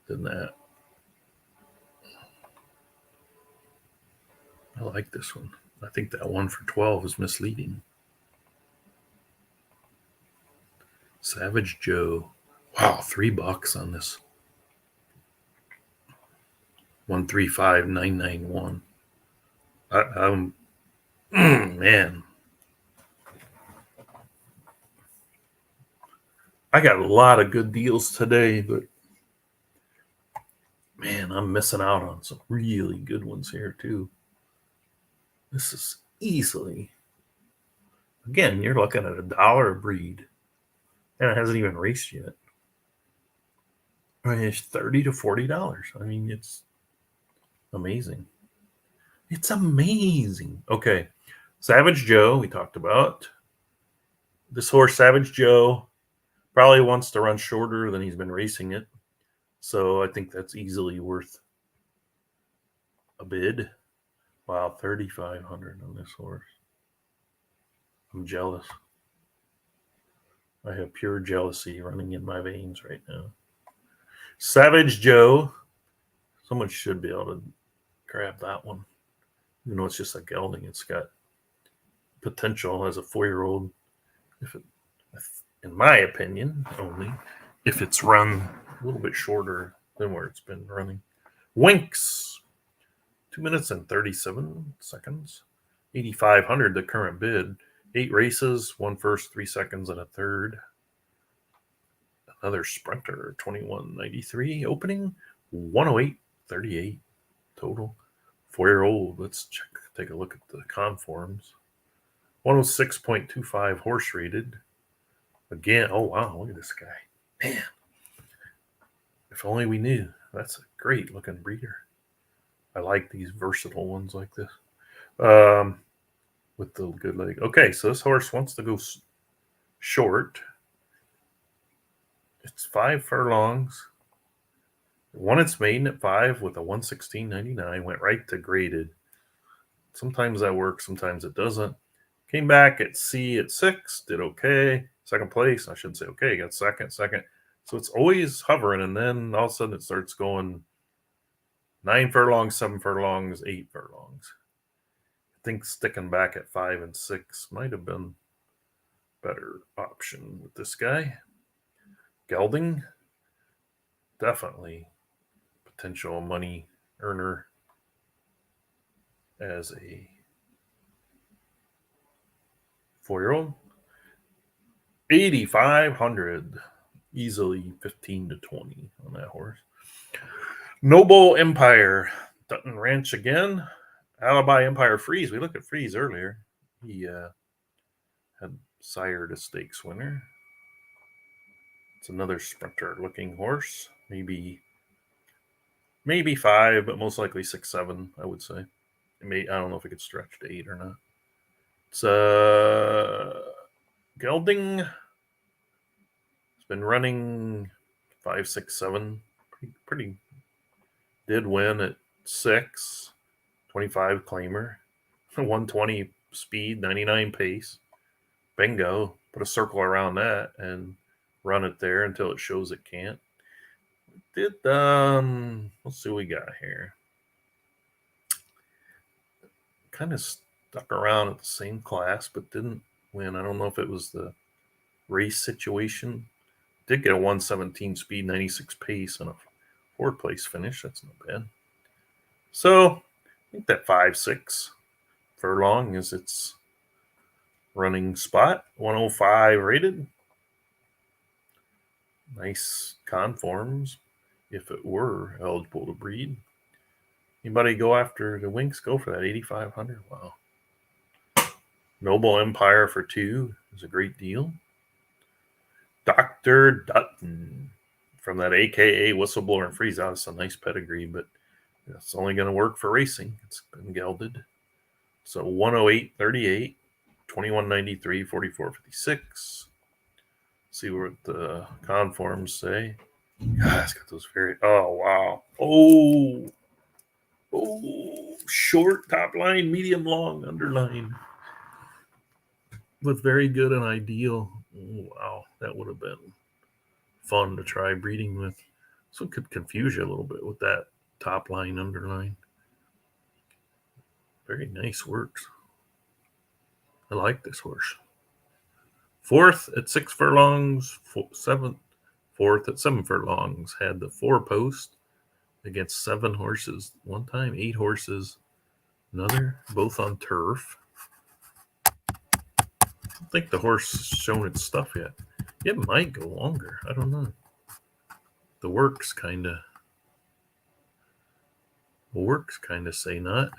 that. I like this one. I think that one for 12 is misleading. Savage Joe. Wow, $3 on this. 135,991. Man. I got a lot of good deals today, but man, I'm missing out on some really good ones here too. This is easily, again, you're looking at $1 a breed, and it hasn't even raced yet. I mean, it's $30 to $40. I mean, it's amazing. It's amazing. Okay, Savage Joe, we talked about. This horse, Savage Joe, probably wants to run shorter than he's been racing it. So I think that's easily worth a bid. Wow, 3,500 on this horse. I'm jealous. I have pure jealousy running in my veins right now. Savage Joe. Someone should be able to grab that one. Even though it's just a gelding, it's got potential as a 4-year-old. In my opinion, only if it's run a little bit shorter than where it's been running. Winks. 2 minutes and 37 seconds. 8,500, the current bid. 8 races, 1 first, 3 seconds, and a third. Another sprinter, 21.93 opening, 108.38 total. 4-year-old. Let's take a look at the conforms. 106.25 horse rated. Again, oh wow, look at this guy. Man, if only we knew. That's a great looking breeder. I like these versatile ones like this. With the good leg. Okay, so this horse wants to go short. It's 5 furlongs. Won its maiden at 5 with a 116.99. Went right to graded. Sometimes that works, sometimes it doesn't. Came back at C at 6, did okay. Second place, I shouldn't say okay, got second. So it's always hovering, and then all of a sudden it starts going 9 furlongs, 7 furlongs, 8 furlongs. I think sticking back at 5 and 6 might have been a better option with this guy. Gelding, definitely potential money earner as a 4-year-old. 8,500, easily 15 to 20 on that horse. Noble Empire, Dutton Ranch again. Alibi Empire Freeze. We looked at Freeze earlier. He had sired a stakes winner. It's another sprinter looking horse. Maybe 5, but most likely 6, 7, I would say. I don't know if it could stretch to 8 or not. It's Gelding. It's been running 5, 6, 7. Pretty did win at 6. 25 claimer. 120 speed, 99 pace. Bingo. Put a circle around that and run it there until it shows it can't. Let's see what we got here. Kind of stuck around at the same class, but didn't win. I don't know if it was the race situation. Did get a 117 speed, 96 pace, and a 4th place finish. That's not bad. So I think that 5, 6 furlong is its running spot. 105 rated. Nice conforms if it were eligible to breed. Anybody go after the Winks? Go for that 8,500. Wow. Noble Empire for 2 is a great deal. Dr. Dutton from that AKA Whistleblower and Freeze out. It's a nice pedigree, but it's only going to work for racing. It's been gelded. So 108.38, 21.93, 44.56. See what the conforms say. God, it's got those very. Oh wow. Oh, short top line, medium long underline with very good and ideal. Oh, wow, that would have been fun to try breeding with. So it could confuse you a little bit with that top line underline. Very nice works. I like this horse. 4th at 6 furlongs, 4th at 7 furlongs. Had the 4 post against 7 horses. One time, 8 horses. Another, both on turf. I don't think the horse has shown its stuff yet. It might go longer. I don't know. The works kind of say not.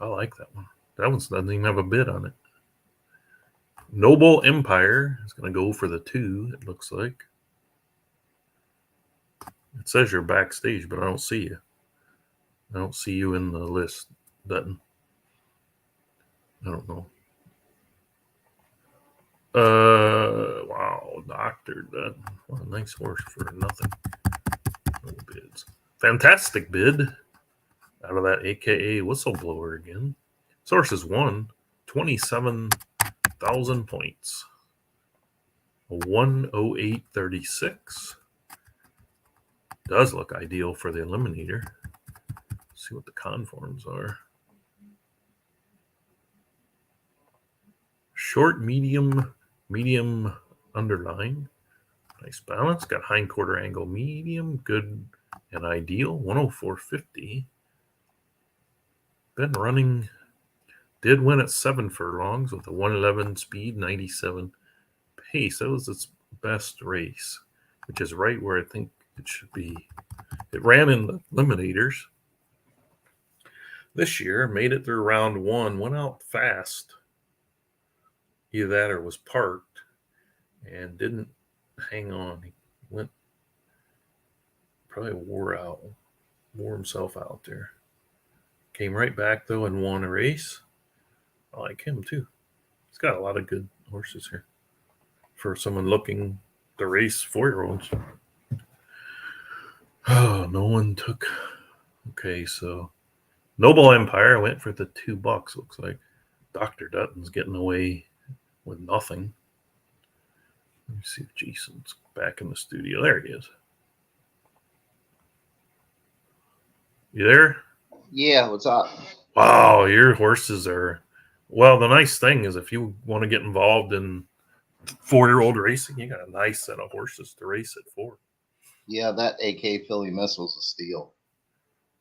I like that one. That one doesn't even have a bid on it. Noble Empire is going to go for the 2, it looks like. It says you're backstage, but I don't see you. I don't see you in the list, Dutton. I don't know. Wow, Dr. Dutton. What a nice horse for nothing. No bids. Fantastic bid out of that AKA Whistleblower again. This horse has won 27,000 points. A 108.36. Does look ideal for the Eliminator. Let's see what the conforms are. Short, medium underline. Nice balance. Got hind quarter angle medium. Good and Ideal 104.50. Been running, did win at 7 furlongs with a 111 speed, 97 pace. That was its best race, which is right where I think it should be. It ran in the Eliminators this year, made it through round 1, went out fast. Either that or was parked and didn't hang on. He went, probably wore himself out there. Came right back though and won a race. I like him too. He's got a lot of good horses here for someone looking to race 4-year-olds. Oh, no one took. Okay, so Noble Empire went for the $2. Looks like Dr. Dutton's getting away with nothing. Let me see if Jason's back in the studio. There he is. You there? Yeah, what's up? Wow, your horses are. Well, the nice thing is if you want to get involved in 4-year-old racing, you got a nice set of horses to race it for. Yeah, that AK Philly Missile's a steal.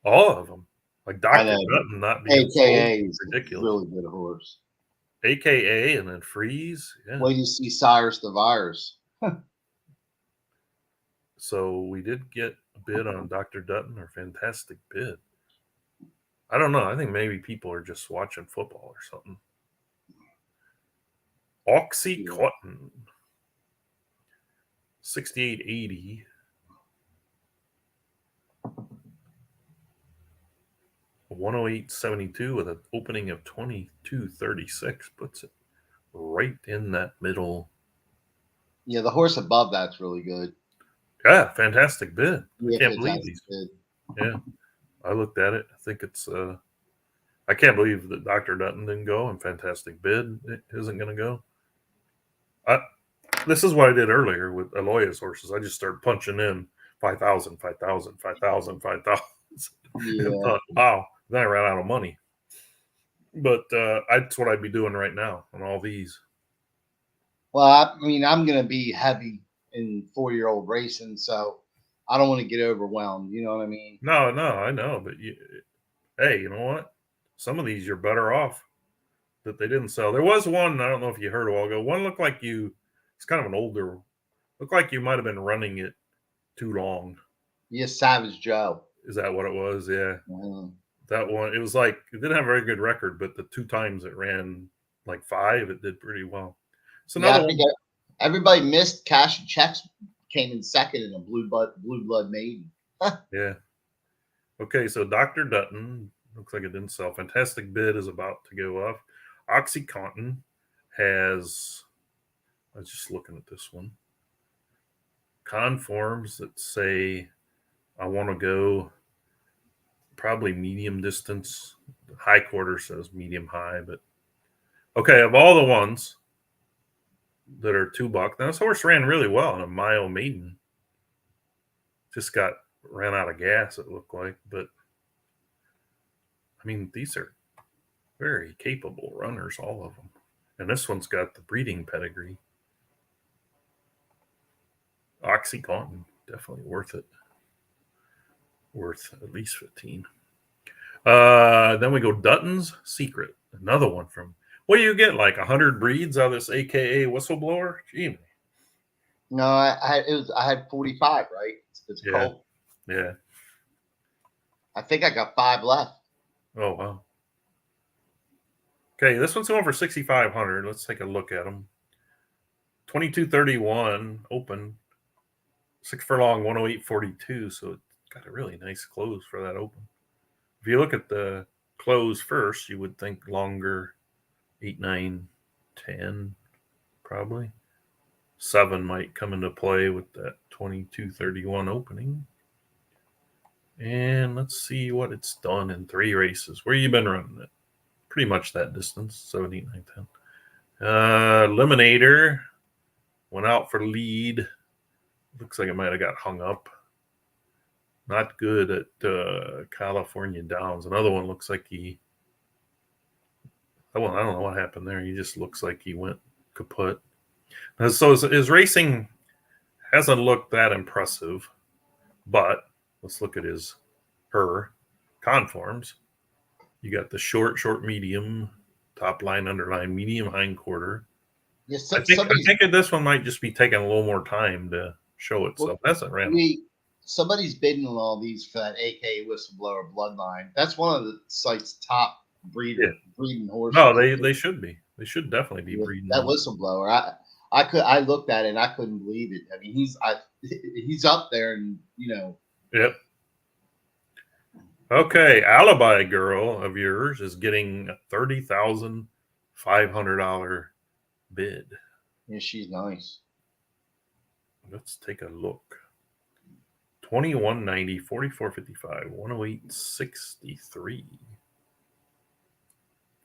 All of them. Like Dr. know. Dutton not being AKA sold, is ridiculous. really good horse. AKA and then Freeze. Yeah. Wait, you see Cyrus the Virus. So we did get a bid on Dr. Dutton, or fantastic bid. I don't know. I think maybe people are just watching football or something. Oxycontin. 68.80. A 108.72 with an opening of 22.36 puts it right in that middle. Yeah, the horse above that's really good. Yeah, fantastic bid. Yeah, I can't believe fantastic these. bid. Yeah, I looked at it. I think it's. I can't believe that Dr. Dutton didn't go and fantastic bid isn't going to go. This is what I did earlier with Aloya's horses. I just started punching in 5,000, 5,000, 5,000, 5,000. Yeah. And thought, wow. Then I ran out of money. But that's what I'd be doing right now on all these. Well, I mean, I'm going to be heavy in 4-year-old racing, so I don't want to get overwhelmed. You know what I mean? No, I know. But hey, you know what? Some of these you're better off that they didn't sell. There was one, I don't know if you heard a while ago. One looked like it's kind of an older, looked like you might have been running it too long. Yeah, Savage Joe. Is that what it was? Yeah. Mm. That one, it was like, it didn't have a very good record, but the 2 times it ran like 5, it did pretty well. So Yeah, another I think everybody missed Cash and Checks came in second in a Blue Blood Maiden. Yeah. Okay, so Dr. Dutton, looks like it didn't sell. Fantastic bid is about to go off. Oxycontin has, I was just looking at this one, conforms that say I want to go probably medium distance. The high quarter says medium high, but okay, of all the ones that are $2, now this horse ran really well in a mile maiden. Just ran out of gas, it looked like, but I mean, these are very capable runners, all of them. And this one's got the breeding pedigree. Oxycontin, definitely worth it. Worth at least 15. Then we go Dutton's Secret. Another one from, what do you get, like 100 breeds out of this AKA whistleblower? Gee. No, I had 45, right? It's Yeah. cold. Yeah. I think I got 5 left. Oh, wow. Okay, this one's going for 6,500. Let's take a look at them. 22.31 open. 6 furlong, 108.42. So it got a really nice close for that open. If you look at the close first, you would think longer, 8, 9, 10, probably. 7 might come into play with that 22.31 opening. And let's see what it's done in 3 races. Where you been running it? Pretty much that distance, 7, 8, 9, 10. Eliminator went out for lead. Looks like it might have got hung up. Not good at California Downs. Another one looks like I don't know what happened there. He just looks like he went kaput. So his racing hasn't looked that impressive, but let's look at her conforms. You got the short, medium, top line, underline, medium, hind quarter. Yes, I think this one might just be taking a little more time to show itself. That's a random. Somebody's bidding on all these for that AK Whistleblower Bloodline. That's one of the site's top breeding horses. No, they should be. They should definitely be breeding that Whistleblower. I looked at it and I couldn't believe it. I mean, he's up there, and Yep. Okay, Alibi Girl of yours is getting a $30,500 bid. Yeah, she's nice. Let's take a look. 2190, 4455, 108.63.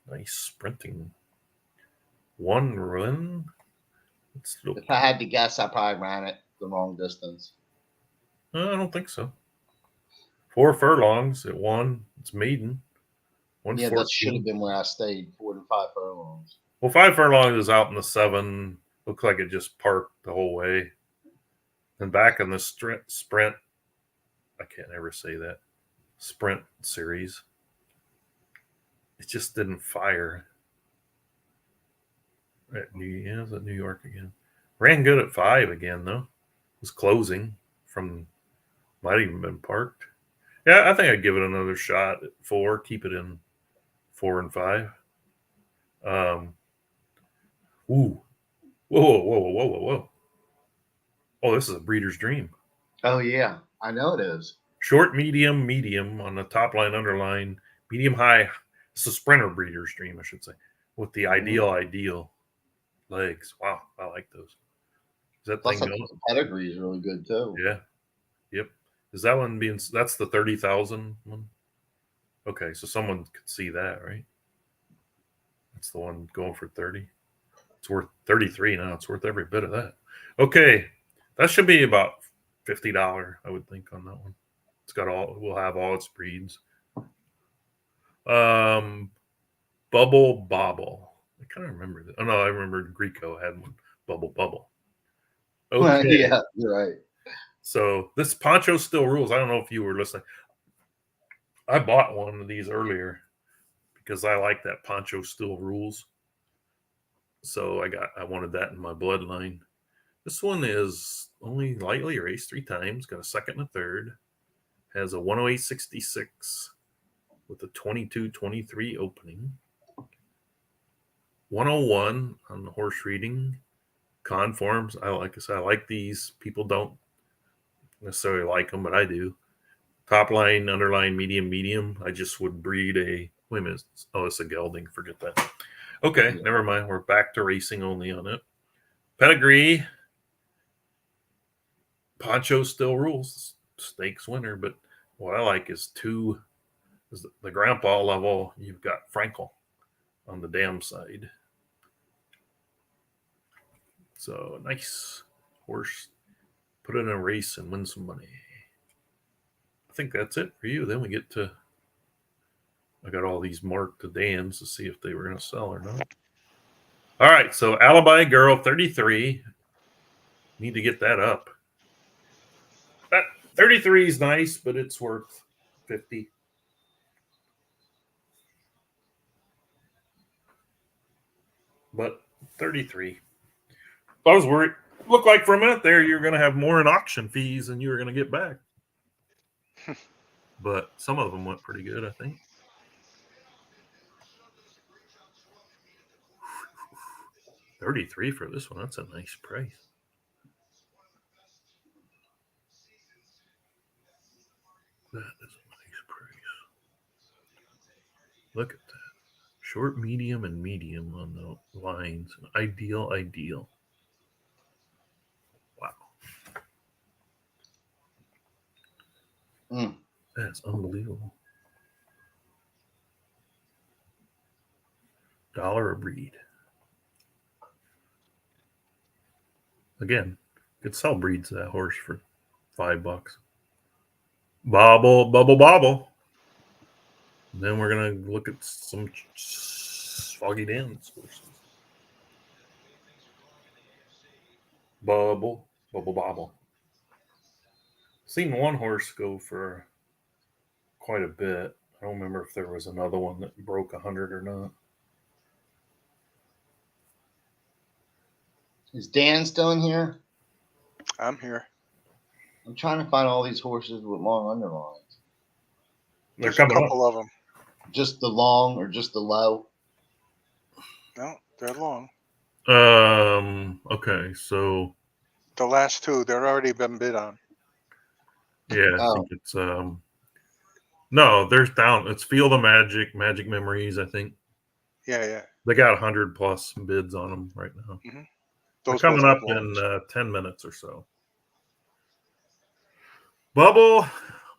Nice sprinting. One run. Let's look. If I had to guess, I probably ran it the wrong distance. I don't think so. 4 furlongs at 1. It's maiden. Yeah, that should have been where I stayed. 4 to 5 furlongs. Well, 5 furlongs is out in the 7. Looks like it just parked the whole way. And back in the sprint, I can't ever say that, sprint series, it just didn't fire. At New York again. Ran good at 5 again, though. Was closing from, might even been parked. Yeah, I think I'd give it another shot at 4. Keep it in 4 and 5. Whoa. Oh, this is a breeder's dream. Oh, yeah. I know it is. Short, medium on the top line, underline, medium, high. It's a sprinter breeder's dream, I should say, with the ideal legs. Wow, I like those. Is that Plus, thing I think the pedigree is really good, too. Yeah. Yep. Is that one that's the 30,000 one? Okay, so someone could see that, right? That's the one going for 30. It's worth 33 now. It's worth every bit of that. Okay, that should be about $50, I would think, on that one. It's got we'll have all its breeds. Bubble Bobble. I kind of remember that. Oh no, I remember Greco had one. Bubble. Okay. Yeah, you're right. So this Poncho Still Rules. I don't know if you were listening. I bought one of these earlier because I like that Poncho Still Rules. So I wanted that in my bloodline. This one is only lightly raced 3 times, got a second and a third, has a 108.66 with a 22.23 opening. 101 on the horse reading. Conforms. I like these. People don't necessarily like them, but I do. Top line, underline, medium. I just would breed a, wait a minute. Oh, it's a gelding. Forget that. Okay, never mind. We're back to racing only on it. Pedigree. Poncho Still Rules. Stakes winner, but what I like is the grandpa level. You've got Frankel on the dam side. So nice horse. Put it in a race and win some money. I think that's it for you. Then we get to, I got all these marked to Dan's to see if they were going to sell or not. All right, so Alibi Girl 33. Need to get that up. That 33 is nice, but it's worth 50. But 33. I was worried. Looked like for a minute there you're going to have more in auction fees than you were going to get back. But some of them went pretty good, I think. $33 for this one. That's a nice price. That is a nice price. Look at that. Short, medium, and medium on the lines. Ideal. Wow. That's unbelievable. $1 a breed. Again, could sell breeds of that horse for $5. Bobble. And then we're gonna look at some Foggy Downs horses. Bobble. Seen one horse go for quite a bit. I don't remember if there was another one that broke 100 or not. Is Dan still in here? I'm here. I'm trying to find all these horses with long underlines. They're There's a coming up. couple of them. Just the long or just the low? No, they're long. Okay, so The last two, they're already been bid on. yeah, I Oh. think it's no, there's down. It's Field of Magic, Magic Memories. I think Yeah. they got 100 plus bids on them right now. They're Those coming both up have in longs. 10 minutes or so. Bubble,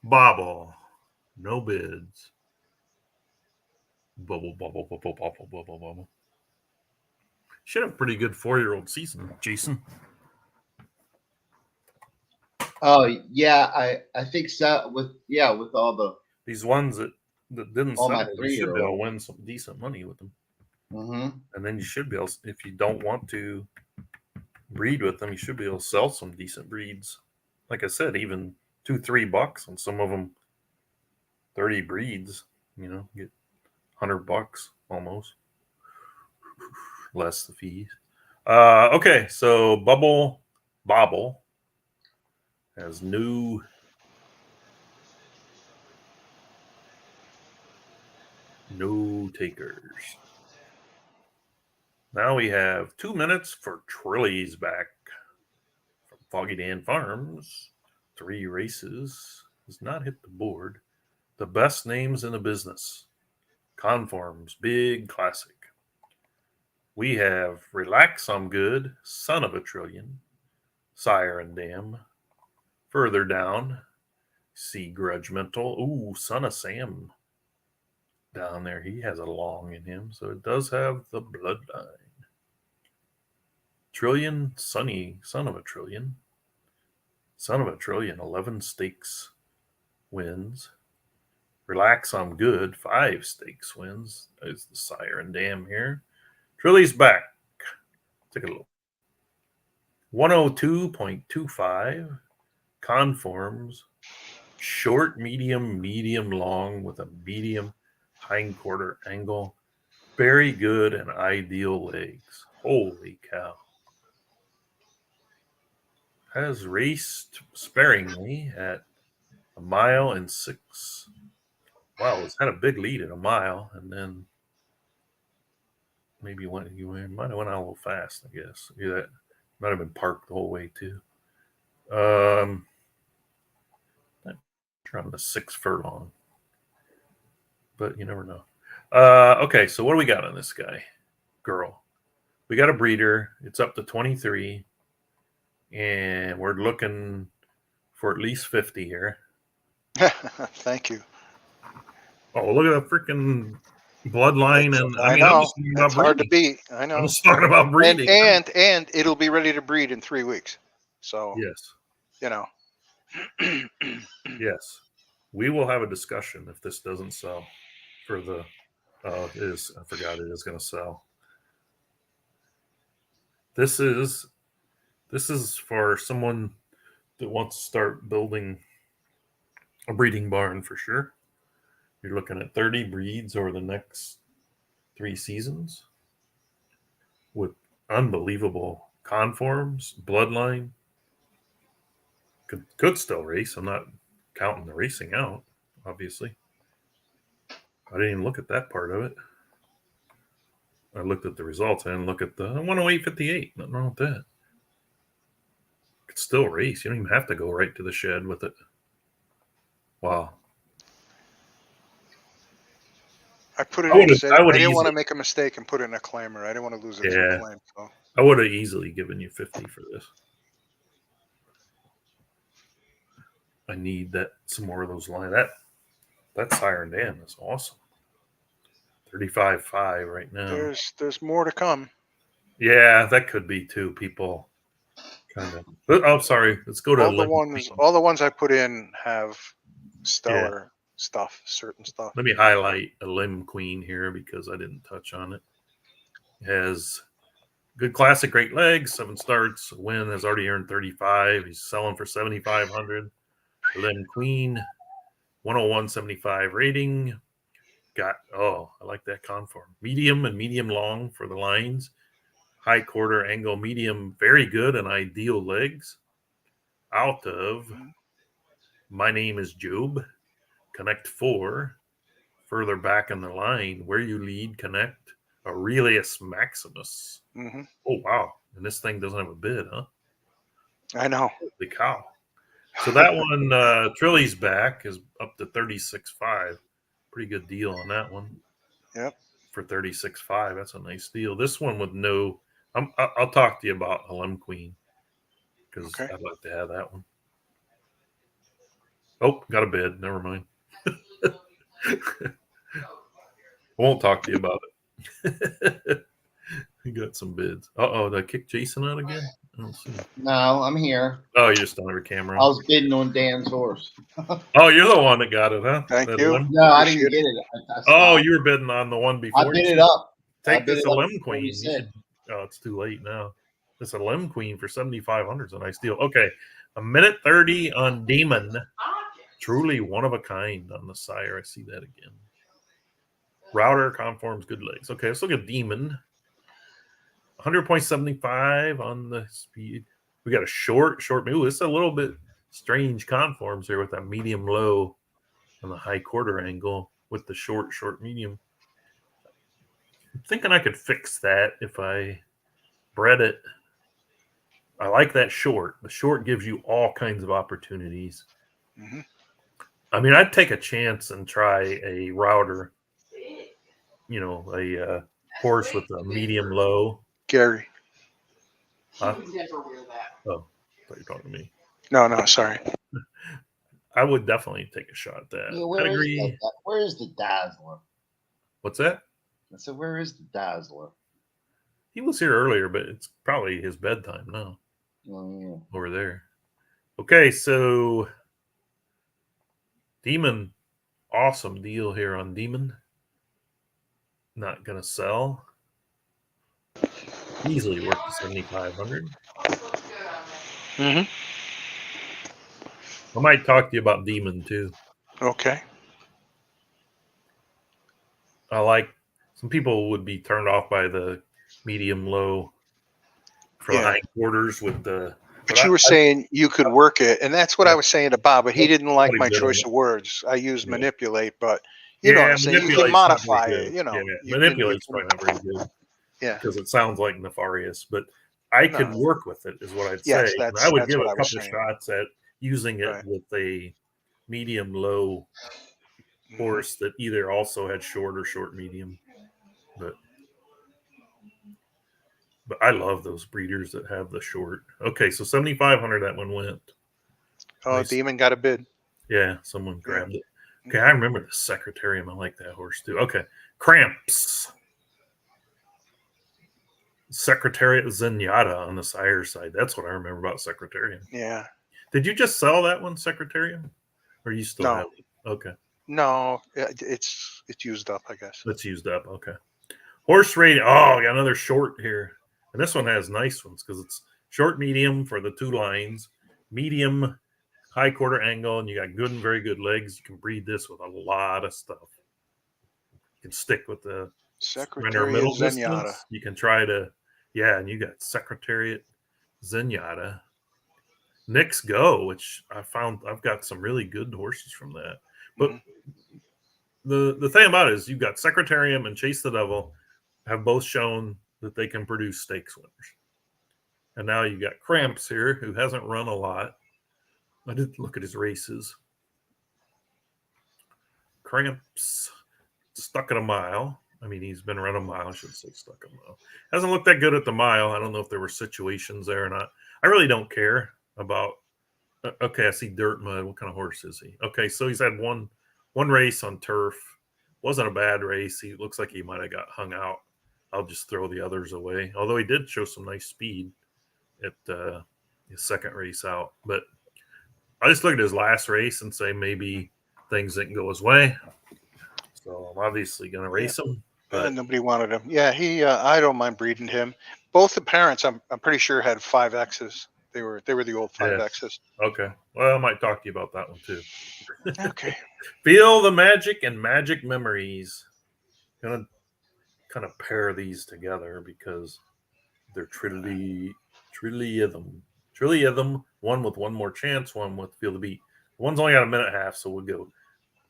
bobble, no bids. Bubble, bubble, bubble, bubble, bubble, bubble. Should have a pretty good 4-year-old season, Jason. Oh yeah, I think so. With all the These ones that didn't All my sell, you should be able to 3-year-olds. win some decent money with them. Mm-hmm. And then you should be able, if you don't want to breed with them, you should be able to sell some decent breeds. Like I said, even $2-3 on some of them, 30 breeds, get $100 almost, less the fees. Okay, so Bubble Bobble has no takers. Now we have 2 minutes for Trilly's back from Foggy Dan Farms. 3 races. Has not hit the board. The best names in the business. Conforms, big classic. We have Relax I'm Good, Son of a Trillion, Sire and Dam. Further down, see Grudgmental. Ooh, Son of Sam. Down there, he has a long in him, so it does have the bloodline. Trillion, Sonny, Son of a Trillion. Son of a Trillion, 11 stakes wins. Relax I'm Good, 5 stakes wins. There's the Sire and Dam here. Trilly's back. Take a look. 102.25. Conforms. Short, medium, long with a medium hindquarter angle. Very good and ideal legs. Holy cow. Has raced sparingly at 1 mile and 6. Wow, it's had a big lead at 1 mile, and then maybe you might have went out a little fast, I guess. Yeah, that might have been parked the whole way too. Around the 6 furlong, but you never know. Okay, so what do we got on this guy? Girl. We got a breeder. It's up to 23, and we're looking for at least 50 here. Thank you. Oh, look at that freaking bloodline! I I'm know just talking it's about hard to breeding. beat. I I'm know. just talking about breeding. And it'll be ready to breed in 3 weeks. So Yes, yes. We will have a discussion if this doesn't sell for the. I forgot it is going to sell. This is for someone that wants to start building a breeding barn for sure. You're looking at 30 breeds over the next 3 seasons with unbelievable conforms, bloodline. Could still race. I'm not counting the racing out, obviously. I didn't even look at that part of it. I looked at the results. I didn't look at the 108.58. Nothing wrong with that. Could still race. You don't even have to go right to the shed with it. Wow. I put it in. I didn't easily- want to make a mistake and put it in a claimer. I didn't want to lose it to Yeah. a claim. So. I would have easily given you 50 for this. I need some more of those lines. That Siren Dam is awesome. 35.5 right now. There's more to come. Yeah, that could be too. People kind of. Oh, sorry. Let's go to All the ones I put in have stellar stuff, certain stuff. Let me highlight a Limb Queen here because I didn't touch on it. Has good classic, great legs, 7 starts, a win, has already earned 35. He's selling for 7,500. Lim Queen, 101.75 rating. Got, I like that conform. Medium and medium long for the lines. High quarter angle, medium, very good and ideal legs. Out of My Name is Job, Connect 4. Further back in the line, Where You Lead, Connect, Aurelius Maximus. Hmm. Oh, wow. And this thing doesn't have a bid, huh? I know. Holy cow. So that one, Trilly's back is up to 36.5. Pretty good deal on that one. Yep. For 36.5. That's a nice deal. This one with no, I'll talk to you about Helem Queen because Okay. I'd like to have that one. Oh, got a bid. Never mind. I won't talk to you about it. You got some bids. Did I kick Jason out again? I don't see. No, I'm here. Oh, you're just on every camera. I was bidding on Dan's horse. Oh, you're the one that got it, huh? Thank That you. Lim- No, I Appreciate didn't it. get it. I Oh, stopped. you were bidding on the one before. I bid it up. Take I bid this it up Lim to Queen. You 46. should, it's too late now. This a Lim Queen for 7,500 is a nice deal. Okay, a minute 30 on Demon. Truly one of a kind on the sire. I see that again. Router conforms good legs. Okay, let's look at Demon. 100.75 on the speed. We got a short. Ooh, it's a little bit strange conforms here with that medium low and the high quarter angle with the short medium. I'm thinking I could fix that if I bred it. I like that short. The short gives you all kinds of opportunities. Mhm. I mean, I'd take a chance and try a router, a horse with a medium low. Gary. He would never wear that. Oh, I thought you were talking to me. No, sorry. I would definitely take a shot at that. Yeah, where is the Dazzler? What's that? I said, where is the Dazzler? He was here earlier, but it's probably his bedtime now. Oh, yeah. Over there. Okay, so Demon, awesome deal here on Demon. Not gonna sell. Easily worth the 7,500. Hmm. I might talk to you about Demon too. Okay. I like some people would be turned off by the medium low for the Yeah. high quarters with the. But you were saying you could work it, and that's what I Yeah. was saying to Bob, but he didn't like Pretty my good on choice it. of words. I used Yeah. manipulate, but you know what I'm saying? You can manipulate's not modify very it, good. Yeah, you can- manipulate's probably not very good. Yeah. Because it sounds like nefarious, but I could No. work with it, is what I'd Yes, say. And that's- I would that's give what a I was couple saying. shots at using it Right. with a medium low horse that either also had short or short medium. But I love those breeders that have the short. Okay, so 7,500 that one went. Oh, Nice. Demon got a bid. Yeah, someone grabbed it. Okay, I remember the Secretarium. I like that horse too. Okay, Cramps. Secretariat Zenyatta on the sire side. That's what I remember about Secretarium. Yeah. Did you just sell that one, Secretarium? Or you still No. have it? Okay. No, it's used up, I guess. That's used up. Okay. Horse rating. Oh, we got another short here. And this one has nice ones because it's short, medium for the two lines, medium, high quarter angle, and you got good and very good legs. You can breed this with a lot of stuff. You can stick with the Secretary middle Zenyatta. distance. You can try to, and you got Secretariat Zenyatta. Nick's Go, which I've got some really good horses from that. But the thing about it is you've got Secretarium and Chase the Devil have both shown that they can produce stakes winners. And now you got Cramps here, who hasn't run a lot. I did look at his races. Cramps stuck at a mile. I mean, he's been running a mile. I should say stuck a mile. Hasn't looked that good at the mile. I don't know if there were situations there or not. I really don't care about. Okay, I see Dirt Mud. What kind of horse is he? Okay, so he's had one race on turf. Wasn't a bad race. He looks like he might have got hung out. I'll just throw the others away. Although he did show some nice speed at his second race out. But I just look at his last race and say maybe things didn't go his way. So I'm obviously going to race him. But Nobody wanted him. Yeah, I don't mind breeding him. Both the parents, I'm pretty sure, had 5 X's. They were the old Yeah. 5Xs. Okay. Well, I might talk to you about that one too. Okay. Feel the Magic and Magic Memories. Gonna kind of pair these together because they're Trillium. One with One More Chance, one with Feel the Beat. One's only got a minute and a half, so we'll go.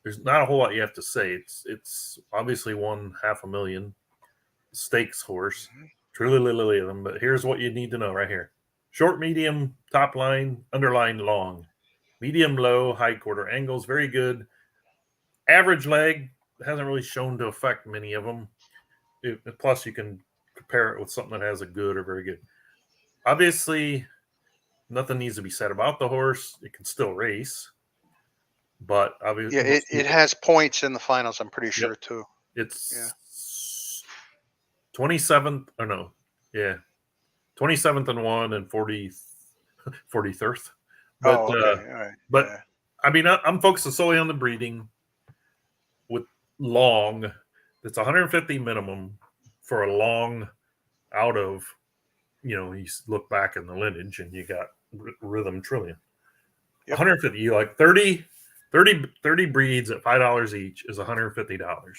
There's not a whole lot you have to say. It's obviously won $500,000 stakes horse. Trillium. But here's what you need to know right here: short, medium, top line, underline, long, medium, low, high quarter angles. Very good. Average leg hasn't really shown to affect many of them. Plus, you can compare it with something that has a good or very good. Obviously, nothing needs to be said about the horse. It can still race, but obviously, Yeah, it has points in the finals. I'm pretty sure too. it's 27th or no, yeah, 27th and 1 and 43rd. But Oh, okay. All right. but Yeah. I mean, I'm focusing solely on the breeding with long. It's 150 minimum for a long out of, you look back in the lineage and you got Rhythm Trillium. Yep. 150, you like 30 breeds at $5 each is $150.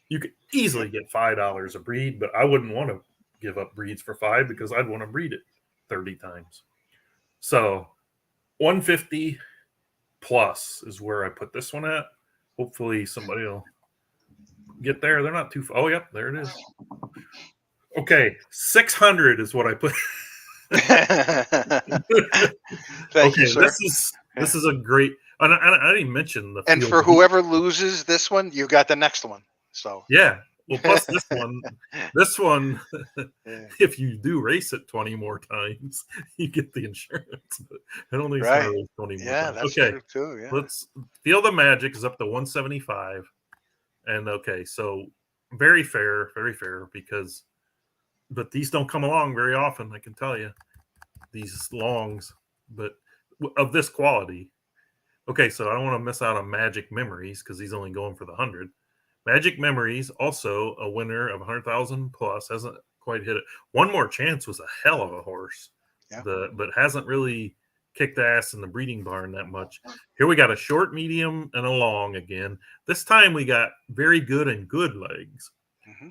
You could easily get $5 a breed, but I wouldn't want to give up breeds for $5 because I'd want to breed it 30 times. So 150 plus is where I put this one at. Hopefully somebody will get there. They're not too far. Oh, yep, there it is. Okay, 600 is what I put. Thank you, sir. This is a great. And I didn't mention the. And for whoever loses this one, you got the next one. So yeah, well, plus this one, yeah. if you do race it 20 more times, you get the insurance. But I don't think it's Right. gonna race 20 more Yeah, times. that's Okay, true too. Yeah. let's Feel the Magic is up to 175, and okay, so very fair because. But these don't come along very often, I can tell you. These longs, but of this quality. Okay, so I don't want to miss out on Magic Memories because he's only going for the 100. Magic Memories, also a winner of 100,000 plus, hasn't quite hit it. One More Chance was a hell of a horse, Yeah. but hasn't really kicked ass in the breeding barn that much. Here we got a short, medium, and a long again. This time we got very good and good legs.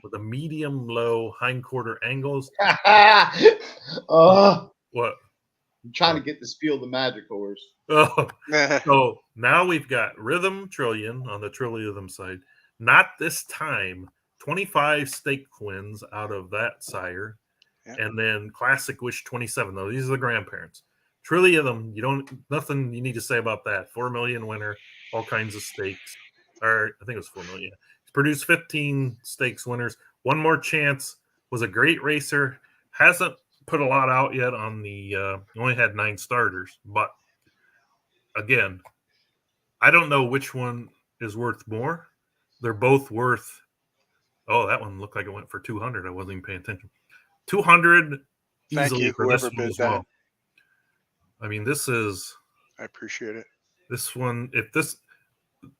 With a medium low hindquarter angles. Oh, What? I'm trying to get this Feel the Magic horse. Oh, so now we've got Rhythm Trillium on the Trillium side. Not this time. 25 stake wins out of that sire. Yeah. And then Classic Wish 27. Though these are the grandparents. Trillium, nothing you need to say about that. 4 million winner, all kinds of stakes. Or I think it was 4 million. He's produced 15 stakes winners. One More Chance was a great racer. Hasn't put a lot out yet on the only had 9 starters, but again, I don't know which one is worth more. They're both worth. Oh, that one looked like it went for 200. I wasn't even paying attention. 200 Thank easily you, for this whoever one bid as well. that. I mean, this is I appreciate it. this one. If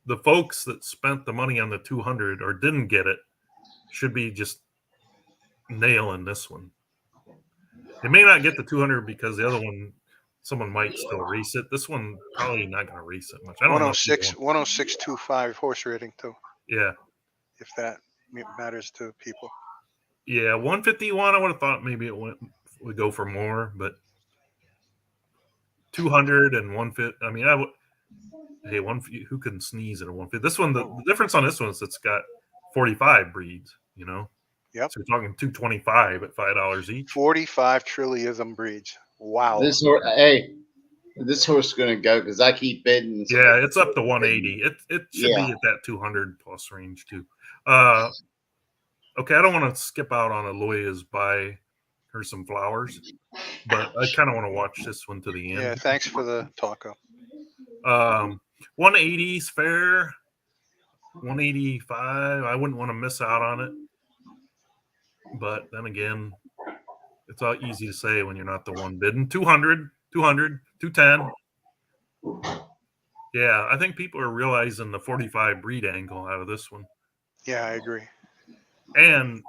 the folks that spent the money on the 200 or didn't get it should be just nailing this one. They may not get the 200 because the other one, someone might still race it. This one probably not going to race it much. I don't know. 106.25 horse rating too, Yeah. if that matters to people. Yeah, 151. I would have thought maybe it would go for more, but 200 and 150. I mean, who can sneeze at a 150? This one, the difference on this one is it's got 45 breeds. Yep. So we're talking 225 at $5 each. 45 Trillium breeds. Wow. This horse is going to go because I keep bidding. Yeah, it's up to 180. It should be at that 200 plus range too. Okay, I don't want to skip out on Aloya's Buy Her Some Flowers, but I kind of want to watch this one to the end. Yeah, thanks for the talk-up. 180 is fair. 185, I wouldn't want to miss out on it. But then again, it's all easy to say when you're not the one bidding. 200, 210. Yeah, I think people are realizing the 45 breed angle out of this one. Yeah, I agree. And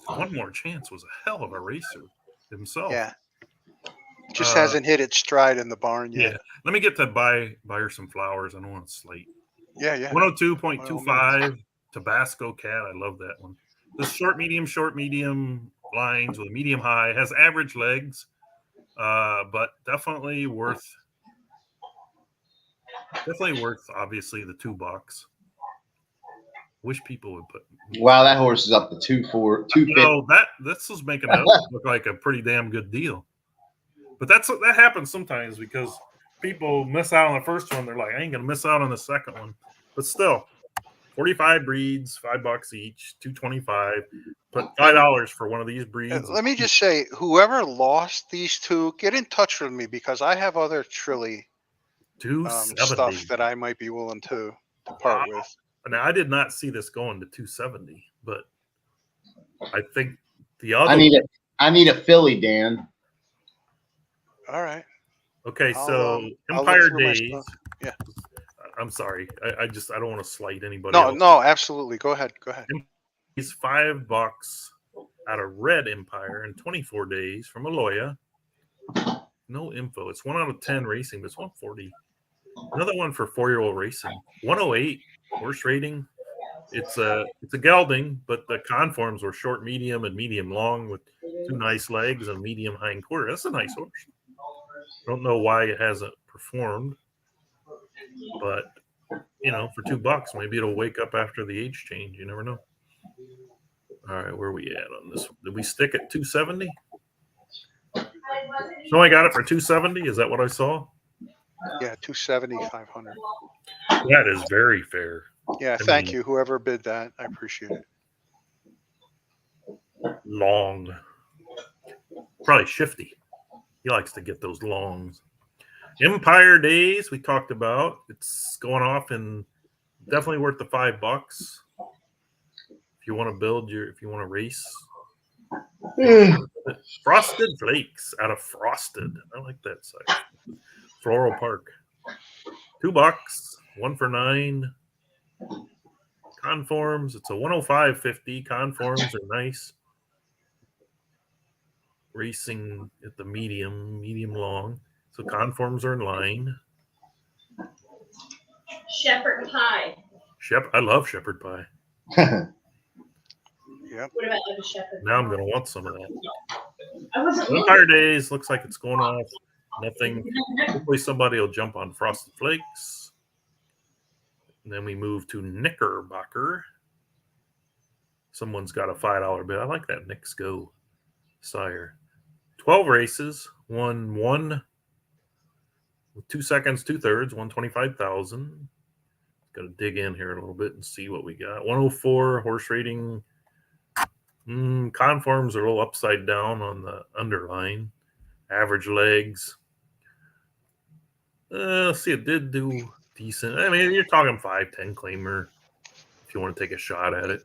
One More Chance was a hell of a racer himself. Yeah. Just hasn't hit its stride in the barn Yeah. yet. Let me get to buy her some flowers. I don't want to slate. Yeah, yeah. 102.25 Tabasco Cat. I love that one. The short, medium lines with a medium high, has average legs, but definitely worth obviously the $2. Wish people would put. Wow, that horse is up to 250. No, this is making it look like a pretty damn good deal. But that happens sometimes because people miss out on the first one. They're like, I ain't gonna miss out on the second one. But still, 45 breeds, $5 each, $225. Put $5 for one of these breeds. Let me just say, whoever lost these two, get in touch with me because I have other Trilly stuff that I might be willing to part with. Now, I did not see this going to 270, but I think the other. I need a filly, Dan. All right. Okay, so I'll Empire look through my Days. stuff. Yeah. I'm sorry. I don't want to slight anybody. No, else. no, absolutely. Go ahead. He's $5 out of Red Empire in 24 days from Aloya. No info. It's 1 out of 10 racing, but it's 140. Another one for 4-year-old racing. 108 horse rating. It's a gelding, but the conforms were short, medium, and medium long with 2 nice legs and medium hind quarter. That's a nice horse. I don't know why it hasn't performed, but for $2, maybe it'll wake up after the age change. You never know. All right, where are we at on this? Did we stick at 270? So I got it for 270. Is that what I saw? Yeah, 270, 500. That is very fair. Yeah, thank you. Whoever bid that, I appreciate it. Long. Probably Shifty. He likes to get those longs. Empire Days, we talked about. It's going off and definitely worth the $5. If you want to race. Frosted Flakes out of Frosted. I like that site. Floral Park. $2, 1 for $9. Conforms, it's a 105.50. Conforms are nice. Racing at the medium long. So conforms are in line. Shepherd pie. I love shepherd pie. Yep. What about like a shepherd? Now I'm gonna want some of that. I wasn't Empire Days looks like it's going off. Nothing. Hopefully somebody will jump on Frosted Flakes. And then we move to Knickerbocker. Someone's got a $5 bid. I like that Knicks Go sire. 12 races, won 1 with 2 seconds, 2/3, 125,000. Got to dig in here a little bit and see what we got. 104 horse rating. Conforms are a little upside down on the underline. Average legs. Let's see, it did do decent. I mean, you're talking 5-10 claimer if you want to take a shot at it.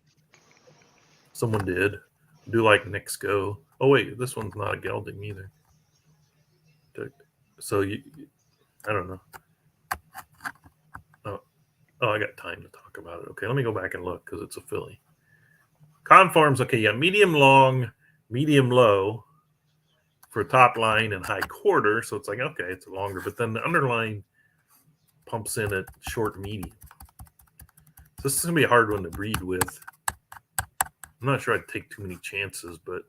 Someone did. I do like Knicks Go. Oh, wait, this one's not a gelding either. So, I don't know. Oh, I got time to talk about it. Okay, let me go back and look because it's a filly. Conforms, okay, yeah, medium long, medium low for top line and high quarter. So it's like, okay, it's longer. But then the underline pumps in at short medium. So this is going to be a hard one to breed with. I'm not sure I'd take too many chances, but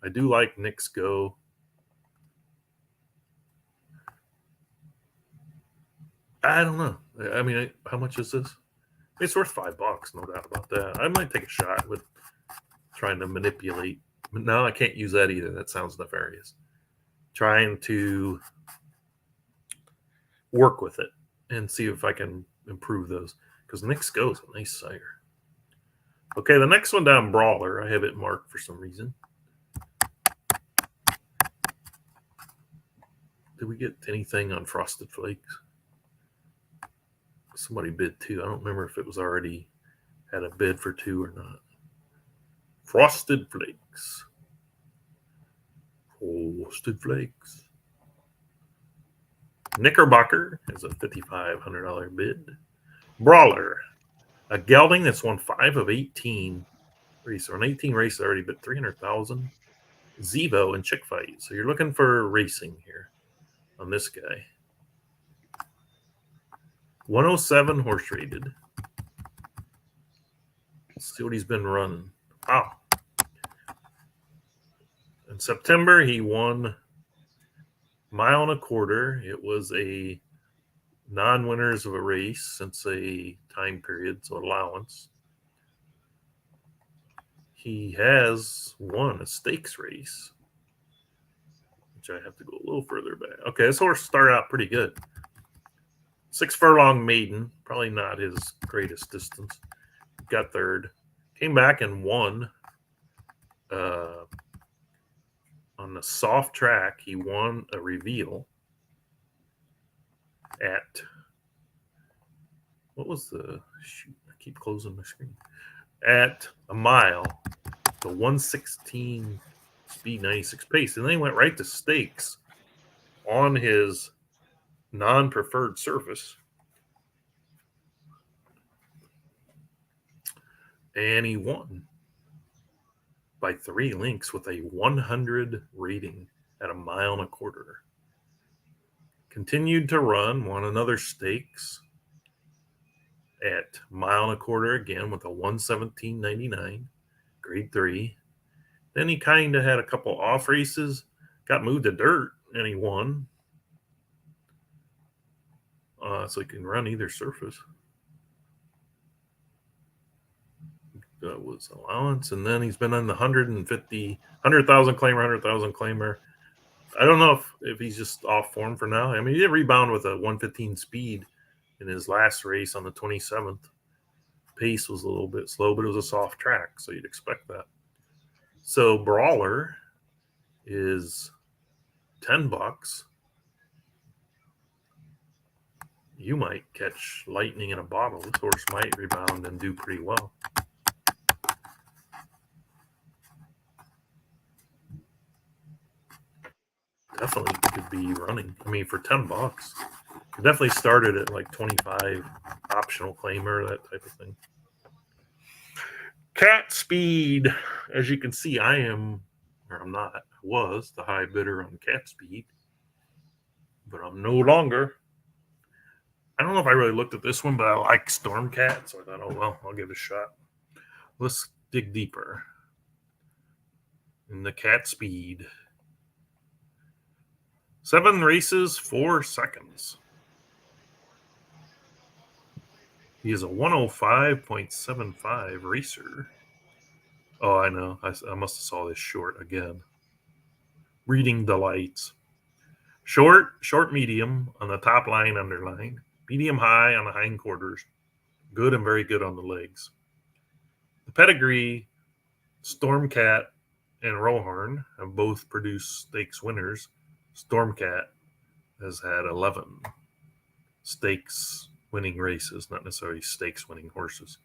I do like Knicks Go. I don't know. I mean, how much is this? It's worth $5, no doubt about that. I might take a shot with trying to manipulate. No, I can't use that either. That sounds nefarious. Trying to work with it and see if I can improve those. Because Knicks Go is a nice sire. Okay, the next one down, Brawler. I have it marked for some reason. Did we get anything on Frosted Flakes? Somebody bid 2. I don't remember if it was already had a bid for 2 or not. Frosted Flakes. Frosted Flakes. Knickerbocker is a $5,500 bid. Brawler. A gelding that's won 5 of 18 races. On 18 races already bid $300,000. Zevo and Chick Fight. So you're looking for racing here on this guy. 107 horse rated. Let's see what he's been running. Wow. In September, he won mile and a quarter. It was a non-winners of a race since a time period, so allowance. He has won a stakes race, which I have to go a little further back. Okay, this horse started out pretty good. 6 furlong maiden, probably not his greatest distance. Got third. Came back and won on the soft track. He won a reveal at, what was the, shoot, I keep closing my screen. At a mile, the 116 speed, 96 pace. And then he went right to stakes on his non-preferred surface. And he won by 3 lengths with a 100 rating at a mile and a quarter. Continued to run, won another stakes at mile and a quarter again with a 117.99, grade 3. Then he kind of had a couple off races, got moved to dirt, and he won. So he can run either surface. That was allowance. And then he's been on the 100,000 claimer. I don't know if he's just off form for now. I mean, he did rebound with a 115 speed in his last race on the 27th. Pace was a little bit slow, but it was a soft track, so you'd expect that. So Brawler is $10. You might catch lightning in a bottle. This horse might rebound and do pretty well. Definitely could be running. I mean, for $10, it definitely started at like 25 optional claimer, that type of thing. Cat Speed, as you can see, I'm not. I was the high bidder on Cat Speed, but I'm no longer. I don't know if I really looked at this one, but I like Stormcat, so I thought, oh well, I'll give it a shot. Let's dig deeper in the Cat Speed. 7 races, 4 seconds. He is a 105.75 racer. Oh, I know. I must have saw this short again. Reading Delights. Short, medium on the top line, underline. Medium high on the hindquarters. Good and very good on the legs. The pedigree, Stormcat and Rohorn have both produced stakes winners. Stormcat has had 11 stakes winning races, not necessarily stakes winning horses.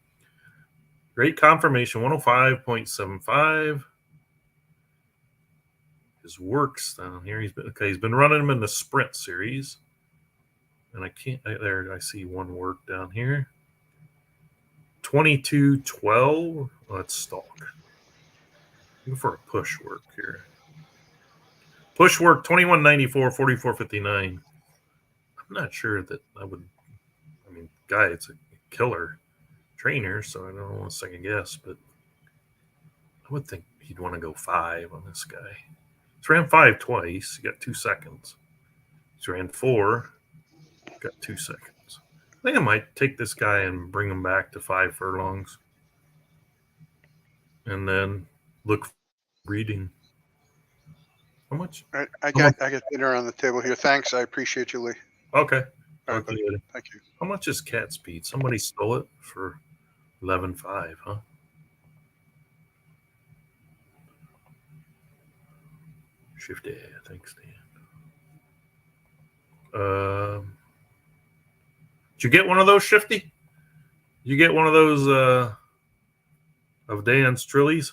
Great conformation, 105.75. His works down here. He's been running them in the sprint series. And I see one work down here. 22.12. Let's stalk. Looking for a push work here. Push work 21.94, 44.59. I'm not sure that I would. I mean, guy, it's a killer trainer, so I don't want to second guess, but I would think he'd want to go 5 on this guy. He's ran 5 twice. He got 2 seconds. He's ran 4. Got 2 seconds. I think I might take this guy and bring him back to 5 furlongs, and then look for breeding. How much? All right, I got dinner on the table here. Thanks. I appreciate you, Lee. Okay. All right, buddy. Okay. Thank you. How much is Cat Speed? Somebody stole it for 11.5, huh? Shifty. Thanks, Dan. Did you get one of those, Shifty? You get one of those of Dan's Trillies?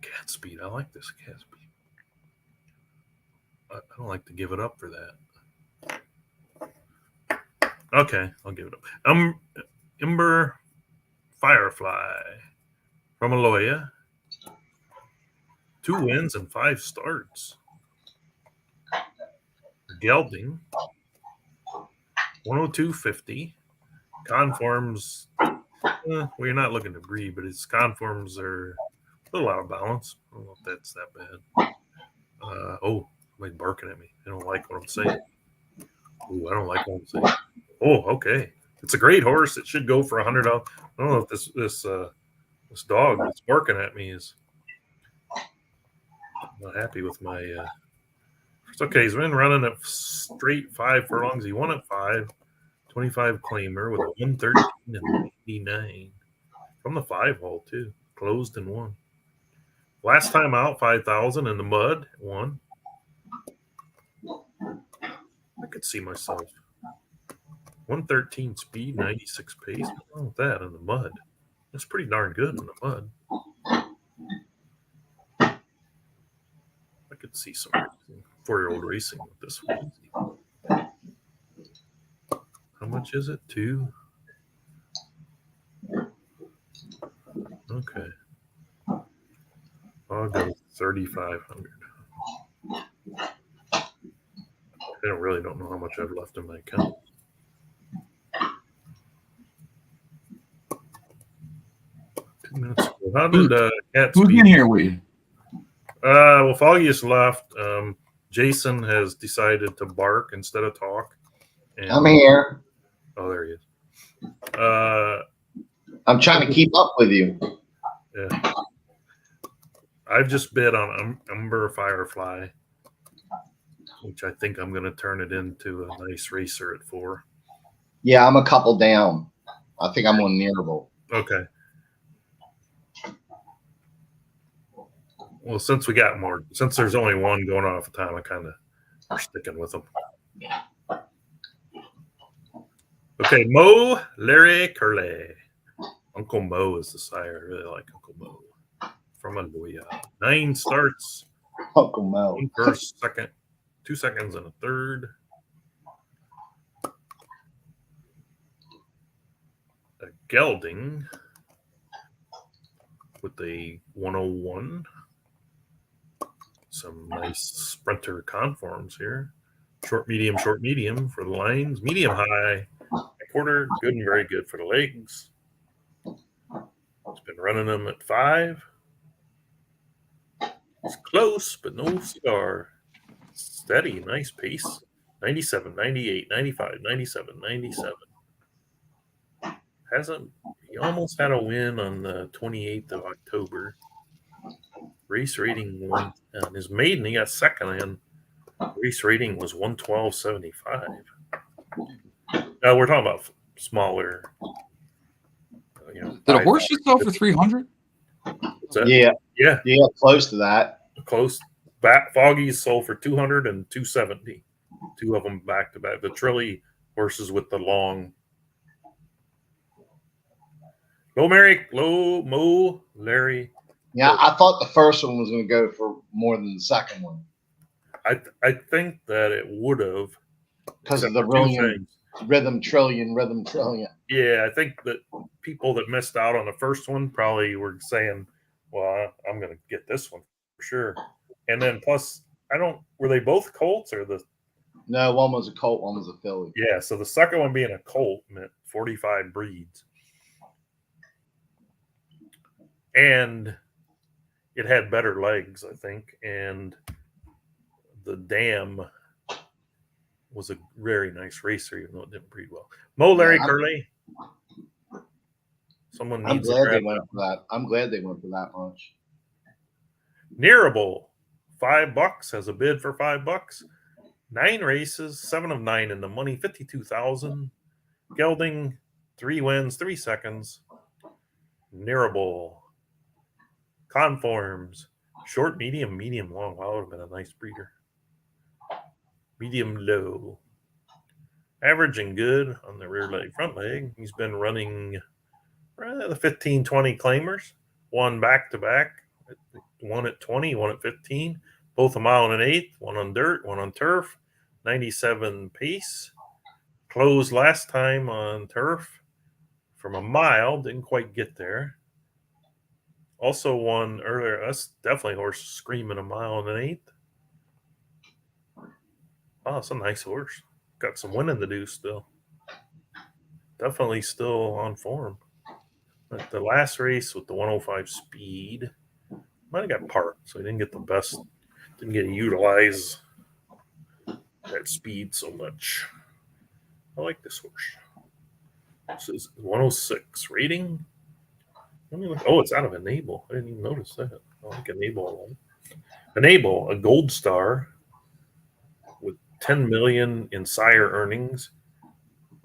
Cat Speed. I like this Cat Speed. I don't like to give it up for that. Okay, I'll give it up. Ember Firefly. from Aloya. 2 wins and 5 starts. Gelding, 102.50. Conforms, we're not looking to breed, but his conforms are a little out of balance. I don't know if that's that bad. Somebody's barking at me. I don't like what I'm saying. Ooh, I don't like what I'm saying. Oh, okay. It's a great horse. It should go for $100. I don't know if this dog that's barking at me is not happy with my. It's okay. He's been running at straight 5 furlongs. He won at 5. 25 claimer with a 113 and 89 from the 5 hole too. Closed and won. Last time out, 5,000 in the mud. Won. I could see myself. 113 speed, 96 pace. What's wrong with that in the mud? That's pretty darn good in the mud. I could see some 4-year-old racing with this one. How much is it? 2? Okay. I'll go 3,500. I really don't know how much I've left in my account. How did Cats Who's beat? in here with you? Well, Foggiest left. Jason has decided to bark instead of talk. And, I'm here. Oh, there he is. I'm trying to keep up with you. Yeah. I've just bid on Umber Firefly, which I think I'm going to turn it into a nice racer at 4. Yeah, I'm a couple down. I think I'm on Nearable. Okay. Well, since there's only one going off the time, I kind of are sticking with them. Okay, Mo, Larry, Curley. Uncle Mo is the sire. I really like Uncle Mo. From Aloya. 9 starts. Uncle Mo. 1 first, second, 2 seconds, and a third. A gelding with a 101. Some nice sprinter conforms here. Short, medium for the lines. Medium, high, quarter. Good and very good for the legs. It's been running them at 5. It's close, but no cigar. Steady, nice pace. 97, 98, 95, 97, 97. He almost had a win on the 28th of October. Race rating on his maiden, he got second in. Race rating was 112.75. Now we're talking about smaller. Did a horse just sell for 300? Yeah, Yeah, close to that. close. Foggies sold for 200 and 270. 2 of them back to back. The Trilly horses with the long. Mo, Larry. Yeah, I thought the first one was going to go for more than the second one I think that it would have because of except the for 2 brilliant things. rhythm trillion. Yeah, I think that people that missed out on the first one probably were saying, "Well, I'm going to get this one for sure." And then plus, were they both colts or the? No, one was a colt, one was a filly. Yeah, so the second one being a colt meant 45 breeds, and it had better legs, I think, and the dam was a very nice racer, even though it didn't breed well. Mo, Larry, Yeah, Curley. Someone I'm needs to glad they grab went for that. I'm glad they went for that much. Nearable, $5 has a bid for $5. 9 races, 7 of 9 in the money, 52,000. Gelding, 3 wins, 3 seconds. Nearable, conforms, short, medium, long. Wow, that would have been a nice breeder. Medium, low. Averaging good on the rear leg, front leg. He's been running the 15, 20 claimers. 1 back-to-back. 1 at 20, 1 at 15. Both a mile and an eighth. 1 on dirt, 1 on turf. 97 pace. Closed last time on turf from a mile. Didn't quite get there. Also won earlier. That's definitely horse screaming a mile and an eighth. Oh, it's a nice horse. Got some winning to do still. Definitely still on form. But the last race with the 105 speed might have got parked, so he didn't get the best, didn't get to utilize that speed so much. I like this horse. This is 106 rating. Let me look. Oh, it's out of Enable. I didn't even notice that. I like Enable a lot. Enable, a gold star with 10 million in sire earnings.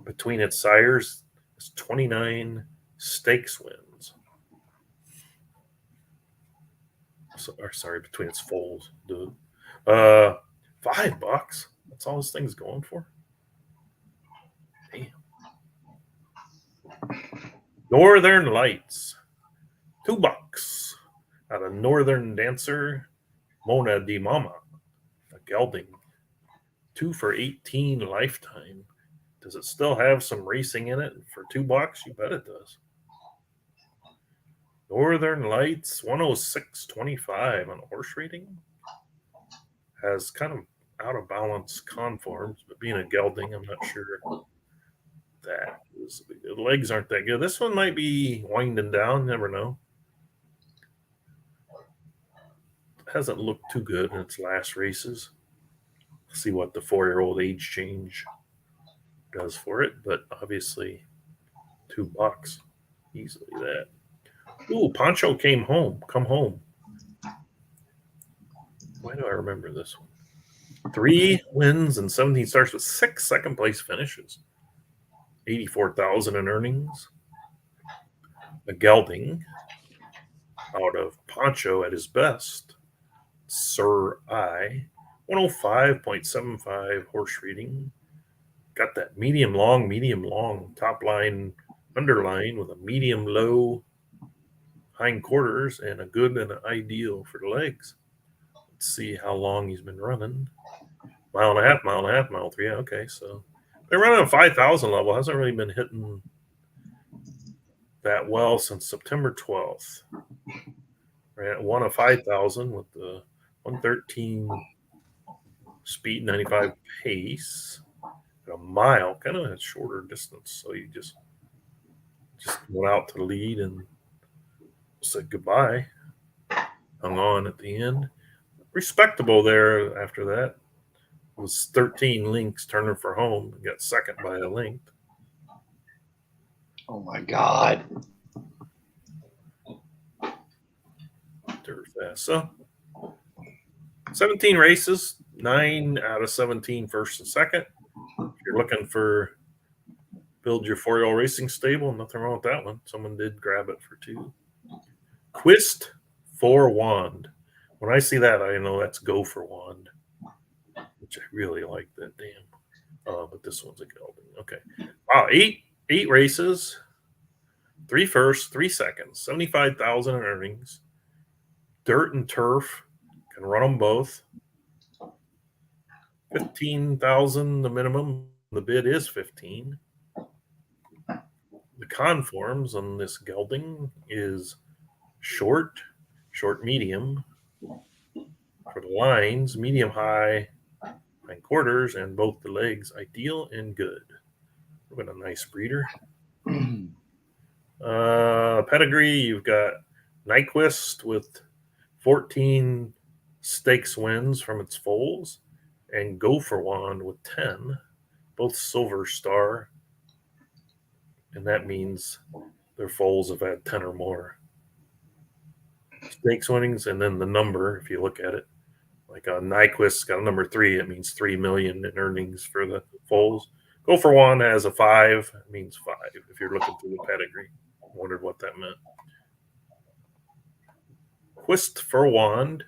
Between its sires, it's 29 stakes wins. Sorry, between its foals, dude. $5. That's all this thing's going for. Damn. Northern Lights, $2 out of Northern Dancer, Mona Di Mama, a gelding, 2 for 18 lifetime. Does it still have some racing in it for $2? You bet it does. Northern Lights, 106.25 on horse rating. Has kind of out of balance conforms, but being a gelding, I'm not sure that is. The legs aren't that good. This one might be winding down. Never know. Hasn't looked too good in its last races. See what the 4-year-old age change does for it, but obviously $2 easily that. Ooh, Poncho come home. Why do I remember this one? 3 wins and 17 starts with 6 second place finishes. 84,000 in earnings. A gelding out of Poncho at his best. Sir I, 105.75 horse rating. Got that medium long top line underline with a medium low hind quarters and a good and an ideal for the legs. Let's see how long he's been running. Mile and a half, mile 3. Yeah, okay, so they're running a 5,000 level. Hasn't really been hitting that well since September 12th. Ran won a 5,000 with the 113 speed, 95 pace. A mile, kind of a shorter distance. So you just went out to the lead and said goodbye. Hung on at the end. Respectable there after that. It was 13 lengths turning for home. Got second by a length. Oh my God. Dirt fast. So 17 races, 9 out of 17 first and second. If you're looking for build your 4-year-old racing stable, nothing wrong with that one. Someone did grab it for 2. Quist for Wand. When I see that, I know that's Go for Wand, which I really like that damn. But this one's a gelding. Okay. Wow, 8 races, 3 firsts, 3 seconds, 75,000 in earnings. Dirt and turf, can run them both. 15,000 the minimum. The bid is 15. The conforms on this gelding is short, medium. For the lines, medium high, hind quarters, and both the legs ideal and good. What a nice breeder. Pedigree, you've got Nyquist with 14 stakes wins from its foals, and Go for Wand with 10, both Silver Star, and that means their foals have had 10 or more stakes winnings. And then the number, if you look at it, like Nyquist's got a number 3, it means 3 million in earnings for the foals. Go for Wand has a 5, it means 5 if you're looking through the pedigree. Wondered what that meant. Quist for Wand.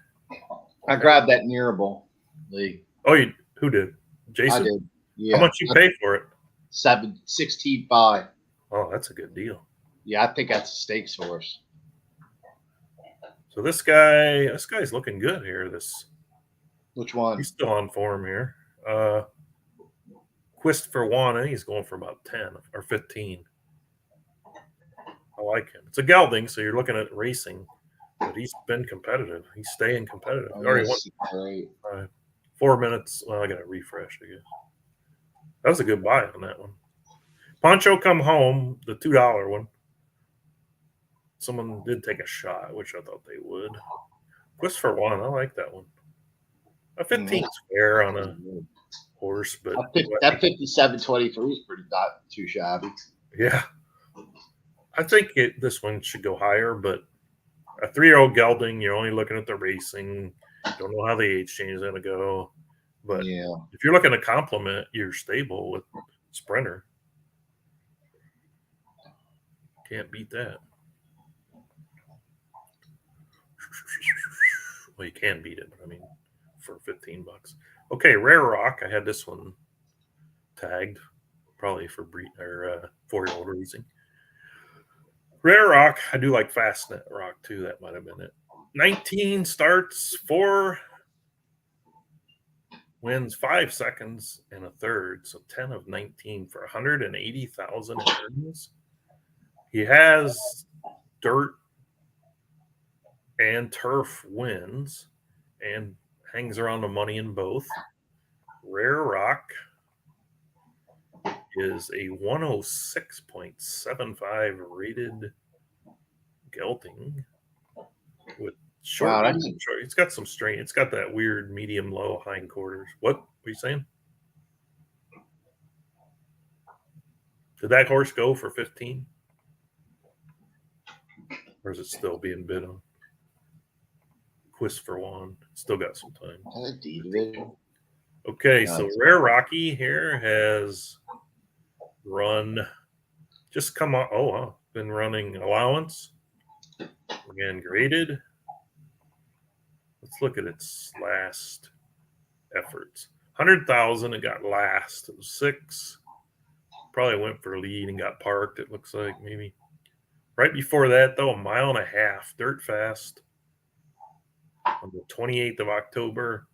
I grabbed that Nearable Lee. Oh, who did? Jason? I did. Yeah. How much you pay for it? 765. Oh, that's a good deal. Yeah, I think that's a stakes horse. So this guy's looking good here. Which one? He's still on form here. Quist for Wand, I think he's going for about 10 or 15. I like him. It's a gelding, so you're looking at racing. but he's been competitive. He's staying competitive. Oh, He already this is great. won 4 minutes. Well, I got to refresh, I guess. That was a good buy on that one. Poncho Come Home, the $2 one. Someone did take a shot, which I thought they would. Quest for One, I like that one. A 15 square on a horse, but That 57.23 is pretty not too shabby. yeah. I think this one should go higher, but a 3-year-old gelding, you're only looking at the racing. Don't know how the age change is going to go. But Yeah. if you're looking to complement your stable with Sprinter, can't beat that. Well, you can beat it, but I mean, for $15. Okay, Rare Rock. I had this one tagged, probably for 4-year-old racing. Rare Rock. I do like Fastnet Rock too. That might have been it. 19 starts, 4 wins, 5 seconds and a third. So 10 of 19 for 180,000 earnings. He has dirt and turf wins and hangs around the money in both. Rare Rock is a 106.75 rated gelding with short. Wow, short. It's got some strain. It's got that weird medium low hindquarters. What were you saying? Did that horse go for 15? Or is it still being bid on? Quest for One. Still got some time. D division. Okay, Yeah, so it's Rare Rocky here has run, just come on. Oh, wow. Been running allowance. Again, graded. Let's look at its last efforts. 100,000. It got last. It was 6. Probably went for a lead and got parked. It looks like maybe. Right before that, though, 1.5 miles, dirt fast. On the 28th of October,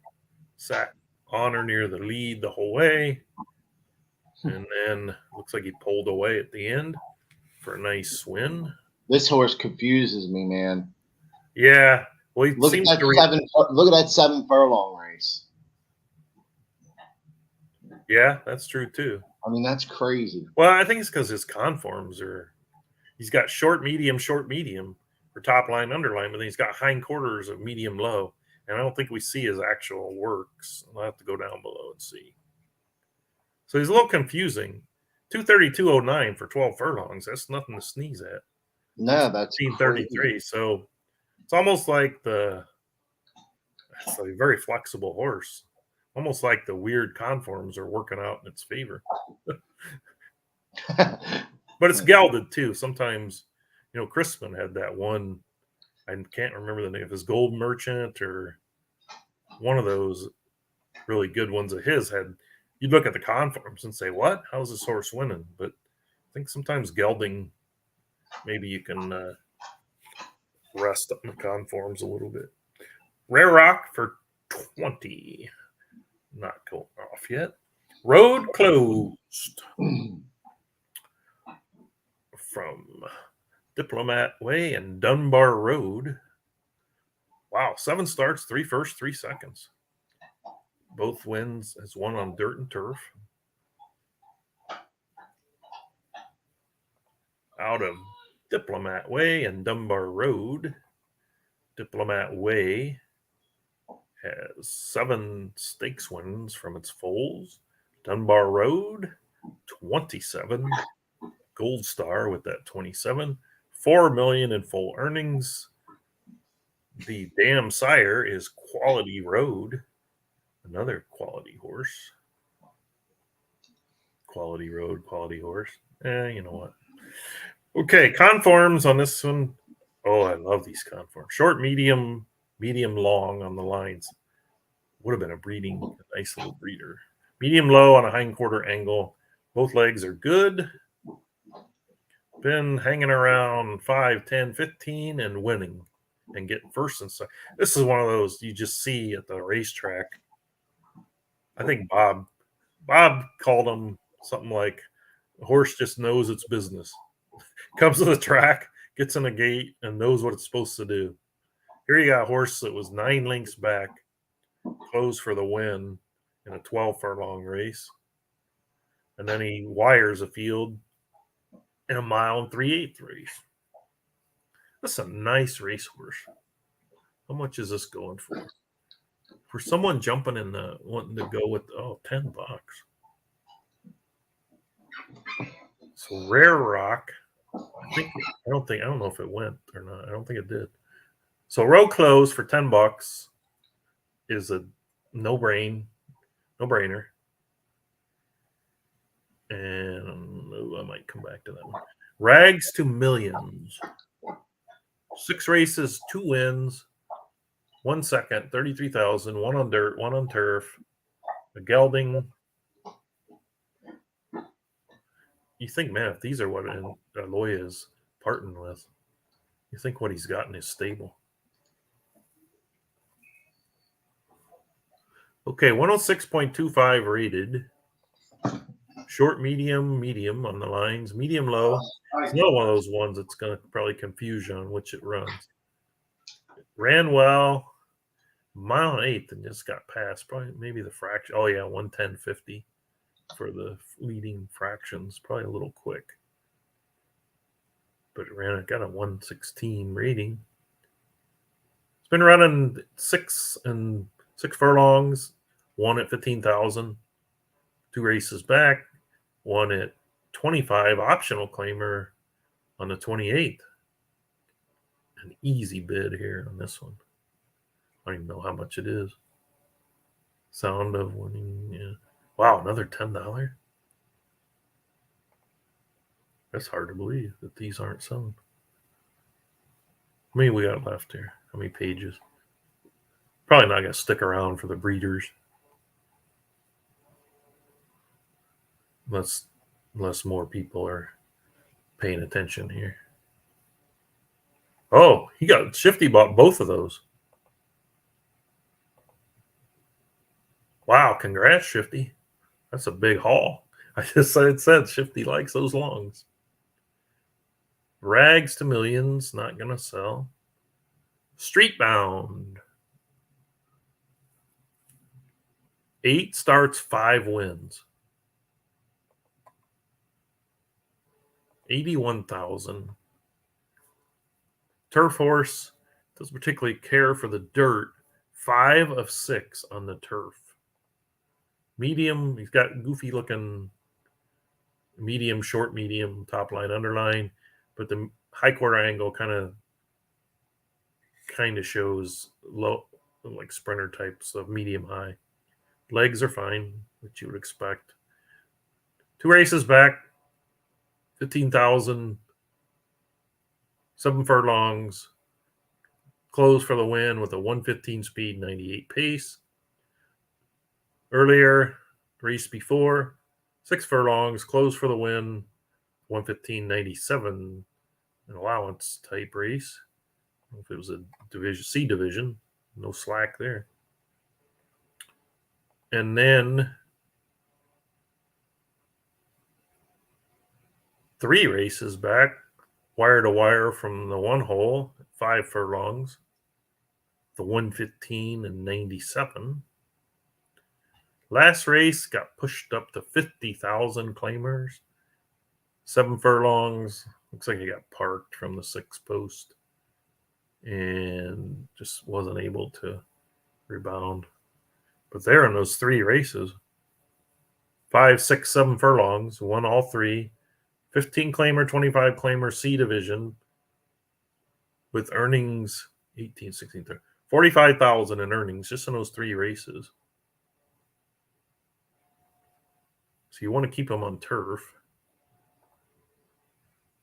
sat on or near the lead the whole way. And then looks like he pulled away at the end for a nice win. This horse confuses me, man. Yeah. Well, he Look seems at to that look at that 7 furlong race. Yeah, that's true too. I mean, that's crazy. Well, I think it's because his conforms are. He's got short, medium for top line, underline, but then he's got hindquarters of medium, low. And I don't think we see his actual works. I'll have to go down below and see. So he's a little confusing. 232.09 for 12 furlongs. That's nothing to sneeze at. No, that's 1833. So it's almost like it's a very flexible horse. Almost like the weird conforms are working out in its favor. But it's gelded too. Sometimes, Crispin had that one. I can't remember the name of his Gold Merchant or one of those really good ones of his had. You'd look at the conforms and say, "What? How's this horse winning?" But I think sometimes gelding, maybe you can rest on the conforms a little bit. Rare Rock for 20. Not going off yet. Road closed. From Diplomat Way and Dunbar Road. Wow, 7 starts, 3 first, 3 seconds. Both wins as one on dirt and turf. Out of Diplomat Way and Dunbar Road. Diplomat Way has 7 stakes wins from its foals. Dunbar Road, 27. Gold Star with that 27. 4 million in full earnings. The Damn Sire is Quality Road. Another quality horse. Quality Road, quality horse. You know what? Okay, conforms on this one. Oh, I love these conforms. Short, medium, long on the lines. Would have been a nice little breeder. Medium low on a hindquarter angle. Both legs are good. Been hanging around 5, 10, 15 and winning and getting first and second. This is one of those you just see at the racetrack. I think Bob called him something like the horse just knows its business. Comes to the track, gets in a gate, and knows what it's supposed to do. Here you got a horse that was 9 lengths back, closed for the win in a 12 furlong race. And then he wires a field in a 1 3/8 race. That's a nice racehorse. How much is this going for? For someone jumping in the wanting to go with $10. So Rare Rock. I don't know if it went or not. I don't think it did. So row close for $10 is a no-brainer. And I might come back to that one. Rags to Millions. 6 races, 2 wins, 1 second, 33,000, 1 on dirt, 1 on turf. A gelding. You think, man, if these are what Aloy is parting with, you think what he's got in his stable. Okay, 106.25 rated. Short, medium, medium on the lines. Medium, low. It's not one of those ones that's going to probably confuse you on which it runs. It ran well. 1 1/8 and just got past. Probably maybe the fraction. Oh, yeah, 110.50 for the leading fractions. Probably a little quick. But it got a 116 rating. It's been running 6 furlongs. 1 at 15,000. 2 races back. 1 at 25. Optional claimer on the 28th. An easy bid here on this one. I don't even know how much it is. Sound of Winning. Yeah. Wow, another $10. That's hard to believe that these aren't selling. How many we got left here? How many pages? Probably not going to stick around for the breeders. Unless more people are paying attention here. Oh, Shifty bought both of those. Wow, congrats, Shifty. That's a big haul. I just said Shifty likes those longs. Rags to Millions, not going to sell. Streetbound. 8 starts, 5 wins. 81,000. Turf horse doesn't particularly care for the dirt. 5 of 6 on the turf. Medium, he's got goofy looking medium, short, medium, top line, underline, but the high quarter angle kind of shows low, like sprinter types of medium high. Legs are fine, which you would expect. 2 races back, 15,000, 7 furlongs, closed for the win with a 115 speed, 98 pace. Earlier, race before, 6 furlongs, closed for the win, 115, 97, an allowance type race. I don't know if it was a C division, no slack there. And then 3 races back, wire to wire from the 1 hole, 5 furlongs, the 115 and 97. Last race got pushed up to 50,000 claimers, 7 furlongs. Looks like he got parked from the 6th post and just wasn't able to rebound. But there in those 3 races, 5, 6, 7 furlongs, won all 3. 15 claimer, 25 claimer, C division with earnings 18, 16, 30, 45,000 in earnings just in those 3 races. So you want to keep him on turf.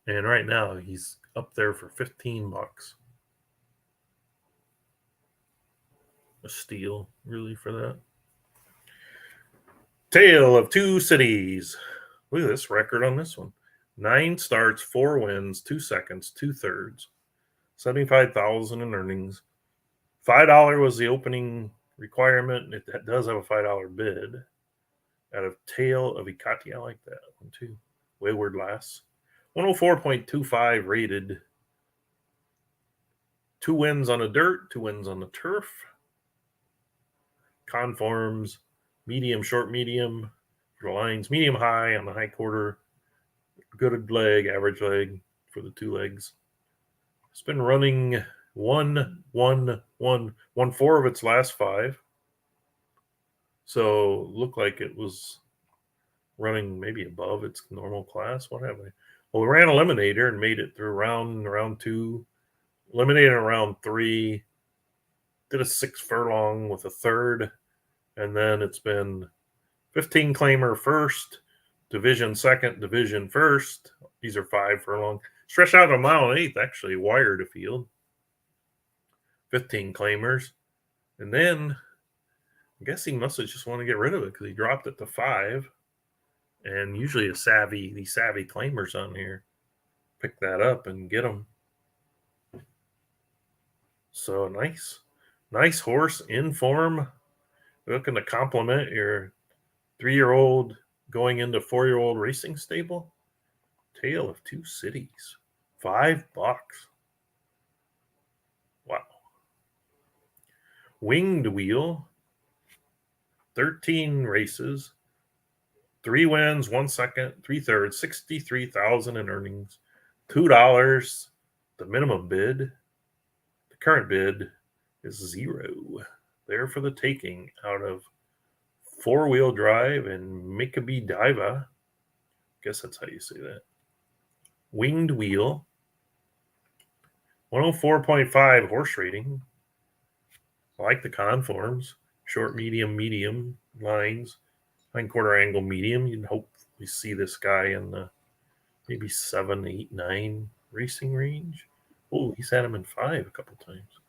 And right now he's up there for $15. A steal, really, for that. Tale of Two Cities. Look at this record on this one. 9 starts, 4 wins, 2 seconds, 2 thirds, 75,000 in earnings. $5 was the opening requirement. It does have a $5 bid. Out of Tale of Ikati. I like that one too. Wayward Lass. 104.25 rated. 2 wins on the dirt, 2 wins on the turf. Conforms, medium, short, medium for the lines, medium, high on the high quarter, good leg, average leg for the 2 legs. It's been running 1, 1, 1, 1, 4 of its last 5. So looked like it was running maybe above its normal class. What have I? Well, we ran Eliminator and made it through round 2, eliminated round 3, did a 6 furlong with a third, and then it's been 15 claimer first, division second, division first. These are 5 furlong. Stretched out a 1.8 miles, actually, wired a field. 15 claimers. And then I guess he must have just wanted to get rid of it because he dropped it to 5. And usually these savvy claimers on here pick that up and get them. So nice horse in form. Looking to complement your 3-year-old going into 4-year-old racing stable. Tale of Two Cities. $5. Wow. Winged Wheel. 13 races. 3 wins, 1 second, 3/3, 63,000 in earnings. $2 the minimum bid. The current bid is 0. There for the taking out of 4-wheel drive and Mikabe Diva. Guess that's how you say that. Winged Wheel. 104.5 horse rating. I like the conforms. Short, medium, medium lines. Hindquarter angle medium. You'd hopefully see this guy in the maybe 7, 8, 9 racing range. Oh, he's had him in 5 a couple times.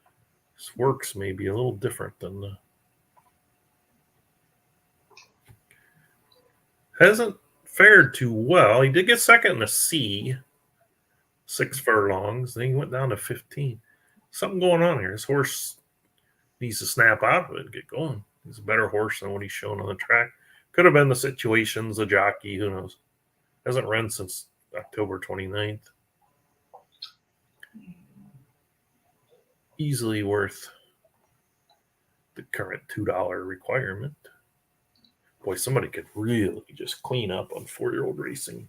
This works maybe a little different than the. Hasn't fared too well. He did get second in a C, 6 furlongs. Then he went down to 15. Something going on here. This horse needs to snap out of it and get going. He's a better horse than what he's shown on the track. Could have been the situations, the jockey, who knows. Hasn't run since October 29th. Easily worth the current $2 requirement. Boy, somebody could really just clean up on 4-year-old racing.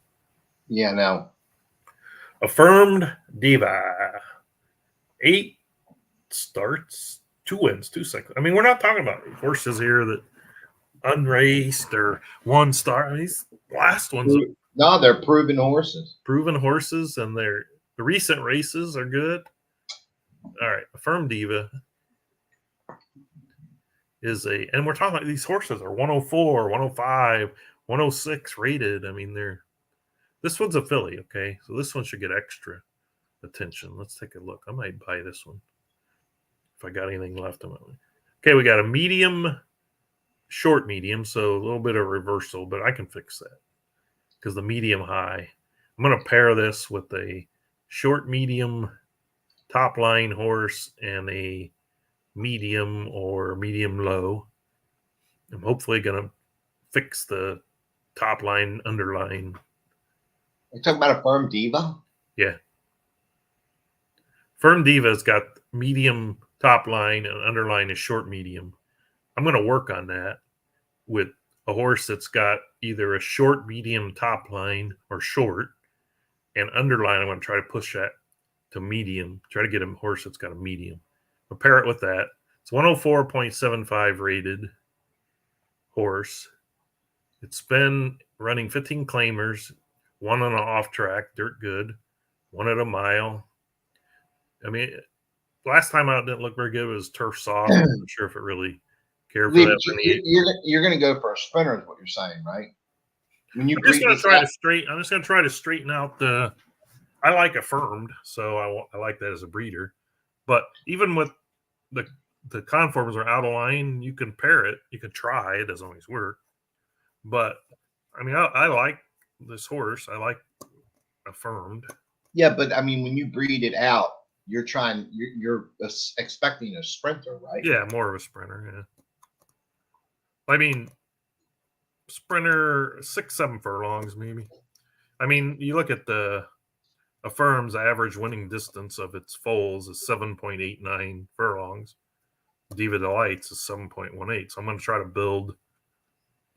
Yeah, no. Affirmed Diva. 8 starts, 2 wins, 2 seconds. I mean, we're not talking about horses here that unraced or 1 star. I mean, these last ones are No, they're proven horses. proven horses, and the recent races are good. All right, Affirmed Diva is and we're talking about these horses are 104, 105, 106 rated. I mean, this one's a filly, okay? So this one should get extra attention. Let's take a look. I might buy this one if I got anything left of it. Okay, we got a medium, short medium, so a little bit of reversal, but I can fix that because the medium high. I'm going to pair this with a short medium top line horse and a medium or medium low. I'm hopefully going to fix the top line, underline. You're talking about Affirmed Diva? Yeah. Firm Diva's got medium top line and underline is short medium. I'm going to work on that with a horse that's got either a short, medium top line or short, and underline. I'm going to try to push that to medium. Try to get a horse that's got a medium. I'll pair it with that. It's 104.75 rated horse. It's been running 15 claimers, 1 on an off track, dirt good, 1 at a mile. I mean, last time out didn't look very good. It was turf soft. I'm not sure if it really cared for that. You're going to go for a sprinter, is what you're saying, right? When you I'm just going to try to straighten out the. I like Affirmed, so I like that as a breeder. But even with the conforms are out of line, you can pair it. You can try. It doesn't always work. But I mean, I like this horse. I like Affirmed. Yeah, but I mean, when you breed it out, you're expecting a sprinter, right? Yeah, more of a sprinter. Yeah. I mean, sprinter 6-7 furlongs maybe. I mean, you look at the Affirm's average winning distance of its foals is 7.89 furlongs. Diva Delights is 7.18. So I'm going to try to build,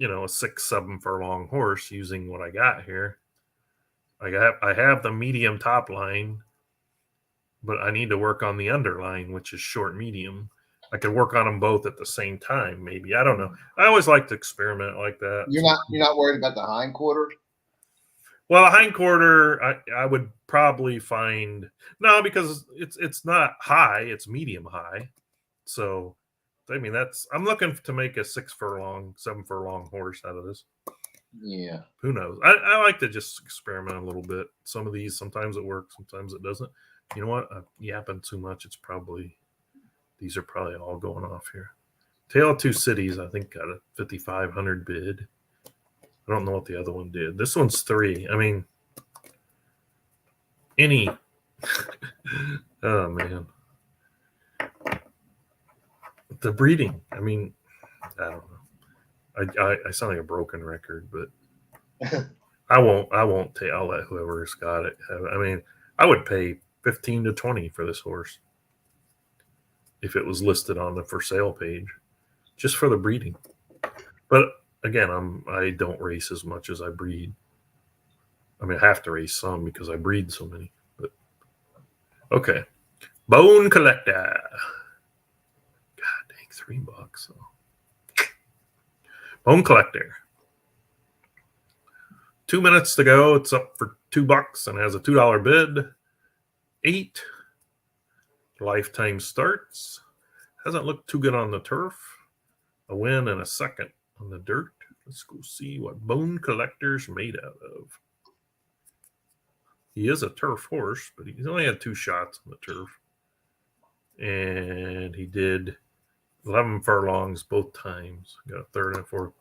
a 6-7 furlong horse using what I got here. I have the medium top line, but I need to work on the underline, which is short medium. I could work on them both at the same time, maybe. I don't know. I always like to experiment like that. You're not worried about the hind quarter? Well, a hind quarter, I would probably find because it's not high, it's medium high. So, I mean, I'm looking to make a 6 furlong, 7 furlong horse out of this. Yeah. Who knows? I like to just experiment a little bit. Some of these, sometimes it works, sometimes it doesn't. You know what? I'm yapping too much. These are probably all going off here. Tale of Two Cities, I think, got a 5,500 bid. I don't know what the other one did. This one's 3. I mean, oh man. The breeding. I mean, I don't know. I sound like a broken record, but I won't I'll let whoever's got it. I mean, I would pay 15 to 20 for this horse if it was listed on the for sale page, just for the breeding. But again, I don't race as much as I breed. I mean, I have to race some because I breed so many. But okay, Bone Collector. God dang, $3. So. Bone Collector. 2 minutes to go. It's up for $2 and has a $2 bid. 8. Lifetime starts. Hasn't looked too good on the turf. A win and a second on the dirt. Let's go see what Bone Collector's made out of. He is a turf horse, but he's only had 2 shots on the turf. And he did 11 furlongs both times. Got a 3rd and a 4th.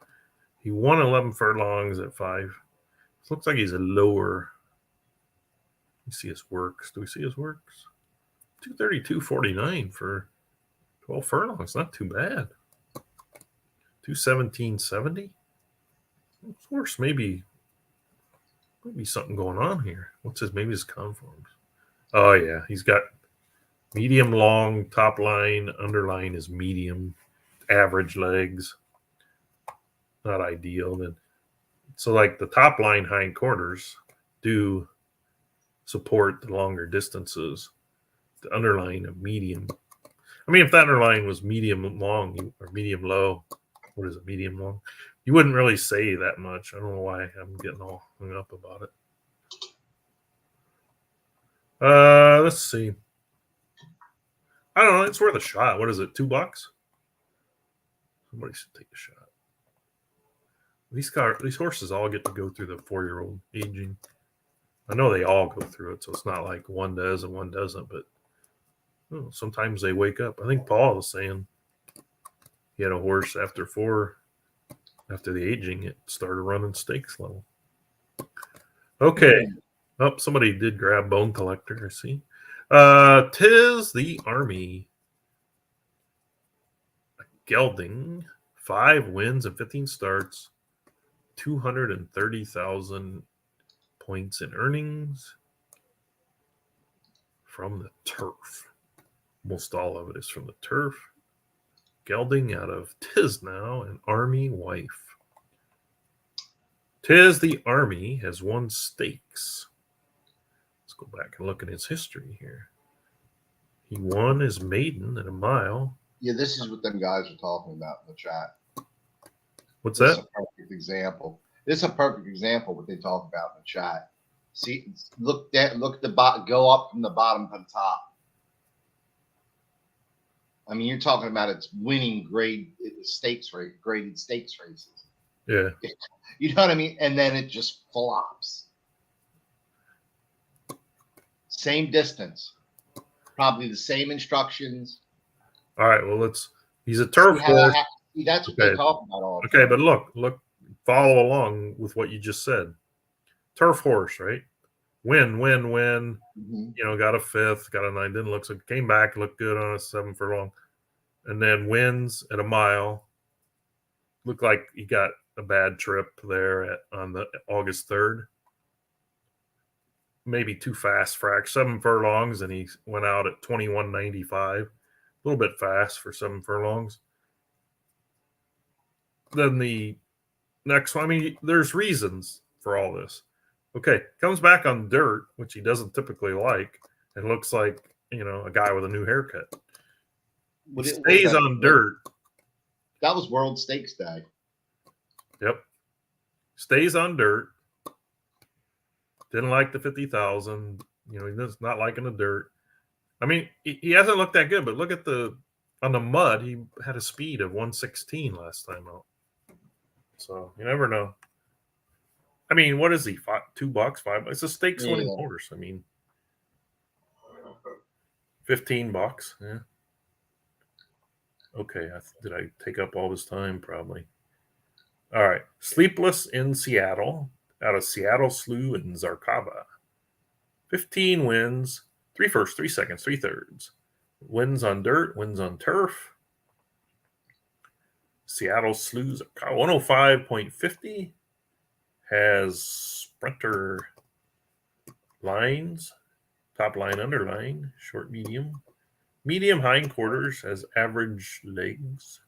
He won 11 furlongs at 5. It looks like he's a lower. Let me see his works. Do we see his works? 232.49 for 12 furlongs. Not too bad. 217.70. This horse maybe something going on here. What's his? Maybe his conforms. Oh yeah, he's got medium long top line. Underline is medium. Average legs. Not ideal. Then so like the top line hind quarters do support the longer distances. The underline of medium. I mean, if that underline was medium long or medium low, what is it? Medium long. You wouldn't really say that much. I don't know why I'm getting all hung up about it. Let's see. I don't know. It's worth a shot. What is it? $2? Somebody should take a shot. These horses all get to go through the 4-year-old aging. I know they all go through it, so it's not like one does and one doesn't, but sometimes they wake up. I think Paul was saying he had a horse after 4. After the aging, it started running stakes level. Okay. Oh, somebody did grab Bone Collector. I see. Tis the Army. Gelding. 5 wins and 15 starts. 230,000 points in earnings from the turf. Almost all of it is from the turf. Gelding out of Tisnow and Army Wife. Tis the Army has won stakes. Let's go back and look at his history here. He won his maiden at a mile. Yeah, this is what them guys are talking about in the chat. What's This is that? a perfect example. This is a perfect example of what they talk about in the chat. See, look at the bottom, go up from the bottom to the top. I mean, you're talking about it's winning graded stakes races. Yeah. You know what I mean? And then it just flops. Same distance, probably the same instructions. All right. Well, he's a turf See how horse. that's what Okay. they talk about all the Okay, time. but look, follow along with what you just said. Turf horse, right? Win. Mhm. Got a 5th, got a 9, didn't look so, came back, looked good on a 7 furlong, and then wins at a mile. Looked like he got a bad trip there on the August 3rd. maybe too fast frac, 7 furlongs, and he went out at 21.95. A little bit fast for 7 furlongs. Then the next one, I mean, there's reasons for all this. Okay, comes back on dirt, which he doesn't typically like, and looks like, a guy with a new haircut. He stays on dirt. That was World Stakes Day. Yep. Stays on dirt. Didn't like the 50,000. He's not liking the dirt. I mean, he hasn't looked that good, but look at on the mud, he had a speed of 116 last time out. So you never know. I mean, what is he? $2, $5? It's a stakes winning horse. I mean, $15. Yeah. Okay. Did I take up all this time? Probably. All right. Sleepless in Seattle, out of Seattle Slough and Zarkava. 15 wins, 3 firsts, 3 seconds, 3 thirds. Wins on dirt, wins on turf. Seattle Slough, 105.50. Has sprinter lines, top line, underline, short, medium. Medium hindquarters, has average legs.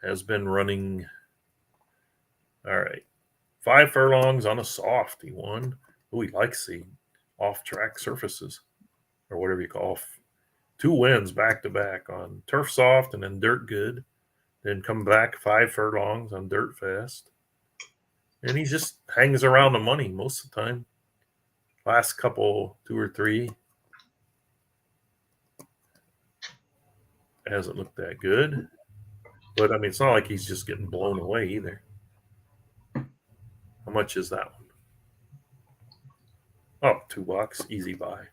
Has been running, all right, 5 furlongs on a soft. He won. Oh, he likes the off-track surfaces, or whatever you call 2 wins back-to-back on turf soft and then dirt good. Then come back 5 furlongs on dirt fast. And he just hangs around the money most of the time. Last couple, 2 or 3, hasn't looked that good. But, I mean, it's not like he's just getting blown away either. How much is that one? Oh, $2. Easy buy.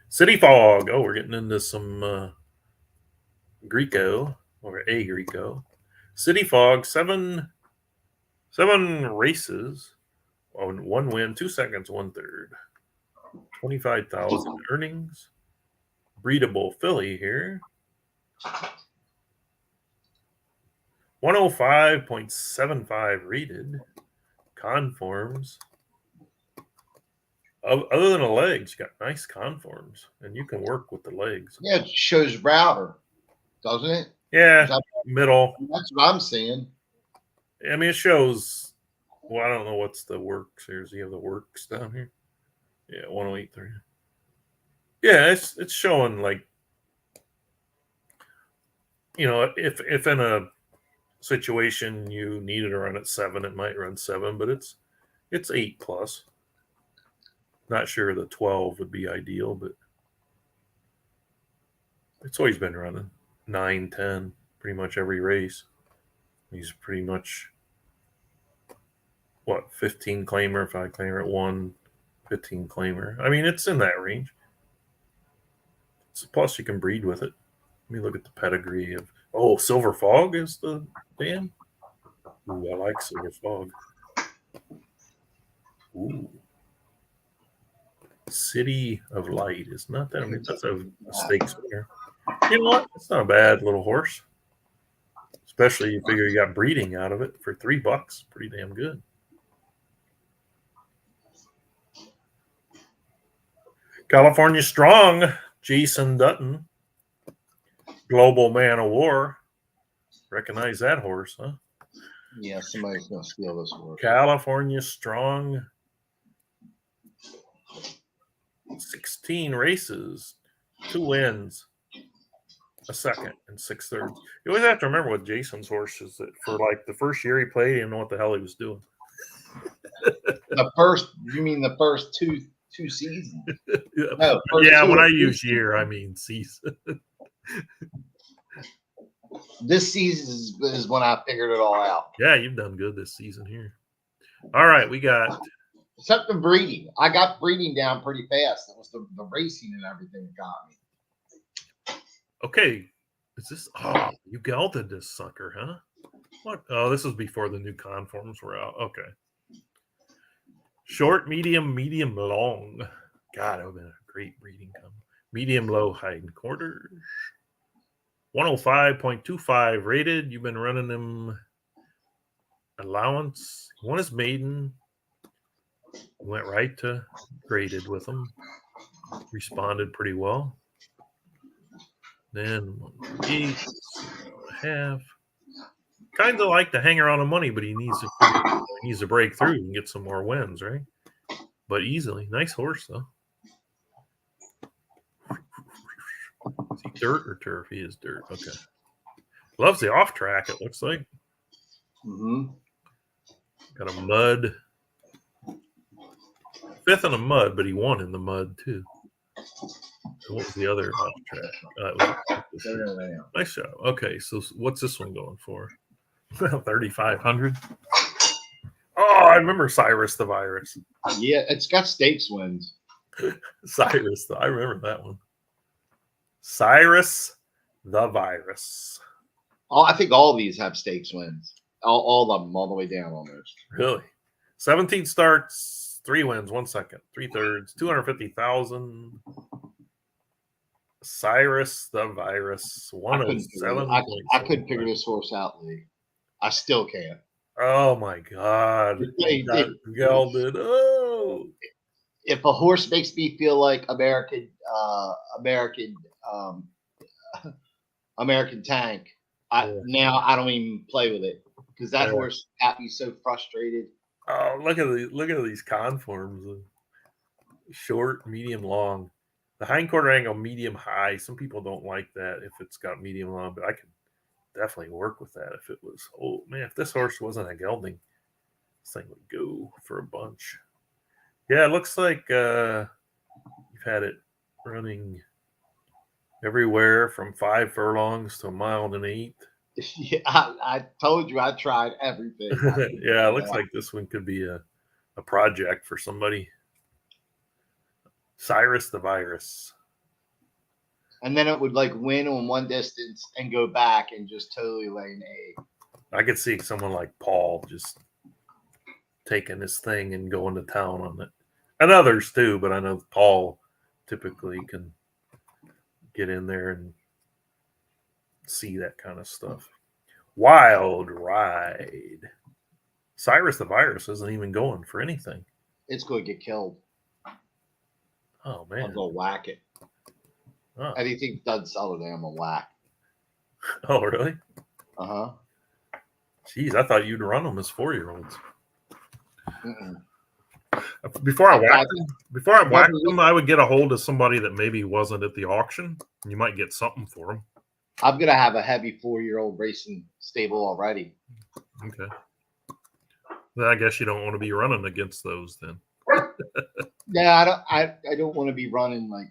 City Fog. Oh, we're getting into some Greco, or a Greco. City Fog, 7 races, 1 win, 2 seconds, 1 third, 25,000 earnings. Breedable filly here. 105.75 rated. Conforms. Other than the legs, you got nice conforms, and you can work with the legs. Yeah, it shows router, doesn't it? Yeah, middle. That's what I'm seeing. I mean, it shows. Well, I don't know what's the works here. Does he have the works down here? Yeah, 108.3. Yeah, it's showing like, if in a situation you needed to run at 7, it might run 7, but it's 8 plus. Not sure the 12 would be ideal, but it's always been running 9, 10, pretty much every race. He's pretty much 15 claimer, 5 claimer at 1, 15 claimer. I mean, it's in that range. Plus, you can breed with it. Let me look at the pedigree of. Oh, Silver Fog is the dam. Ooh, I like Silver Fog. Ooh. City of Light is not that. I mean, that's a stakes winner. You know what? It's not a bad little horse. Especially you figure you got breeding out of it for $3. Pretty damn good. California Strong, Jason Dutton. Global Man of War. Recognize that horse, huh? Yeah, somebody's going to steal this horse. California Strong. 16 races, 2 wins, a second, and 6 thirds. You always have to remember with Jason's horses that for like the first year he played, he didn't know what the hell he was doing. You mean the first two seasons? Yeah, when I use year, I mean season. This season is when I figured it all out. Yeah, you've done good this season here. All right, we got. Except the breeding. I got breeding down pretty fast. It was the racing and everything that got me. Okay. Is this. Oh, you gelded this sucker, huh? What? Oh, this was before the new conforms were out. Okay. Short, medium, long. God, that would have been a great breeding come. Medium, low, hindquarters. 105.25 rated. You've been running them allowance. One is maiden. Went right to graded with him. Responded pretty well. Then 8.5. Kind of like to hang around on money, but he needs to break through and get some more wins, right? But easily. Nice horse, though. Is he dirt or turf? He is dirt. Okay. Loves the off track, it looks like. Mm-hmm. Got a mud. 5th in a mud, but he won in the mud, too. So what was the other off track? Nice job. Okay, so what's this one going for? 3,500. Oh, I remember Cyrus the Virus. Yeah, it's got stakes wins. Cyrus, I remember that one. Cyrus the Virus. I think all of these have stakes wins. All of them, all the way down almost. Really? 17 starts, 3 wins, 1 second, 3/3, 250,000. Cyrus the Virus, I couldn't figure this horse out, Lee. I still can't. Oh my God! Hey, Got gelded. Oh, if a horse makes me feel like American Tank, now I don't even play with it because that horse got me so frustrated. oh! Look at these conforms. Short, medium, long. The hindquarter angle, medium, high. Some people don't like that if it's got medium, long, but I could definitely work with that if it was. Oh man, if this horse wasn't a gelding, this thing would go for a bunch. Yeah, it looks like you've had it running everywhere from 5 furlongs to 1.8 miles. Yeah, I told you I tried everything. Yeah, it looks like this one could be a project for somebody. Cyrus the Virus. And then it would like win on one distance and go back and just totally lay an egg. I could see someone like Paul just taking this thing and going to town on it. And others too, but I know Paul typically can get in there and see that kind of stuff. Wild Ride. Cyrus the Virus isn't even going for anything. It's going to get killed. Oh, I'm man. going to whack it. Oh. Anything done Saturday, I'm going to whack. Oh, really? Uh-huh. Jeez, I thought you'd run them as 4-year-olds. Mm-mm. Before I whacked them, I would get a hold of somebody that maybe wasn't at the auction. You might get something for them. I'm going to have a heavy 4-year-old racing stable already. Okay. Then I guess you don't want to be running against those then. Yeah, I don't want to be running like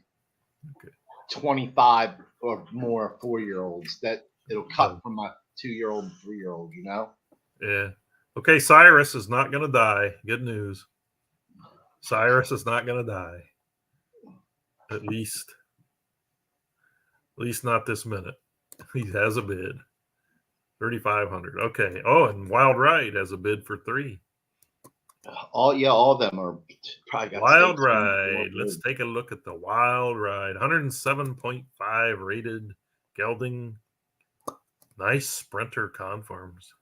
25 or more 4-year-olds. That it'll cut from my 2-year-old and 3-year-old, you know? Yeah. Okay, Cyrus is not going to die. Good news. Cyrus is not going to die. At least not this minute. He has a bid. 3,500. Okay. Oh, and Wild Ride has a bid for 3. All of them are probably got Wild stakes. Ride. Let's take a look at the Wild Ride. 107.5 rated gelding. Nice sprinter conforms.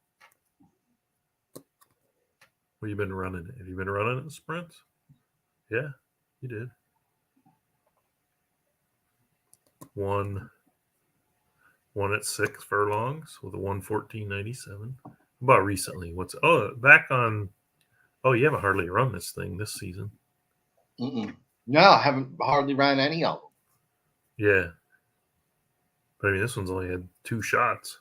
What have you been running? Have you been running at sprints? Yeah, you did. One at 6 furlongs with a 114.97. About recently? Back on? Oh, you haven't hardly run this thing this season. Mm-mm. No, I haven't hardly ran any of them. Yeah, but I mean, this one's only had 2 shots.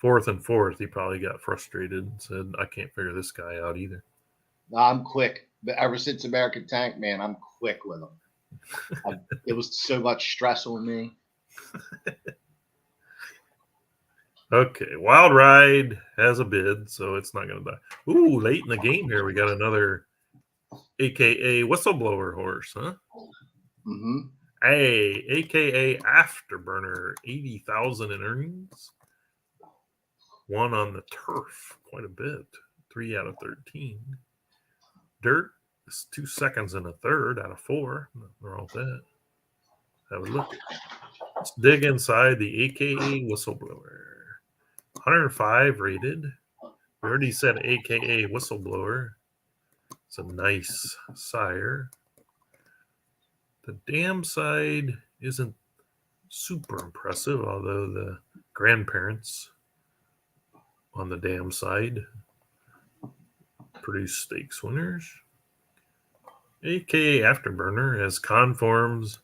4th and 4th, he probably got frustrated and said, "I can't figure this guy out either." No, I'm quick. But ever since American Tank, man, I'm quick with them. It was so much stress on me. Okay, Wild Ride has a bid, so it's not going to die. Ooh, late in the game here, we got another AKA whistleblower horse, huh? Mm-hmm. Hey, AKA Afterburner, 80,000 in earnings. Won on the turf quite a bit, 3 out of 13. Dirt is 2 seconds and a third out of 4. Nothing wrong with that. Have a look. Let's dig inside the AKA whistleblower. 105 rated. We already said AKA whistleblower. It's a nice sire. The dam side isn't super impressive, although the grandparents on the dam side produce stakes winners. AKA Afterburner has conforms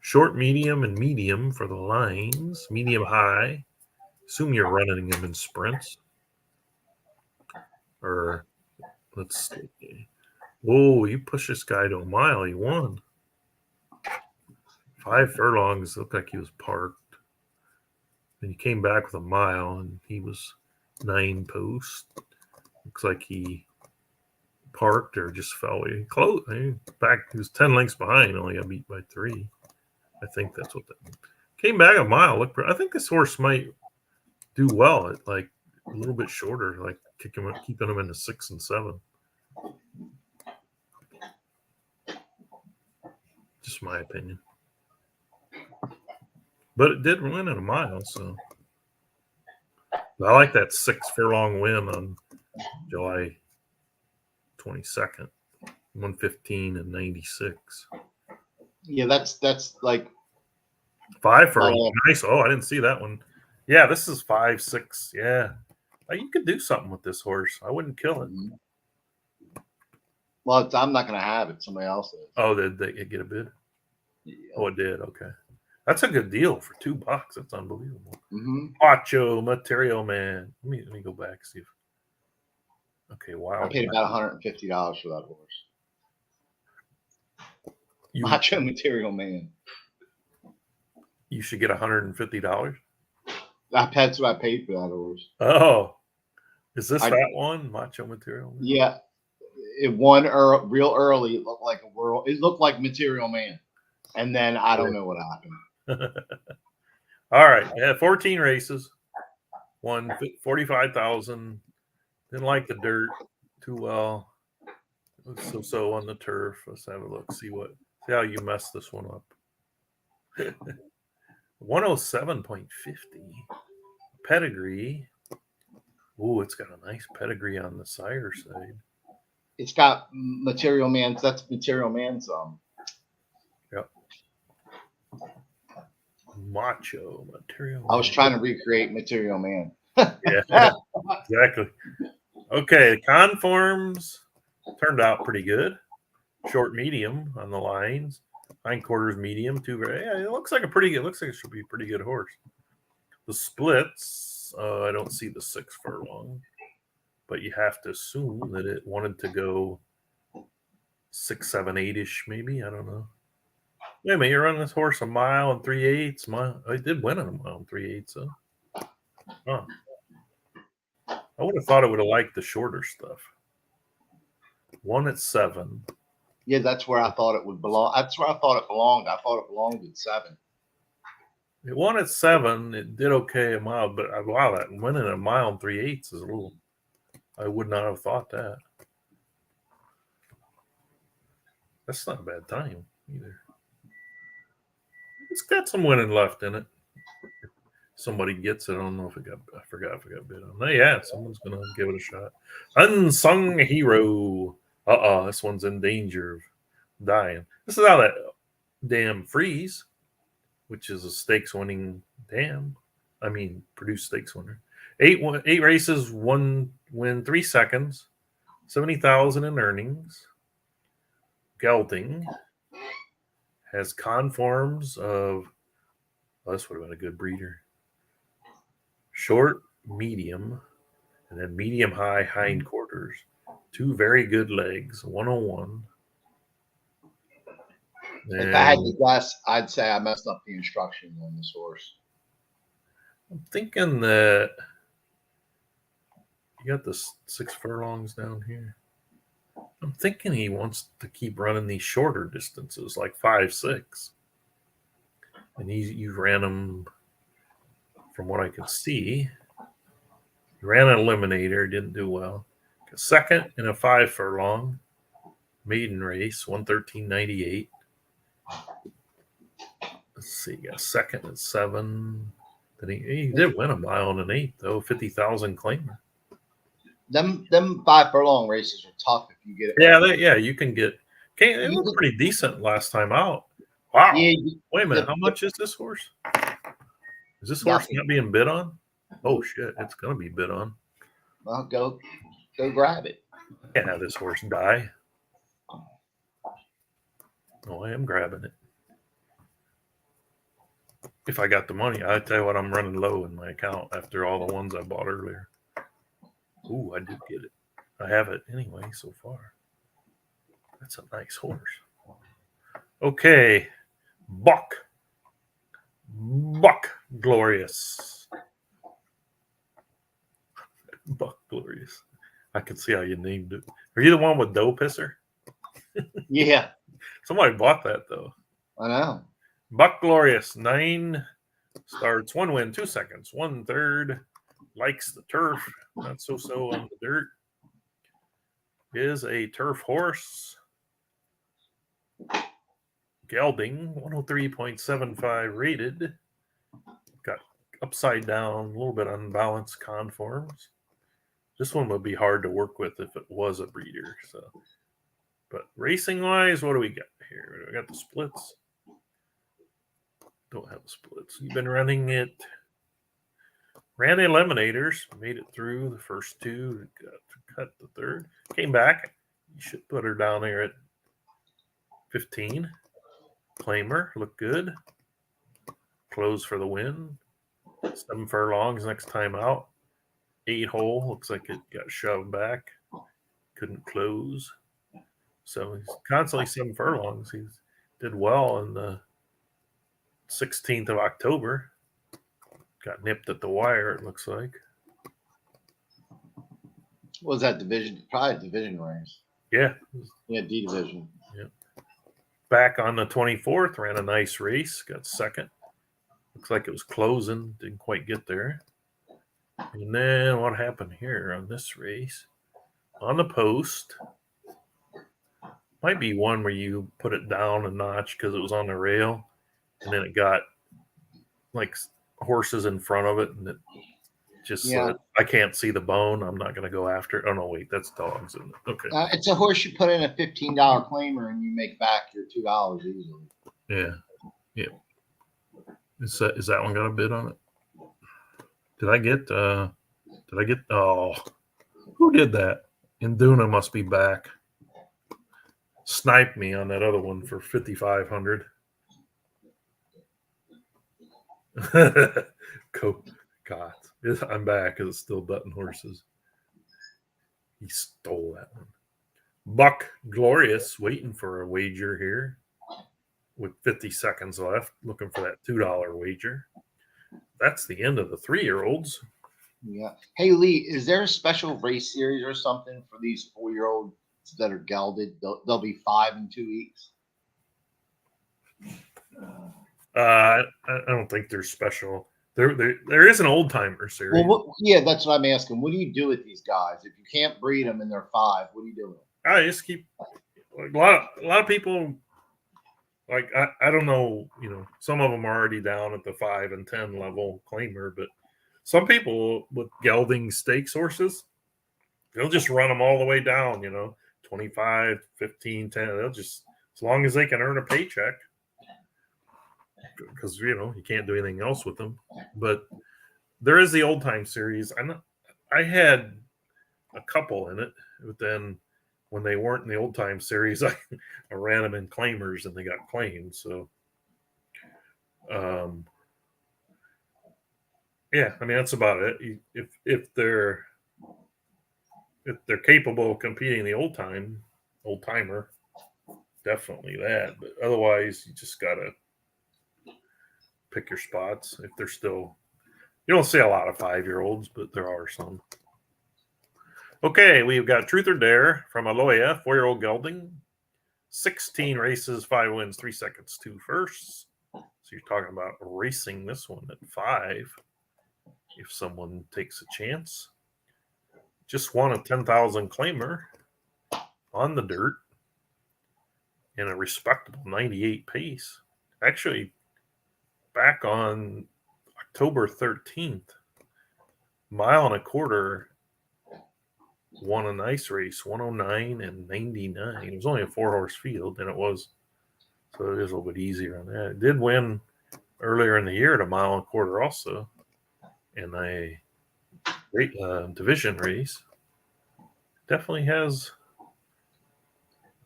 short, medium, and medium for the lines. Medium high. Assume you're running them in sprints. Or let's see. Whoa, you push this guy to a mile. He won. 5 furlongs. Looked like he was parked. And he came back with a mile, and he was 9 post. Looks like he parked or just fell. He close. He was 10 lengths behind. Only got beat by 3. I think that's what that meant. Came back a mile. I think this horse might do well at like a little bit shorter, like keeping him in the 6 and 7. Just my opinion. But it did win in a mile, so I like that 6 furlong win on July 22nd, 115 and 96. Yeah, that's like 5 furlong. Nice. Oh, I didn't see that one. Yeah, this is 5, 6. Yeah. You could do something with this horse. I wouldn't kill it. well, I'm not gonna have it. Somebody else is. Oh, did they get a bid? Yeah. Oh, it did. Okay. That's a good deal for $2. That's unbelievable. Mm-hmm. Macho Material Man. Let me go back, see if. Okay, wow. I paid about $150 for that horse. You, Macho Material Man. you should get $150. That's what I paid for that horse. Oh, is this I- that one? Macho Material Man? Yeah, it won real early. It looked like a world. It looked like Material Man, and then I don't know what happened. All right. Yeah, 14 races. Won 45,000. Didn't like the dirt too well. So on the turf. Let's have a look. See how you messed this one up. 107.50. Pedigree. Ooh, it's got a nice pedigree on the sire side. It's got Material Man. That's Material Man's. Yep. Macho Material. I was trying to recreate Material Man. Yeah, exactly. Okay, conforms turned out pretty good. Short, medium on the lines. Hindquarters, medium. Yeah, it looks like it looks like it should be a pretty good horse. The splits, I don't see the 6 furlong, but you have to assume that it wanted to go 6, 7, 8-ish, maybe. I don't know. Wait a minute, you're running this horse a mile and 3/8. I did win on a mile and 3/8, so. Huh. I would have thought it would have liked the shorter stuff. 1 at 7. Yeah, that's where I thought it would belong. That's where I thought it belonged. I thought it belonged at 7. It won at 7. It did okay a mile, but wow, that winning a mile and 3/8 is a little. I would not have thought that. That's not a bad time either. It's got some winning left in it. Somebody gets it. I don't know if I forgot if it got bid on. No, yeah, someone's gonna give it a shot. Unsung Hero. This one's in danger of dying. This is how that dam freeze, which is a stakes winning dam. I mean, produced stakes winner. 8 races, 1 win, 3 seconds, 70,000 in earnings. Gelding has conforms of. Oh, this would have been a good breeder. Short, medium, and then medium high hindquarters. 2 very good legs, 101. If I had to guess, I'd say I messed up the instructions on this horse. I'm thinking that you got the 6 furlongs down here. I'm thinking he wants to keep running these shorter distances, like 5, 6. And you ran them, from what I could see. He ran an eliminator, didn't do well. A second in a 5 furlong maiden race, 113.98. Let's see, got a second at 7. Then he did win a mile and an 8, though, 50,000 claimer. them 5 furlong races are tough if you get it. Yeah, you can get. They You looked can- pretty decent last time out. Wow. Yeah, Wait a minute. the- How much is this horse? Is this Yeah. horse not being bid on? Oh shit! It's gonna be bid on. well, go grab it. Can't have this horse die. Oh, I am grabbing it. If I got the money, I tell you what, I'm running low in my account after all the ones I bought earlier. Ooh, I did get it. I have it anyway so far. That's a nice horse. Okay, Buck Glorious. Buck Glorious. I can see how you named it. Are you the one with Doe Pisser? Yeah, Somebody bought that though. I know. Buck Glorious, 9 starts, 1 win, 2 seconds, 1/3. Likes the turf, not so on the dirt. Is a turf horse. Gelding, 103.75 rated. Got upside down, a little bit unbalanced conforms. This one would be hard to work with if it was a breeder. So, but racing wise, what do we got here? We got the splits. Don't have the splits. You've been running it. Ran Eliminators, made it through the first 2, got to cut the 3rd. Came back. You should put her down there at 15. Claimer, look good. Close for the win. 7 furlongs next time out. 8 hole, looks like it got shoved back. Couldn't close. So he's constantly 7 furlongs. He did well on the 16th of October. Got nipped at the wire, it looks like. What was that division? Probably a division race. Yeah. Yeah, D division. Back on the 24th, ran a nice race, got 2nd. Looks like it was closing, didn't quite get there. And then what happened here on this race? On the post, might be one where you put it down a notch because it was on the rail, and then it got like horses in front of it, and it just said, I can't see the bone. I'm not going to go after it. Oh, no, wait, that's dogs. Isn't it? Okay. It's a horse you put in a $15 claimer and you make back your $2 easily. Yeah. Yeah. Is that one got a bid on it? Did I get, oh, who did that? Induna must be back. Sniped me on that other one for 5,500. God, I'm back because it's still button horses. He stole that one. Buck Glorious waiting for a wager here with 50 seconds left, looking for that $2 wager. That's the end of the 3-year-olds. Yeah. Hey, Lee, is there a special race series or something for these 4-year-olds that are gelded? They'll be 5 in 2 weeks. I don't think they're special. There is an old timer series. Well, yeah, that's what I'm asking. What do you do with these guys if you can't breed them and they're 5? What do you do with them? I just keep like, a lot of people. Like I don't know, some of them are already down at the 5 and 10 level claimer, but some people with gelding stakes horses, they'll just run them all the way down, 25, 15, 10. They'll just, as long as they can earn a paycheck, because you can't do anything else with them. But there is the old time series. I had a couple in it, but then when they weren't in the old time series, I ran them in claimers and they got claimed. So, yeah, I mean, that's about it. If they're capable of competing in the old timer, definitely that. But otherwise, you just gotta pick your spots. If they're still, you don't see a lot of 5-year-olds, but there are some. Okay, we've got Truth or Dare from Aloya, 4-year-old gelding, 16 races, 5 wins, 3 seconds, 2 firsts. So you're talking about racing this one at 5 if someone takes a chance. Just won a 10,000 claimer on the dirt in a respectable 98 pace. Actually, back on October 13th, 1.25 miles won a nice race, 109 and 99. It was only a 4-horse field, and it was, so it is a little bit easier on that. It did win earlier in the year at a 1.25 miles also in a division race. Definitely has.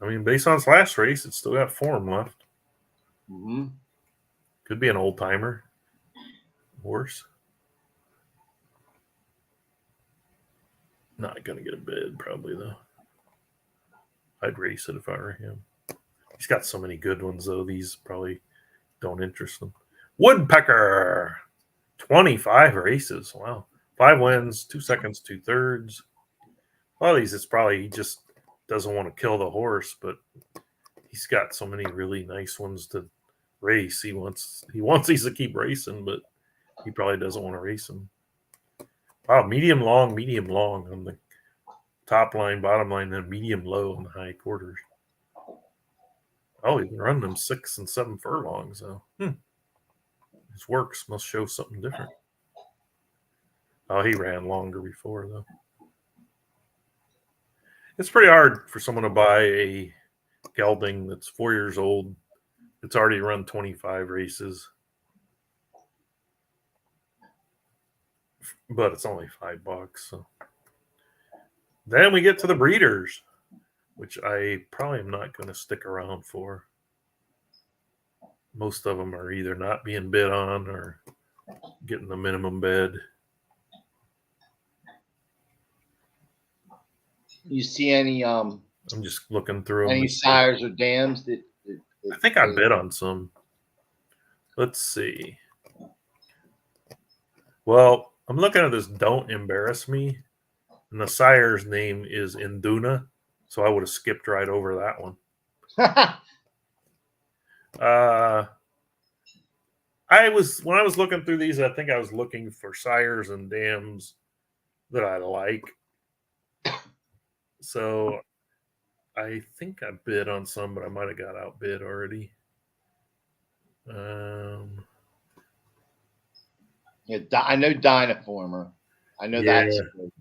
I mean, based on its last race, it's still got form left. Mm-hmm. Could be an old timer horse. Not gonna get a bid probably though. I'd race it if I were him. He's got so many good ones though. These probably don't interest them. Woodpecker, 25 races. Wow, 5 wins, 2 seconds, 2/3. A lot of these, it's probably he just doesn't want to kill the horse, but he's got so many really nice ones to race. He wants these to keep racing, but he probably doesn't want to race them. Wow, medium long on the top line, bottom line, then medium low on the high quarters. Oh, he can run them 6 and 7 furlongs. So his works must show something different. Oh, he ran longer before though. It's pretty hard for someone to buy a gelding that's 4 years old. It's already run 25 races, but it's only $5. So then we get to the breeders, which I probably am not going to stick around for. Most of them are either not being bid on or getting the minimum bid. You see any I'm just looking through them. any sires or dams that I think I bid on some. Let's see. Well, I'm looking at this Don't Embarrass Me, and the sire's name is Induna, so I would have skipped right over that one. When I was looking through these, I think I was looking for sires and dams that I like. So I think I bid on some, but I might have got outbid already. Yeah, I know Dynaformer. I know that's good.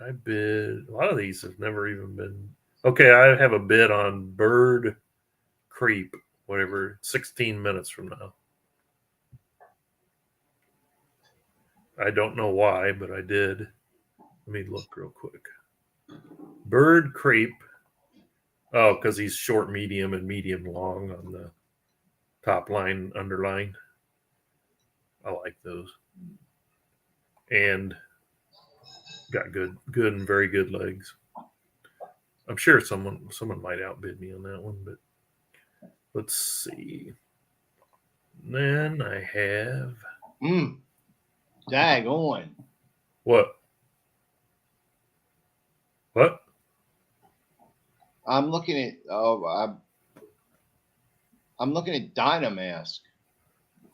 I bid. A lot of these have never even been. Okay, I have a bid on Bird Creep, whatever, 16 minutes from now. I don't know why, but I did. Let me look real quick. Bird Creep. Oh, because he's short, medium, and medium long on the top line, underline. I like those. And got good and very good legs. I'm sure someone might outbid me on that one, but let's see. Then I have Dag on. what? What? I'm looking at I'm looking at Dynamask.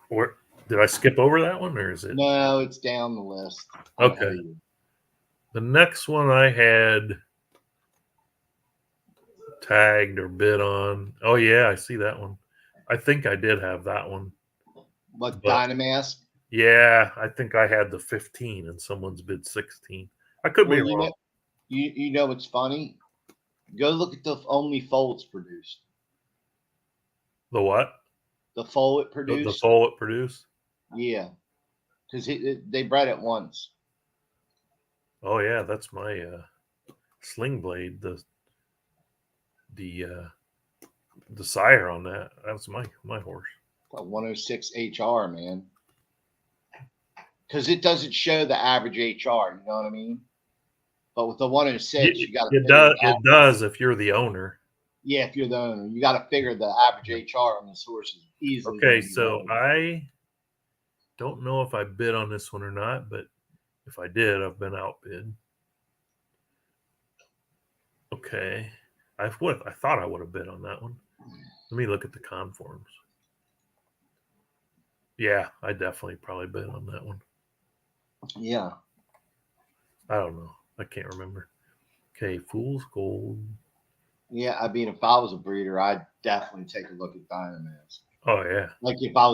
Where did I skip over that one, or is it? No, it's down the list. Okay. The next one I had tagged or bid on. Oh yeah, I see that one. I think I did have that one. But But- Dynamask? Yeah, I think I had the 15 and someone's bid 16. I could be Well, wrong. You know what's funny? Go look at the only foal it's produced. The what? The foal it The produced. foal it produced? Yeah, because they bred it once. Oh yeah, that's my Sling Blade. The sire on that. That's my horse. A 106 HR, man. Because it doesn't show the average HR. You know what I mean? But with the 106, you got to. It does if you're the owner. Yeah, if you're the owner, you got to figure the average HR on this horse is easily. Okay, so I don't know if I bid on this one or not, but if I did, I've been outbid. Okay. I thought I would have bid on that one. Let me look at the conforms. Yeah, I definitely probably bid on that one. Yeah. I don't know. I can't remember. Okay, Fool's Gold. Yeah, I mean, if I was a breeder, I'd definitely take a look at Dynamask. Oh yeah. Like if I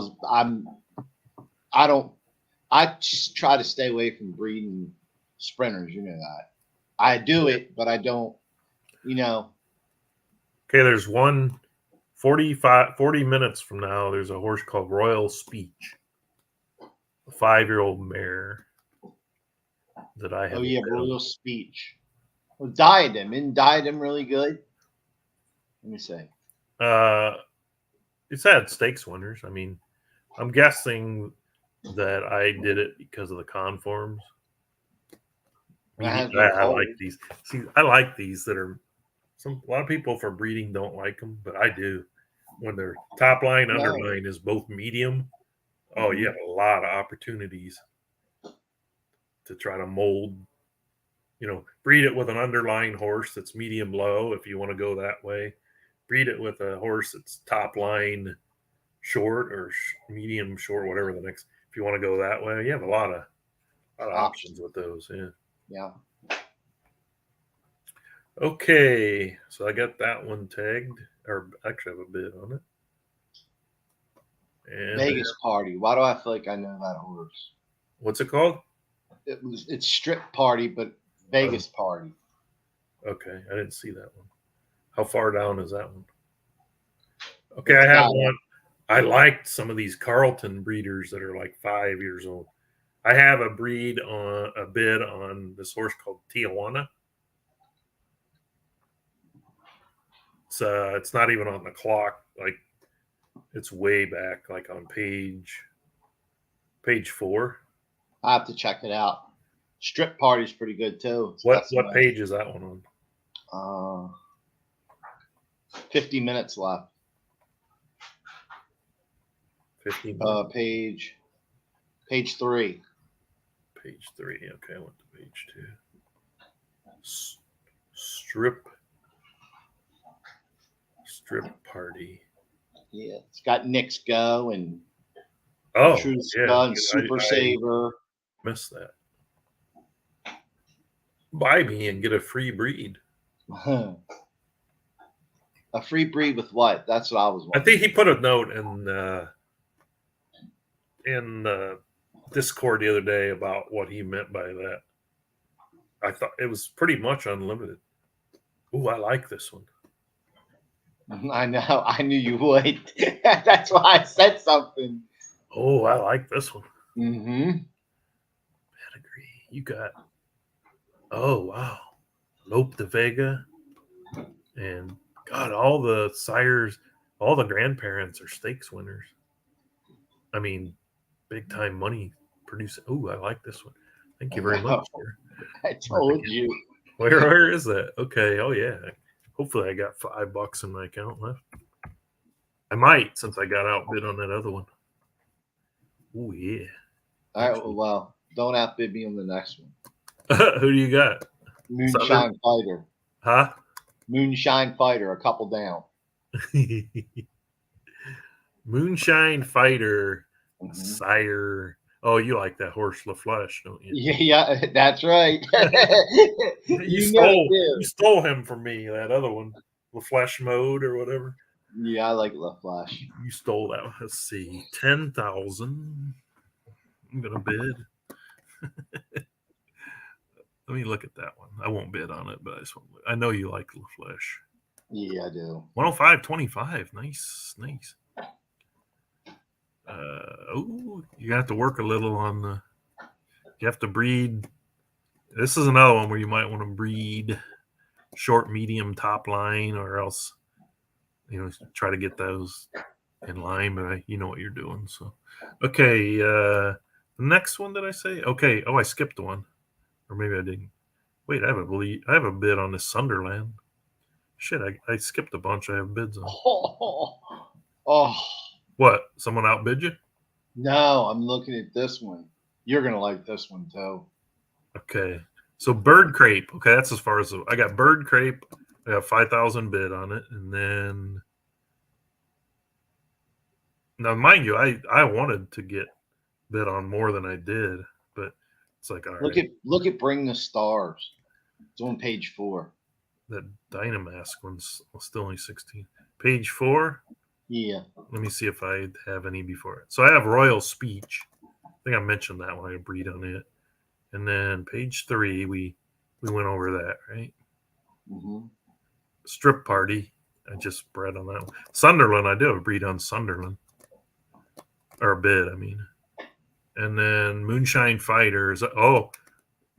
just try to stay away from breeding sprinters. You know that. I do it, but I don't. You know, Okay, there's 40 minutes from now. There's a horse called Royal Speech, a 5-year-old mare that I have. oh yeah, Royal Speech. Well, Diadem. Isn't Diadem really good? Let me see. It's had stakes winners. I mean, I'm guessing that I did it because of the conforms. It has I been like these. See, I like these that are a lot of people for breeding don't like them, but I do. When their top line, No. underline is both medium, oh, you have a lot of opportunities to try to mold. Breed it with an underlying horse that's medium low if you want to go that way. Breed it with a horse that's top line short or medium short, whatever the next. If you want to go that way, you have a lot of options with those. Yeah. Yeah. Okay, so I got that one tagged, or actually I have a bid on it. And Vegas Party. Why do I feel like I know that horse? what's it called? It's Strip Party, but Vegas Party. Okay, I didn't see that one. How far down is that one? Okay, I have one. I liked some of these Carlton breeders that are like 5 years old. I have a bid on this horse called Tijuana. It's not even on the clock. Like, it's way back, like on page 4. I have to check it out. Strip Party's pretty good too. It's What got some, page is that one on? 50 minutes left. 15. Page 3. Page 3. Okay, I went to page 2. Strip Party. Yeah, it's got Nick's Go and True Yeah, Skull and Super Saver. Missed that. Buy me and get a free breed. A free breed with what? That's what I was I wondering. think he put a note in Discord the other day about what he meant by that. I thought it was pretty much unlimited. Ooh, I like this one. I know. I knew you would. That's why I said something. Oh, I like this one. Mm-hmm. Pedigree. You got. Oh wow, Lope de Vega, and God, all the sires, all the grandparents are stakes winners. I mean, big time money producing. Oh, I like this one. Thank you very much. Sir. I told you. Where is that? Okay. Oh yeah. Hopefully, I got $5 in my account left. I might, since I got outbid on that other one. Oh yeah. All right. Well, don't outbid me on the next one. Who do you got? Moonshine Fighter. Huh? Moonshine Fighter. A couple down. Moonshine Fighter, Mhm. Sire. Oh, you like that horse LaFleche, don't you? Yeah, that's right. You you stole him from me, that other one. LaFleche Mode or whatever. Yeah, I like La Flash. You stole that one. Let's see. 10,000. I'm gonna bid. Let me look at that one. I won't bid on it, but I know you like LaFleche. Yeah, I do. 105.25. Nice. You have to work a little on you have to breed. This is another one where you might want to breed short, medium top line, or else, try to get those in line, but you know what you're doing. So, okay. The next one, did I say? Okay. Oh, I skipped one. Or maybe I didn't. Wait, I have a bid on this Sunderland. Shit, I skipped a bunch I have bids on. Oh. What? Someone outbid you? No, I'm looking at this one. You're going to like this one, too. Okay. So Bird Crepe. Okay, that's as far as I got Bird Crepe. I got 5,000 bid on it. And then, now mind you, I wanted to get bid on more than I did, but it's like, all right. Look at Bring the Stars. It's on page 4. That Dynamask one's still only 16. Page 4. Yeah. Let me see if I have any before it. So I have Royal Speech. I think I mentioned that when I breed on it. And then page 3, we We went over that, right? Mhm. Strip Party. I just bred on that one. Sunderland. I did a breed on Sunderland. Or a bid, I mean. And then Moonshine Fighters. Oh,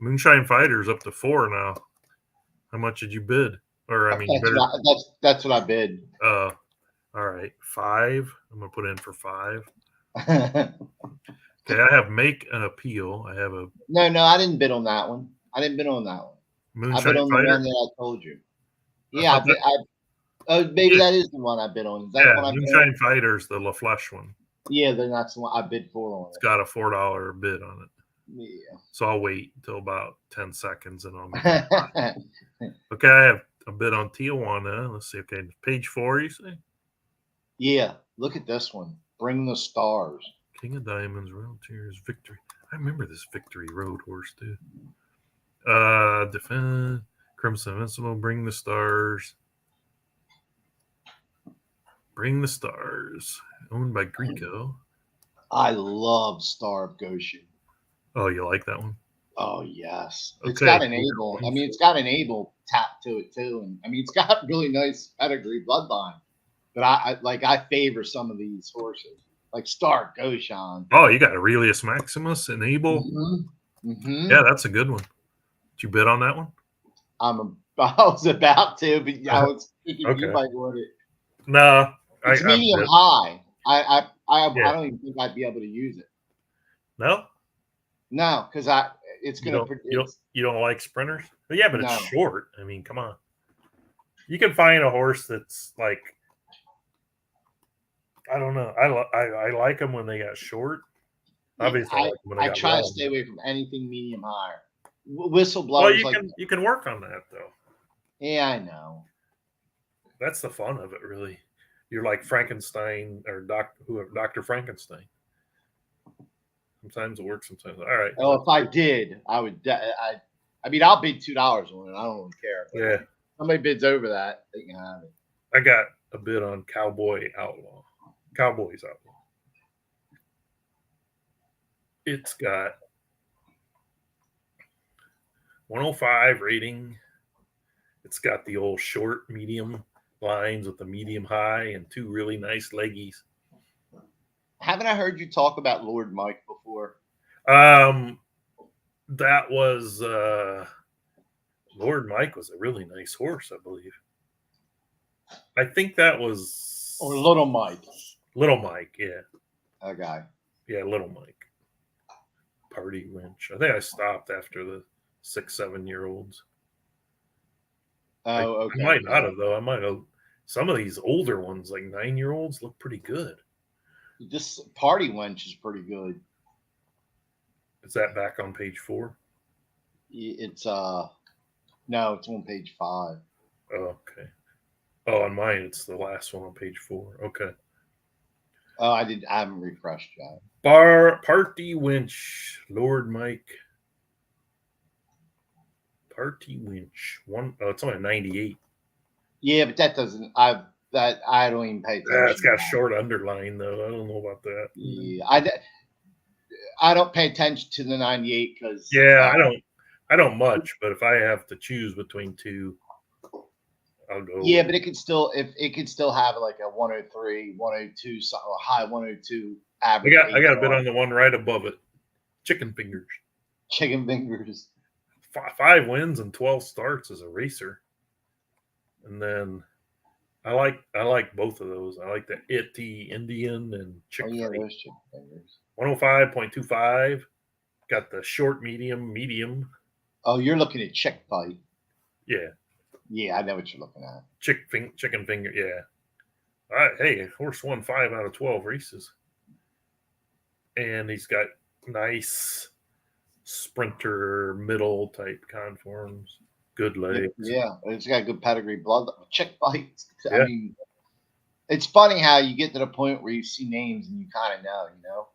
Moonshine Fighters up to 4 now. How much did you bid? Or I mean, you better. That's what I bid. All right, 5. I'm gonna put in for 5. Okay, I have Make an Appeal. I have a No, I didn't bid on that one. I bid on the Moonshine one Fighter. that I told you. I Yeah, thought maybe Yeah. that is the one I bid on. Is that the Yeah, one I bid on? Moonshine Fighters, the La Flèche one. Yeah, then that's the one I bid 4 on It's got a $4 bid on it. it. So I'll wait until about 10 seconds and I'll make it. Yeah. Okay, I have a bid on Tijuana. Let's see. Okay, page 4, you say? Yeah, look at this one. Bring the Stars. King of Diamonds, Royal Tears, Victory. I remember this Victory Road horse too. Defend, Crimson Invincible, Bring the Stars. Bring the Stars. Owned by Greco. I love Star of Goshen. Oh, you like that one? Oh yes, it's Okay. got an able. I mean, it's got an able tap to it too, and I mean, it's got really nice pedigree bloodline. But I favor some of these horses, like Star of Goshen. Oh, you got Aurelius Maximus and Abel. Mm-hmm. Yeah, that's a good one. Did you bid on that one? I was about to, but I was thinking Okay. you might want it. No. It's I medium bid. high. I Yeah. don't even think I'd be able to use it. No? No, because it's You gonna. don't like sprinters? But yeah, but No. it's short. I mean, come on. You can find a horse that's like, I don't know. I like them when they got short. Obviously, I like 'em when they I got try to long. stay away from anything medium higher. Well, Whistleblowers you like can work on that though. yeah, I know. That's the fun of it, really. You're like Frankenstein or Dr. Frankenstein. Sometimes it works, sometimes. All right. Oh, if I did, I would. I mean, I'll bid $2 on it. I don't really care. Yeah. Somebody bids over that, they can have it. I got a bid on Cowboys Outlaw. It's got 105 rating. It's got the old short, medium lines with the medium high and 2 really nice leggies. Haven't I heard you talk about Lord Mike before? That was Lord Mike was a really nice horse, I believe. I think that was Or Little Mike? Little Mike, yeah. Okay. Yeah, Little Mike. Party Winch. I think I stopped after the 6-7 year olds. Oh, okay. I might not have though. I might have. Some of these older ones, like 9-year-olds, look pretty good. This Party Wench is pretty good. Is that back on page 4? It's no, it's on page 5. Oh, okay. Oh, on mine, it's the last one on page 4. Okay. Oh, I haven't refreshed yet. Party Winch, Lord Mike. Party Winch. It's only a 98. Yeah, but that doesn't. I don't even pay attention. Yeah, it's got to a that. short underline though. I don't know about that. Yeah, I don't pay attention to the 98 because Yeah, I don't much, but if I have to choose between 2, I'll go. Yeah, but it could still have like a 103, 102, something, a high 102 average. I got a bit on the one right above it. Chicken Fingers. Chicken Fingers. 5 wins and 12 starts as a racer. And then I like both of those. I like the Itty Indian and Oh Chicken. yeah, those Chicken Fingers. 105.25. Got the short, medium. Oh, you're looking at Chick Fight. Yeah. Yeah, I know what you're looking at. Chicken Finger. Yeah. All right. Hey, horse won 5 out of 12 races. And he's got nice sprinter middle type conforms. Good legs. Yeah, it's got good pedigree blood. Chick Fight. Yeah. I mean, it's funny how you get to the point where you see names and you kind of know,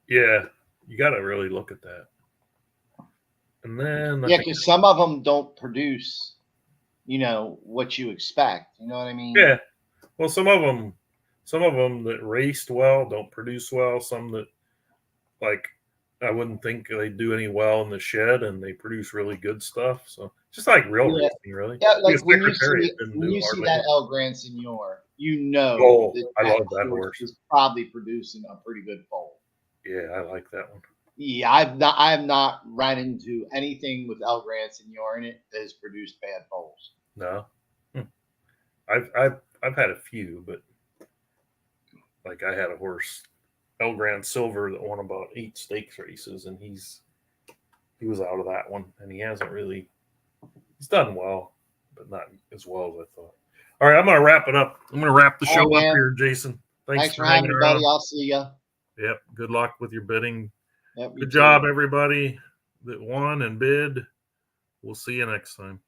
Yeah. You got to really look at that. And then Yeah, because some of them don't produce, what you expect. You know what I mean? Yeah. Well, some of them that raced well don't produce well. Some that like I wouldn't think they do any well in the shed, and they produce really good stuff. So just like real Yeah. racing, really. Yeah, like Because when you Secretariat see didn't when do you see hardly that anything. El Gran Senor, you know Oh, that I love that horse. is probably producing a pretty good foal. Yeah, I like that one. Yeah, I have not ran into anything with El Gran Senor in it that has produced bad foals. No, I've had a few, but like I had a horse, El Gran Silver, that won about 8 stakes races, and he was out of that one, and he hasn't really. He's done well, but not as well as I thought. All right, I'm gonna wrap it up. I'm gonna wrap the All right, show up man. here, Jason. Thanks for hanging having me, around. buddy. I'll see ya. Yep. Good luck with your bidding. Yep, you Good too. job, everybody that won and bid. We'll see you next time.